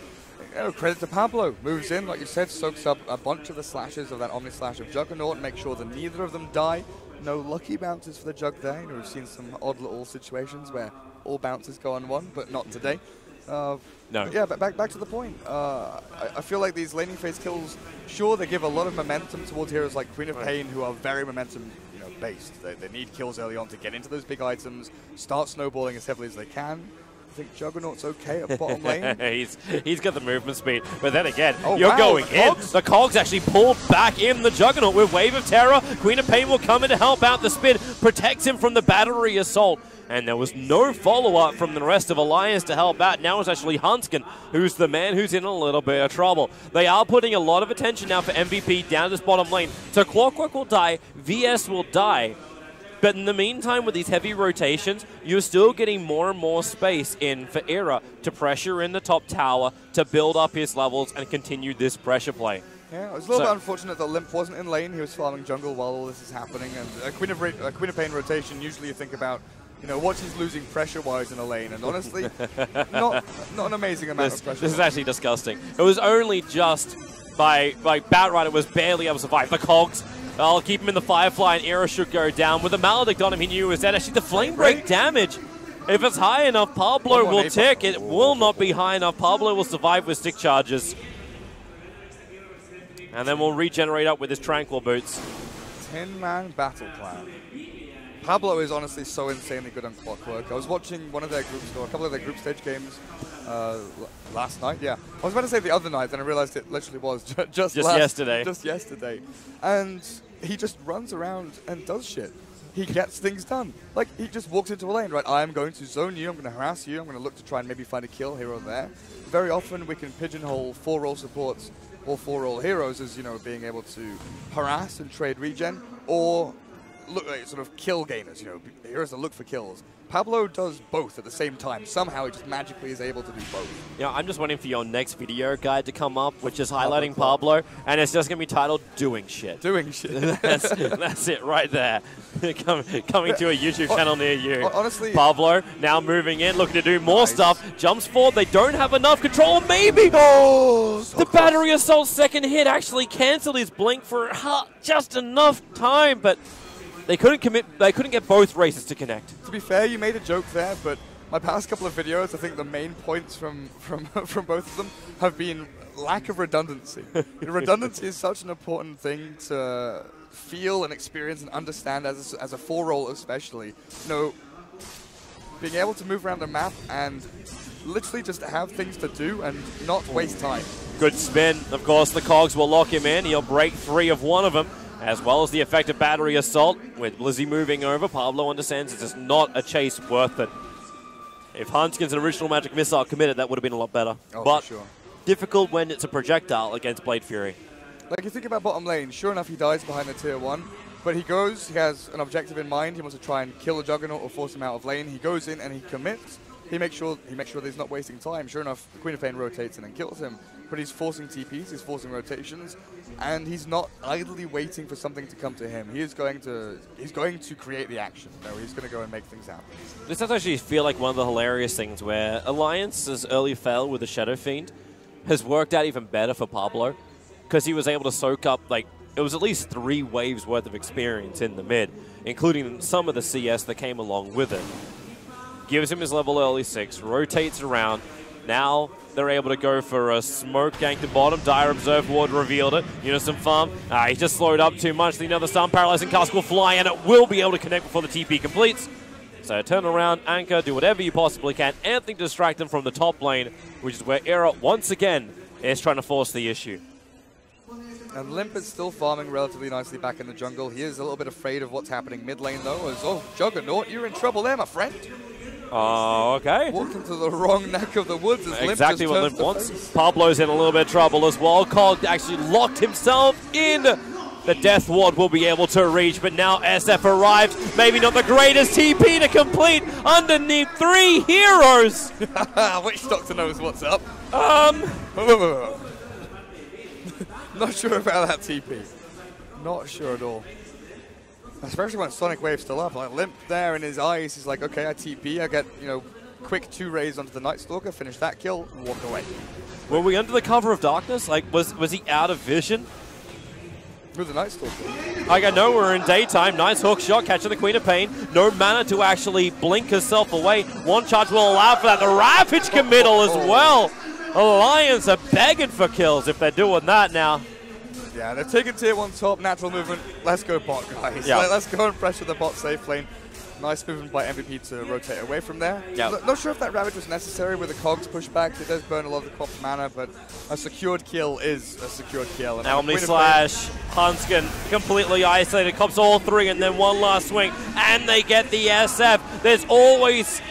credit to Pablo. Moves in, like you said, soaks up a bunch of the slashes of that Omni Slash of Juggernaut. Make sure that neither of them die. No lucky bounces for the Jug there. You know, we've seen some odd little situations where all bounces go on one, but not today. No. Yeah, but back to the point. I feel like these laning phase kills, sure, they give a lot of momentum towards heroes like Queen of Pain, who are very momentum based. They need kills early on to get into those big items, start snowballing as heavily as they can. I think Juggernaut's okay at bottom lane. He's got the movement speed, but then again, you're going in. The Cogs actually pulled back in the Juggernaut with Wave of Terror. Queen of Pain will come in to help out. The spin protects him from the battery assault. And there was no follow-up from the rest of Alliance to help out. Now it's actually Hanskin, who's the man who's in a little bit of trouble. They are putting a lot of attention now for MVP down this bottom lane. So Clockwork will die, VS will die. But in the meantime, with these heavy rotations, you're still getting more and more space in for Era to pressure in the top tower, to build up his levels and continue this pressure play. Yeah, it was a little bit unfortunate that Limp wasn't in lane. He was farming jungle while all this is happening. And Queen of Pain rotation, usually you think about, you know, what she's losing pressure-wise in a lane, and honestly, not an amazing amount of pressure. This is actually disgusting. It was only just by Bat Rider was barely able to survive. The Cogs, I'll keep him in the Firefly, and Era should go down. With the Maledict on him, he knew it was that. Actually, the Flame Break damage, if it's high enough, Pablo will tick. It will not be high enough. Pablo will survive with stick charges. And then we'll regenerate up with his Tranquil Boots. 10-man battle plan. Pablo is honestly so insanely good on Clockwork. I was watching one of their groups, or a couple of their group stage games last night. Yeah, I was about to say the other night, then I realized it literally was just yesterday. Just yesterday. And he just runs around and does shit. He gets things done. Like, he just walks into a lane, right? I'm going to zone you, I'm going to harass you, I'm going to look to try and maybe find a kill here or there. Very often we can pigeonhole 4-role supports or 4-role heroes as, you know, being able to harass and trade regen, or look, sort of kill gainers, you know, heroes that look for kills. Pablo does both at the same time. Somehow he just magically is able to do both. Yeah, I'm just waiting for your next video guide to come up, which is highlighting Pablo, and it's just going to be titled Doing Shit. Doing Shit. That's it right there. Coming to a YouTube channel near you. Honestly, Pablo now moving in, looking to do more stuff. Jumps forward. They don't have enough control. Maybe. Oh, the battery assault second hit actually canceled his blink for just enough time, but They couldn't commit. They couldn't get both races to connect. To be fair, you made a joke there, but my past couple of videos, I think the main points from both of them have been lack of redundancy. Redundancy is such an important thing to feel and experience and understand as a 4-roll especially. You know, being able to move around the map and literally just have things to do and not waste time. Good spin. Of course, the cogs will lock him in. He'll break 3 of one of them, as well as the effective battery assault. With Blizzy moving over, Pablo understands it's just not a chase worth it. If Hanskin's original magic missile committed, that would have been a lot better. Oh, but for sure. Difficult when it's a projectile against Blade Fury. Like, you think about bottom lane, sure enough, he dies behind the tier 1, but he goes, he has an objective in mind, he wants to try and kill the Juggernaut or force him out of lane. He goes in and he commits. He makes sure that he's not wasting time. Sure enough, the Queen of Pain rotates in and kills him, but he's forcing TPs, he's forcing rotations, and he's not idly waiting for something to come to him. He's going to create the action. No, he's going to go and make things happen. This does actually feel like one of the hilarious things where Alliance's early fail with the Shadow Fiend has worked out even better for Pablo, because he was able to soak up, like, it was at least 3 waves worth of experience in the mid, including some of the CS that came along with it. Gives him his level early 6, rotates around. Now they're able to go for a smoke gank to bottom. Dire Observe Ward revealed it. Unison Farm, he's just slowed up too much. The other Stun Paralyzing Cask will fly, and it will be able to connect before the TP completes. So turn around, anchor, do whatever you possibly can. Anything to distract them from the top lane, which is where Era, once again, is trying to force the issue. And Limp is still farming relatively nicely back in the jungle. He is a little bit afraid of what's happening mid lane, though, as, oh, Juggernaut, you're in trouble there, my friend. Oh, okay. Walked into the wrong neck of the woods as exactly Limp what Limp wants. Pablo's in a little bit of trouble as well. Cog actually locked himself in. The Death Ward will be able to reach, but now SF arrives. Maybe not the greatest TP to complete underneath 3 heroes. Which Doctor knows what's up? Not sure about that TP. Not sure at all. Especially when Sonic Wave's still up. Like, Limp there in his eyes, he's like, okay, I TP, I get, you know, quick 2 rays onto the Night Stalker, finish that kill, walk away. Were we under the cover of darkness? Like, was he out of vision? With the Night Stalker. Like, I know we're in daytime. Nice hook shot, catching the Queen of Pain. No mana to actually blink herself away. One charge will allow for that. The Ravage committal as well. Alliance are begging for kills if they're doing that now. Yeah, they're taking tier 1 top, natural movement. Let's go bot, guys. Yep. Let's go and pressure the bot safe lane. Nice movement by MVP to rotate away from there. Yep. Not sure if that Ravage was necessary with the Cogs pushback. It does burn a lot of the Quap's mana, but a secured kill is a secured kill. And Omni Slash, Hanskin completely isolated, cops all 3, and then one last swing, and they get the SF. There's always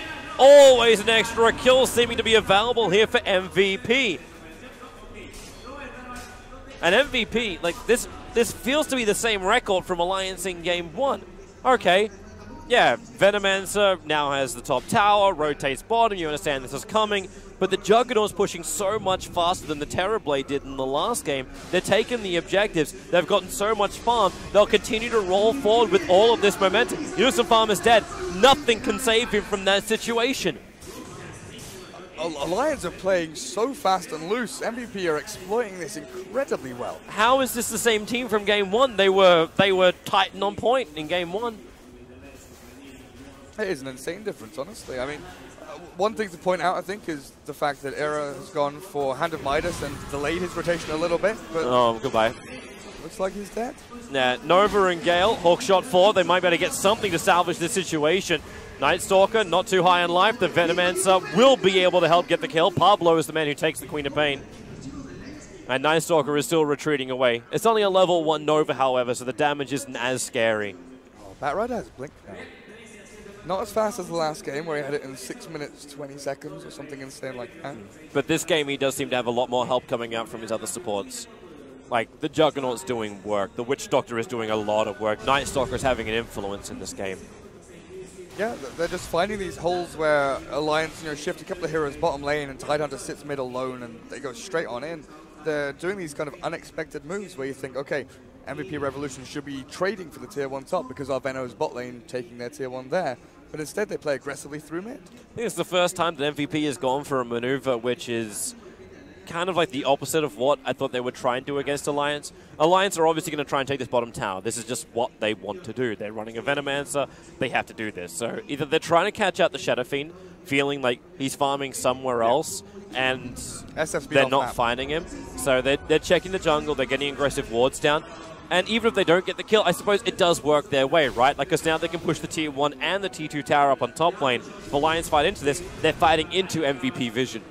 an extra kill seeming to be available here for MVP. And MVP, like, this feels to be the same record from Alliance in Game 1. Okay, yeah, Venomancer now has the top tower, rotates bottom, you understand this is coming, but the Juggernaut's pushing so much faster than the Terrorblade did in the last game. They're taking the objectives, they've gotten so much farm, they'll continue to roll forward with all of this momentum. Unison Farm is dead, nothing can save him from that situation. Alliance are playing so fast and loose. MVP are exploiting this incredibly well. How is this the same team from Game 1? They were tight and on point in Game 1. It is an insane difference, honestly. I mean, one thing to point out, I think, is the fact that Era has gone for Hand of Midas and delayed his rotation a little bit. But oh, goodbye. Looks like he's dead. Yeah, Nova and Gale, Hawkshot 4. They might be able to get something to salvage this situation. Night Stalker, not too high in life. The Venomancer will be able to help get the kill. Pablo is the man who takes the Queen of Pain. And Night Stalker is still retreating away. It's only a level 1 Nova, however, so the damage isn't as scary. Oh, Batrider has Blink now. Not as fast as the last game, where he had it in 6 minutes, 20 seconds, or something insane like that. But this game, he does seem to have a lot more help coming out from his other supports. Like, the Juggernaut's doing work. The Witch Doctor is doing a lot of work. Night Stalker is having an influence in this game. Yeah, they're just finding these holes where Alliance, you know, shift a couple of heroes bottom lane and Tidehunter sits mid alone and they go straight on in. They're doing these kind of unexpected moves where you think, okay, MVP Revolution should be trading for the tier 1 top because our Venom's bot lane taking their tier 1 there. But instead they play aggressively through mid. I think it's the first time that MVP has gone for a maneuver which is kind of like the opposite of what I thought they would try and do against Alliance. Alliance are obviously going to try and take this bottom tower. This is just what they want to do. They're running a Venomancer. They have to do this. So either they're trying to catch out the Shadow Fiend, feeling like he's farming somewhere else, and they're not finding him. So they're checking the jungle. They're getting aggressive wards down. And even if they don't get the kill, I suppose it does work their way, right? Like, because now they can push the Tier 1 and the T2 tower up on top lane. If Alliance fight into this, they're fighting into MVP vision.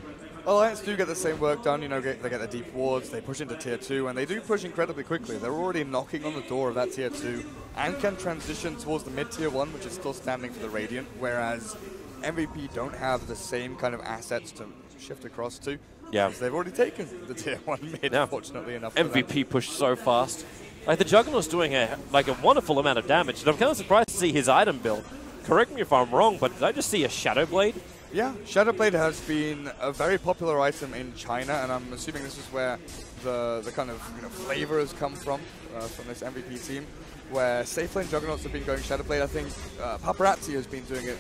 Alliance do get the same work done, you know, they get the deep wards, they push into Tier 2, and they do push incredibly quickly. They're already knocking on the door of that Tier 2, and can transition towards the mid-Tier 1, which is still standing for the Radiant, whereas MVP don't have the same kind of assets to shift across to. Yeah. Because they've already taken the Tier 1 mid, fortunately enough. MVP pushed so fast. Like, the Juggernaut's doing a wonderful amount of damage, and I'm kind of surprised to see his item build. Correct me if I'm wrong, but did I just see a Shadow Blade? Yeah, Shadow Blade has been a very popular item in China, and I'm assuming this is where the kind of flavor has come from this MVP team, where safe lane Juggernauts have been going Shadow Blade. I think Paparazzi has been doing it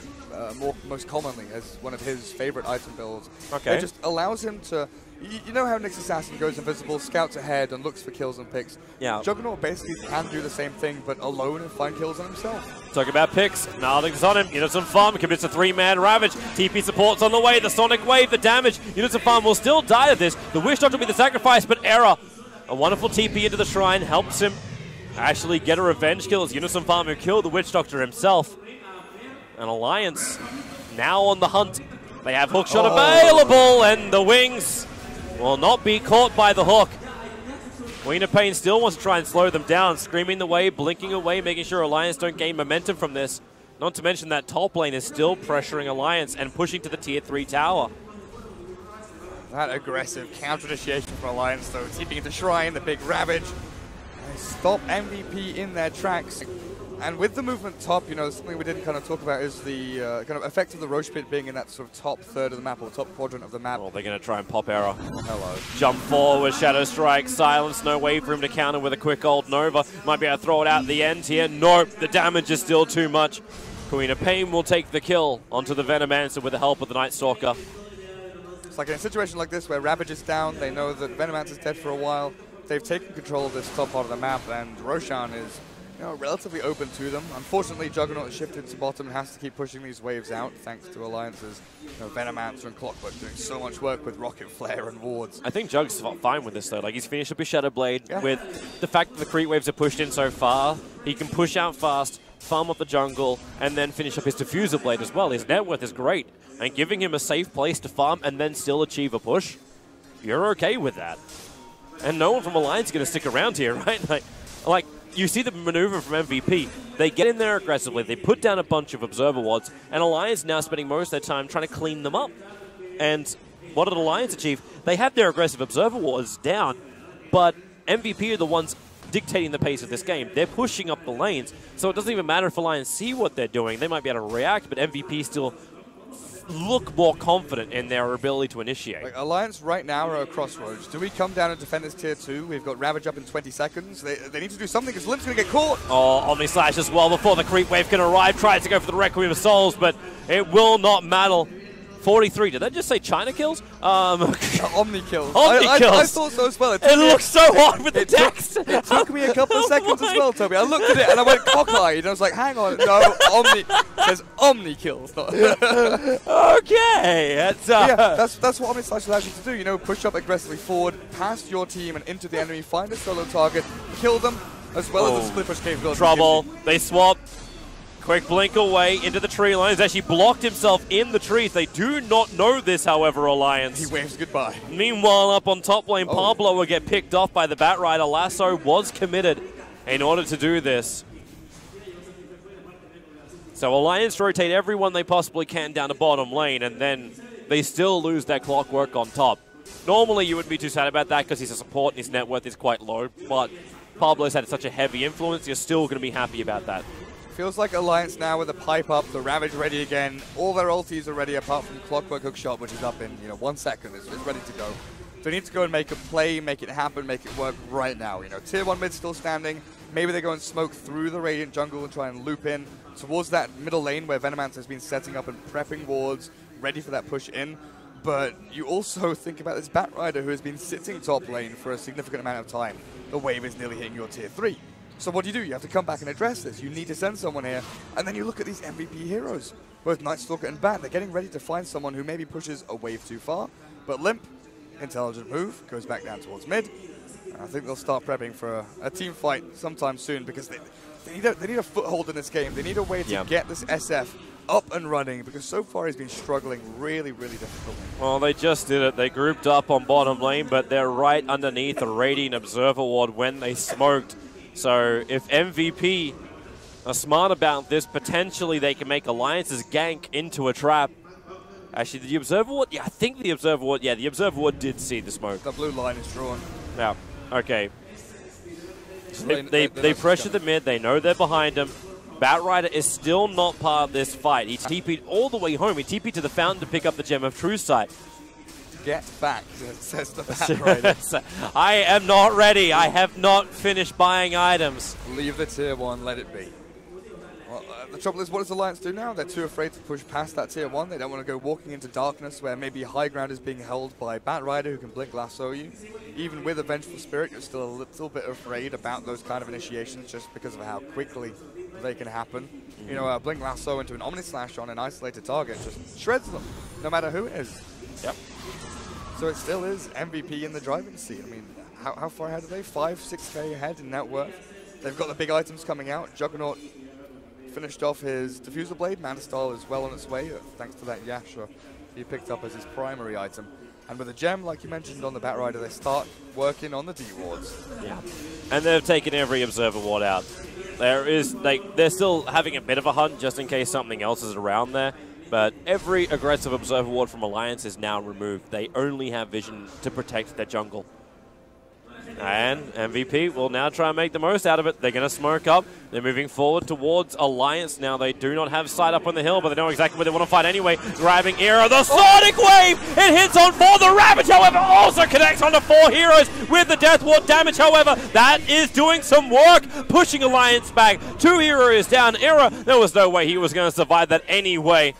most commonly as one of his favorite item builds. Okay. It just allows him to... You know how Nyx Assassin goes invisible, scouts ahead, and looks for kills and picks? Yeah. Juggernaut basically can do the same thing, but alone and find kills on himself. Talking about picks, nothing's on him. Units on farm commits a 3-man ravage. TP support's on the way. The Sonic Wave, the damage. Units on farm will still die of this. The Wish Doctor will be the sacrifice, but Error, a wonderful TP into the shrine, helps him actually get a revenge kill as Units on farm who killed the Witch Doctor himself. An Alliance now on the hunt. They have hookshot available, and the Wings will not be caught by the hook. Queen of Pain still wants to try and slow them down, screaming away, blinking away, making sure Alliance don't gain momentum from this. Not to mention that top lane is still pressuring Alliance and pushing to the Tier 3 tower. That aggressive counter-initiation from Alliance, though, TPing into Shrine, the big Ravage. They stop MVP in their tracks. And with the movement top, something we didn't kind of talk about is the kind of effect of the Roche Pit being in that sort of top third of the map, or top quadrant of the map. Well, they're going to try and pop Error. Hello. Jump forward, Shadow Strike, silence, no way for him to counter with a quick old Nova. Might be able to throw it out at the end here. Nope, the damage is still too much. Queen of Pain will take the kill onto the Venomancer with the help of the Night Stalker. It's like in a situation like this where Ravage is down, they know that Venomancer is dead for a while. They've taken control of this top part of the map, and Roshan is relatively open to them. Unfortunately, Juggernaut has shifted to bottom and has to keep pushing these waves out, thanks to Alliances. Venomancer and Clockwork doing so much work with Rocket Flare and wards. I think Jug's fine with this, though. Like, he's finished up his Shadow Blade. With the fact that the creep waves are pushed in so far, he can push out fast, farm up the jungle, and then finish up his Diffuser Blade as well. His net worth is great, and giving him a safe place to farm and then still achieve a push, you're okay with that. And no one from Alliance is going to stick around here, right? Like, you see the maneuver from MVP. They get in there aggressively. They put down a bunch of Observer Wards, and Alliance now spending most of their time trying to clean them up. And what did Alliance achieve? They had their aggressive Observer Wards down, but MVP are the ones dictating the pace of this game. They're pushing up the lanes, so it doesn't even matter if Alliance see what they're doing. They might be able to react, but MVP still look more confident in their ability to initiate. Like, Alliance right now are at a crossroads. Do we come down and defend this Tier 2? We've got Ravage up in 20 seconds. They need to do something because Limp's going to get caught. Oh, Omni Slash as well before the creep wave can arrive. Tries to go for the Requiem of Souls, but it will not matter. 43. Did I just say China kills? Omni kills. Omni kills. I thought so as well. It looks so hard with the text. It took me a couple of seconds as well, Toby. I looked at it and I went cockeyed. And I was like, hang on. No, Omni. There's Omni kills. Okay. That's what Omni Slash allows you to do. Push up aggressively forward, past your team and into the enemy, find a solo target, kill them, as well as the split push capability. Trouble. They swap. Quick blink away into the tree line. He's actually blocked himself in the trees. They do not know this, however, Alliance. He waves goodbye. Meanwhile, up on top lane, Pablo will get picked off by the Batrider. Lasso was committed in order to do this. So Alliance rotate everyone they possibly can down to bottom lane, and then they still lose that Clockwork on top. Normally, you wouldn't be too sad about that because he's a support and his net worth is quite low, but Pablo's had such a heavy influence, you're still going to be happy about that. Feels like Alliance now with the pipe up, the Ravage ready again. All their ultis are ready apart from Clockwork Hookshot, which is up in 1 second. It's ready to go. They need to go and make a play, make it happen, make it work right now. Tier 1 mid still standing. Maybe they go and smoke through the Radiant jungle and try and loop in towards that middle lane where Venomancer has been setting up and prepping wards, ready for that push in. But you also think about this Batrider who has been sitting top lane for a significant amount of time. The wave is nearly hitting your tier 3. So what do? You have to come back and address this. You need to send someone here. And then you look at these MVP heroes, both Nightstalker and Bat. They're getting ready to find someone who maybe pushes a wave too far. But Limp, intelligent move, goes back down towards mid. And I think they'll start prepping for a team fight sometime soon because they need a foothold in this game. They need a way to get this SF up and running because so far he's been struggling really, really difficult. Well, they just did it. They grouped up on bottom lane, but they're right underneath a Radiant Observer Ward when they smoked. So if MVP are smart about this, potentially they can make Alliance's gank into a trap. Actually, the Observer Ward, I think the Observer Ward, the Observer Ward did see the smoke. The blue line is drawn. Yeah, okay. They pressure the mid, they know they're behind him. Batrider is still not part of this fight. He TP'd all the way home. He TP'd to the fountain to pick up the Gem of True Sight. Get back, says the Batrider. I am not ready. I have not finished buying items. Leave the tier 1, let it be. Well, the trouble is, what does Alliance do now? They're too afraid to push past that tier 1. They don't want to go walking into darkness where maybe high ground is being held by Batrider who can blink lasso you. Even with a Vengeful Spirit, you're still a little bit afraid about those kind of initiations just because of how quickly they can happen. You know, a blink lasso into an Omnislash on an isolated target just shreds them, no matter who it is. Yep. So it still is MVP in the driving seat. I mean, how far ahead are they? 5, 6K ahead in net worth. They've got the big items coming out. Juggernaut finished off his Diffuser Blade. Manastal is well on its way, thanks to that Yasha he picked up as his primary item. And with a gem, like you mentioned on the Batrider, they start working on the D wards. Yeah, and they've taken every Observer Ward out. They're still having a bit of a hunt just in case something else is around there. But every aggressive Observer Ward from Alliance is now removed. They only have vision to protect their jungle. And MVP will now try and make the most out of it. They're going to smoke up. They're moving forward towards Alliance. Now they do not have sight up on the hill, but they know exactly where they want to fight anyway. Grabbing Era. The Sonic Wave! It hits on 4. The Ravage, however, also connects onto 4 heroes with the Death Ward damage. However, that is doing some work, pushing Alliance back. 2 heroes down. Era, there was no way he was going to survive that anyway.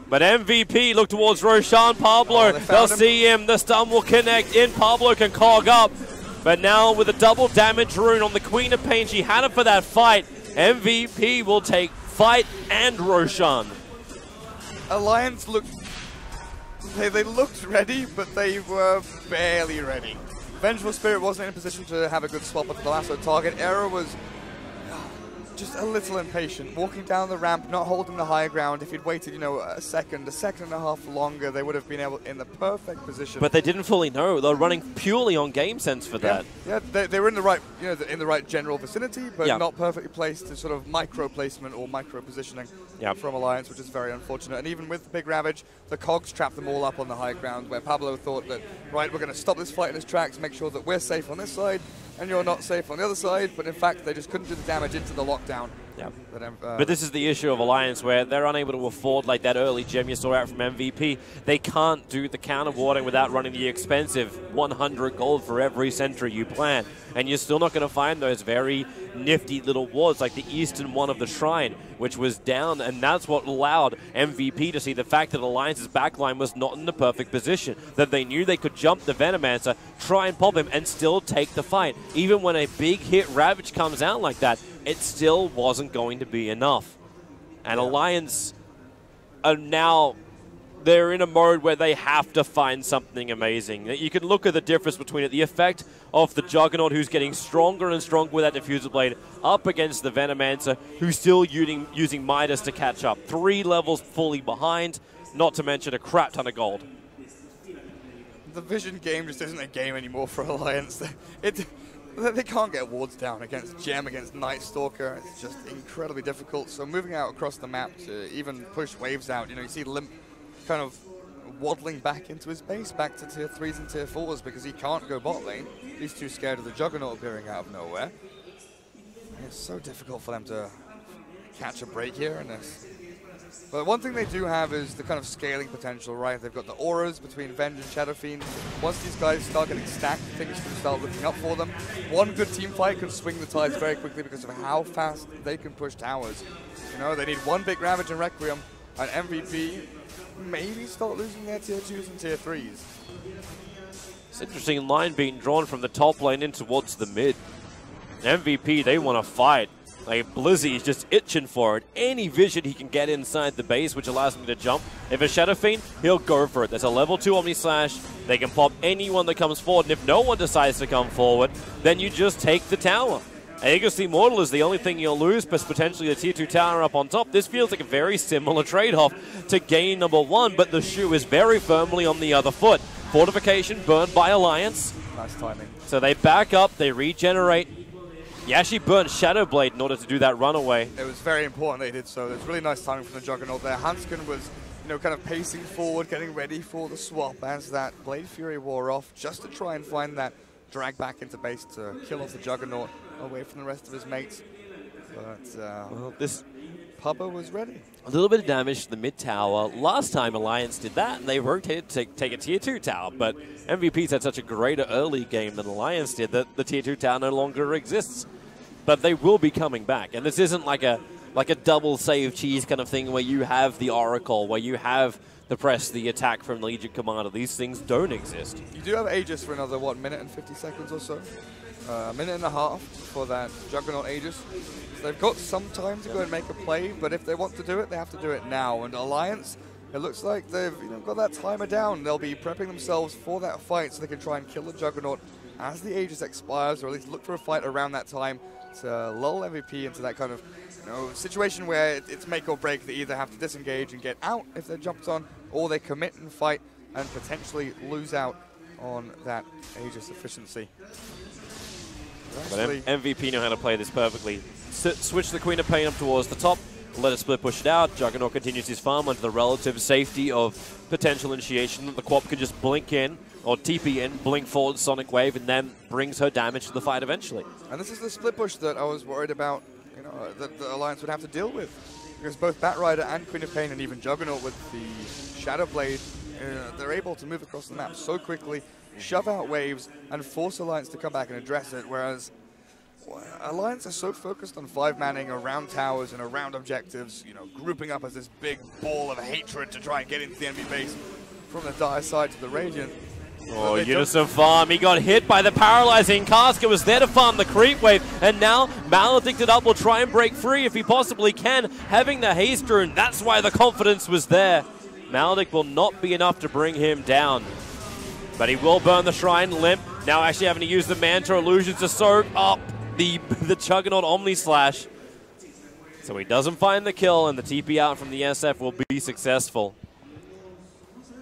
But MVP look towards Roshan Pablo. They'll see him. The stun will connect in. Pablo can cog up. But now with a double damage rune on the Queen of Pain, she had it for that fight. MVP will take fight and Roshan. Alliance looked... They looked ready, but they were barely ready. Vengeful Spirit wasn't in a position to have a good swap at the lasso target. Era was just a little impatient, walking down the ramp, not holding the high ground. If he'd waited, you know, a second and a half longer, they would have been able in the perfect position. But they didn't fully know. They were running purely on game sense for that. Yeah, they were in the right, you know, in the right general vicinity, but not perfectly placed to sort of micro placement or micro positioning from Alliance, which is very unfortunate. And even with the big Ravage, the cogs trapped them all up on the high ground, where Pablo thought that, right, we're going to stop this fight in its tracks, make sure that we're safe on this side, and you're not safe on the other side, but in fact they just couldn't do the damage into the lockdown. Yeah. But this is the issue of Alliance, where they're unable to afford like that early gem you saw out from MVP. They can't do the counter warding without running the expensive 100 gold for every sentry you plan. And you're still not going to find those very nifty little wards like the eastern one of the Shrine, which was down, and that's what allowed MVP to see the fact that Alliance's backline was not in the perfect position, that they knew they could jump the Venomancer, try and pop him, and still take the fight. Even when a big hit Ravage comes out like that, it still wasn't going to be enough. And Alliance are now, they're in a mode where they have to find something amazing. You can look at the difference between it. The effect of the Juggernaut, who's getting stronger and stronger with that Diffuser Blade, up against the Venomancer, who's still using Midas to catch up. 3 levels fully behind, not to mention a crap ton of gold. The Vision game just isn't a game anymore for Alliance. They can't get wards down against Gem, against Nightstalker. It's just incredibly difficult. So moving out across the map to even push waves out, you know, you see Limp kind of waddling back into his base, back to tier 3s and tier 4s because he can't go bot lane. He's too scared of the Juggernaut appearing out of nowhere. It's so difficult for them to catch a break here in this. But one thing they do have is the kind of scaling potential, right? They've got the auras between Venge and Shadow Fiend. Once these guys start getting stacked, things can start looking up for them. One good team fight can swing the tides very quickly because of how fast they can push towers. You know, they need one big Ravage and Requiem, and MVP maybe start losing their tier 2s and tier 3s. It's an interesting line being drawn from the top lane in towards the mid. MVP, they want to fight. Like, Blizzy is just itching for it. Any vision he can get inside the base, which allows him to jump. If a Shadow Fiend, he'll go for it. There's a level 2 Omni Slash. They can pop anyone that comes forward, and if no one decides to come forward, then you just take the tower. Aegis Immortal is the only thing you'll lose, but potentially the tier 2 tower up on top. This feels like a very similar trade-off to game number 1, but the shoe is very firmly on the other foot. Fortification burned by Alliance. Nice timing. So they back up, they regenerate. He actually burned Shadow Blade in order to do that runaway. It was very important they did so. There's really nice timing from the Juggernaut there. Hanskin was, kind of pacing forward, getting ready for the swap as that Blade Fury wore off, just to try and find that drag back into base to kill off the Juggernaut away from the rest of his mates. But well, this Pubba was ready. A little bit of damage to the mid tower. Last time Alliance did that, and they rotated to take a tier 2 tower, but MVP's had such a greater early game than Alliance did that the tier 2 tower no longer exists. But they will be coming back, and this isn't like a double save cheese kind of thing where you have the Oracle, where you have the press, the attack from Legion Commander. These things don't exist. You do have Aegis for another, what, minute and 50 seconds or so? A minute and a half for that Juggernaut Aegis. So they've got some time to go and make a play, but if they want to do it, they have to do it now. And Alliance, it looks like they've got that timer down. They'll be prepping themselves for that fight so they can try and kill the Juggernaut as the Aegis expires, or at least look for a fight around that time to lull MVP into that kind of situation where it's make or break. They either have to disengage and get out if they're jumped on, or they commit and fight and potentially lose out on that Aegis efficiency. But MVP know how to play this perfectly. Switch the Queen of Pain up towards the top, let it split push it out. Juggernaut continues his farm under the relative safety of potential initiation. The Quap can just blink in, or TP in, blink forward Sonic Wave, and then brings her damage to the fight eventually. And this is the split push that I was worried about, that the Alliance would have to deal with. Because both Batrider and Queen of Pain, and even Juggernaut with the Shadow Blade, they're able to move across the map so quickly, shove out waves, and force Alliance to come back and address it, whereas Alliance are so focused on 5-manning around towers and around objectives, grouping up as this big ball of hatred to try and get into the enemy base from the dire side to the Radiant. Oh, Unison farm. He got hit by the paralyzing cask. It was there to farm the creep wave, and now Maledicted Up will try and break free if he possibly can, having the haste rune. That's why the confidence was there. Maledict will not be enough to bring him down, but he will burn the Shrine. Limp now actually having to use the Manta Illusions to soak up the Juggernaut Omni Slash. So he doesn't find the kill, and the TP out from the SF will be successful.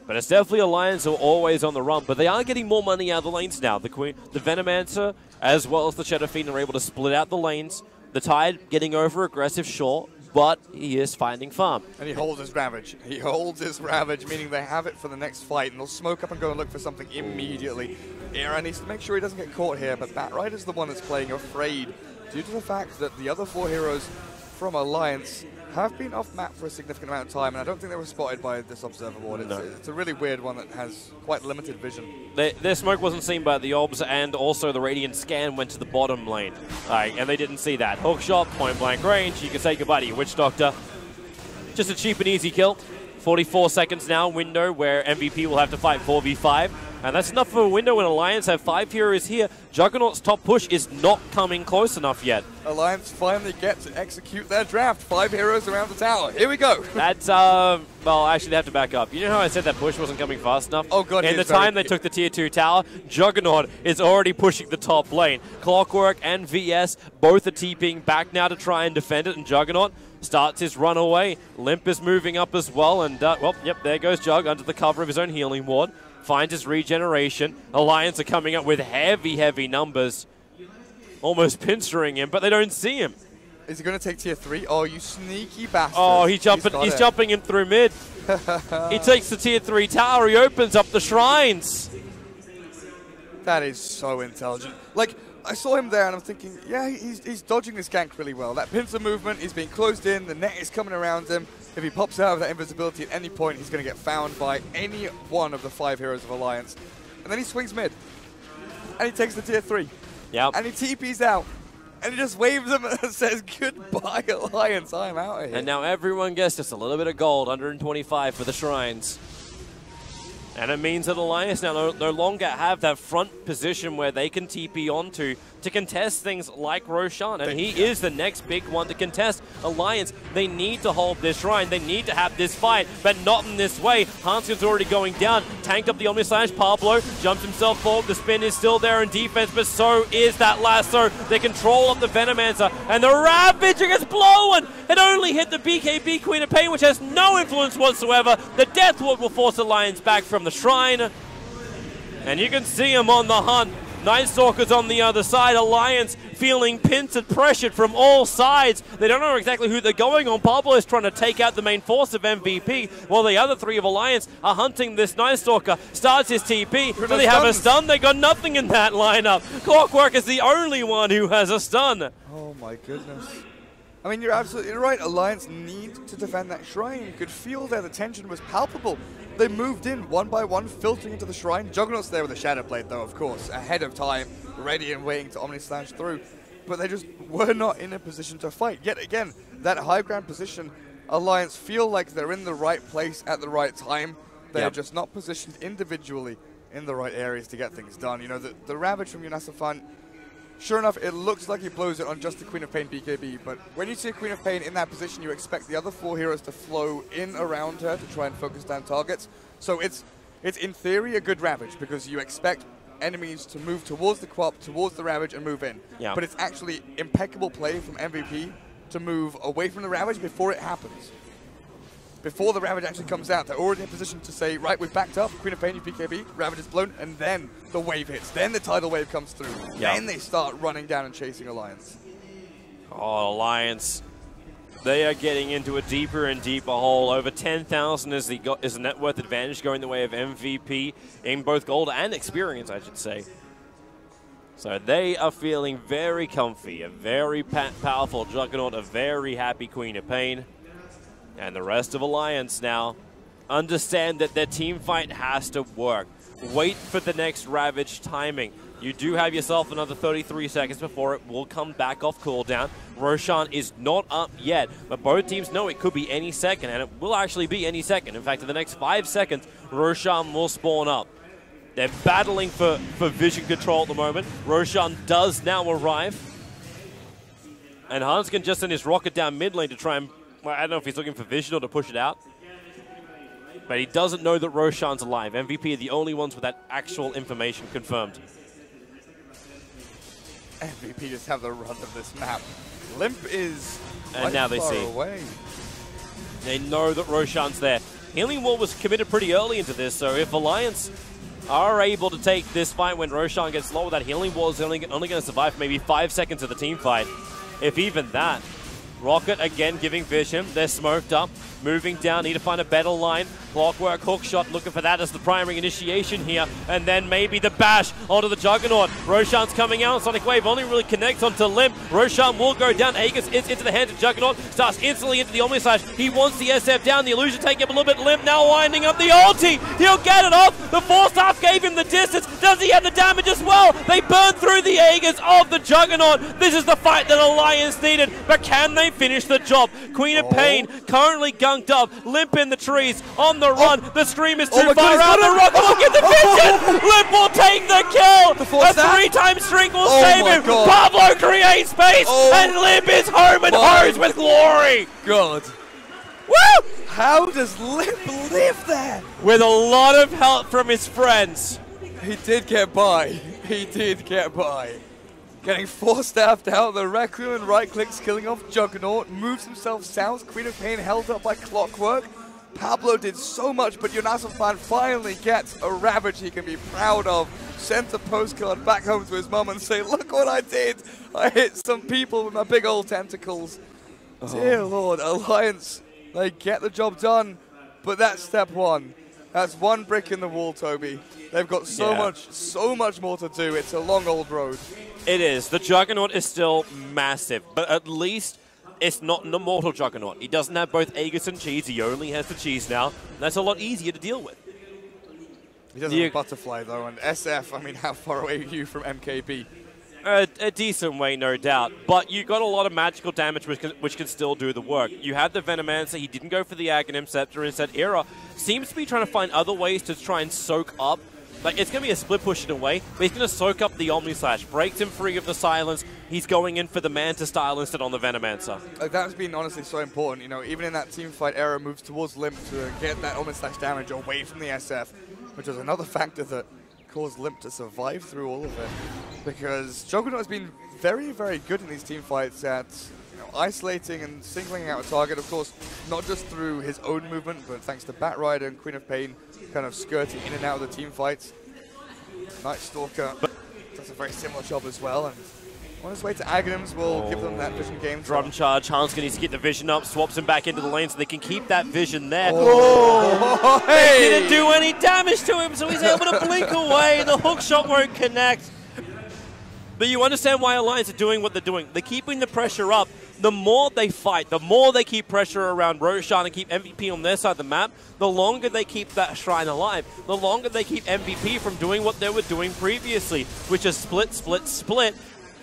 But it's definitely Alliance who are always on the run, but they are getting more money out of the lanes now. The Venomancer, as well as the Shadow Fiend, are able to split out the lanes. The Tide getting over aggressive, sure, but he is finding farm. And he holds his Ravage. He holds his Ravage, meaning they have it for the next fight, and they'll smoke up and go and look for something immediately. Era needs to make sure he doesn't get caught here, but Batrider's the one that's playing afraid due to the fact that the other 4 heroes from Alliance have been off map for a significant amount of time, and I don't think they were spotted by this observer board. It's a really weird one that has quite limited vision. Their smoke wasn't seen by the Obs, and also the Radiant scan went to the bottom lane. And they didn't see that. Hookshot, point blank range, you can say goodbye to your Witch Doctor. Just a cheap and easy kill. 44 seconds now, window where MVP will have to fight 4v5. And that's enough for a window when Alliance have 5 heroes here. Juggernaut's top push is not coming close enough yet. Alliance finally get to execute their draft. 5 heroes around the tower. Here we go. That's, well, actually they have to back up. You know how I said that push wasn't coming fast enough? Oh god, in the time they took the tier 2 tower, Juggernaut is already pushing the top lane. Clockwork and VS both are TPing back now to try and defend it, and Juggernaut starts his run away. Limp is moving up as well, and, well, yep, there goes Jug under the cover of his own healing ward. Finds his regeneration. Alliance are coming up with heavy, heavy numbers. Almost pinstering him, but they don't see him. Is he going to take tier 3? Oh, you sneaky bastard. Oh, he's jumping him through mid. He takes the tier 3 tower. He opens up the shrines. That is so intelligent. Like, I saw him there and I'm thinking, yeah, he's dodging this gank really well. That pincer movement, he's being closed in, the net is coming around him. If he pops out of that invisibility at any point, he's going to get found by any one of the 5 heroes of Alliance. And then he swings mid. And he takes the tier 3. Yep. And he TPs out. And he just waves them and says, goodbye, Alliance, I'm out of here. And now everyone gets just a little bit of gold, 125 for the Shrines. And it means that Alliance now no longer have that front position where they can TP onto to contest things like Roshan. And he is the next big one to contest. Alliance, they need to hold this Shrine. They need to have this fight, but not in this way. Hanskin's already going down. Tanked up the Omni Slash. Pablo jumps himself forward. The spin is still there in defense, but so is that lasso. They control up the Venomancer, and the Ravager gets blown. It only hit the BKB Queen of Pain, which has no influence whatsoever. The Death Ward will force Alliance back from the Shrine. And you can see him on the hunt. Night Stalker's on the other side. Alliance feeling pinched and pressured from all sides. They don't know exactly who they're going on. Pablo is trying to take out the main force of MVP, while the other three of Alliance are hunting this Night Stalker. Starts his TP. Do they have a stun? They got nothing in that lineup. Clockwork is the only one who has a stun. Oh my goodness. I mean, you're absolutely right. Alliance need to defend that Shrine. You could feel there the tension was palpable. They moved in one by one, filtering into the Shrine. Juggernaut's there with a Shadow Blade, though, of course, ahead of time, ready and waiting to Omni Slash through. But they just were not in a position to fight. Yet again, that high ground position, Alliance feel like they're in the right place at the right time. They're just not positioned individually in the right areas to get things done. You know, the Ravage from Yunasafan, sure enough, it looks like he blows it on just the Queen of Pain BKB, but when you see a Queen of Pain in that position, you expect the other four heroes to flow in around her to try and focus down targets. So it's in theory a good Ravage, because you expect enemies to move towards the Quap, towards the Ravage, and move in. Yeah. But it's actually impeccable play from MVP to move away from the Ravage before it happens. Before the Ravage actually comes out, they're already in position to say, right, we've backed up, Queen of Pain, you BKB, Ravage is blown, and then the wave hits. Then the tidal wave comes through. Then they start running down and chasing Alliance. Oh, Alliance. They are getting into a deeper and deeper hole. Over 10,000 is the net worth advantage going the way of MVP in both gold and experience, I should say. So they are feeling very comfy. A very powerful Juggernaut, a very happy Queen of Pain. And the rest of Alliance now understand that their team fight has to work. Wait for the next Ravage timing. You do have yourself another 33 seconds before it will come back off cooldown. Roshan is not up yet, but both teams know it could be any second, and it will actually be any second. In fact, in the next 5 seconds, Roshan will spawn up. They're battling for vision control at the moment. Roshan does now arrive. And Hanskin just sent his rocket down mid lane to try and, well, I don't know if he's looking for vision or to push it out. But he doesn't know that Roshan's alive. MVP are the only ones with that actual information confirmed. MVP just have the run of this map. Limp is and now they far see. away. They know that Roshan's there. Healing Wall was committed pretty early into this, so if Alliance are able to take this fight when Roshan gets low, that Healing Wall is only going to survive for maybe 5 seconds of the team fight. If even that. Rocket again giving vision. They're smoked up. Moving down. Need to find a better line. Clockwork hook shot. Looking for that as the primary initiation here. And then maybe the bash onto the Juggernaut. Roshan's coming out. Sonic Wave only really connects onto Limp. Roshan will go down. Aegis is into the hands of Juggernaut. Starts instantly into the Omni Slash. He wants the SF down. The illusion taking him a little bit. Limp now winding up the ulti. He'll get it off. The Force Staff gave him the distance. Does he have the damage as well? They burn through the Aegis of the Juggernaut. This is the fight that Alliance needed. But can they finish the job? Queen of Pain currently gunked up. Limp in the trees. On the run. The Scream is too far out. The Rocket will get the vision. Limp will take the kill. A 3-time streak will save him. Pablo creates space. And Limp is home and hose with glory. God. Woo! How does Limp live there? With a lot of help from his friends. He did get by. He did get by. Getting Force-staffed out, the Requiem and right-clicks killing off Juggernaut, moves himself south, Queen of Pain held up by Clockwork. Pablo did so much, but Yunasafan finally gets a Ravage he can be proud of. Sent a postcard back home to his mum and say, look what I did. I hit some people with my big old tentacles. Dear Lord, Alliance, they get the job done, but that's step one. That's one brick in the wall, Toby. They've got so much more to do. It's a long old road. It is. The Juggernaut is still massive, but at least it's not an immortal Juggernaut. He doesn't have both Aegis and Cheese. He only has the Cheese now. That's a lot easier to deal with. He doesn't have Butterfly, though, and SF, I mean, how far away are you from MKB? A decent way, no doubt. But you got a lot of magical damage which can still do the work. You had the Venomancer. He didn't go for the Aghanim Scepter. Instead, Era seems to be trying to find other ways to try and soak up. Like, it's going to be a split push in a way, but he's going to soak up the Omni Slash, breaks him free of the silence. He's going in for the Manta style instead on the Venomancer. That's been honestly so important. You know, even in that team fight, Era moves towards Limp to get that Omni Slash damage away from the SF, which is another factor that caused Limp to survive through all of it. Because Juggernaut has been very, very good in these team fights at isolating and singling out a target, of course, not just through his own movement, but thanks to Batrider and Queen of Pain kind of skirting in and out of the team fights. Night Stalker does a very similar job as well, and on his way to Aghanims will give them that vision game. Drum charge, Hans needs to get the vision up, swaps him back into the lane so they can keep that vision there. Oh, hey! They didn't do any damage to him, so he's able to blink away. The hook shot won't connect. But you understand why Alliance are doing what they're doing. They're keeping the pressure up. The more they fight, the more they keep pressure around Roshan and keep MVP on their side of the map, the longer they keep that shrine alive, the longer they keep MVP from doing what they were doing previously, which is split, split, split,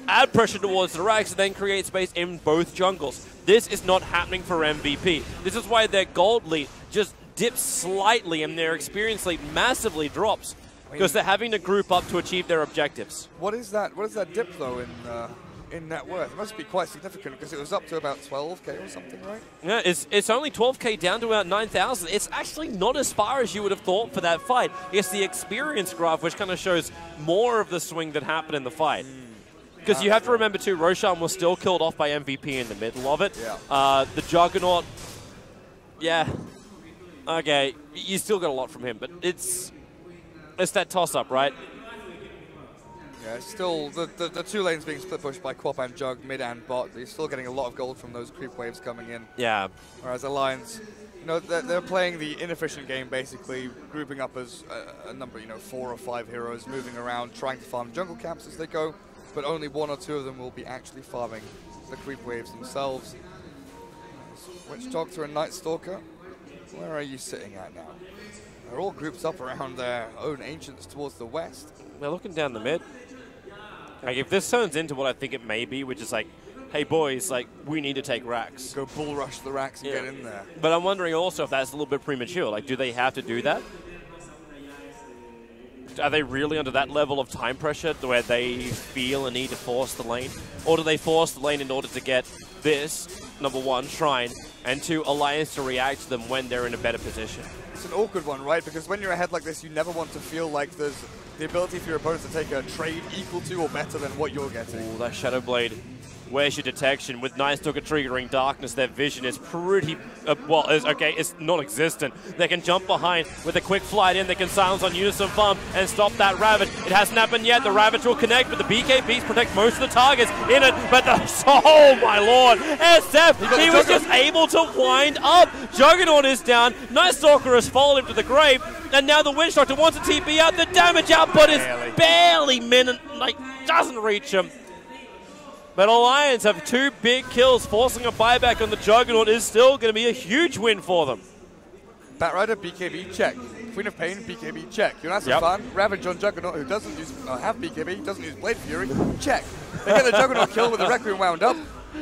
add pressure towards the racks, and then create space in both jungles. This is not happening for MVP. This is why their gold lead just dips slightly and their experience lead massively drops, because they're having to group up to achieve their objectives. What is that dip, though, in net worth? It must be quite significant, because it was up to about 12k or something, right? Yeah, it's only 12k down to about 9,000. It's actually not as far as you would have thought for that fight. It's the experience graph, which kind of shows more of the swing that happened in the fight. Because you have to remember, too, Roshan was still killed off by MVP in the middle of it. Yeah. The Juggernaut, yeah, okay, you still got a lot from him, but it's that toss-up, right? Yeah, still, the two lanes being split pushed by Quap and Jug, mid and bot. You're still getting a lot of gold from those creep waves coming in. Yeah. Whereas Alliance, you know, they're playing the inefficient game, basically, grouping up as a number, 4 or 5 heroes, moving around, trying to farm jungle camps as they go, but only 1 or 2 of them will be actually farming the creep waves themselves. Witch Doctor and Night Stalker, where are you sitting at now? They're all grouped up around their own ancients towards the west. They're looking down the mid. Like, if this turns into what I think it may be, which is like, hey boys, like, we need to take racks. Go bull rush the racks and get in there. But I'm wondering also if that's a little bit premature. Like, do they have to do that? Are they really under that level of time pressure where they feel a need to force the lane? Or do they force the lane in order to get this, number 1, shrine, and 2, Alliance to react to them when they're in a better position? It's an awkward one, right? Because when you're ahead like this, you never want to feel like there's the ability for your opponent to take a trade equal to or better than what you're getting. Ooh, that Shadow Blade. Where's your detection? With Night Stalker triggering darkness, their vision is pretty, it's non-existent. They can jump behind with a quick flight in. They can silence on Unison Farm and stop that Ravage. It hasn't happened yet. The Ravage will connect, but the BKBs protect most of the targets in it. But oh my lord, SF, he was just able to wind up. Juggernaut is down. Night Stalker has followed him to the grave. And now the Witch Doctor wants a TP out. The damage output is barely doesn't reach him. But Alliance have 2 big kills, forcing a buyback on the Juggernaut is still going to be a huge win for them. Batrider, BKB, check. Queen of Pain, BKB, check. Unison Fan, Ravage on Juggernaut, who doesn't have BKB, doesn't use Blade Fury, check. They get the Juggernaut kill with the Requiem wound up.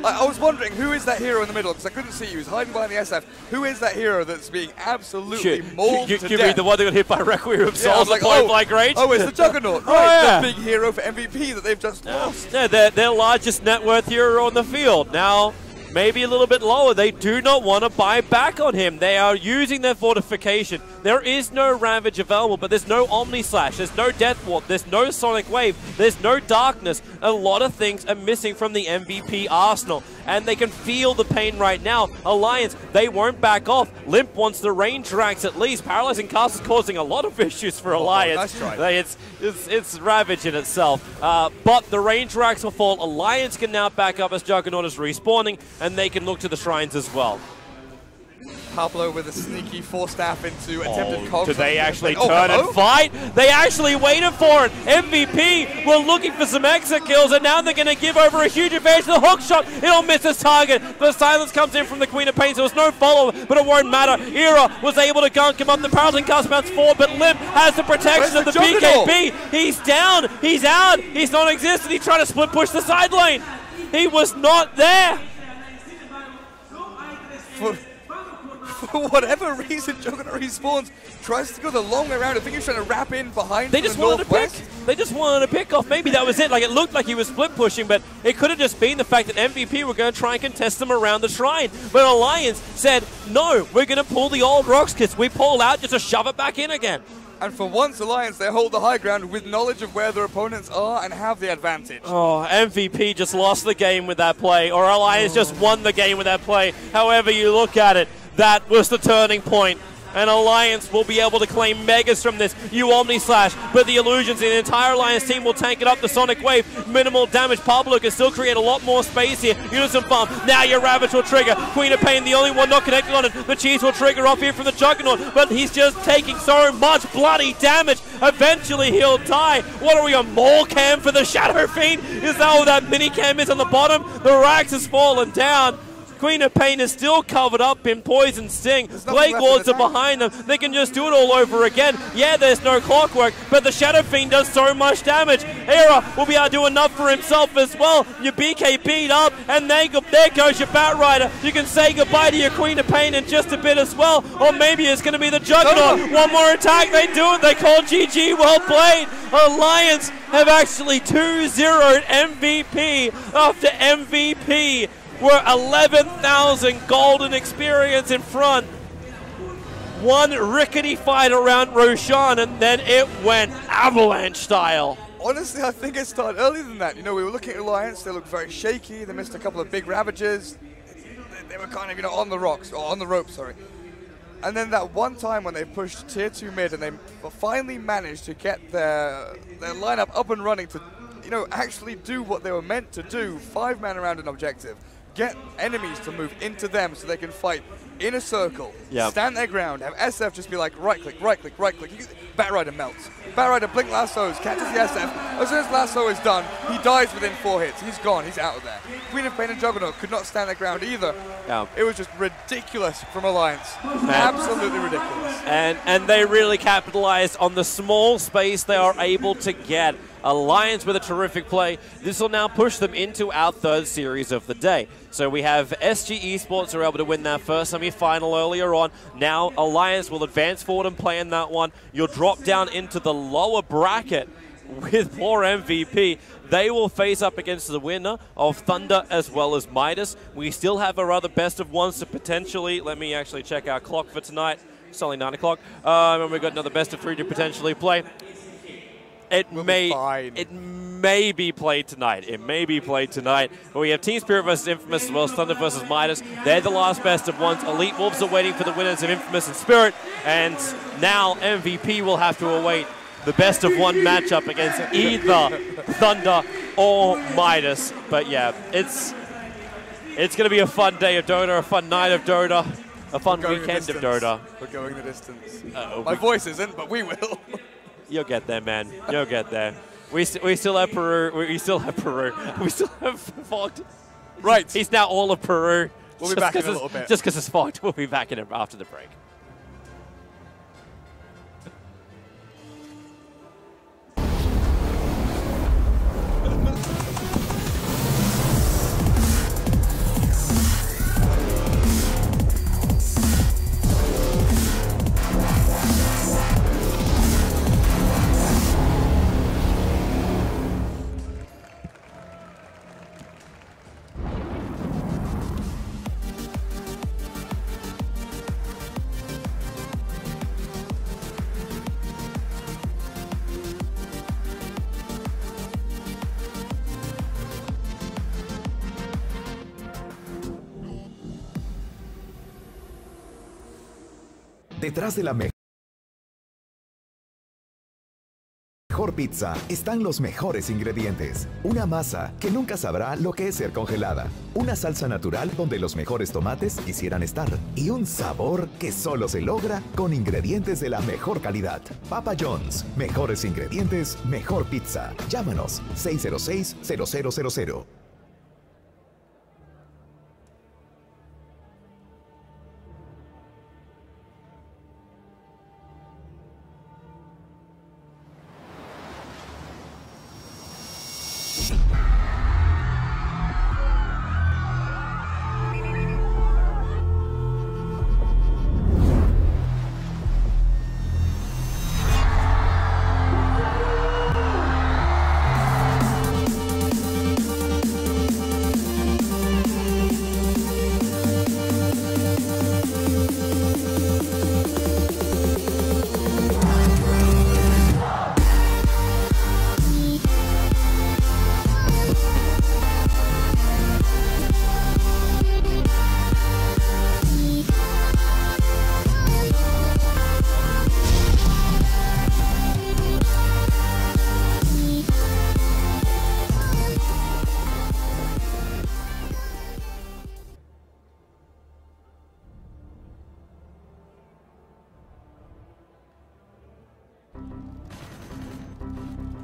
I was wondering, who is that hero in the middle? Because I couldn't see you. He was hiding behind the SF. Who is that hero that's being absolutely mauled to death? You mean the one that got hit by Requiem Souls at point blank range? Oh, it's the Juggernaut. Right, the big hero for MVP that they've just lost. Yeah, their largest net worth hero on the field. Now, maybe a little bit lower. They do not want to buy back on him. They are using their fortification. There is no Ravage available, but there's no Omni Slash, there's no Death Warp, there's no Sonic Wave, there's no Darkness. A lot of things are missing from the MVP arsenal, and they can feel the pain right now. Alliance, they won't back off. Limp wants the range racks at least. Paralyzing Cast is causing a lot of issues for Alliance. Nice try. It's Ravage in itself. But the range racks will fall. Alliance can now back up as Juggernaut is respawning, and they can look to the shrines as well. Pablo with a sneaky force staff into attempted cogs. Did they actually Oh, turn hello? and fight? They actually waited for it. MVP were looking for some exit kills, and now they're going to give over a huge advantage to the hook shot. It'll miss its target. The silence comes in from the Queen of Pain, so there's no follow, but it won't matter. Era was able to gunk him up. The Paralyzing Cast bounce forward, but Limp has the protection of the BKB. He's down. He's out. He's non-existent. He's trying to split push the side lane. He was not there. For whatever reason, Juggernaut respawns, tries to go the long way around. I think he's trying to wrap in behind They from just the wanted to pick. northwest. They just wanted to pick off. Maybe that was it. Like, it looked like he was split pushing, but it could have just been the fact that MVP were going to try and contest them around the shrine. But Alliance said, no, we're going to pull the old rocks kits. We pull out just to shove it back in again. And for once, Alliance, they hold the high ground with knowledge of where their opponents are and have the advantage. Oh, MVP just lost the game with that play, or Alliance just won the game with that play. However you look at it, that was the turning point. And Alliance will be able to claim Megas from this. You Omni Slash, but the Illusions and the entire Alliance team will tank it up. The Sonic Wave, minimal damage. Pablo can still create a lot more space here. Unison Bomb, now your Ravage will trigger. Queen of Pain, the only one not connected on it. The Cheese will trigger off here from the Juggernaut, but he's just taking so much bloody damage. Eventually he'll die. What are we, a mole cam for the Shadow Fiend? Is that what that mini cam is on the bottom? The Rax has fallen down. Queen of Pain is still covered up in Poison Sting. Plague Lords are behind them. They can just do it all over again. Yeah, there's no clockwork, but the Shadow Fiend does so much damage. Era will be able to do enough for himself as well. Your BK beat up, and there goes your Batrider. You can say goodbye to your Queen of Pain in just a bit as well, or maybe it's going to be the Juggernaut. One more attack, they do it. They call GG, well played. Alliance have actually 2-0'd MVP after MVP. We're 11,000 golden experience in front. One rickety fight around Roshan, and then it went avalanche style. Honestly, I think it started earlier than that. You know, we were looking at Alliance. They looked very shaky. They missed a couple of big Ravages. They were kind of, you know, on the rocks, or on the rope, sorry. And then that one time when they pushed tier 2 mid and they finally managed to get their lineup up and running to, you know, actually do what they were meant to do, 5-man around an objective. Get enemies to move into them so they can fight in a circle, stand their ground, have SF just be like right click, right click, right click. Batrider melts. Batrider blink lassos, catches the SF. As soon as lasso is done, he dies within 4 hits. He's gone, he's out of there. Queen of Pain and Juggernaut could not stand their ground either. It was just ridiculous from Alliance. Absolutely ridiculous. And they really capitalized on the small space they are able to get. Alliance with a terrific play. This will now push them into our third series of the day. So we have SG Esports are able to win that first semi-final earlier on. Now Alliance will advance forward and play in that one. You'll drop down into the lower bracket with poor MVP. They will face up against the winner of Thunder as well as Midas. We still have our other best of ones to potentially, let me actually check our clock for tonight. It's only 9 o'clock. And we've got another best of 3 to potentially play. It may be played tonight. It may be played tonight. But we have Team Spirit versus Infamous as well as Thunder versus Midas. They're the last best of ones. Elite Wolves are waiting for the winners of Infamous and Spirit. And now MVP will have to await the best of one matchup against either Thunder or Midas. But yeah, it's going to be a fun day of Dota, a fun night of Dota, a fun weekend of Dota. We're going the distance. My voice isn't, but we will. You'll get there, man. You'll get there. We still have Peru. We still have Peru. We still have Fogged. Right. He's now all of Peru. We'll be back in a little bit. Just because it's Fogged. We'll be back in after the break. Detrás de la mejor pizza están los mejores ingredientes. Una masa que nunca sabrá lo que es ser congelada. Una salsa natural donde los mejores tomates quisieran estar. Y un sabor que solo se logra con ingredientes de la mejor calidad. Papa John's. Mejores ingredientes, mejor pizza. Llámanos 606-0000.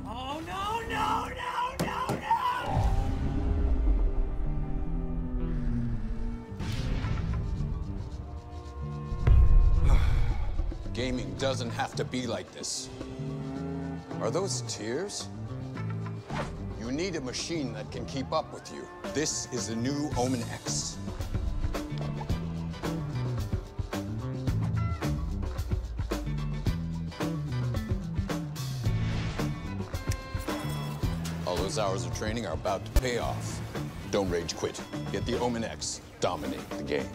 Oh no, no, no, no, no! Gaming doesn't have to be like this. Are those tears? You need a machine that can keep up with you. This is the new Omen X. All those hours of training are about to pay off. Don't rage quit. Get the Omen X. Dominate the game.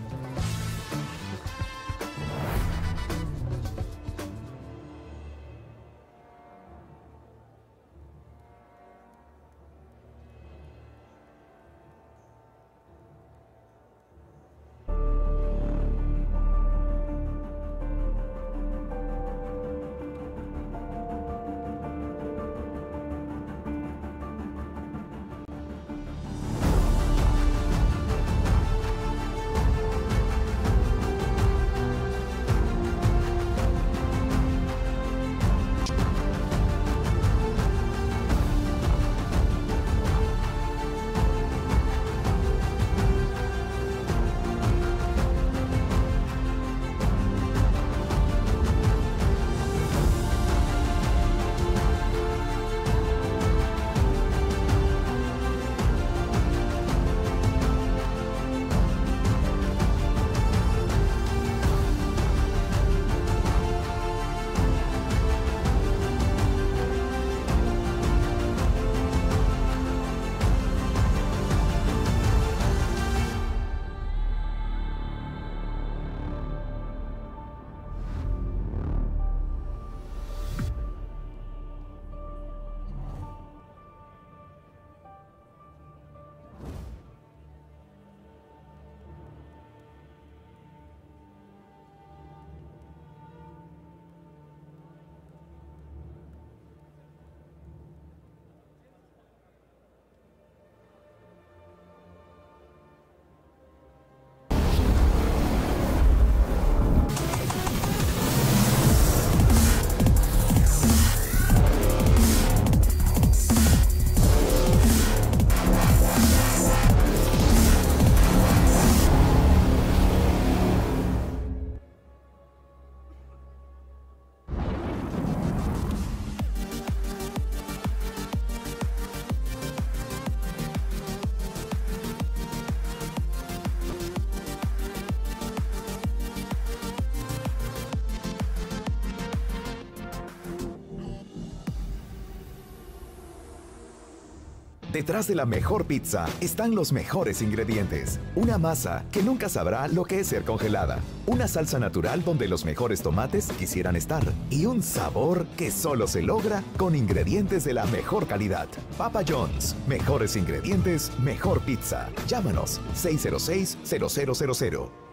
Detrás de la mejor pizza están los mejores ingredientes. Una masa que nunca sabrá lo que es ser congelada. Una salsa natural donde los mejores tomates quisieran estar. Y un sabor que solo se logra con ingredientes de la mejor calidad. Papa John's. Mejores ingredientes, mejor pizza. Llámanos 606-0000.